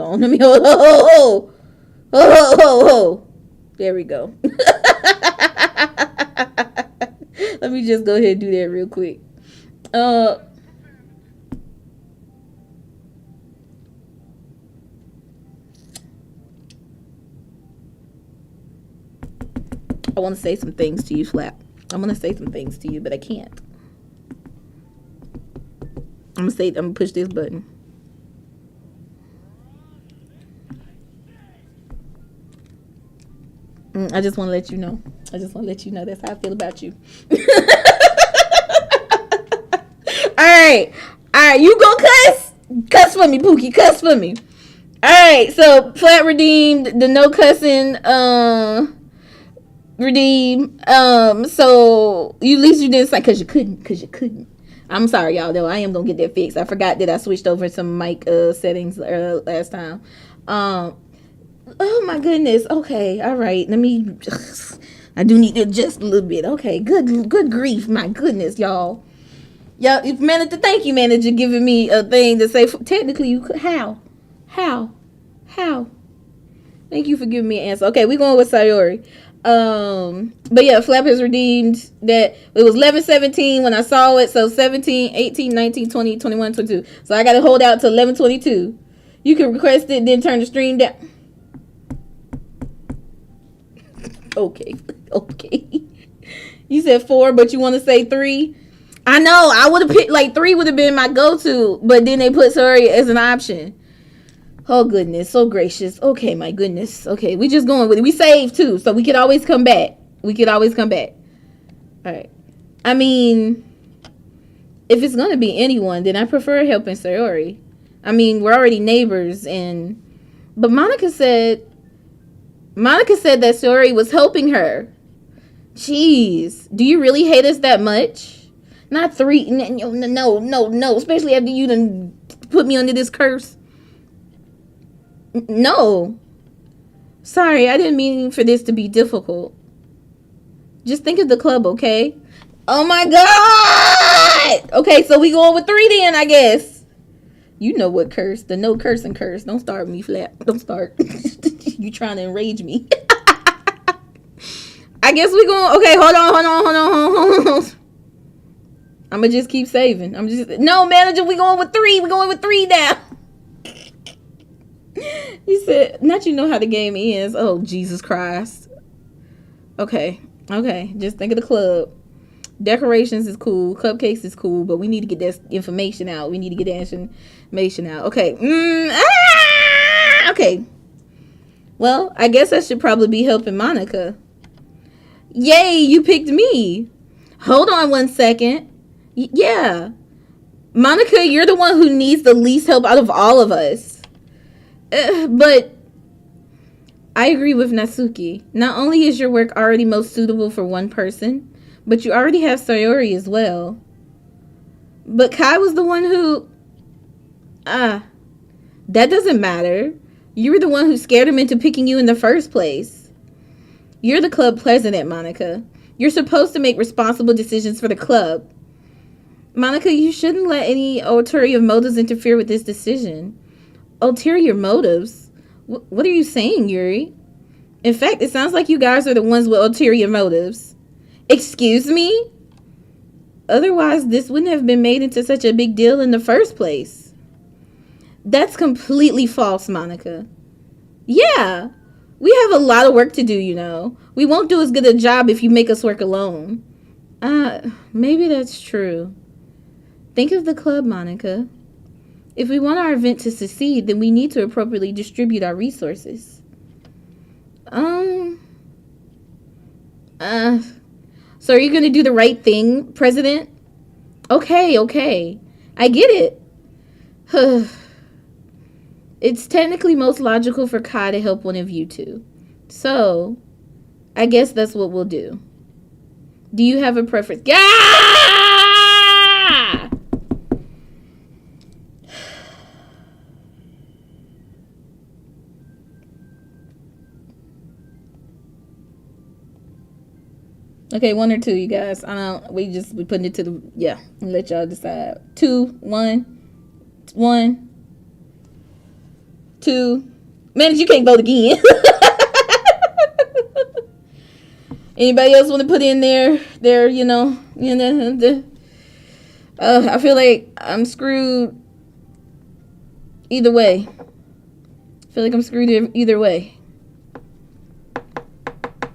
on. Oh. There we go. Let me just go ahead and do that real quick. I want to say some things to you, Flap. I'm going to say some things to you, but I can't. I'm going to push this button. I just want to let you know. That's how I feel about you. All right. You go cuss for me, Pookie. Cuss for me. All right. So Flat redeemed the no cussing. Redeem. So you at least you didn't say because you couldn't. I'm sorry, y'all. Though I am gonna get that fixed. I forgot that I switched over some mic settings last time. Um. Oh my goodness. Okay. All right. Let me. I do need to adjust a little bit. Okay. Good grief. My goodness, y'all. Y'all, if manager, thank you, manager, giving me a thing to say. Technically, you could. How? Thank you for giving me an answer. Okay, we're going with Sayori. But yeah, Flap has redeemed that. It was 11:17 when I saw it, so 17, 18, 19, 20, 21, 22. So I got to hold out to 11:22. You can request it, then turn the stream down. Okay. You said 4, but you want to say 3? I know. I would have picked, like, 3 would have been my go-to, but then they put Sayori as an option. Oh, goodness. So gracious. Okay, my goodness. Okay, we just going with it. We saved, too, so we could always come back. All right. I mean, if it's going to be anyone, then I prefer helping Sayori. I mean, we're already neighbors, but Monika said that Sayori was helping her. Jeez. Do you really hate us that much? Not 3. No. Especially after you done put me under this curse. No. Sorry, I didn't mean for this to be difficult. Just think of the club, okay? Oh my god! Okay, so we going with 3 then, I guess. You know what curse. The no cursing curse. Don't start me, Flap. Don't start. You trying to enrage me. I guess we going. Okay, hold on. I'm gonna just keep saving. No, manager. We going with 3. We going with 3 now. He said, "Not you know how the game ends." Oh, Jesus Christ. Okay. Just think of the club. Decorations is cool. Cupcakes is cool, but we need to get that information out. Okay. Okay. Well, I guess I should probably be helping Monika. Yay, you picked me. Hold on 1 second. Yeah. Monika, you're the one who needs the least help out of all of us. But I agree with Natsuki. Not only is your work already most suitable for one person, but you already have Sayori as well. But Kai was the one who... that doesn't matter. You were the one who scared him into picking you in the first place. You're the club president, Monika. You're supposed to make responsible decisions for the club. Monika, you shouldn't let any ulterior motives interfere with this decision. Ulterior motives? What are you saying, Yuri? In fact, it sounds like you guys are the ones with ulterior motives. Excuse me? Otherwise, this wouldn't have been made into such a big deal in the first place. That's completely false, Monika. Yeah, we have a lot of work to do, you know. We won't do as good a job if you make us work alone. Maybe that's true. Think of the club, Monika. If we want our event to succeed, then we need to appropriately distribute our resources. So are you going to do the right thing, President? Okay. I get it. It's technically most logical for Kai to help one of you two. So, I guess that's what we'll do. Do you have a preference? Ah! Okay, 1 or 2, you guys. We putting it to the, yeah, let y'all decide. 2, 1, 2. Man, you can't vote again. Anybody else want to put in their I feel like I'm screwed either way.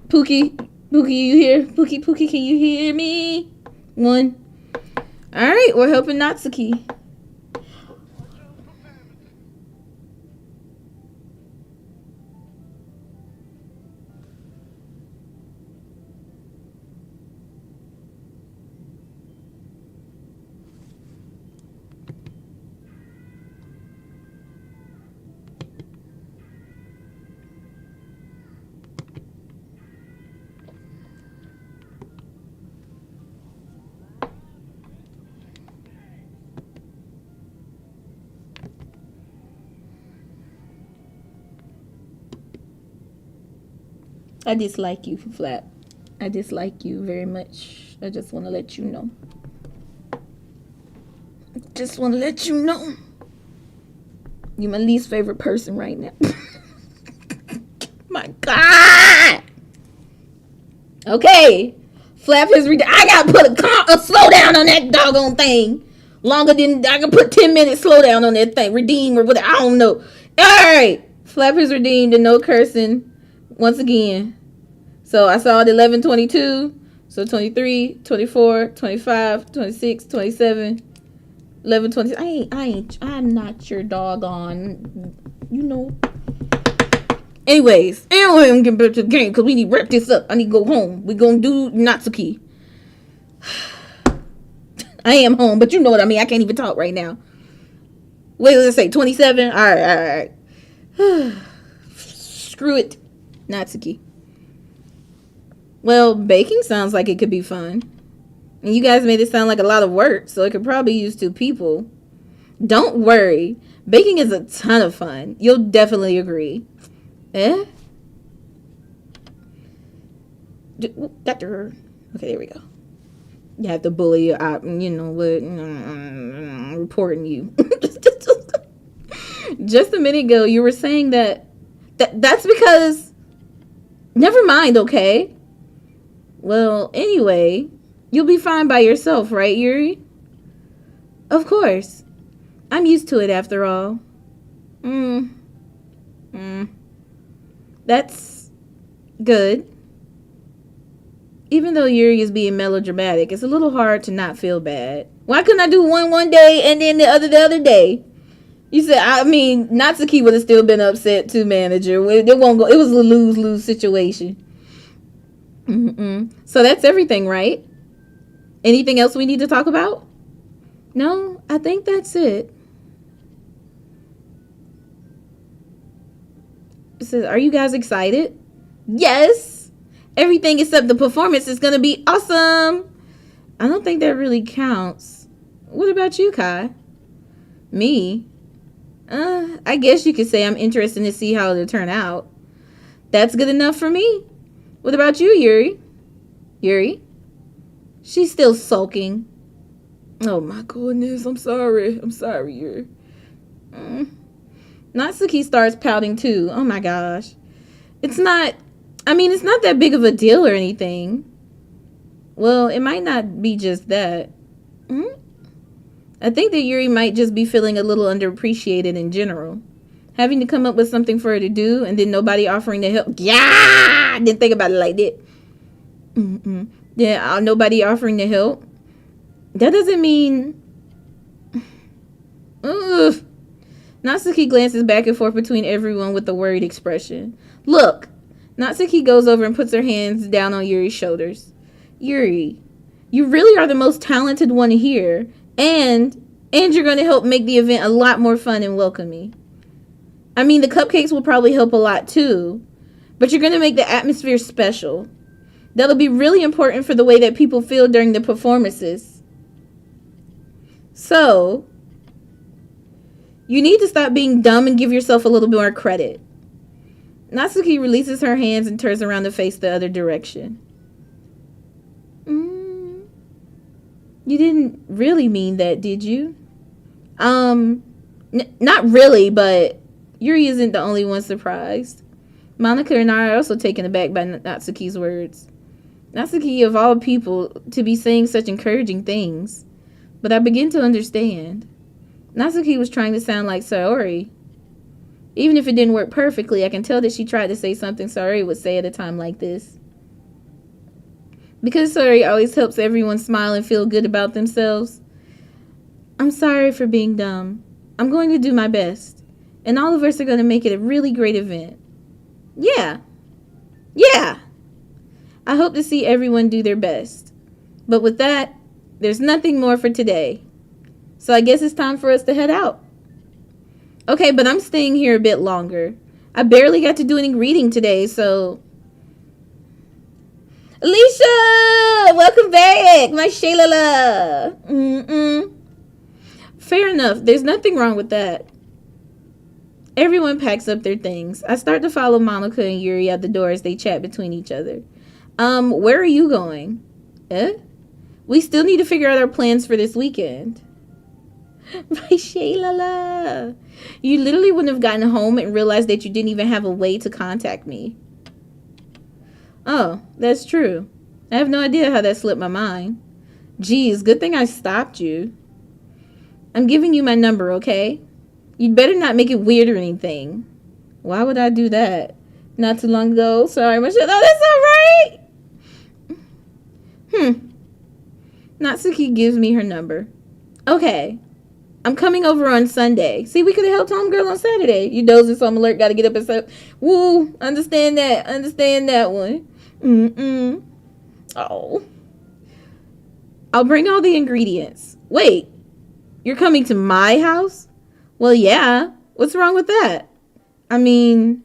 Pookie, you here? Pookie, can you hear me? 1. Alright, we're helping Natsuki. I dislike you, Flap. I dislike you very much. I just want to let you know. Just want to let you know. You're my least favorite person right now. My God. Okay. Flap his I gotta put a slowdown on that doggone thing. Longer than I can put 10 minutes slowdown on that thing. Redeem or whatever. I don't know. Alright. Flap is redeemed and no cursing once again. So I saw it 11:22. So 23, 24, 25, 26, 27, 11:20. I'm not your doggone, you know. Anyway, I'm getting back to the game because we need to wrap this up. I need to go home. We're going to do Natsuki. I am home, but you know what I mean. I can't even talk right now. Wait, let's say 27. All right. Screw it. Natsuki. Well, baking sounds like it could be fun. And you guys made it sound like a lot of work, so it could probably use 2 people. Don't worry. Baking is a ton of fun. You'll definitely agree. Eh? Doctor. Okay, there we go. You have to bully your op, you know what? Reporting you. Just a minute ago, you were saying that's because. Never mind, okay? Well, anyway, you'll be fine by yourself, right, Yuri? Of course. I'm used to it after all. That's good. Even though Yuri is being melodramatic, it's a little hard to not feel bad. Why couldn't I do one day and then the other day? You said, Natsuki would have still been upset too, manager. It won't go. It was a lose-lose situation. So that's everything, right? Anything else we need to talk about? No, I think that's it. It says, are you guys excited? Yes. Everything except the performance is going to be awesome. I don't think that really counts. What about you, Kai? Me? I guess you could say I'm interested to see how it'll turn out. That's good enough for me. What about you, Yuri? Yuri? She's still sulking. Oh my goodness, I'm sorry, Yuri. Natsuki starts pouting too. Oh my gosh. It's not that big of a deal or anything. Well, it might not be just that. I think that Yuri might just be feeling a little underappreciated in general. Having to come up with something for her to do and then nobody offering to help. Yeah! I didn't think about it like that. Yeah, nobody offering to help. That doesn't mean... Ugh. Natsuki glances back and forth between everyone with a worried expression. Look! Natsuki goes over and puts her hands down on Yuri's shoulders. Yuri, you really are the most talented one here. And you're going to help make the event a lot more fun and welcoming. The cupcakes will probably help a lot too. But you're going to make the atmosphere special. That'll be really important for the way that people feel during the performances. So, you need to stop being dumb and give yourself a little bit more credit. Natsuki releases her hands and turns around to face the other direction. You didn't really mean that, did you? Not really, but Yuri isn't the only one surprised. Monika and I are also taken aback by Natsuki's words. Natsuki, of all people, to be saying such encouraging things. But I begin to understand. Natsuki was trying to sound like Sayori. Even if it didn't work perfectly, I can tell that she tried to say something Sayori would say at a time like this. Because Sayori always helps everyone smile and feel good about themselves. I'm sorry for being dumb. I'm going to do my best. And all of us are going to make it a really great event. Yeah. I hope to see everyone do their best. But with that, there's nothing more for today. So I guess it's time for us to head out. Okay, but I'm staying here a bit longer. I barely got to do any reading today, so... Alicia! Welcome back! My Shaylala! Fair enough. There's nothing wrong with that. Everyone packs up their things. I start to follow Monika and Yuri out the door as they chat between each other. Where are you going? Eh? We still need to figure out our plans for this weekend. My Shayla. You literally wouldn't have gotten home and realized that you didn't even have a way to contact me. Oh, that's true. I have no idea how that slipped my mind. Geez, good thing I stopped you. I'm giving you my number, okay? You'd better not make it weird or anything. Why would I do that? Not too long ago. Sorry, Michelle. Oh, that's alright. Natsuki gives me her number. Okay. I'm coming over on Sunday. See, we could have helped homegirl on Saturday. You dozing, so I'm alert. Gotta get up and stuff. Woo. Understand that. Understand that one. Oh. I'll bring all the ingredients. Wait. You're coming to my house? Well, yeah. What's wrong with that? I mean,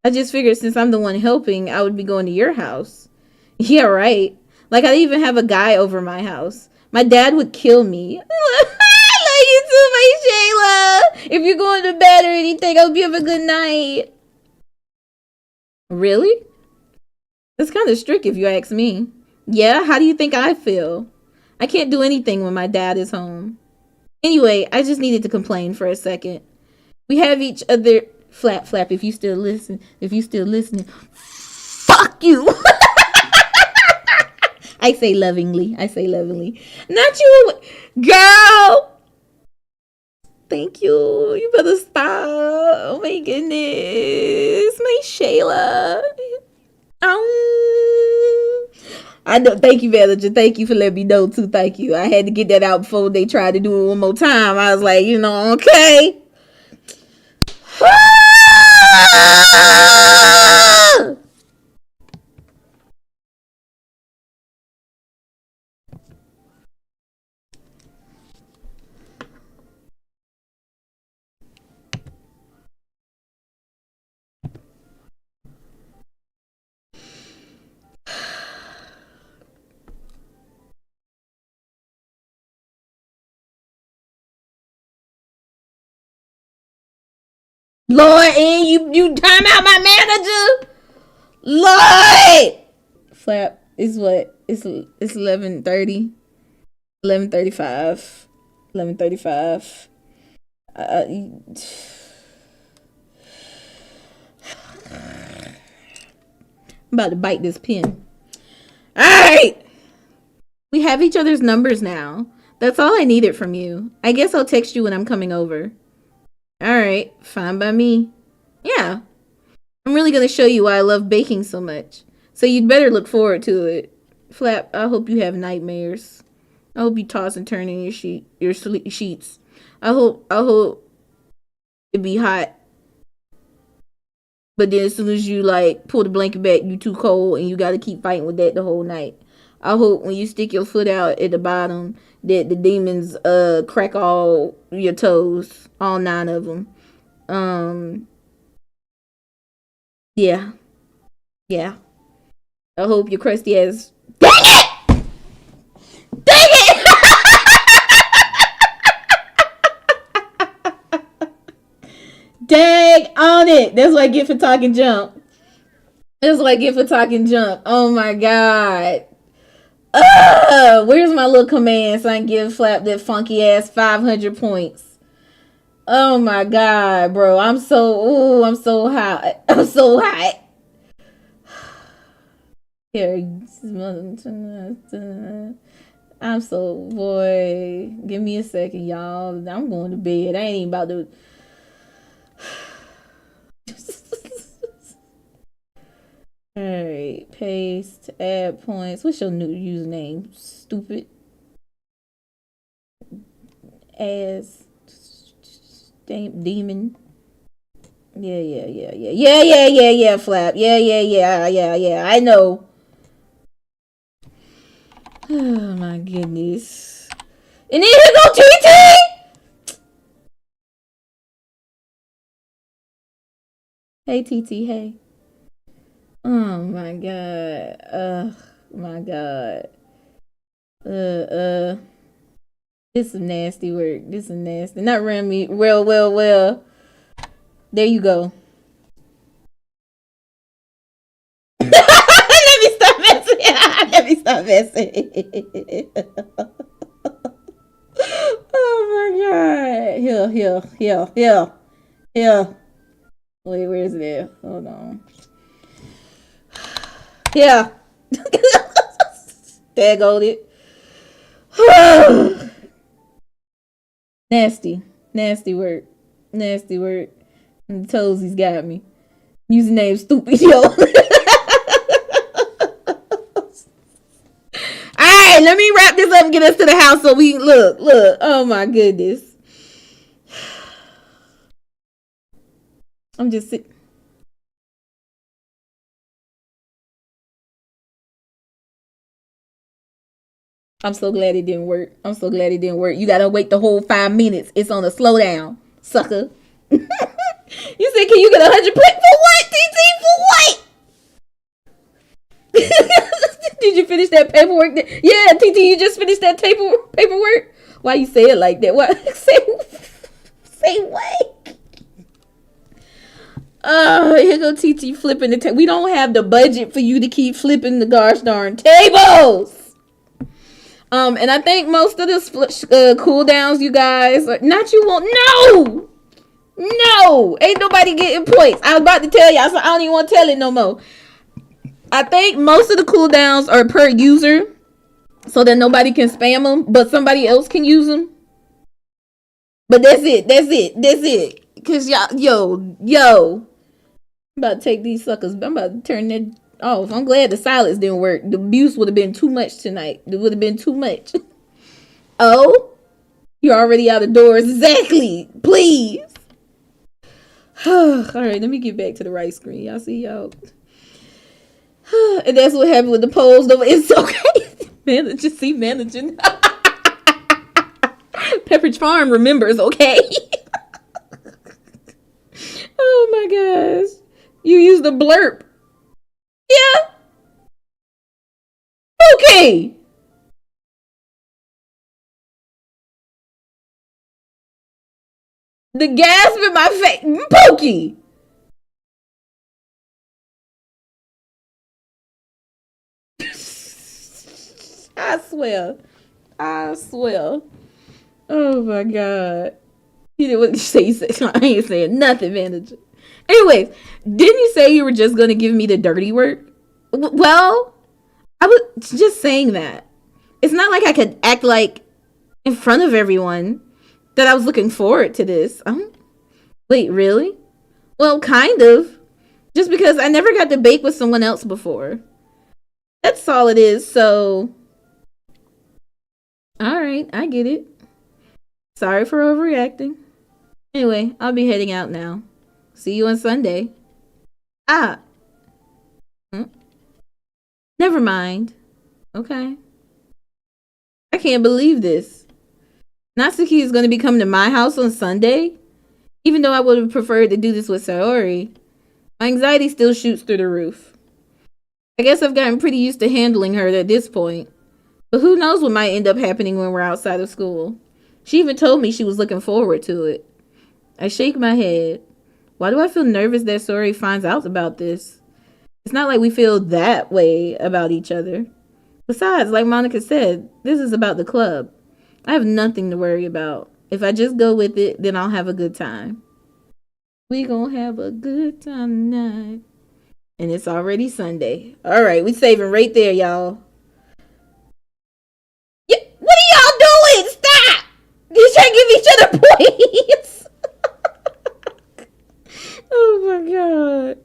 I just figured since I'm the one helping, I would be going to your house. Yeah, right. Like, I even have a guy over my house. My dad would kill me. I love you too, my Shayla. If you're going to bed or anything, I hope you have a good night. Really? That's kind of strict if you ask me. Yeah, how do you think I feel? I can't do anything when my dad is home. Anyway, I just needed to complain for a second. We have each other... Flap, if you still listen. If you still listening. Fuck you! I say lovingly. Not you, girl! Thank you. You better stop. Oh my goodness. My Shayla. I know. Thank you, manager. Thank you for letting me know, too. Thank you. I had to get that out before they tried to do it one more time. I was like, okay. Lord, and you time out my manager. Lord. Flap is what? It's 11:30. 11:35. 11:35. I'm about to bite this pen. All right. We have each other's numbers now. That's all I needed from you. I guess I'll text you when I'm coming over. All right. Fine by me. Yeah. I'm really going to show you why I love baking so much. So you'd better look forward to it. Flap, I hope you have nightmares. I hope you toss and turn in your sheets. I hope it be hot. But then as soon as you pull the blanket back, you too cold and you got to keep fighting with that the whole night. I hope when you stick your foot out at the bottom that the demons crack all your toes, all 9 of them. Yeah. I hope your crusty ass. Dang it! Dang it! Dang on it! That's what I get for talking junk. Oh my god. Where's my little command so I can give Flap that funky ass 500 points? Oh my god, bro. I'm so hot. Here, I'm so boy. Give me a second, y'all. I'm going to bed. I ain't even about to. Alright, paste, add points. What's your new username? Stupid ass demon. Yeah, Flap. Yeah. I know. Oh my goodness. And then here go TT! Hey TT, hey. Oh my god. My god. This some nasty work. Not around me. Well. There you go. Let me stop messing. Let me stop messing. Oh my god. Here. Wait, where is it at? Hold on. Yeah. There goes it. Nasty work. And the toesies got me. Username stupid, yo. Alright, let me wrap this up and get us to the house so we look. Oh my goodness. I'm just sitting. I'm so glad it didn't work. You gotta wait the whole 5 minutes. It's on a slowdown, sucker. You said, can you get 100 points for what, TT? For what? Did you finish that paperwork? Yeah, TT, you just finished that paperwork? Why you say it like that? What? Say what? Here go TT flipping the table. We don't have the budget for you to keep flipping the gosh darn tables. And I think most of the cooldowns, you guys, not you won't. No, ain't nobody getting points. I was about to tell y'all, so I don't even want to tell it no more. I think most of the cooldowns are per user, so that nobody can spam them, but somebody else can use them. But that's it. Cause y'all, I'm about to take these suckers. I'm about to turn that off. I'm glad the silence didn't work. The abuse would have been too much tonight. It would have been too much. Oh, you're already out of doors. Exactly. Please. All right, let me get back to the right screen. Y'all see y'all. And that's what happened with the polls. Though it's okay. Managing. Pepperidge Farm remembers. Okay. Oh my gosh. You used the blurb. Yeah. Okay. The gasp in my face. Pokey. I swear. Oh my god. You didn't what you say. You said I ain't saying nothing, manager. Anyways, didn't you say you were just gonna give me the dirty work? Well, I was just saying that. It's not like I could act like in front of everyone that I was looking forward to this. Wait, really? Well, kind of. Just because I never got to bake with someone else before. That's all it is, so... Alright, I get it. Sorry for overreacting. Anyway, I'll be heading out now. See you on Sunday. Never mind. Okay. I can't believe this. Natsuki is going to be coming to my house on Sunday? Even though I would have preferred to do this with Sayori, my anxiety still shoots through the roof. I guess I've gotten pretty used to handling her at this point. But who knows what might end up happening when we're outside of school. She even told me she was looking forward to it. I shake my head. Why do I feel nervous that Sayori finds out about this? It's not like we feel that way about each other. Besides, like Monika said, this is about the club. I have nothing to worry about. If I just go with it, then I'll have a good time. We gonna have a good time tonight. And it's already Sunday. Alright, we saving right there, y'all. Yeah, what are y'all doing? Stop! You trying to give each other points. Oh my god.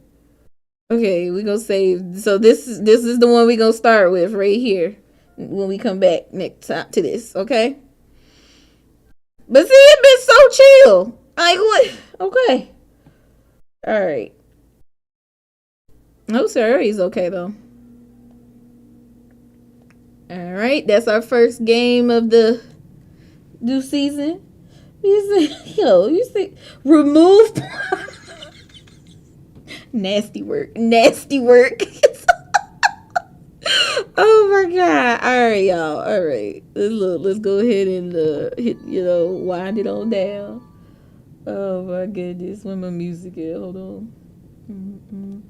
Okay, we gonna save. So this is the one we gonna start with right here when we come back next time to this, okay? But see, it been so chill. Like what? Okay. All right. Oh, Sayori's okay though. All right, that's our first game of the new season. You say remove. Nasty work. Oh my god. All right, y'all. All right. Let's go ahead and hit, wind it on down. Oh my goodness, where my music at? Hold on.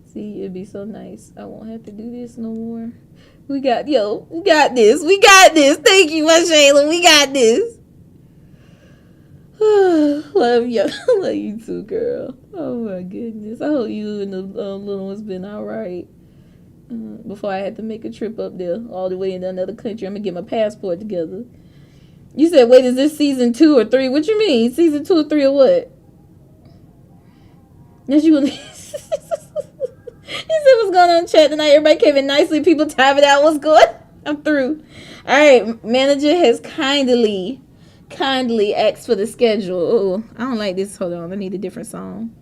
See, it'd be so nice. I won't have to do this no more. We got this. We got this. Thank you, my Shayla. We got this. Love you. Love you too, girl. Oh my goodness. I hope you and the little one's been all right. Before I had to make a trip up there all the way in another country. I'm going to get my passport together. You said, wait, is this season 2 or 3? What you mean? Season 2 or 3 or what? Yes, you. He said, what's going on in chat tonight? Everybody came in nicely. People time it out. What's good? I'm through. All right. Manager has kindly asked for the schedule. Oh, I don't like this. Hold on. I need a different song.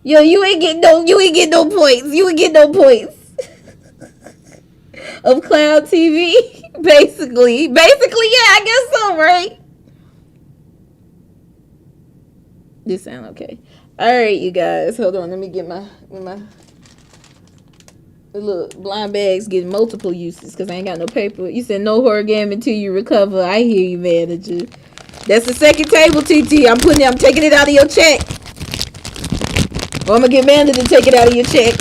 Yo, you ain't get no points. You ain't get no points. Of Cloud TV. Basically, yeah, I guess so, right? This sound okay. All right, you guys, hold on. Let me get my look. Blind bags get multiple uses because I ain't got no paper. You said no horror game until you recover. I hear you, manager. That's the second table, TT. I'm taking it out of your check. Or I'm gonna get Amanda to take it out of your check.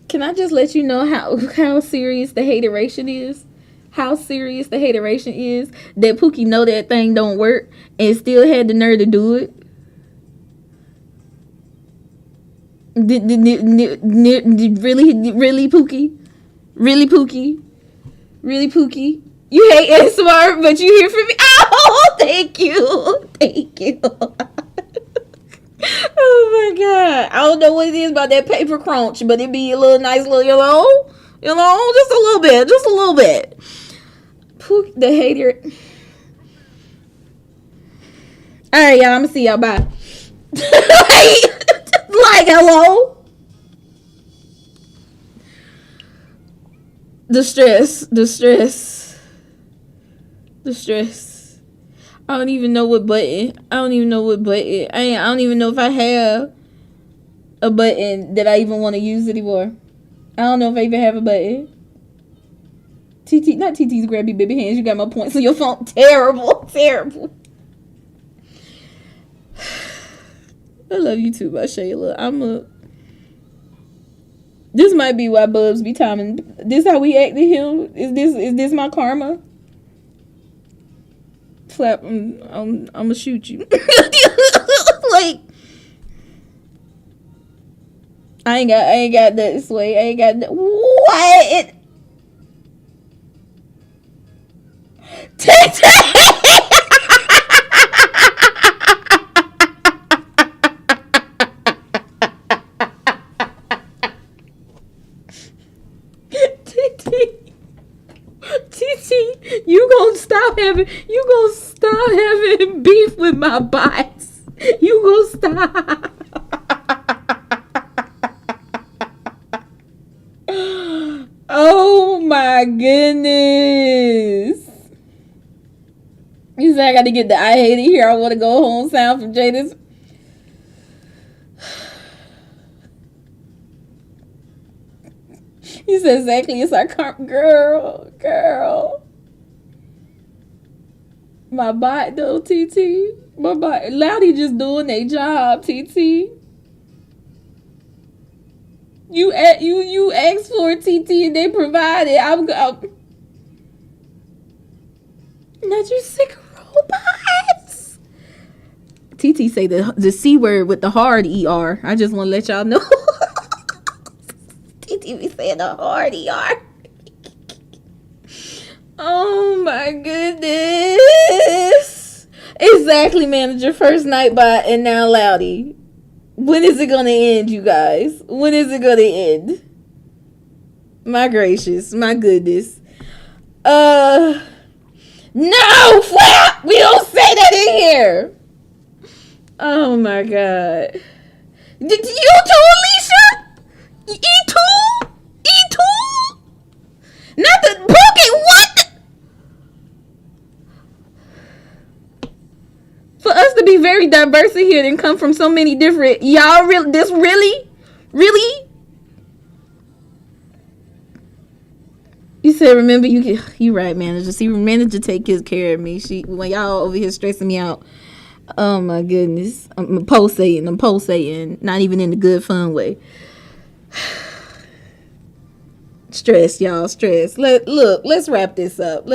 Can I just let you know how serious the hateration is? How serious the hateration is that Pookie know that thing don't work and still had the nerve to do it? Really, Pookie? Really, Pookie? Really, Pookie? You hate ASMR, but you hear from me? Oh, thank you. Thank you. Oh my god. I don't know what it is about that paper crunch, but it be a little nice little, just a little bit. Pook, the hater. Alright, y'all, I'm gonna see y'all. Bye. Like, hello? The stress. I don't even know what button. I don't even know if I have a button that I even want to use anymore. I don't know if I even have a button. Not TT's grabby baby hands. You got my points on your phone. Terrible. I love you too, my Shayla. This might be why Bubs be timing. This how we act to him? Is this my karma? Flap, I'm gonna shoot you. Like, I ain't got that this way. I ain't got that. What? TT, you gonna stop having beef with my bots. You gonna stop. Oh my goodness. You said I gotta get the I hate it here, I wanna go home sound from Jada's. You said exactly, it's our girl. My bot though, TT. My bot, Loudy just doing their job, TT. You asked for it, TT, and they provided. I'm not you sick of robots. TT say the C word with the hard ER. I just want to let y'all know. TT be saying the hard ER. Oh my goodness. Exactly, manager. First night bot and now Loudy. When is it gonna end, you guys? When is it gonna end? My gracious, my goodness. No, Flap! We don't say that in here. Oh my god. You too, Alicia? E2? very diverse in here and come from so many different. Y'all really? This really? You said, remember, you right, manager. See, manager take his care of me. When y'all over here stressing me out. Oh my goodness. I'm pulsating. Not even in the good fun way. Stress, y'all, stress. Let's wrap this up.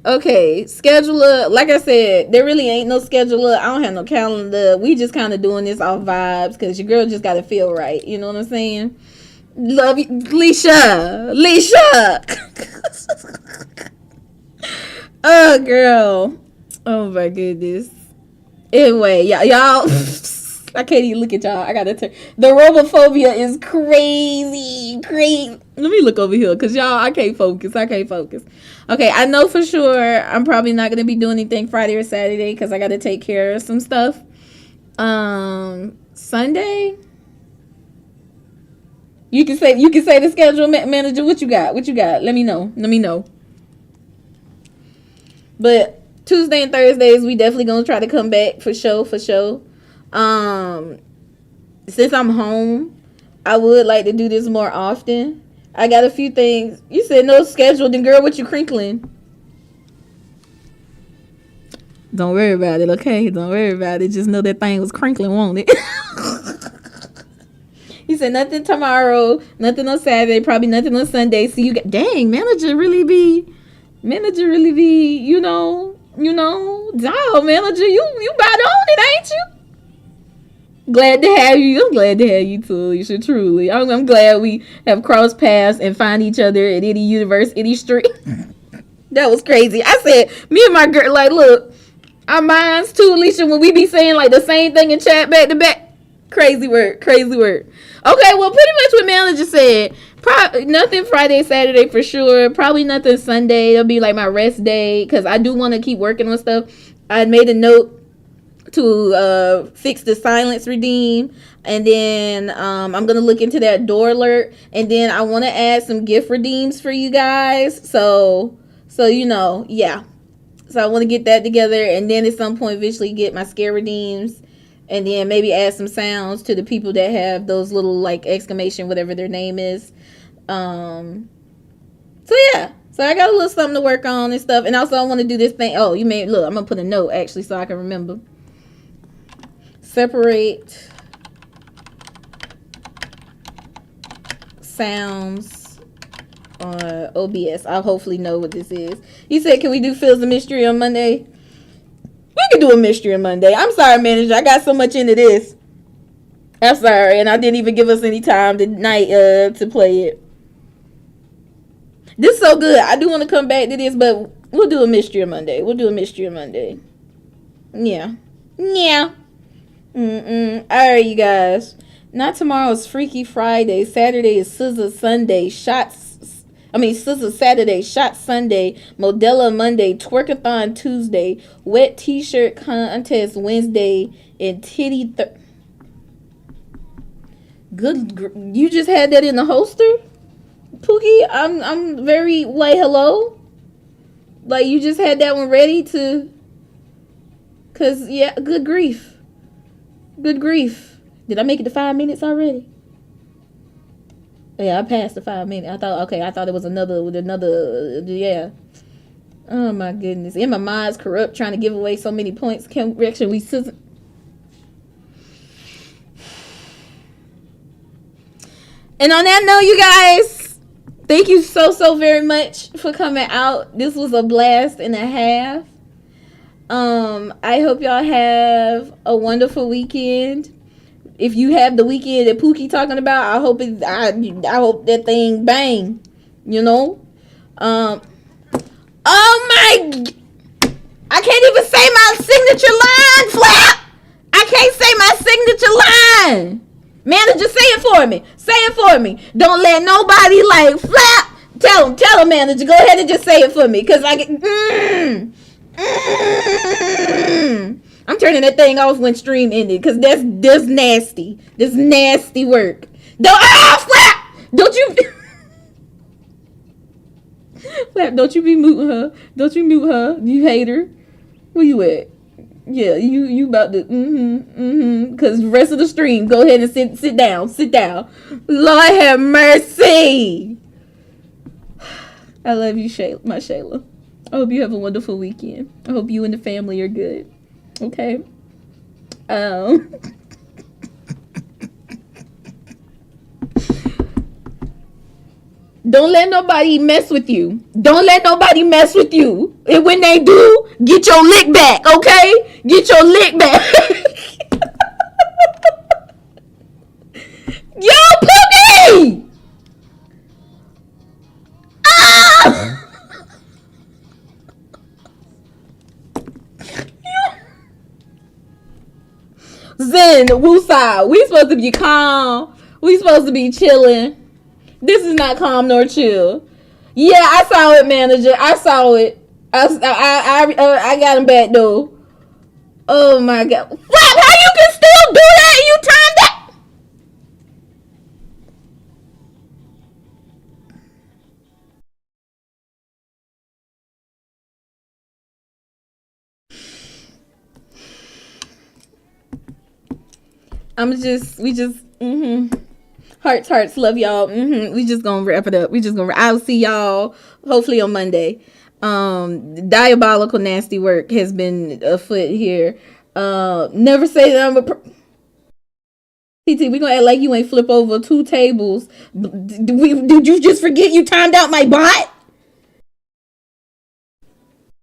Okay, scheduler. Like I said, there really ain't no scheduler. I don't have no calendar. We just kind of doing this off vibes because your girl just got to feel right. You know what I'm saying? Love you, Leisha. Oh, girl. Oh, my goodness. Anyway, y'all. I can't even look at y'all. I gotta turn. The robophobia is crazy. Let me look over here, because y'all, I can't focus. Okay, I know for sure I'm probably not gonna be doing anything Friday or Saturday, because I gotta take care of some stuff. Sunday? You can say the schedule, manager. What you got? Let me know. But Tuesday and Thursdays, we definitely gonna try to come back for sure. Since I'm home, I would like to do this more often. I got a few things. You said no schedule, then girl, what you crinkling? Don't worry about it, okay? Don't worry about it. Just know that thing was crinkling, won't it? He said nothing tomorrow, nothing on Saturday, probably nothing on Sunday. So you got, dang, manager really be, you know, dog, manager, you about on it, ain't you? Glad to have you. I'm glad to have you too, Alicia, truly. I'm glad we have crossed paths and find each other at any universe, any street. That was crazy. I said, me and my girl, like, look, our minds too, Alicia, when we be saying like the same thing in chat back to back. Crazy word. Okay, well, pretty much what manager said. Nothing Friday, Saturday for sure. Probably nothing Sunday. It'll be like my rest day because I do want to keep working on stuff. I made a note to fix the silence redeem, and then I'm gonna look into that door alert, and then I want to add some gift redeems for you guys. So you know, yeah. So I want to get that together, and then at some point eventually get my scare redeems. And then maybe add some sounds to the people that have those little like exclamation, whatever their name is. So yeah. So I got a little something to work on and stuff. And also I want to do this thing. Oh, look, I'm going to put a note actually so I can remember. Separate sounds on OBS. I'll hopefully know what this is. He said, can we do Feels the Mystery on Monday? We can do a mystery on Monday. I'm sorry, manager. I got so much into this. I'm sorry, and I didn't even give us any time tonight to play it. This is so good. I do want to come back to this, but we'll do a mystery on Monday. Yeah. All right, you guys. Not tomorrow is Freaky Friday. Saturday is Scissor Sunday. Scissor Saturday, Shot Sunday, Modella Monday, Twerkathon Tuesday, Wet T-shirt contest Wednesday, and Titty Good. You just had that in the holster, Pookie. I'm very like hello. Like you just had that one ready to. Cause yeah, good grief. Did I make it to 5 minutes already? Yeah, I passed the 5 minutes. I thought it was another, yeah. Oh my goodness. And my mind's corrupt trying to give away so many points. And on that note, you guys, thank you so very much for coming out. This was a blast and a half. I hope y'all have a wonderful weekend. If you have the weekend that Pookie talking about, I hope that thing bang, you know. Oh my! I can't even say my signature line, Flap. I can't say my signature line. Manager, say it for me. Don't let nobody like Flap. Tell him, manager. Go ahead and just say it for me, cause I get. I'm turning that thing off when stream ended, cause that's nasty. That's nasty work. Flap! Don't you Flap, don't you be muting her. Don't you mute her. You hate her. Where you at? Yeah, you about to because the rest of the stream, go ahead and sit down. Lord have mercy. I love you, my Shayla. I hope you have a wonderful weekend. I hope you and the family are good. Okay. Don't let nobody mess with you. And when they do, get your lick back, okay? Get your lick back. Yo, Pookie! Ah! Zen, woosah. We supposed to be calm. We supposed to be chilling. This is not calm nor chill. Yeah, I saw it, manager. I saw it. I got him back though. Oh my god. What? How you can still do that? You timed that? Hearts, love y'all. We just gonna wrap it up. I'll see y'all hopefully on Monday. Diabolical nasty work has been afoot here. Never say that I'm a TT, we gonna act like you ain't flip over 2 tables. Did you just forget you timed out my bot?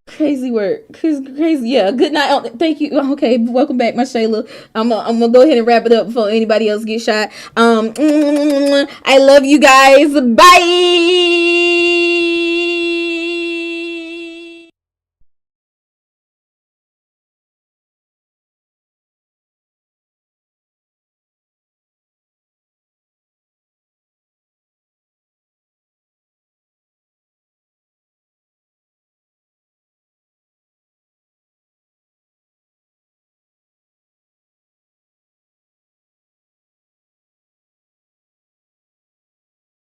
Crazy work. Crazy. Yeah. Good night. Thank you. Okay. Welcome back, my Shayla. I'm gonna go ahead and wrap it up before anybody else gets shot. I love you guys. Bye.